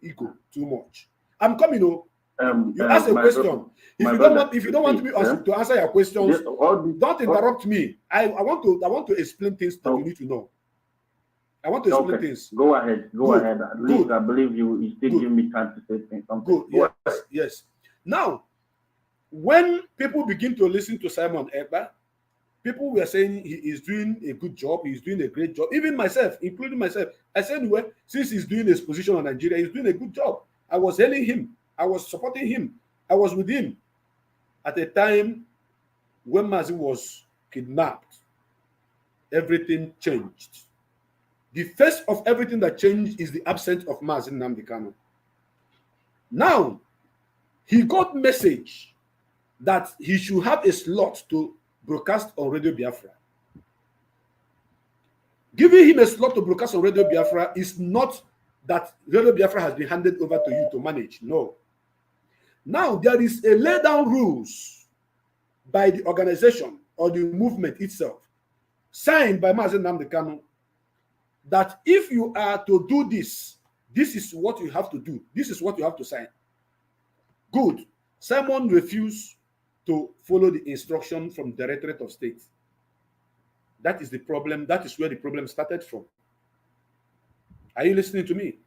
ego too much. I'm coming. You ask a question. If you don't want me to answer your questions, don't interrupt me. I want to explain things that you need to know. I want to explain things. Go ahead. Go ahead. At least I believe you still give me time to say something. Good. Yes. Now, when people begin to listen to Simon Ekpa, people were saying he is doing a good job, he's doing a great job. Even myself, including myself, I said, well, since he's doing his position on Nigeria, he's doing a good job. I was hailing him. I was supporting him. I was with him. At a time when Mazi was kidnapped, everything changed. The first of everything that changed is the absence of Mazi Nnamdi Kanu. Now, he got message that he should have a slot to broadcast on Radio Biafra. Giving him a slot to broadcast on Radio Biafra is not that Radio Biafra has been handed over to you to manage. No. Now, there is a laid down rules by the organization or the movement itself, signed by Mazi Nnamdi Kanu, that if you are to do this, this is what you have to do. This is what you have to sign. Good. Simon refused to follow the instruction from the Directorate of State. That is the problem. That is where the problem started from. Are you listening to me?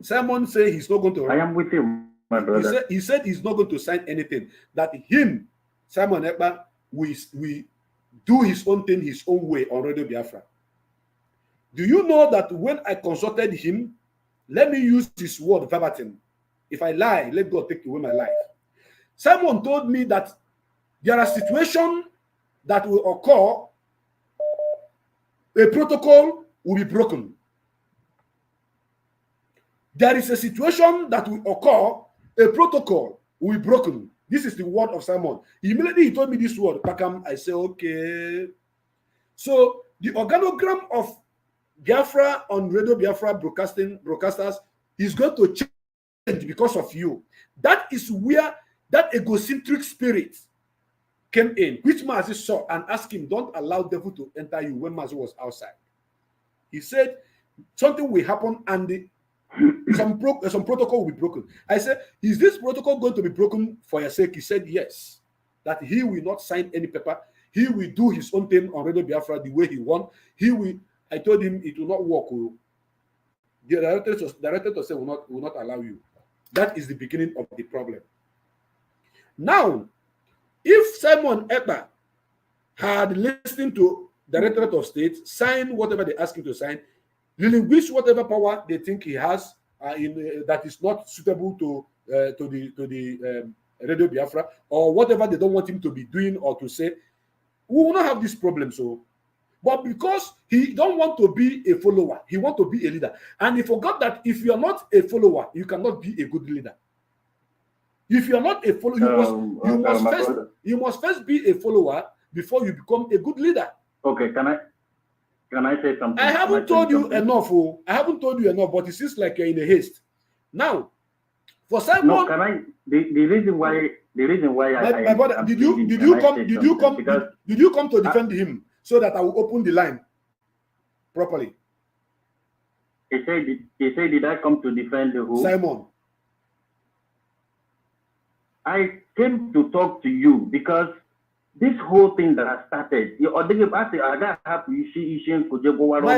Simon said he's not going to. I am with you, my brother. He said he's not going to sign anything. That him, Simon Ekpa, we do his own thing his own way on Radio Biafra. Do you know that when I consulted him, let me use this word verbatim. If I lie, let God take away my life. Simon told me that there are situations that will occur, a protocol will be broken. There is a situation that will occur, a protocol will be broken. This is the word of Simon. Immediately he told me this word, Pakam. I say, okay. So the organogram of Biafra on Radio Biafra broadcasters is going to change because of you. That is where that egocentric spirit came in, which Mazi saw and asked him, don't allow devil to enter you when Mazi was outside. He said, something will happen and some protocol will be broken. I said, is this protocol going to be broken for your sake? He said, yes. That he will not sign any paper. He will do his own thing on Radio Biafra the way he wants. I told him it will not work. The director said will not allow you. That is the beginning of the problem. Now, if Simon Ekpa had listened to the Directorate of State, signed whatever they ask him to sign, relinquish whatever power they think he has that is not suitable to the Radio Biafra, or whatever they don't want him to be doing or to say, we will not have this problem. But because he don't want to be a follower, he want to be a leader, and he forgot that if you are not a follower, you cannot be a good leader. If you are not a follower, you must first be a follower before you become a good leader. Okay, can I say something? I haven't told you enough. I haven't told you enough, but it seems like you're in a haste. Now, for Simon, no, can I? The reason why my brother, did you come to defend him so that I will open the line properly? He said, did I come to defend who? Simon. I came to talk to you because this whole thing that has started, my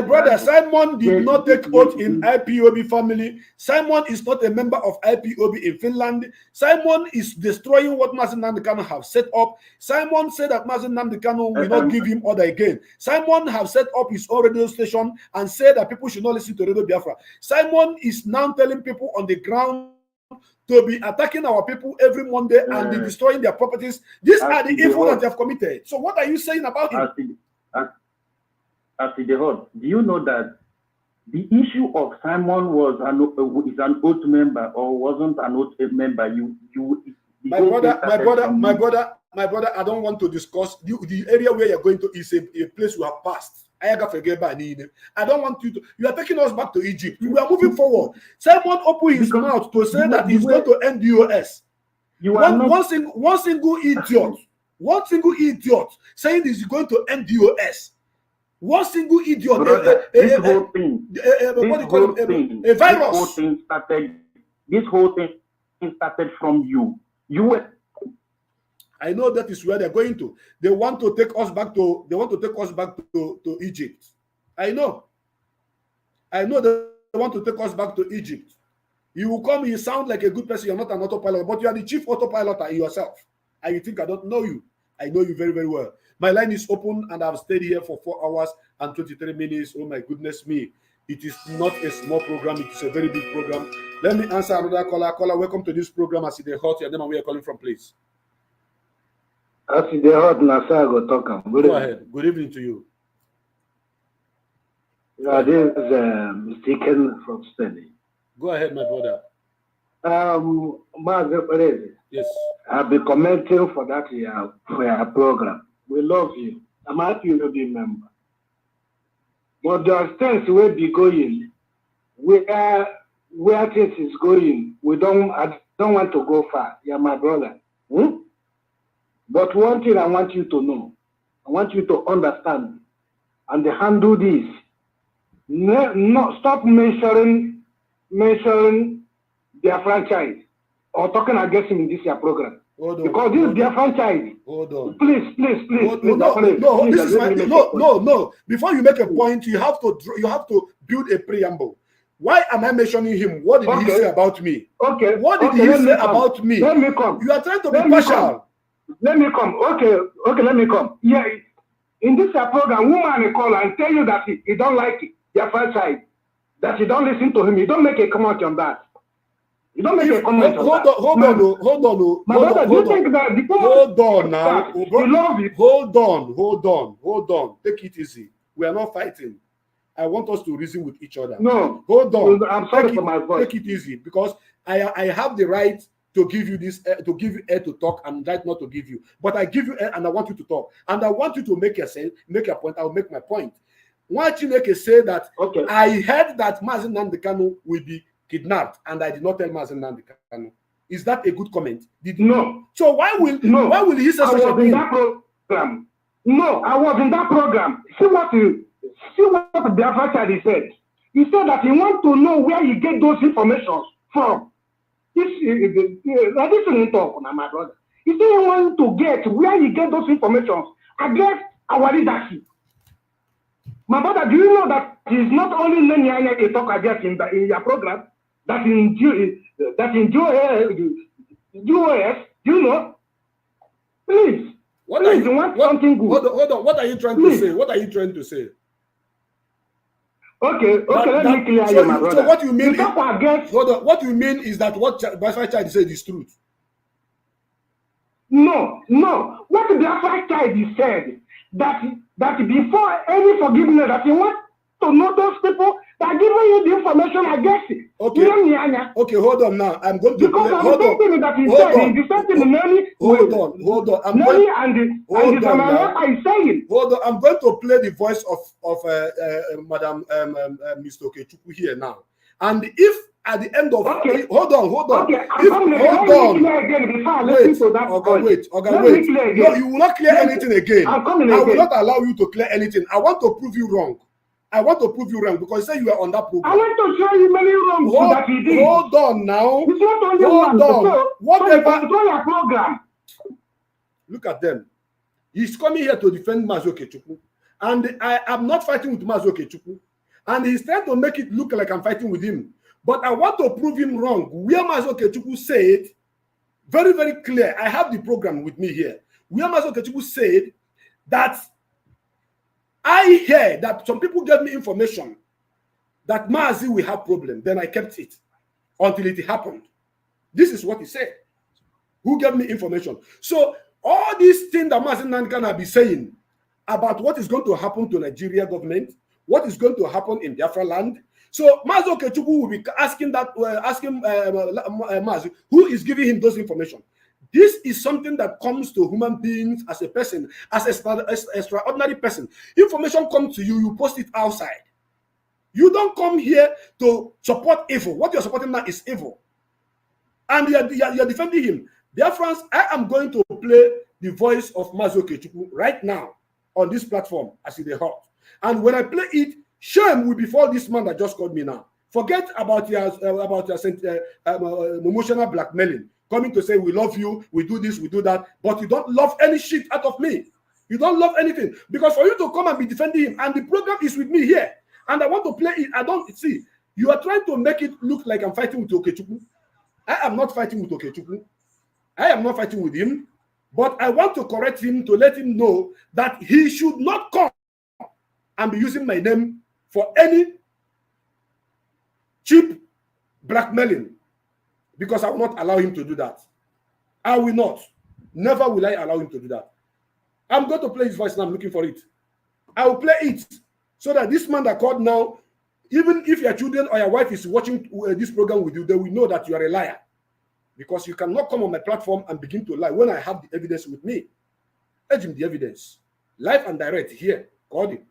brother, Simon did not take oath in IPOB family. Simon is not a member of IPOB in Finland. Simon is destroying what Mazi Nnamdi Kanu have set up. Simon said that Mazi Nnamdi Kanu will not give him order again. Simon have set up his own radio station and said that people should not listen to Radio Biafra. Simon is now telling people on the ground to be attacking our people every Monday and be destroying their properties. These are the evil that they have committed. So what are you saying about him? Do you know that the issue of Simon was is an oath member or wasn't an oath member? My brother, I don't want to discuss the area where you're going to is a place we have passed. I don't want you to. You are taking us back to Egypt. We are moving forward. Simon opened his mouth to say that he's going to end the US. One single idiot saying he's going to end the US. One single idiot. This whole thing started from you. You were. I know that is where they're going to. They want to take us back to. They want to take us back to Egypt. I know they want to take us back to Egypt. You will come. You sound like a good person. You're not an autopilot, but you are the chief autopilot yourself. And you think I don't know you? I know you very, very well. My line is open, and I've stayed here for 4 hours and 23 minutes. Oh my goodness me! It is not a small program. It is a very big program. Let me answer another caller. Caller, welcome to this program. I see the hot. Your name and where you're calling from, please. I see the hot. Nasago talking. Go ahead. Good evening to you. Yeah, this is mistaken from Stanley. Go ahead, my brother. Mazi, yes. I've been commenting for that for your program. We love you. I'm happy you be member. But there are things will be going where things is going. I don't want to go far. You're my brother. But one thing I want you to know, I want you to understand and handle this. No, stop mentioning their franchise or talking against him in this year program. Because this is their franchise. Hold on. Please. No. Before you make a point, you have to build a preamble. Why am I mentioning him? What did he say about me? Okay. What did he say about me? Let me come. You are trying to be partial. Let me come. Okay, let me come. Yeah, in this program, woman call and tell you that he don't like it, their franchise, that you don't listen to him. You don't make a comment on that. You don't make a comment on that. Hold on. My brother, do you think that the hold on now. You love it. Hold on. Take it easy. We are not fighting. I want us to reason with each other. No. Hold on. I'm sorry for my voice. Take it easy because I have the right to give you this, to give you air to talk and right not to give you. But I give you air and I want you to talk. And I want you to make your point. I'll make my point. Why Chineke say that I heard that Mazi Nnamdi Kanu will be kidnapped and I did not tell Mazi Nnamdi Kanu. Is that a good comment? No. So why will he say such a thing? No, I was in that program. See what Biafra child said. He said that he wants to know where he get those information from. This is talk, my brother. He said he wants to get where he get those information against our leadership. My brother, do you know that it's not only Nanyanya you talk against in your program, that in US, you know? Please. What please, are you, want what, something good. Hold on. What are you trying to say? What are you trying to say? Okay, let me clear you, my brother. So what you mean is, against, hold on, what you mean is that what Biafra child said is truth. No. What the Biafra child said, that before any forgiveness, that you want to know those people that are giving you the information against it. Okay, hold on now. I'm going to because play. Hold on. Thing that he said is the same thing hold on. I'm going, hold on now. Is saying. Hold on. I'm going to play the voice of Madam Mr. Okechukwu here now. And if at the end of hold on. Okay, Wait. No, you will not clear anything again. I will not allow you to clear anything. I want to prove you wrong. Because you say you are on that program. I want to show you many wrongs that he did. Hold on now. It's not only hold on. So, whatever. So your program. Look at them. He's coming here to defend Mazi Okechukwu. And I am not fighting with Mazi Okechukwu. And he's trying to make it look like I'm fighting with him. But I want to prove him wrong. Where Mazi Okechukwu said, very, very clear. I have the program with me here. Where Mazi Okechukwu said that I hear that some people gave me information that Mazi will have problem. Then I kept it until it happened. This is what he said. Who gave me information? So all these things that Mazi Nankana be saying about what is going to happen to Nigeria government, what is going to happen in Biafra land. So Mazi Okechukwu will be asking Mazi, who is giving him those information. This is something that comes to human beings as a person, as an extraordinary person. Information comes to you, you post it outside. You don't come here to support evil. What you're supporting now is evil. And you're defending him. Biafrans, I am going to play the voice of Mazi Okechukwu right now on this platform as it is hot. And when I play it, shame will befall this man that just called me now. Forget about your emotional blackmailing. Coming to say, we love you, we do this, we do that, but you don't love any shit out of me. You don't love anything. Because for you to come and be defending him, and the program is with me here, and I want to play it, I don't see. You are trying to make it look like I'm fighting with Okechukwu. I am not fighting with Okechukwu. I am not fighting with him, but I want to correct him to let him know that he should not come and be using my name for any cheap blackmailing. Because I will not allow him to do that. I will not. Never will I allow him to do that. I'm going to play his voice and I'm looking for it. I will play it so that this man that called now, even if your children or your wife is watching this program with you, they will know that you are a liar. Because you cannot come on my platform and begin to lie when I have the evidence with me. Edge him the evidence. Live and direct here. Call him.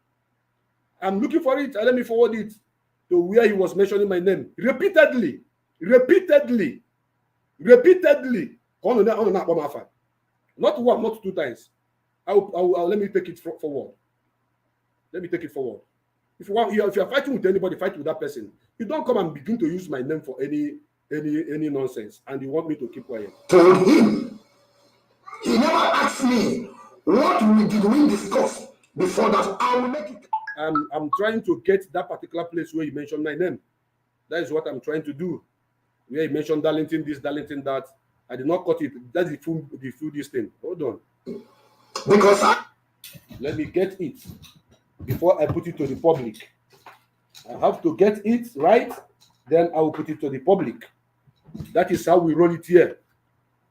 I'm looking for it. Let me forward it to where he was mentioning my name. Repeatedly. Not one, not two times. I'll let me take it forward. Let me take it forward. If you're fighting with anybody, fight with that person. You don't come and begin to use my name for any nonsense, and you want me to keep quiet. Told him. He never asked me what did we discuss before that. I will make it. I'm trying to get that particular place where you mentioned my name. That is what I'm trying to do. Where you mentioned Darlington this, Darlington that. I did not cut it. That's the full this thing. Hold on. Because let me get it before I put it to the public. I have to get it right, then I will put it to the public. That is how we roll it here.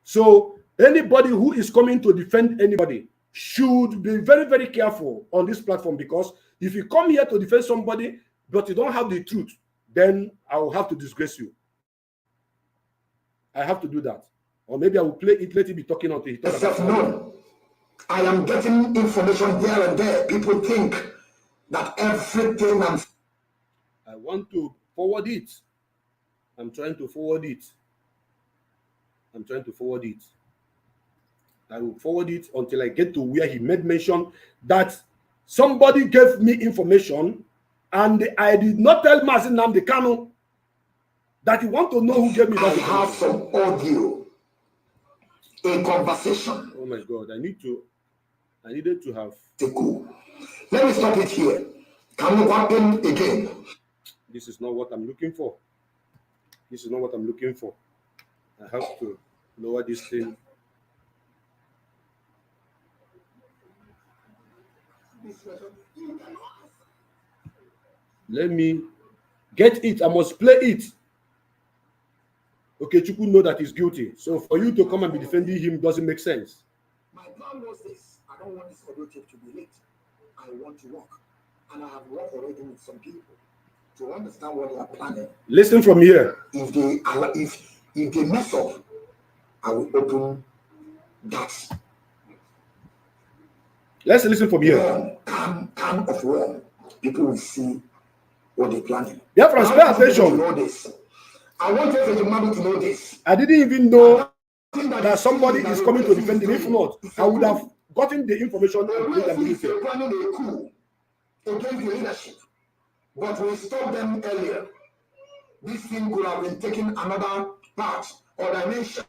So anybody who is coming to defend anybody should be very, very careful on this platform, because if you come here to defend somebody but you don't have the truth, then I will have to disgrace you. I have to do that. Or maybe I will play it, let it be talking until he talks. No, I am getting information here and there. People think that everything I want to forward it. I'm trying to forward it. I will forward it until I get to where he made mention that somebody gave me information and I did not tell Mazi Nnamdi Kanu that you want to know who gave me that. I have some audio, a conversation. Oh my God, I need to I needed to have. Let me stop it here. Can you go in again? This is not what I'm looking for. This is not what I'm looking for. I have to lower this thing. Let me get it. I must play it. Okay, Chukwu know that he's guilty. So for you to come and be defending him doesn't make sense. My plan was this. I don't want this audio tape to be late. I want to work. And I have worked already with some people to understand what they are planning. Listen from here. If they mess up, I will open that. Let's listen from here. Can of war. People will see what they're planning. Biafrans, pay attention. Know this. I want everybody to know this. I didn't even know that somebody is coming to defend him. If not, I would have gotten the information and made them believe it. Planning a coup against the leadership, but we stopped them earlier. This thing could have been taken another part or dimension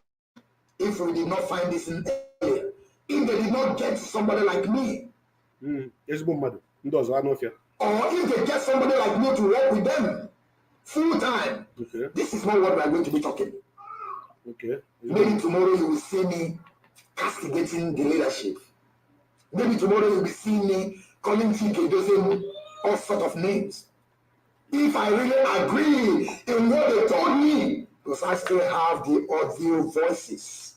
if we did not find this in earlier. If they did not get somebody like me, or if they get somebody like me to work with them full time, okay. This is not what we are going to be talking. Okay. Maybe tomorrow you will see me castigating the leadership. Maybe tomorrow you will see me calling Chika Edoziem all sorts of names. If I really agree in what they told me, because I still have the audio voices,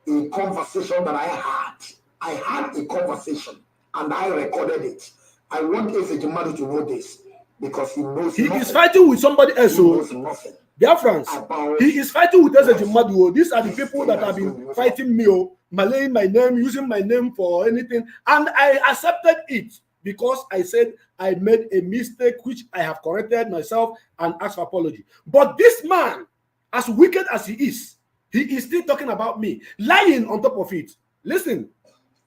a conversation that I had. I had a conversation and I recorded it. I want Ejimadu to know this because he knows he nothing. Is fighting with somebody else. He knows nothing. Biafrans, he is fighting with Ejimadu. These are the people that have been fighting me, malaying my name, using my name for anything, and I accepted it because I said I made a mistake, which I have corrected myself and asked for apology. But this man, as wicked as he is still talking about me, lying on top of it. Listen.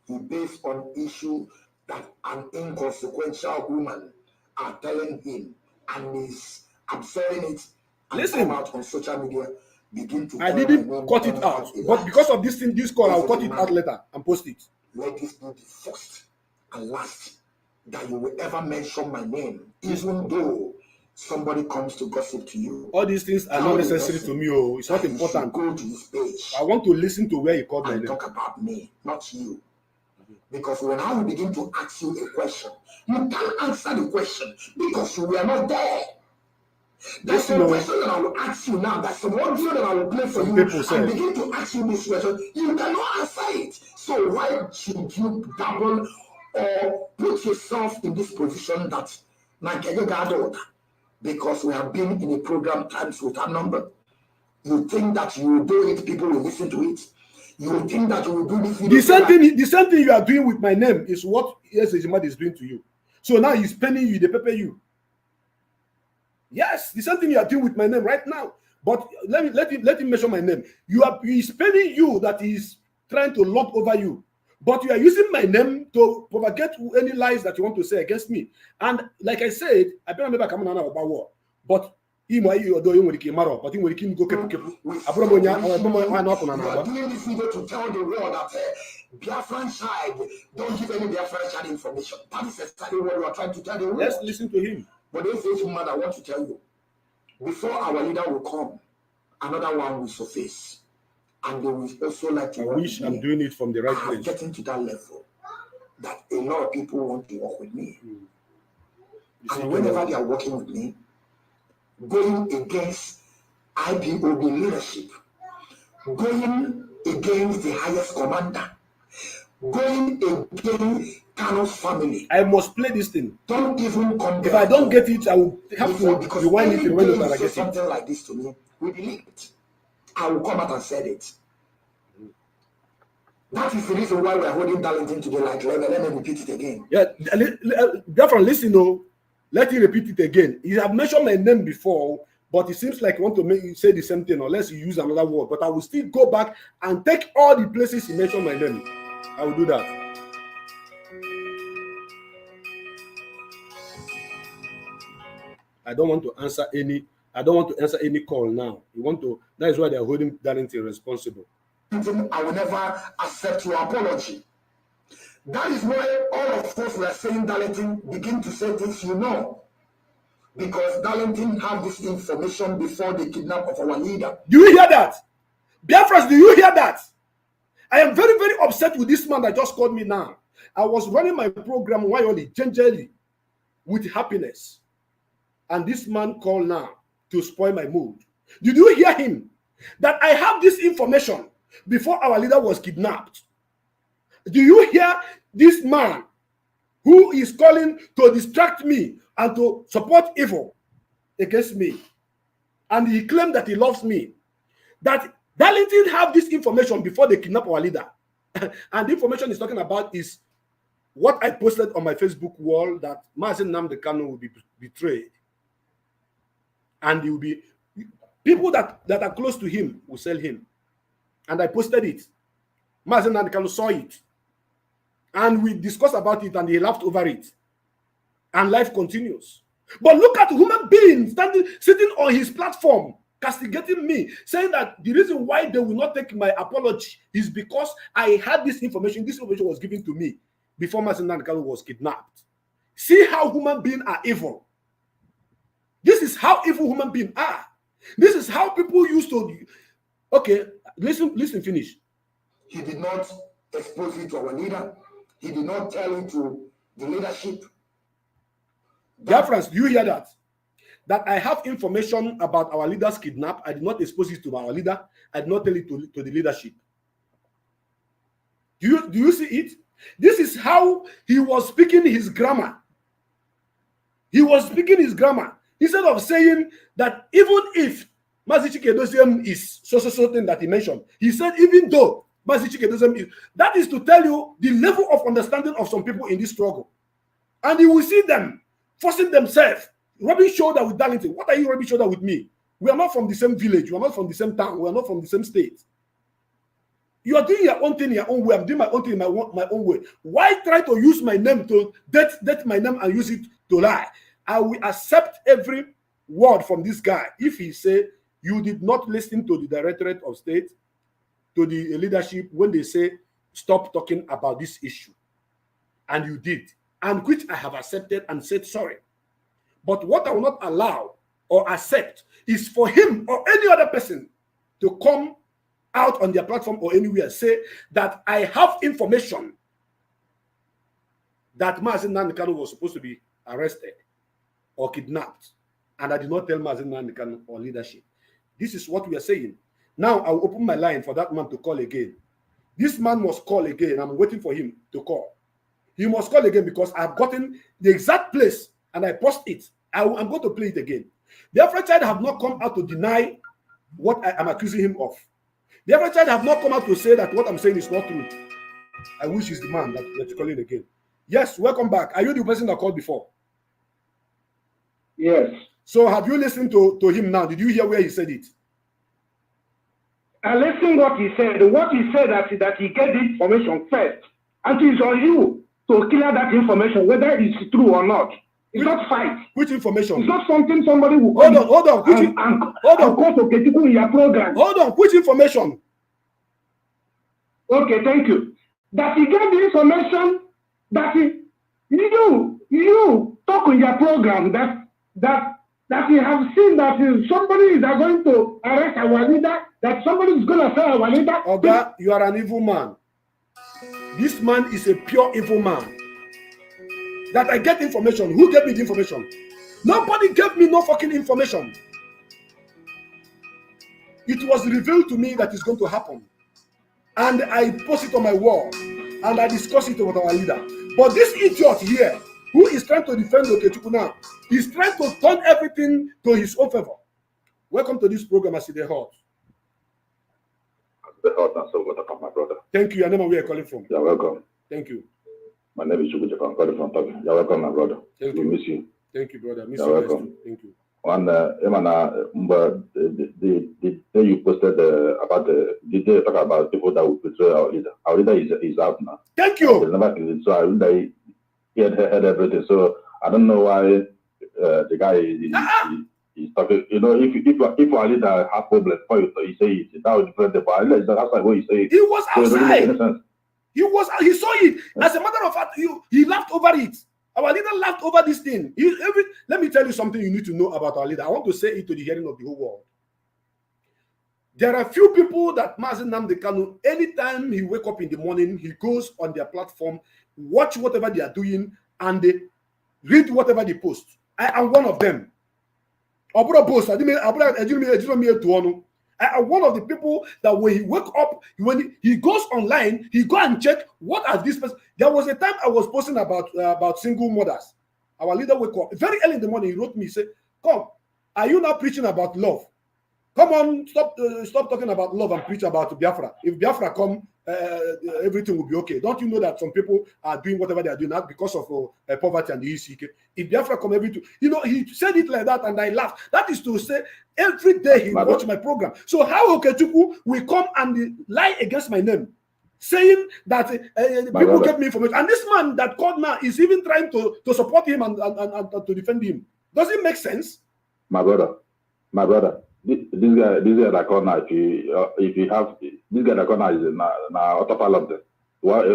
He based on issue that an inconsequential woman are telling him, and he's absorbing it. And listen, out on social media, begin to. I didn't cut it out, but because of this thing, this call, I'll cut it out later and post it. Let this be the first and last that you will ever mention my name, even though somebody comes to gossip to you. All these things are not necessary to me. Oh, it's not important. Go to his page. I want to listen to where he called my name. Talk about me, not you. Because when I will begin to ask you a question, you can't answer the question because you were not there. That's the question that I will ask you now. That's the audio that I will play for you and begin to ask you this question. You cannot answer it. So why should you dabble or put yourself in this position that because we have been in a program times with a number. You think that you will do it, people will listen to it. You will think that you will do this. The same thing you are doing with my name is what Ejimadu is doing to you. So now he's paying you, they pay you. Yes, the same thing you are doing with my name right now. But let him mention my name. He's paying you that he's trying to lord over you. But you are using my name to propagate any lies that you want to say against me. And like I said, I don't remember coming on about war. But you are doing this video to tell the world that Biafran side don't give any Biafran side information. That is exactly what you are trying to tell the world. Let's listen to him. But this is man, I want to tell you, before our leader will come, another one will surface. And they will also like to work with me. I'm doing it from the right place. Getting to that level that a lot of people want to work with me. And whenever they are working with me, going against IPOB leadership, going against the highest commander, going against Kano's family. I must play this thing. Don't even come. If I don't get it, I will have to rewind it when I get it. Something like this to me, we believe it. I will come out and said it. That is the reason why we are holding Darlington today. Like, let me repeat it again. Yeah, therefore, listen, no, let me repeat it again. You have mentioned my name before, but it seems like you want to say the same thing, unless you use another word. But I will still go back and take all the places you mentioned my name. I will do that. I don't want to answer any. I don't want to answer any call now. You want to? That is why they are holding Darlington responsible. I will never accept your apology. That is why all of us were saying Darlington begin to say things you know. Because Darlington have this information before the kidnap of our leader. Do you hear that? Biafrans, do you hear that? I am very, very upset with this man that just called me now. I was running my program wisely, gingerly, with happiness. And this man called now to spoil my mood. Did you hear him? That I have this information before our leader was kidnapped. Do you hear this man who is calling to distract me and to support evil against me? And he claimed that he loves me. That Darlington have this information before they kidnap our leader. And the information he's talking about is what I posted on my Facebook wall, that Mazi Nnamdi Kanu will be betrayed. And he will be, people that are close to him will sell him. And I posted it. Mazi Nnamdi Kanu saw it. And we discussed about it and he laughed over it. And life continues. But look at human beings sitting on his platform, castigating me, saying that the reason why they will not take my apology is because I had this information. This information was given to me before Mazi Nnamdi Kanu was kidnapped. See how human beings are evil. This is how evil human beings are. This is how people used to. Okay, listen, finish. He did not expose it to our leader. He did not tell it to the leadership. Biafrans, do you hear that? That I have information about our leader's kidnap. I did not expose it to our leader. I did not tell it to the leadership. Do you see it? This is how he was speaking his grammar. He was speaking his grammar. Instead of saying that even if Mazi Chika Edoziem is so thing that he mentioned, he said even though Mazi Chika Edoziem is, that is to tell you the level of understanding of some people in this struggle. And you will see them forcing themselves, rubbing shoulder with Darlington. What are you rubbing shoulder with me? We are not from the same village. We are not from the same town. We are not from the same state. You are doing your own thing in your own way. I'm doing my own thing in my own way. Why try to use my name to date my name and use it to lie? I will accept every word from this guy if he say you did not listen to the Directorate of State, to the leadership when they say stop talking about this issue, and you did, and which I have accepted and said sorry. But what I will not allow or accept is for him or any other person to come out on their platform or anywhere say that I have information that Mazi Nnamdi Kanu was supposed to be arrested or kidnapped, and I did not tell Mazi Nnamdi Kanu or leadership. This is what we are saying. Now I will open my line for that man to call again. This man must call again. I'm waiting for him to call. He must call again because I've gotten the exact place and I post it. I'm going to play it again. The Biafra child have not come out to deny what I am accusing him of. The Biafra child have not come out to say that what I'm saying is not true. I wish he's the man that you're calling again. Yes, welcome back. Are you the person that called before? Yes. So have you listened to him now? Did you hear where he said it? I listened what he said. What he said that he get the information first. And it is on you to clear that information, whether it's true or not. It's not fight. Which information? It's not something somebody will hold on. Hold on. Hold on. Which information? Okay, thank you. That he get the information that you talk in your program that you have seen that somebody is going to arrest our leader, that somebody is going to say our leader. Oga, you are an evil man. This man is a pure evil man. That I get information. Who gave me the information? Nobody gave me no fucking information. It was revealed to me that it's going to happen. And I post it on my wall. And I discuss it with our leader. But this idiot here, who is trying to defend Okechukwu now, is trying to turn everything to his own favor. Welcome to this program, As the Hot. The Hot and so welcome, my brother. Thank you. I know where you're calling from. You're welcome. Thank you. My name is Chika Edoziem. I'm calling from Turkey. You're welcome, my brother. Thank we you. Miss you. Thank you, brother. Miss You're you welcome. too. Thank you. And the day you posted about the day talk about people that will betray our leader. Our leader is out now. Thank you. So I really heard everything. So I don't know why the guy is talking. You know, if our leader has problem for you, so you say it. That would different. But that's like what you say. He was outside. He saw it. As a matter of fact, he laughed over it. Our leader laughed over this thing. Let me tell you something you need to know about our leader. I want to say it to the hearing of the whole world. There are few people that Mazi Nnamdi Kanu, anytime he wake up in the morning, he goes on their platform, watch whatever they are doing, and they read whatever they post. I am one of them. I am one of the people that when he wake up, when he goes online, he go and check what are these person. There was a time I was posting about single mothers. Our leader wake up very early in the morning. He wrote me, he said, "Come, are you now preaching about love? Come on, stop talking about love and preach about Biafra. If Biafra come, everything will be okay. Don't you know that some people are doing whatever they are doing now because of poverty and the ECK? If Biafra come, everything, he said it like that, and I laughed. That is to say, every day he watch my program. So how Okechukwu will come and lie against my name, saying that people get me information, and this man that called now is even trying to support him and to defend him. Does it make sense? My brother. This guy that corner, if you have this guy that corner is na autopilot.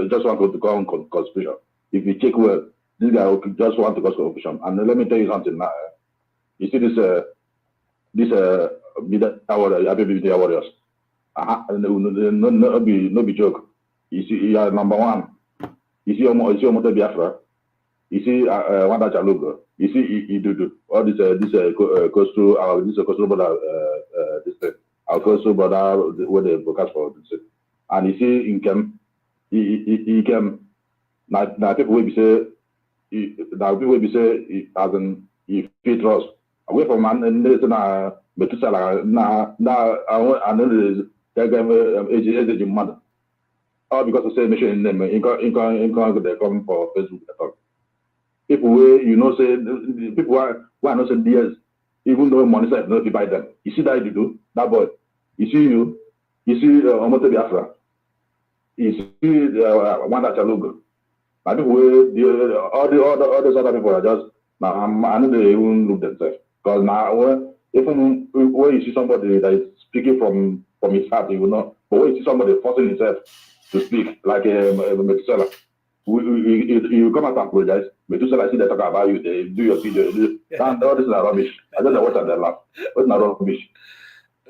Just want to go on conspiracy. If you check well, this guy just want to cause confusion. And let me tell you something now. You see this IPOB warriors. No be joke. You see, you are number one. You see your mother Biafra. You see Wanda Chalugo. You see Idudu. All this coastal brother this thing. Our coastal brother where they broadcast for this. And you see he came now people will be say as in he fit trust away from man and this na Metusala na I know age mother. All because of say mention name in they come for Facebook talk. People where say people why not say DS, even though money side not buy them. You see that you do that boy. You see Omote Biafra. You see Wanda Chalugo. I think all those other people are just now. I know they even look themselves because now even when you see somebody that is speaking from his heart, you will not. But when you see somebody forcing himself to speak like a Methuselah, you come out and apologize. Methuselah, I see they talk about you, they do your video, and all this is rubbish. I don't know what they laugh. What's not rubbish?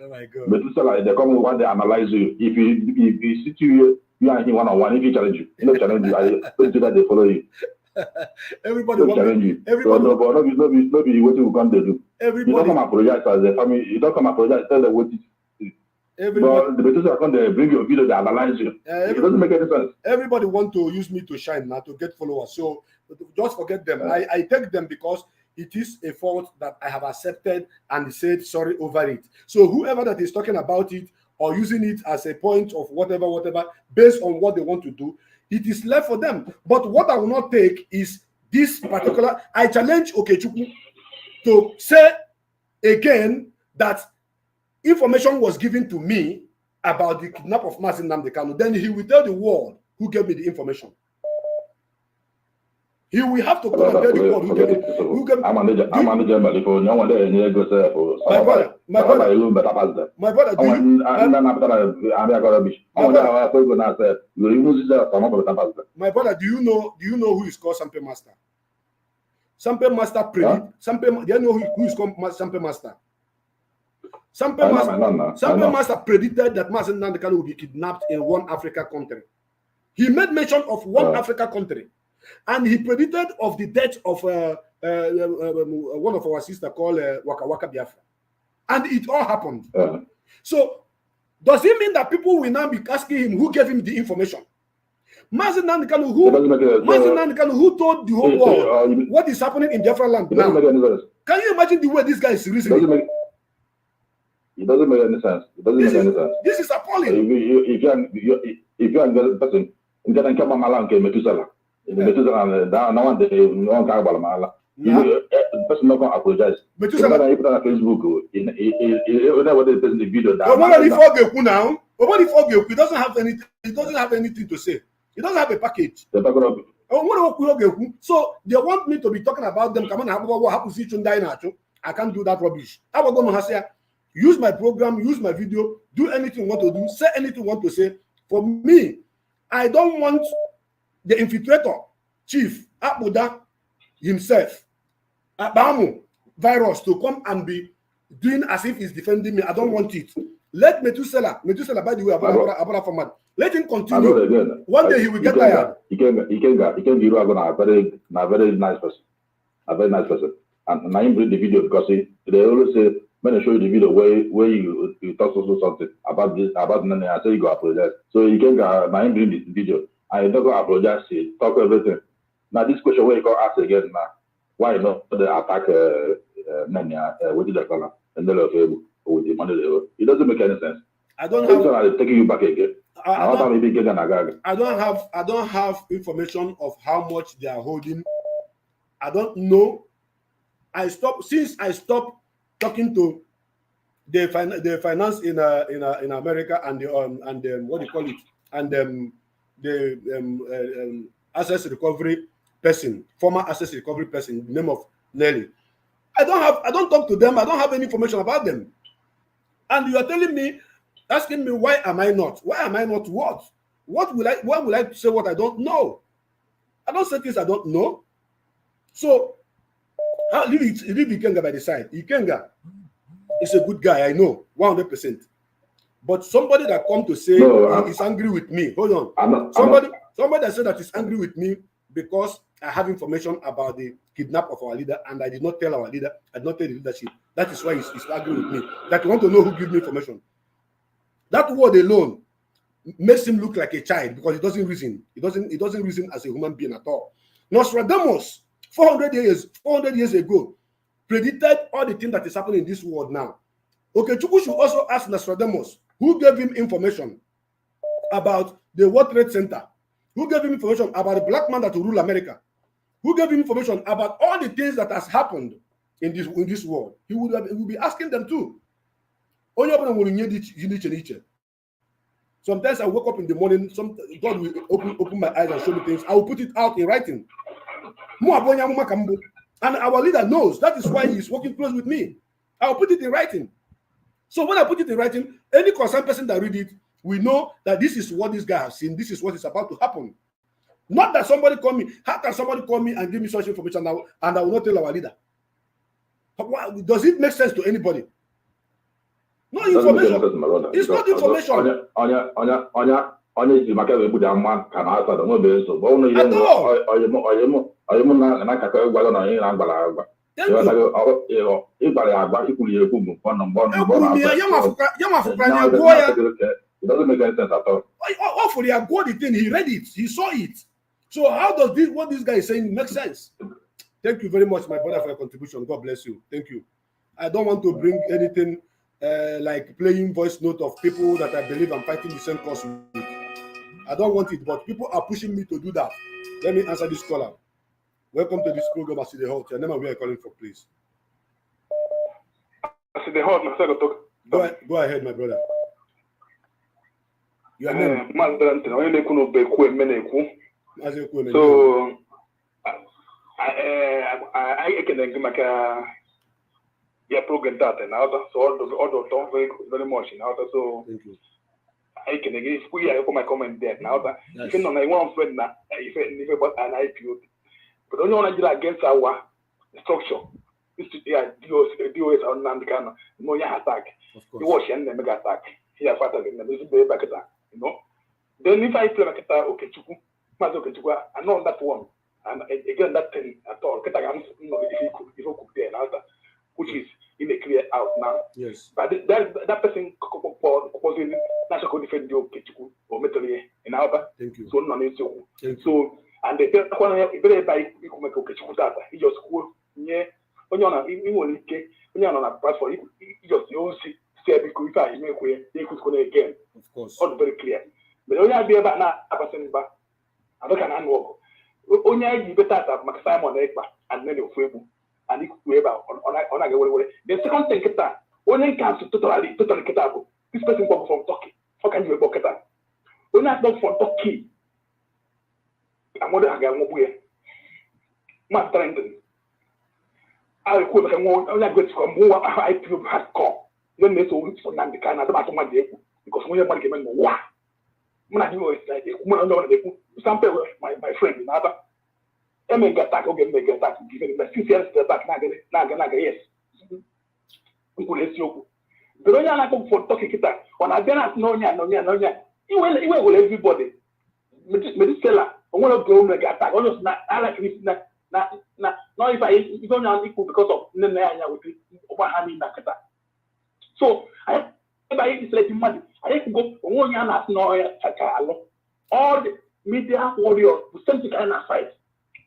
Oh my God. Methuselah, they come one day analyze you. If you sit you and him one-on-one, if he challenge you, challenge you. I don't do that. They follow you. Everybody challenge you. Everybody. So, but not be what you come to do. Everybody. You don't come apologize as a family. You don't come apologize. Tell them what it is. But the Methuselah come they bring your video, they analyze you. It doesn't make any sense. Everybody want to use me to shine now to get followers. So just forget them. I take them because it is a fault that I have accepted and said sorry over it. So whoever that is talking about it or using it as a point of whatever, based on what they want to do, it is left for them. But what I will not take is this particular. I challenge Okechukwu to say again that information was given to me about the kidnap of Mazi Nnamdi Kanu. Then he will tell the world who gave me the information. He will have to come and tell the world who gave it. My brother, do you know who is called Sampe Master? Sampe Master predict. Do you know who is called Sampe Master? Sampe Master predicted that Mazi Nnamdi Kanu will be kidnapped in one African country. He made mention of one African country. And he predicted of the death of one of our sisters called Waka Waka Biafra. And it all happened. So, does it mean that people will now be asking him who gave him the information? Mazi Nnamdi Kanu, who told the whole world what is happening in Biafra land now? Can you imagine the way this guy is reasoning? It doesn't make any sense. This is appalling. If you are a person, you can come along and Methuselah. Now one day, no one can about the person not going to apologize. Methuselah, you put on Facebook, whenever they present the video, nobody forget who now. Nobody forget. He doesn't have anything. He doesn't have anything to say. He doesn't have a package. So they want me to be talking about them. Come on, what happens to you? I can't do that rubbish. I will go to say, use my program, use my video, do anything you want to do, say anything you want to say. For me, I don't want the infiltrator, Chief Akbuda himself, Akpamu virus, to come and be doing as if he's defending me. I don't want it. Let Methuselah, by the way, Abara format. Let him continue. One day he will get tired. He can be a very nice person. A very nice person. And I bring the video because they always say, when I show you the video where you talk something about this, about Nene, I say you go apologize. So you can go, I bring the video. I don't go apologize, talk everything. Now this question where you go ask again now, why not the attack Nene with the color and the level with the money level? It doesn't make any sense. I don't have taking you back again. I don't have information of how much they are holding. I don't know. Since I stopped talking to the finance in America and the what do you call it, and the access recovery person, former access recovery person, name of Nelly. I don't talk to them. I don't have any information about them. And you are telling me, asking me, why am I not? Why am I not what? Why will I say what I don't know? I don't say things I don't know. So leave Ikenga by the side. Ikenga is a good guy, I know, 100%. But somebody that come to say he's angry with me, hold on. Somebody that said that he's angry with me because I have information about the kidnap of our leader, and I did not tell our leader, I did not tell the leadership. That is why he's angry with me. That you want to know who gave me information. That word alone makes him look like a child because he doesn't reason. He doesn't reason as a human being at all. Nostradamus, 400 years ago, predicted all the things that is happening in this world now. Okay, Chukwu should also ask Nostradamus, who gave him information about the World Trade Center? Who gave him information about the black man that will rule America? Who gave him information about all the things that has happened in this world? He will be asking them too. Sometimes I wake up in the morning, God will open my eyes and show me things. I will put it out in writing. And our leader knows. That is why he's working close with me. I will put it in writing. So when I put it in writing, any concerned person that read it, we know that this is what this guy has seen. This is what is about to happen. Not that somebody call me. How can somebody call me and give me such information now, and I will not tell our leader? Does it make sense to anybody? No information. It's not information. It doesn't make any sense at all. He read it, he saw it. So how does what this guy is saying make sense? Thank you very much, my brother, for your contribution. God bless you. Thank you. I don't want to bring anything like playing voice note of people that I believe I'm fighting the same cause with. I don't want it, but people are pushing me to do that. Let me answer this caller. Welcome to this program, Mazi Chika Edoziem. Your name and where you're calling from, please. Go ahead, my brother. Your name. So I can make a program that and other so all don't very much in other so thank you. I can again put my comment there now that if you know I want friend that if about an IPOB but only want to do against our structure this to DOS on Nandikana no attack you watch and then mega attack here faster than this is back at that you know then if I play like that okay Chukwu I know that one and again that thing at all if you could there now which is in a clear out now. Yes. But that person causing national defense deal or material in Alba. Thank you. So none is so and the very by you make okay data. He just go near when you're on a passport, you just say because if I make way, they could go again. Of course. All very clear. But only be about now a person back. I don't can unwalk. Only I better have Simon Ekba and many of you. And the second thing only comes to totally ketabo. This person comes from Turkey. How can you about Keta? When I come from Turkey, I'm more than I got my strength. I will go to more IPOB has come. When they saw for Nandika and the bottom of the because when you're money came in, wow. when I do it like when I know sample my friend nada e me get attack okay me get attack give me 6 years attack na yes nkwulesi but onye na come for talk kita on agana no nya iwe will everybody me seller onwe go me get attack almost na like this na no if I don't know equal because of nne anya with over hand na kita so I is like money I go onye na no ya alo all the media warriors will send to kind of fight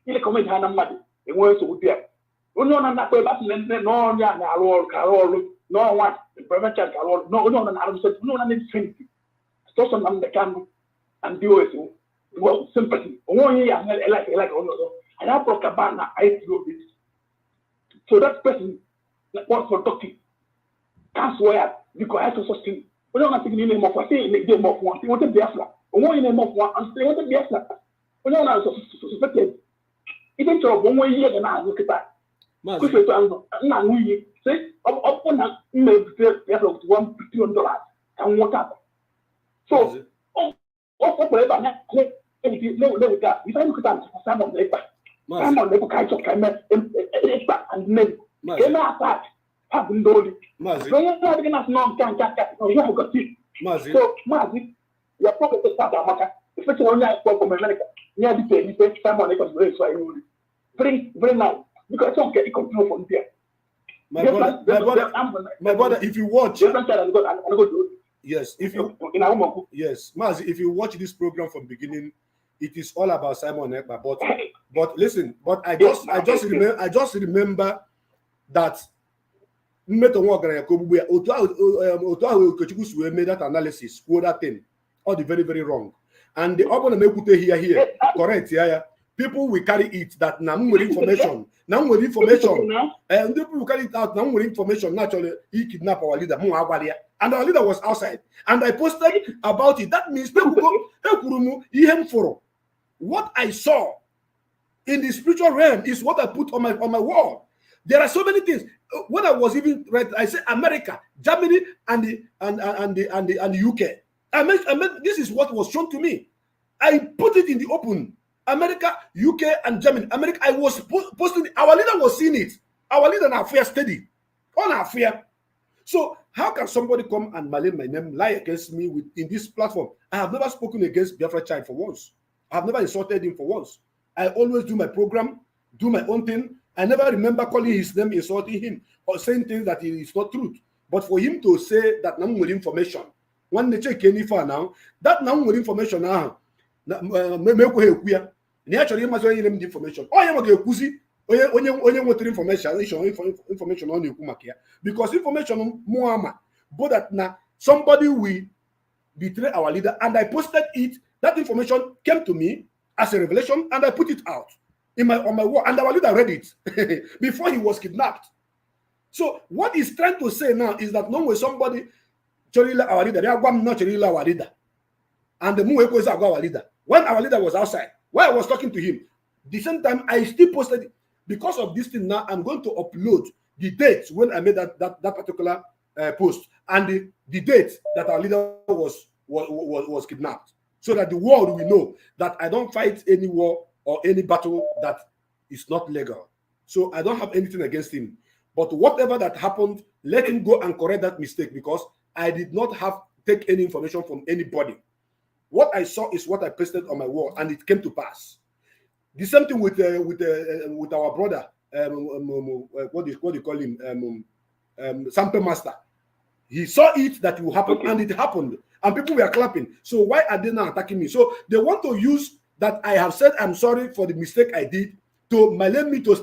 ile comment ha na mmadụ enwe so ụdị a onye ọ na-akpa ebe asị na onye a na-arụ ọrụ ka arụ ọrụ n'ọnwa prevention ka arụ ọrụ na onye ọ na-arụ so onye ọ na-na-edi social na mmekano and DOS well sympathy onye ya like onye ọzọ and I broke about na IPOB so that person was productive can't swear because I have to sustain onye ọ na-atịghị n'ime mọfụ asị na-ede mọfụ ntị nwete Biafra onye na-eme mọfụ ntị nwete Biafra onye ọ na-suspected even trouble one way year na look at that. Because na we say up na make $1 billion and what up. So forever na no that if I look at that Simon Lepa kind of and men came out have no so you know again no can you have got it. So Mazi you are probably start America especially when you from America. Yeah, the pay Simon Lepa is so I know very now because I don't get it control from there. My brother, if you watch, yes, if you yes, Mazi, if you watch this program from beginning, it is all about Simon Ekpa. But listen, but I just remember that made that analysis, that thing, all the very wrong, and the other make here correct here. People will carry it that now with information, and people will carry it out now with information. Naturally, he kidnapped our leader, and our leader was outside. And I posted about it. That means people go, what I saw in the spiritual realm is what I put on my wall. There are so many things. When I was even right, I said America, Germany, and the UK. I meant this is what was shown to me. I put it in the open. America, UK, and Germany. America, I was posting. Our leader was seeing it. Our leader in our fear steady. On our fear. So how can somebody come and malign my name, lie against me in this platform? I have never spoken against Biafra child for once. I have never insulted him for once. I always do my program, do my own thing. I never remember calling his name, insulting him, or saying things that is not truth. But for him to say that now with information, when they check any far now, that now with information now, actually must the information. Oh, you want information on you because information Muhammad, but that now somebody will betray our leader, and I posted it. That information came to me as a revelation, and I put it out on my wall, and our leader read it before he was kidnapped. So what he's trying to say now is that no way somebody our leader, they are not our leader, and the Muwe is our leader. When our leader was outside, while I was talking to him, the same time I still posted it. Because of this thing now, I'm going to upload the dates when I made that particular post and the date that our leader was kidnapped, so that the world will know that I don't fight any war or any battle that is not legal. So I don't have anything against him. But whatever that happened, let him go and correct that mistake, because I did not take any information from anybody. What I saw is what I pasted on my wall, and it came to pass. The same thing with our brother, what do you call him, Sample Master. He saw it that will happen, and it happened, and people were clapping. So why are they now attacking me? So they want to use that I have said I'm sorry for the mistake I did to malign me, to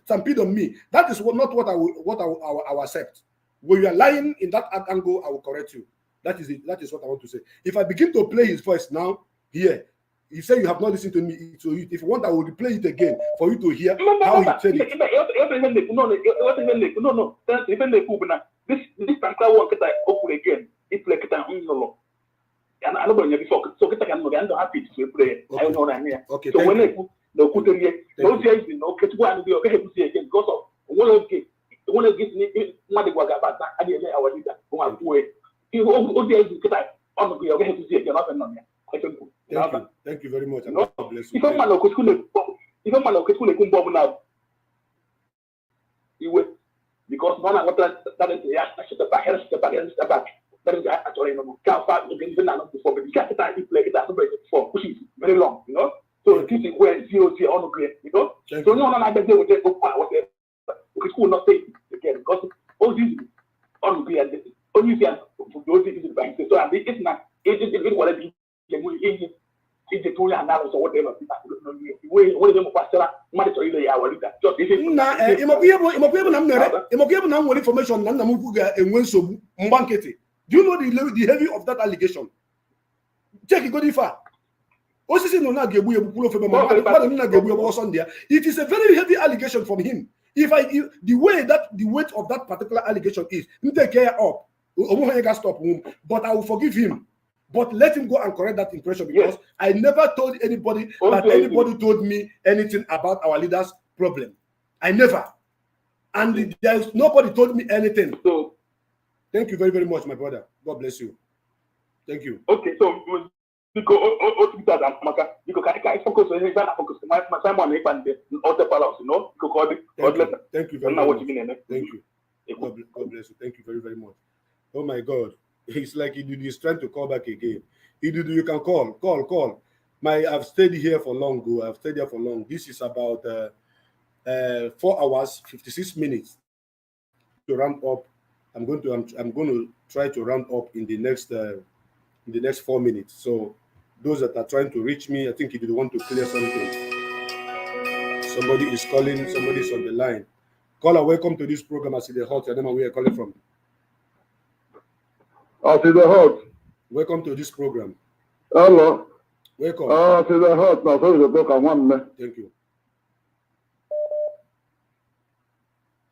stampede on me. That is not what I will accept. When you are lying in that angle, I will correct you. That is it. That is what I want to say. If I begin to play his voice now here, you say you have not listened to me. So if you want, I will replay it again for you to hear how he said it. No. This particular one that I open again, it's like that. And I don't know before. So I'm not happy to play. I don't know that here. Okay. So when they put it here, those guys, okay, to go and be okay to see again because of one of the get money was about that. I didn't our leader. Who are poor. You all the guys to get on the okay to see again. Nothing on here. Thank you very much. And No. God bless you. If a man of school now, you will, because one of what that is the step back. That is actually can't start looking even now before, but you can't start to play that for which is very long, you know. So this is where zero on the grade, you know. So no one like that will take whatever. Okay, school not say again because all these on the grade only see those things by so and it's not it whatever it's a tool analysis or whatever. When them pastor mandatory they are with that. Just information na mu ga enwe nsogbu mbankete. Do you know the heavy of that allegation? Check it go far. Osisi no na gebu ebukulo febe ma na gebu ebo Sunday. It is a very heavy allegation from him. If the weight of that particular allegation is take care of stop him, but I will forgive him. But let him go and correct that impression because I never told anybody that anybody told me anything about our leaders' problem. I never. And there's nobody told me anything. So thank you very, very much, my brother. God bless you. Thank you. Okay, so because I focus on my Simon and the other palace, you know, thank you very much. Thank you. God bless you. Thank you very, very much. Oh my God. It's like he's trying to call back again. You can call. I've stayed here for long. This is about 4 hours, 56 minutes to round up. I'm going to try to round up in the next 4 minutes. So those that are trying to reach me, I think if you want to clear something. Somebody is calling, somebody's on the line. Caller, welcome to this program. I see the hot. I don't know where you're calling from. I see the hot. Welcome to this program. Hello. Welcome. I see the hot. Now, sorry to talk. I want me. Thank you.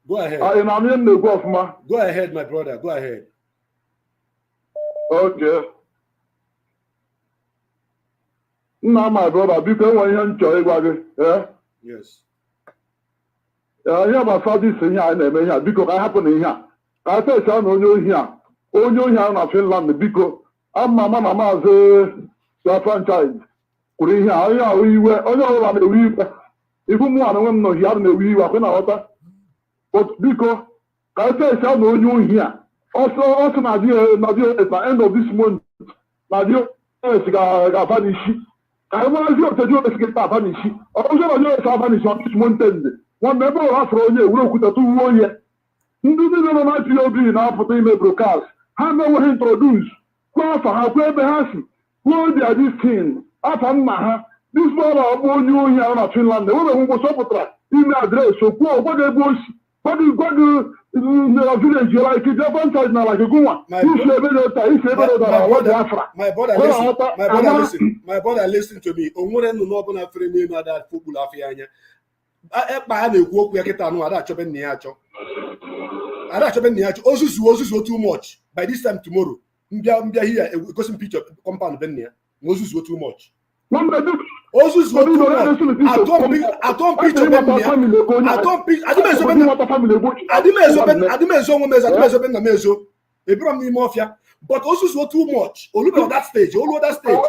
Go ahead. Go ahead, my brother. Go ahead. Okay. Now, my brother, because when you enjoy, yes. I have a father saying, I never because I happen in here. I said, I know here. Onye ohi ahụ na Finland biko ama maazị ya franchise kwuru ihe a onye ahụ iwe onye ọbụla na-ewe iwe ifu mụ na onwe m nọhi ahụ na-ewe iwe akwe na ghọta biko ka esi na onye ohi a ọsọ na-adịghị na end of this month na-adịghị esi ga-aba n'isi ka anyị marazi oteji esi ga-aba n'isi ọzọ na onye esi aba n'isi on this month nwanne ebe ụra fụrụ onye ewere okwute tụwuo onye ndị niile nọ na IPOB na-apụta ime broadcast ha meweghị introduce kwa afa ha kwa ebe ha si kwuo dia this thing afa nna ha this man ọgbụ onye ohi ahụ na Finland enwebeghị mgbochi ọ pụtara ime adreesị okwuo gwago ebe o si gwago village ya like Biafrans na like Gunwa isi ebe dota isi ebe dota na wa Biafra my brother listen to me o nwere nnụnụ ọbụla fere n'elu ada fokpuru afọ ya anya ekpa ha na-ekwu okwu ya kịta anụ ada achọbe nna ya achọ ozuzuo too much. By this time tomorrow, mbia here gosi picture compound ben ya. Ozuzuo too much. Ozuzuo too much. I don't picture ben ya. I mezo. Ebram ni mafia. But ozuzuo too much. Olubi on that stage. Olu that stage.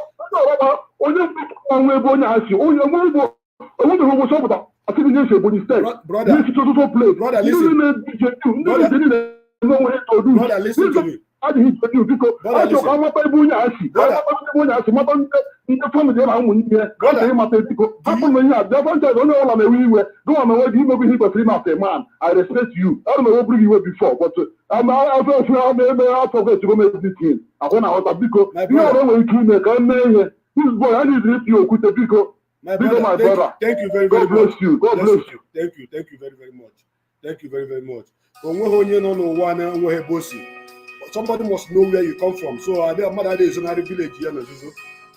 Brother, listen to me. I respect you. I don't know what bring you before, but I'm forget to go make this thing. I want to because you know this boy, I need to rip you because my brother, thank you very, very much. God bless you. God bless you. Thank you very, very much. Thank you very, very much. Somebody must know where you come from. So I village here.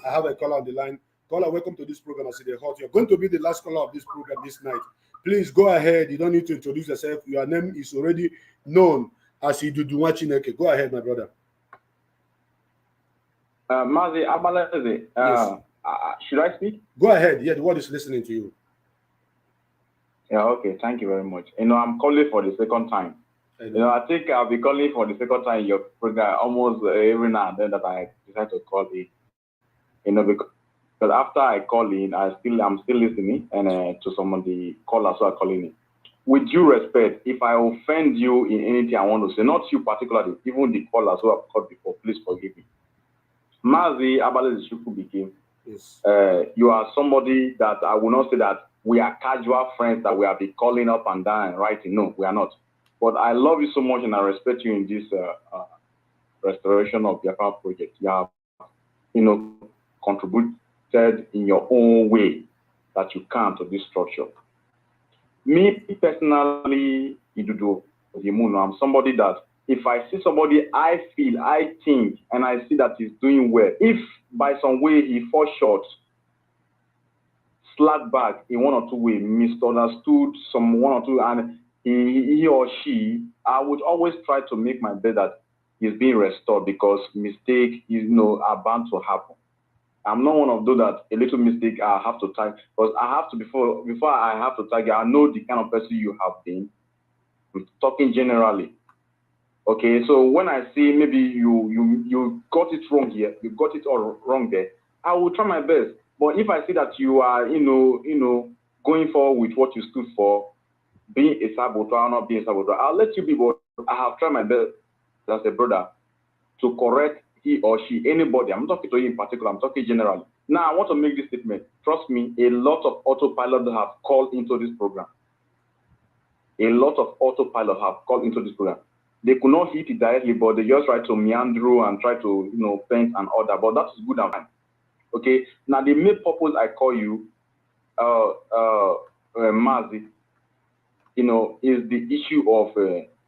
I have a caller on the line. Caller, welcome to this program. I see the hot. You're going to be the last caller of this program this night. Please go ahead. You don't need to introduce yourself. Your name is already known as Iduduwa Chineke. Go ahead, my brother. Mazi Abaleze. Yes. Should I speak? Go ahead. Yeah, the world is listening to you. Yeah, okay. Thank you very much. I'm calling for the second time. I think I'll be calling for the second time in your program almost every now and then that I decide to call it. But after I call in, I'm still listening, and to some of the callers who are calling in. With due respect, if I offend you in anything I want to say, not you particularly, even the callers who have called before, please forgive me. Mazi Chika became, yes. You are somebody that I will not say that we are casual friends that we have been calling up and down and writing. No, we are not. But I love you so much and I respect you in this restoration of Biafra project. You have, contributed in your own way that you can to this structure. Me personally, I'm somebody that if I see somebody I feel, I think, and I see that he's doing well, if by some way he falls short, slack back in one or two ways, misunderstood some one or two, and he or she, I would always try to make my best that he's being restored because mistakes, are bound to happen. I'm not one of those that a little mistake I have to tag, because I have to before I have to tag, I know the kind of person you have been. I'm talking generally. Okay, so when I see maybe you got it wrong here, you got it all wrong there, I will try my best. But if I see that you are, going forward with what you stood for, being a saboteur or not being a saboteur, I'll let you be. But I have tried my best as a brother to correct he or she, anybody. I'm not talking to you in particular, I'm talking generally. Now, I want to make this statement. Trust me, a lot of autopilots have called into this program. A lot of autopilots have called into this program. They could not hit it directly, but they just try to meander and try to, paint and order. But that's good and fine. Okay. Now, the main purpose I call you, Mazi, is the issue of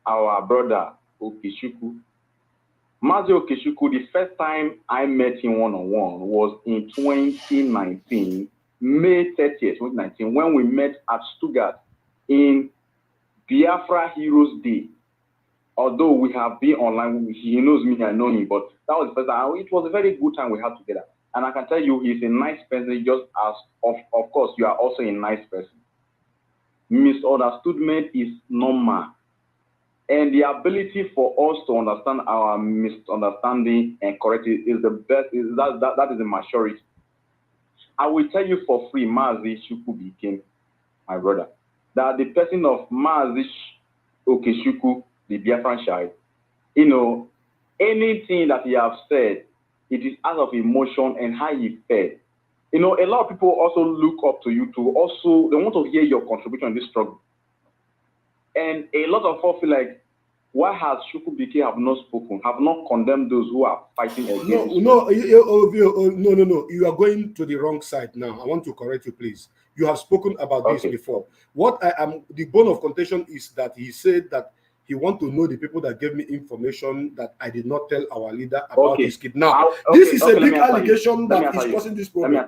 our brother Okechukwu. Mazi Okechukwu, the first time I met him one-on-one was in 2019, May 30th, 2019, when we met at Stuttgart in Biafra Heroes Day. Although we have been online, he knows me, I know him, but that was the first time. It was a very good time we had together. And I can tell you, he's a nice person, just as, of course, you are also a nice person. Misunderstanding is normal. And the ability for us to understand our misunderstanding and correct it is the best, that is the maturity. I will tell you for free, Mazi Chika became my brother. That the person of Mazi Okechukwu, the Biafran child, anything that he has said, it is out of emotion and how he felt. A lot of people also look up to you to also, they want to hear your contribution in this struggle. And a lot of us feel like, why has Chukwu BK have not spoken, have not condemned those who are fighting against No, you are going to the wrong side now. I want to correct you, please. You have spoken about this before. What I am, the bone of contention is that he said that he wants to know the people that gave me information that I did not tell our leader about his kid. Now, this is a big allegation that is causing this problem.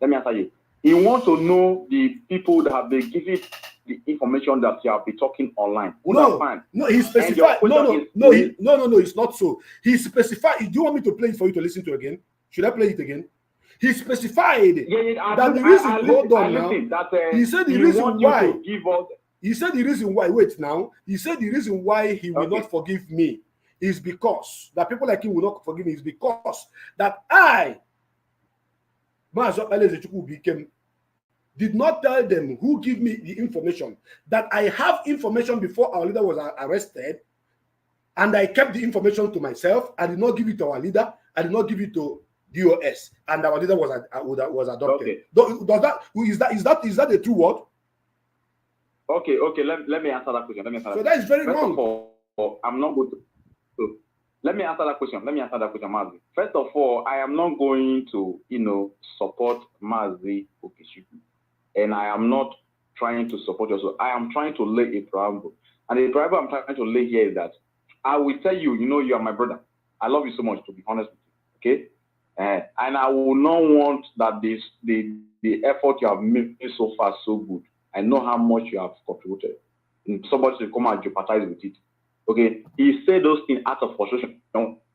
Let me answer you. He wants to know the people that have been giving the information that you have been talking online. No, he specified. No, it's not so. He specified. Do you want me to play it for you to listen to again? Should I play it again? He specified that the reason. Hold on now. He said the reason why. He said the reason why. Wait now. He said the reason why he will not forgive me is because that people like him will not forgive me is because that I, Mazi Chika became. Did not tell them who give me the information, that I have information before our leader was arrested, and I kept the information to myself. I did not give it to our leader. I did not give it to DOS, and our leader was adopted. Is that a true word? Okay. Let me answer that question. So that is very wrong. First of all, I'm not going to. So let me answer that question, Mazi. First of all, I am not going to, support Mazi Okechukwu. And I am not trying to support you. So I am trying to lay a preamble. And the preamble I'm trying to lay here is that I will tell you, you are my brother. I love you so much, to be honest with you. Okay? And I will not want that the effort you have made so far so good. I know how much you have contributed. And somebody should come and jeopardize with it. Okay? He said those things out of frustration.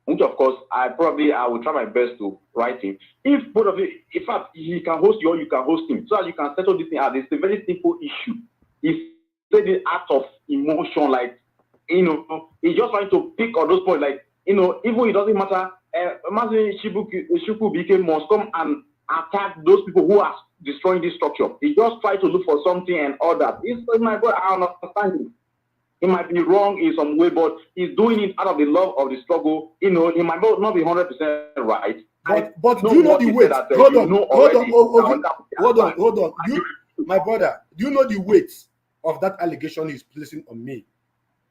Which of course I will try my best to write him. If both of you, in fact, he can host you or you can host him, so that you can settle this thing out. It's a very simple issue. He said it out of emotion, like he's just trying to pick on those points, like even it doesn't matter. Mazi Chika became must come and attack those people who are destroying this structure. He just tries to look for something and all that. It's my God, I understand him. He might be wrong in some way, but he's doing it out of the love of the struggle. You know, he might not be 100% right. But do you know the weight? Hold on. My brother, do you know the weight of that allegation he's placing on me?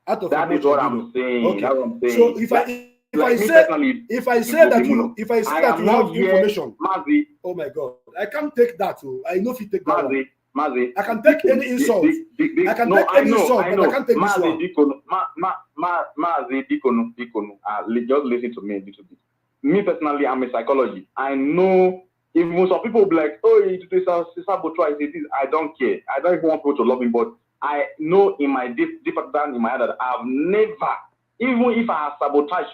Out of that is what I'm saying. Okay. That's what I'm saying. So if I say that you have information, Mazi, oh my God, I can't take that. I know if you take that. Mazi, I can take any insult. I can take any insult, but I can't take this one. Mazi Dikono, just listen to me a little bit. Me personally, I'm a psychologist. I know even some people be like, oh, it's sabotage. I don't care. I don't even want people to love me, but I know in my deeper down in my head that I have never, even if I have sabotaged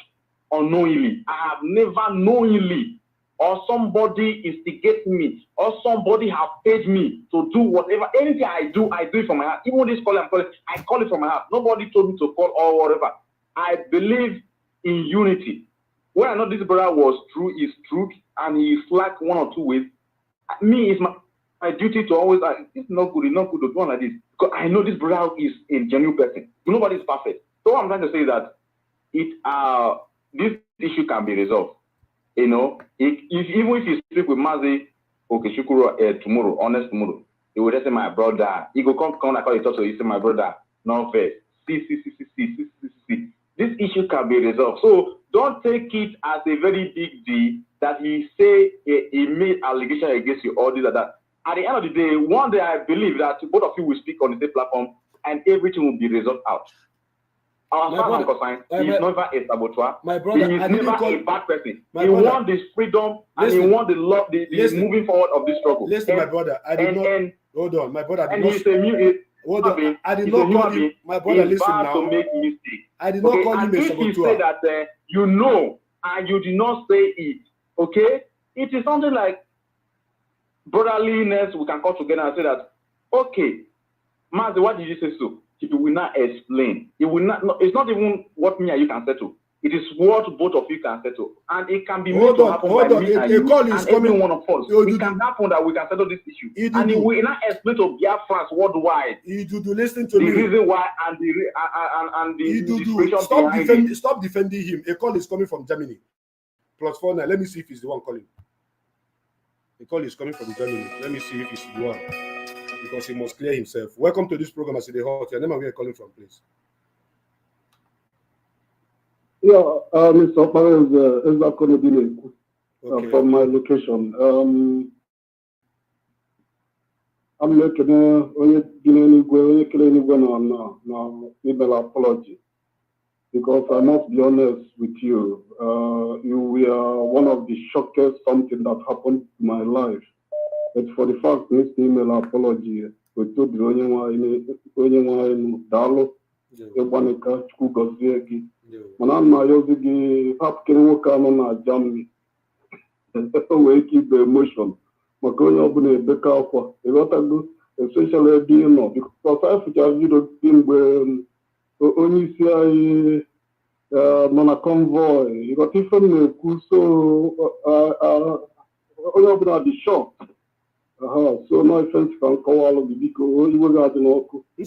unknowingly, I have never knowingly, or somebody instigates me, or somebody have paid me to do whatever, anything I do it from my heart. Even this call I'm calling, I call it from my heart. Nobody told me to call or whatever. I believe in unity. When I know this brother was true, is truth, and he slacked one or two ways, me, it's my duty to always like, it's not good to do like this. Because I know this brother is a genuine person. Nobody is perfect. So what I'm trying to say is that this issue can be resolved. You know, even if you speak with Mazi, okay, Shukuro tomorrow, honest tomorrow, he will just say, my brother. He go come and call you talk to you, say, my brother, no fair. See. This issue can be resolved. So don't take it as a very big deal that he say he made allegation against you, all this or that. At the end of the day, one day I believe that both of you will speak on the same platform and everything will be resolved out. Our son is never a saboteur. My brother, he is never a bad person. He brother, wants this freedom and he wants the love, the moving forward of this struggle. Listen, my brother, I did not. Hold on, my brother. And he's a hold on, I did not call him. My brother, listen now. To make mistakes. I did not call him a saboteur. If you say that you know and you did not say it, okay, it is something like brotherliness. We can come together and say that, okay, Mazi, what did you say so? He will not explain. It will not. No, it's not even what me and you can settle. It is what both of you can settle, and it can be made to happen by me and you and every one of us. It can happen that we can settle this issue, and it will not explain to Biafrans worldwide. You do listen to the me. Reason why and the situation Stop defending him. A call is coming from Germany. +49. Let me see if he's the one calling. The call is coming from Germany. Let me see if he's the one. Because he must clear himself. Welcome to this program. I see the hot. Your name and where you're calling from, please. Yeah, Mr. Opara is not going to be from my location. I'm making an email apology because I must be honest with you. You were one of the shockest something that happened in my life. But for the fact this email apology, we told the only Dalo, Ebanika, Chukugozegi, Manama Yozigi, Hapkin Germany. We keep the emotion. Makoya Bune Beka, especially being because I forgot you don't think when only see Mona convoy, you got different so the shock. So no offense can call all of the because you were at the local. I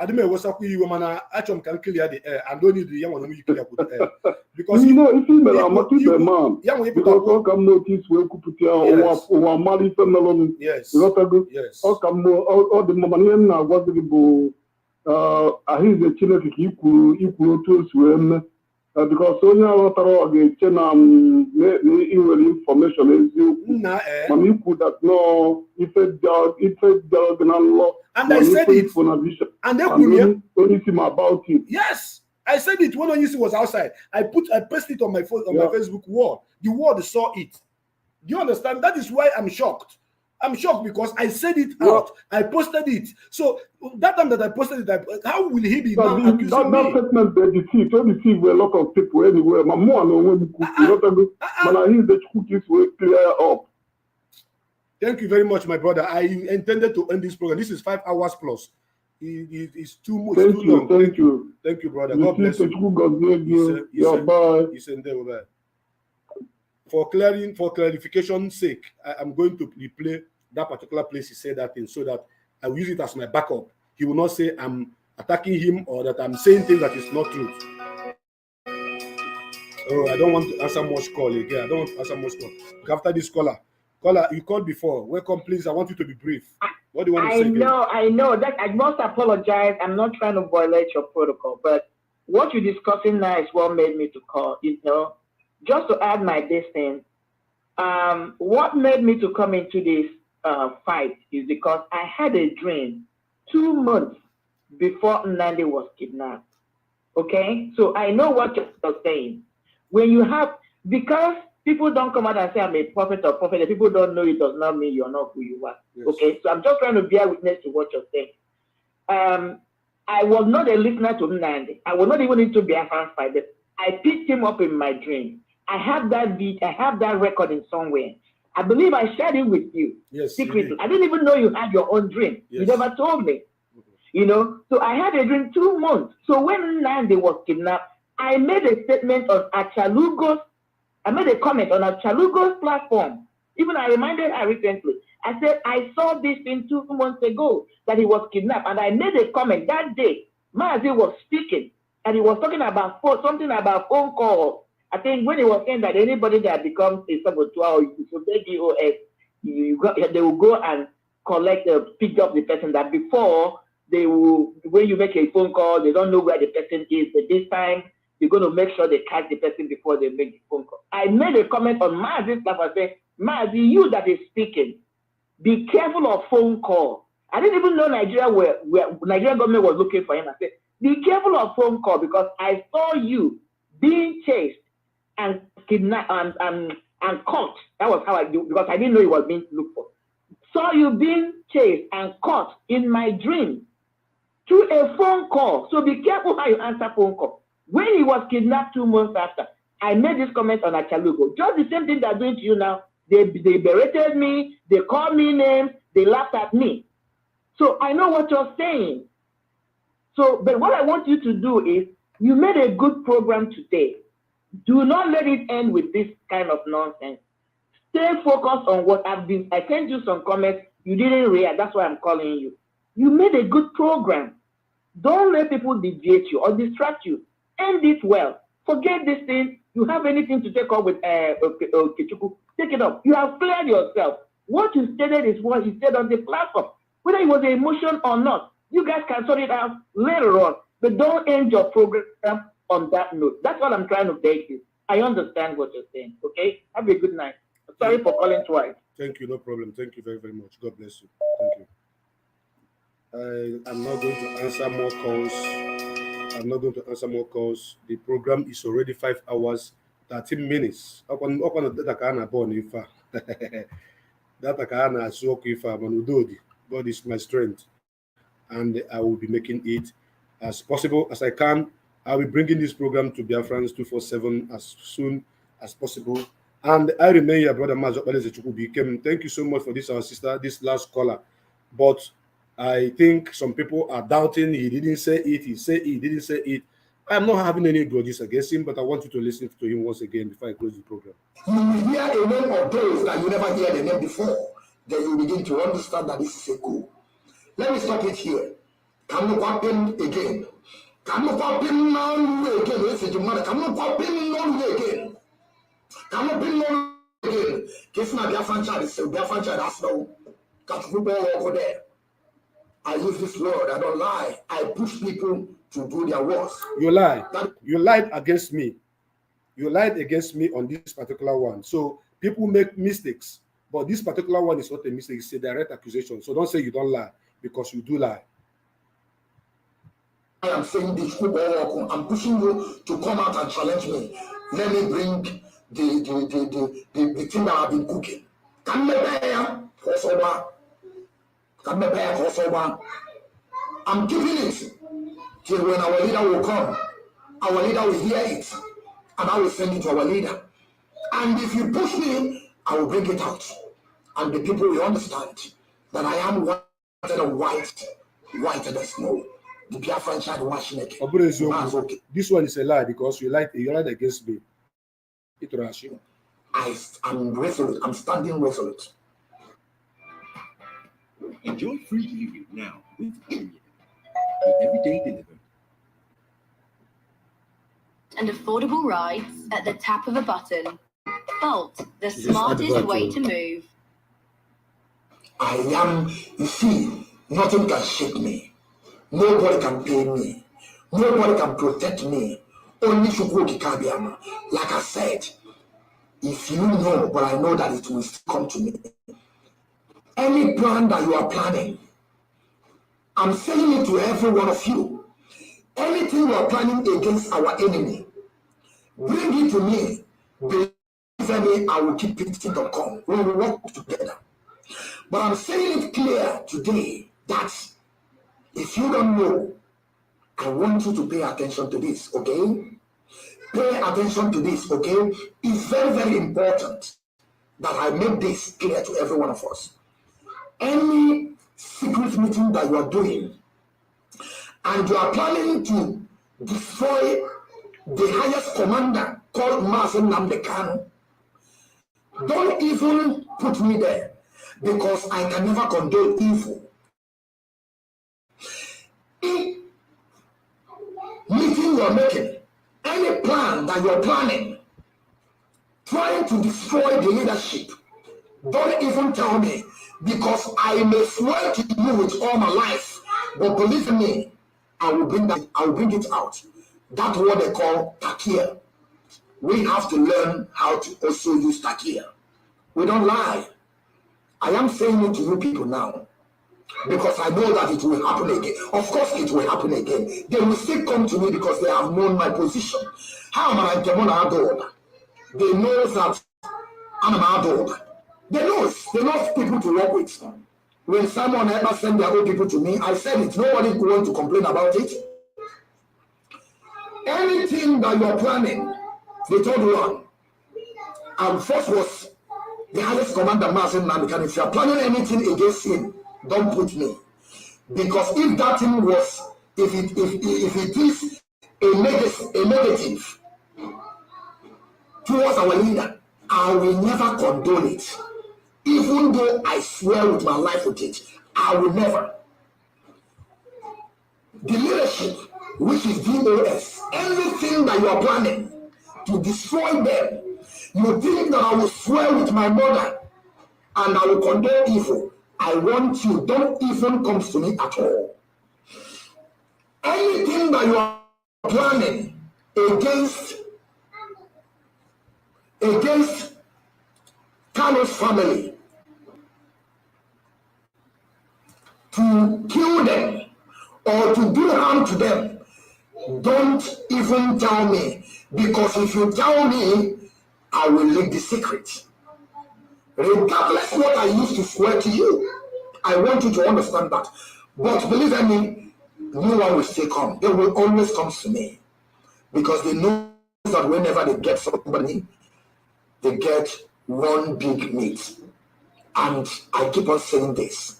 didn't know what's up with you, man. I can clear the air. I don't need the young one to clear the air. Because you know, if you are not the man, because all come notice where you put your or Mali melon. Yes. Yes. All come all the moment now was the I hear the children equal to swim. Because so now what are the information is you could that no if it dog and law and I said it and then only him about it. Yes, I said it when Onisi was outside. I pasted it on my phone my Facebook wall. The world saw it. Do you understand? That is why I'm shocked. I'm shocked because I said it out. I posted it. So that time that I posted it, how will he be now accusing me? That statement, they deceive a lot of people anywhere. My mom, when I hear the cookies will clear up. Thank you very much, my brother. I intended to end this program. This is 5 hours plus. It's too much. Thank you, thank you, brother. God bless you. Bye. You send there, bye. for clarification's sake, I'm going to replay that particular place he said that in, so that I will use it as my backup. He will not say I'm attacking him or that I'm saying things that is not true. Oh, I don't want to answer much call again. I don't want to answer much call. After this caller, you called before. Welcome, please. I want you to be brief. What do you want to say? I know that I must apologize. I'm not trying to violate your protocol, but what you're discussing now is what made me to call. You know, just to add my distance. What made me to come into this fight is because I had a dream 2 months before Nnamdi was kidnapped. Okay, so I know what you're saying. When you have, because people don't come out and say I'm a prophet or prophet, if people don't know, it does not mean you're not who you are. Yes. Okay, so I'm just trying to bear witness to what you're saying. I was not a listener to Nnamdi. I was not even into Biafrans fight, but I picked him up in my dream. I have that beat, I have that recording somewhere. I believe I shared it with you. Yes, secretly. I didn't even know you had your own dream. Yes. You never told me. You know, so I had a dream 2 months. So when Nnamdi was kidnapped, I made a statement on Achalugo's, I made a comment on Achalugo's platform. Even I reminded her recently. I said, I saw this thing 2 months ago that he was kidnapped. And I made a comment that day. Mazi was speaking and he was talking about something about phone call. I think when he was saying that anybody that becomes a saboteur or disobey DOS, they will go and collect, pick up the person that before they will, when you make a phone call, they don't know where the person is, but this time they're going to make sure they catch the person before they make the phone call. I made a comment on Mazi's stuff. I said, Mazi, you that is speaking, be careful of phone call. I didn't even know Nigeria Nigeria government was looking for him. I said, be careful of phone call because I saw you being chased and kidnapped and caught. That was how I do, because I didn't know he was being looked for. Saw you being chased and caught in my dream through a phone call. So be careful how you answer phone call. When he was kidnapped 2 months after, I made this comment on Achalugo. Just the same thing they're doing to you now. They berated me, they called me names, they laughed at me. So I know what you're saying. So, but what I want you to do is, you made a good program today. Do not let it end with this kind of nonsense. Stay focused on what I sent you some comments, you didn't react, that's why I'm calling you. You made a good program. Don't let people deviate you or distract you. End it well. Forget this thing. You have anything to take up with Kichuku, take it up. You have cleared yourself. What you stated is what you said on the platform. Whether it was an emotion or not, you guys can sort it out later on. But don't end your program on that note. That's what I'm trying to beg you. I understand what you're saying. Okay? Have a good night. Sorry for calling twice. Thank you. No problem. Thank you very, very much. God bless you. Thank you. I'm not going to answer more calls. I'm not going to answer more calls. The program is already 5 hours, 13 minutes. God is my strength, and I will be making it as possible as I can. I'll be bringing this program to Biafrans 247 as soon as possible. And I remain your brother Mazi Chika Edoziem. Thank you so much for this, our sister, this last caller. But I think some people are doubting he didn't say it, he said he didn't say it. I'm not having any grudges against him, but I want you to listen to him once again before I close the program. You will hear a name of those that you never hear the name before. Then you begin to understand that this is a goal. Let me stop it here. Come up again. Come up again. Listen to mother. Come up again. Come up again. Kiss my Biafran child. So Biafran child has no catch football over there. I use this word. I don't lie. I push people to do their worst. You lie. You lied against me. You lied against me on this particular one. So people make mistakes, but this particular one is not a mistake. It's a direct accusation. So don't say you don't lie, because you do lie. I am saying this football. I'm pushing you to come out and challenge me. Let me bring the thing that I've been cooking. I'm giving it till when our leader will come. Our leader will hear it, and I will send it to our leader. And if you push me, I will bring it out, and the people will understand that I am whiter than snow. The Biafran child washing it. This one is a lie because you lied against me. I'm resolute. I'm standing resolute. Enjoy free delivery now with Jumia. With everyday delivery. And affordable rides at the tap of a button. Bolt, the smartest way to move. I am, you see, nothing can shake me. Nobody can pay me. Nobody can protect me. Only Shukwoki Kabiama. Like I said, if you know, but I know that it will still come to me. Any plan that you are planning, I'm saying it to every one of you. Anything you are planning against our enemy, bring it to me. Believe me, I will keep it in the come. We will work together. But I'm saying it clear today that if you don't know, I want you to pay attention to this, okay? Pay attention to this, okay? It's very, very important that I make this clear to every one of us. Any secret meeting that you are doing and you are planning to destroy the highest commander called Mazi Chika, don't even put me there because I can never condone evil. Any meeting you are making, any plan that you are planning, trying to destroy the leadership, don't even tell me because I may swear to you with all my life, but believe me, I will bring it out. That's what they call takia. We have to learn how to also use takia. We don't lie. I am saying it to you people now because I know that it will happen again. Of course, it will happen again. They will still come to me because they have known my position. How am I adult? They know that I'm an adult. They know people to work with. When someone ever send their own people to me, I said it. Nobody going to complain about it. Anything that you're planning, the third one, and first was the highest commander, Mazi Chika. If you're planning anything against him, don't put me. Because if that thing was, if it is a negative towards our leader, I will never condone it. Even though I swear with my life with it, I will never. The leadership, which is DOS, anything that you are planning to destroy them, you think that I will swear with my mother and I will condone evil. I want you, don't even come to me at all. Anything that you are planning against Carlos family, to kill them or to do harm to them, don't even tell me, because if you tell me, I will leak the secret. Regardless what I used to swear to you, I want you to understand that. But believe me, no one will still come. They will always come to me because they know that whenever they get somebody, they get one big meat. And I keep on saying this.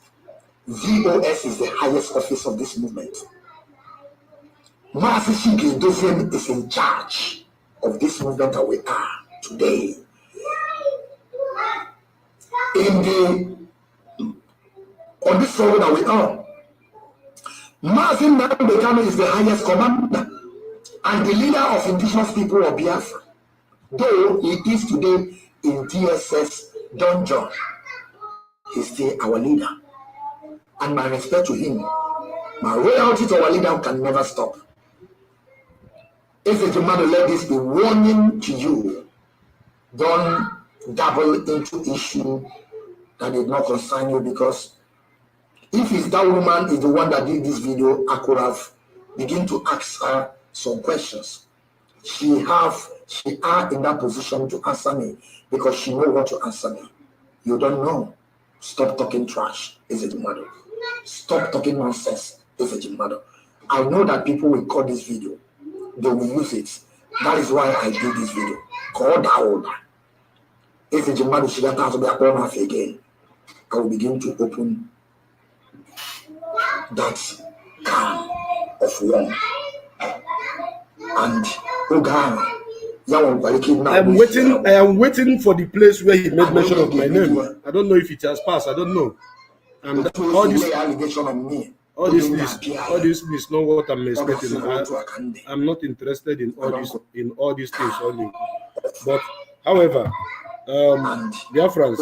VOS is the highest office of this movement. Mazi Chika Edoziem is in charge of this movement that we are today. On this road that we are, Mazi Chika is the highest commander and the leader of indigenous people of Biafra. Though he is today in DSS dungeon, he's still our leader. And my respect to him, my loyalty to our leader can never stop. If it's a man to let this be warning to you, don't dabble into issue that did not concern you, because if it's that woman is the one that did this video, I could have begin to ask her some questions. She are in that position to answer me because she know what to answer me. You don't know. Stop talking trash. Is it matter? Stop talking nonsense. Is it matter? I know that people will call this video. They will use it. That is why I did this video. Call that order. If it's matter, she got to be a corner again. I will begin to open that can of war. And oh God, I'm waiting for the place where he made mention of my name. I don't know if it has passed. I don't know. And all this allegation on me. All this is not what I'm expecting. I'm not interested in all these things only. But however, Biafrans,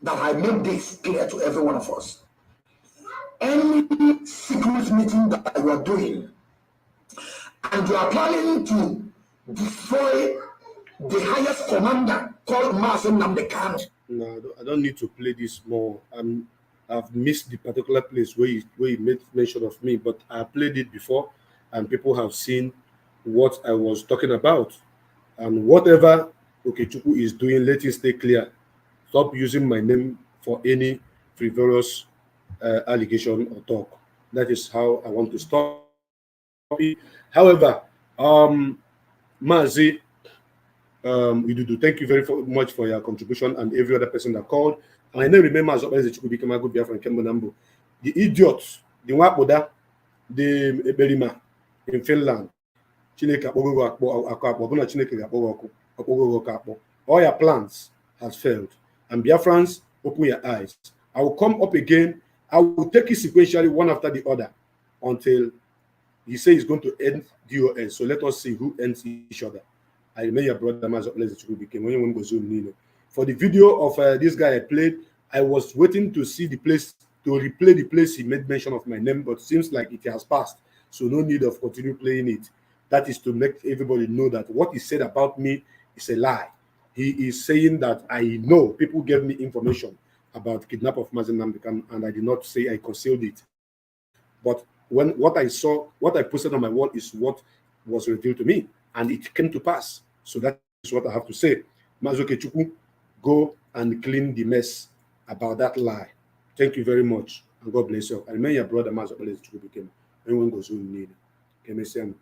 that I made this clear to every one of us. Any secret meeting that you are doing, and you are planning to destroy the highest commander called Mazi Chika. No, I don't need to play this more. I've missed the particular place where he made mention of me, but I played it before, and people have seen what I was talking about. And whatever Okechukwu is doing, let it stay clear. Stop using my name for any frivolous allegation or talk. That is how I want to stop it. However, Mazi, thank you very much for your contribution and every other person that called. And I now remember as Mazi Chika became a good Biafran Kembo. The idiots, the Wapoda, the Ebelima in Finland. All your plans has failed. And Biafrans, open your eyes. I will come up again. I will take it sequentially one after the other until he says he's going to end DOS. So let us see who ends each other. I remember your brother Mazi Chika became when you go Zoom Nino. For the video of this guy I played, I was waiting to see the place, to replay the place he made mention of my name, but it seems like it has passed. So no need of continue playing it. That is to make everybody know that what he said about me is a lie. He is saying that I know people gave me information about kidnap of Mazi Chika, and I did not say I concealed it. But when what I saw, what I posted on my wall is what was revealed to me, and it came to pass. So that is what I have to say. Mazi Okechukwu, go and clean the mess about that lie. Thank you very much, and God bless you. I remember your brother Mazi Chika became anyone goes who need. Can I say?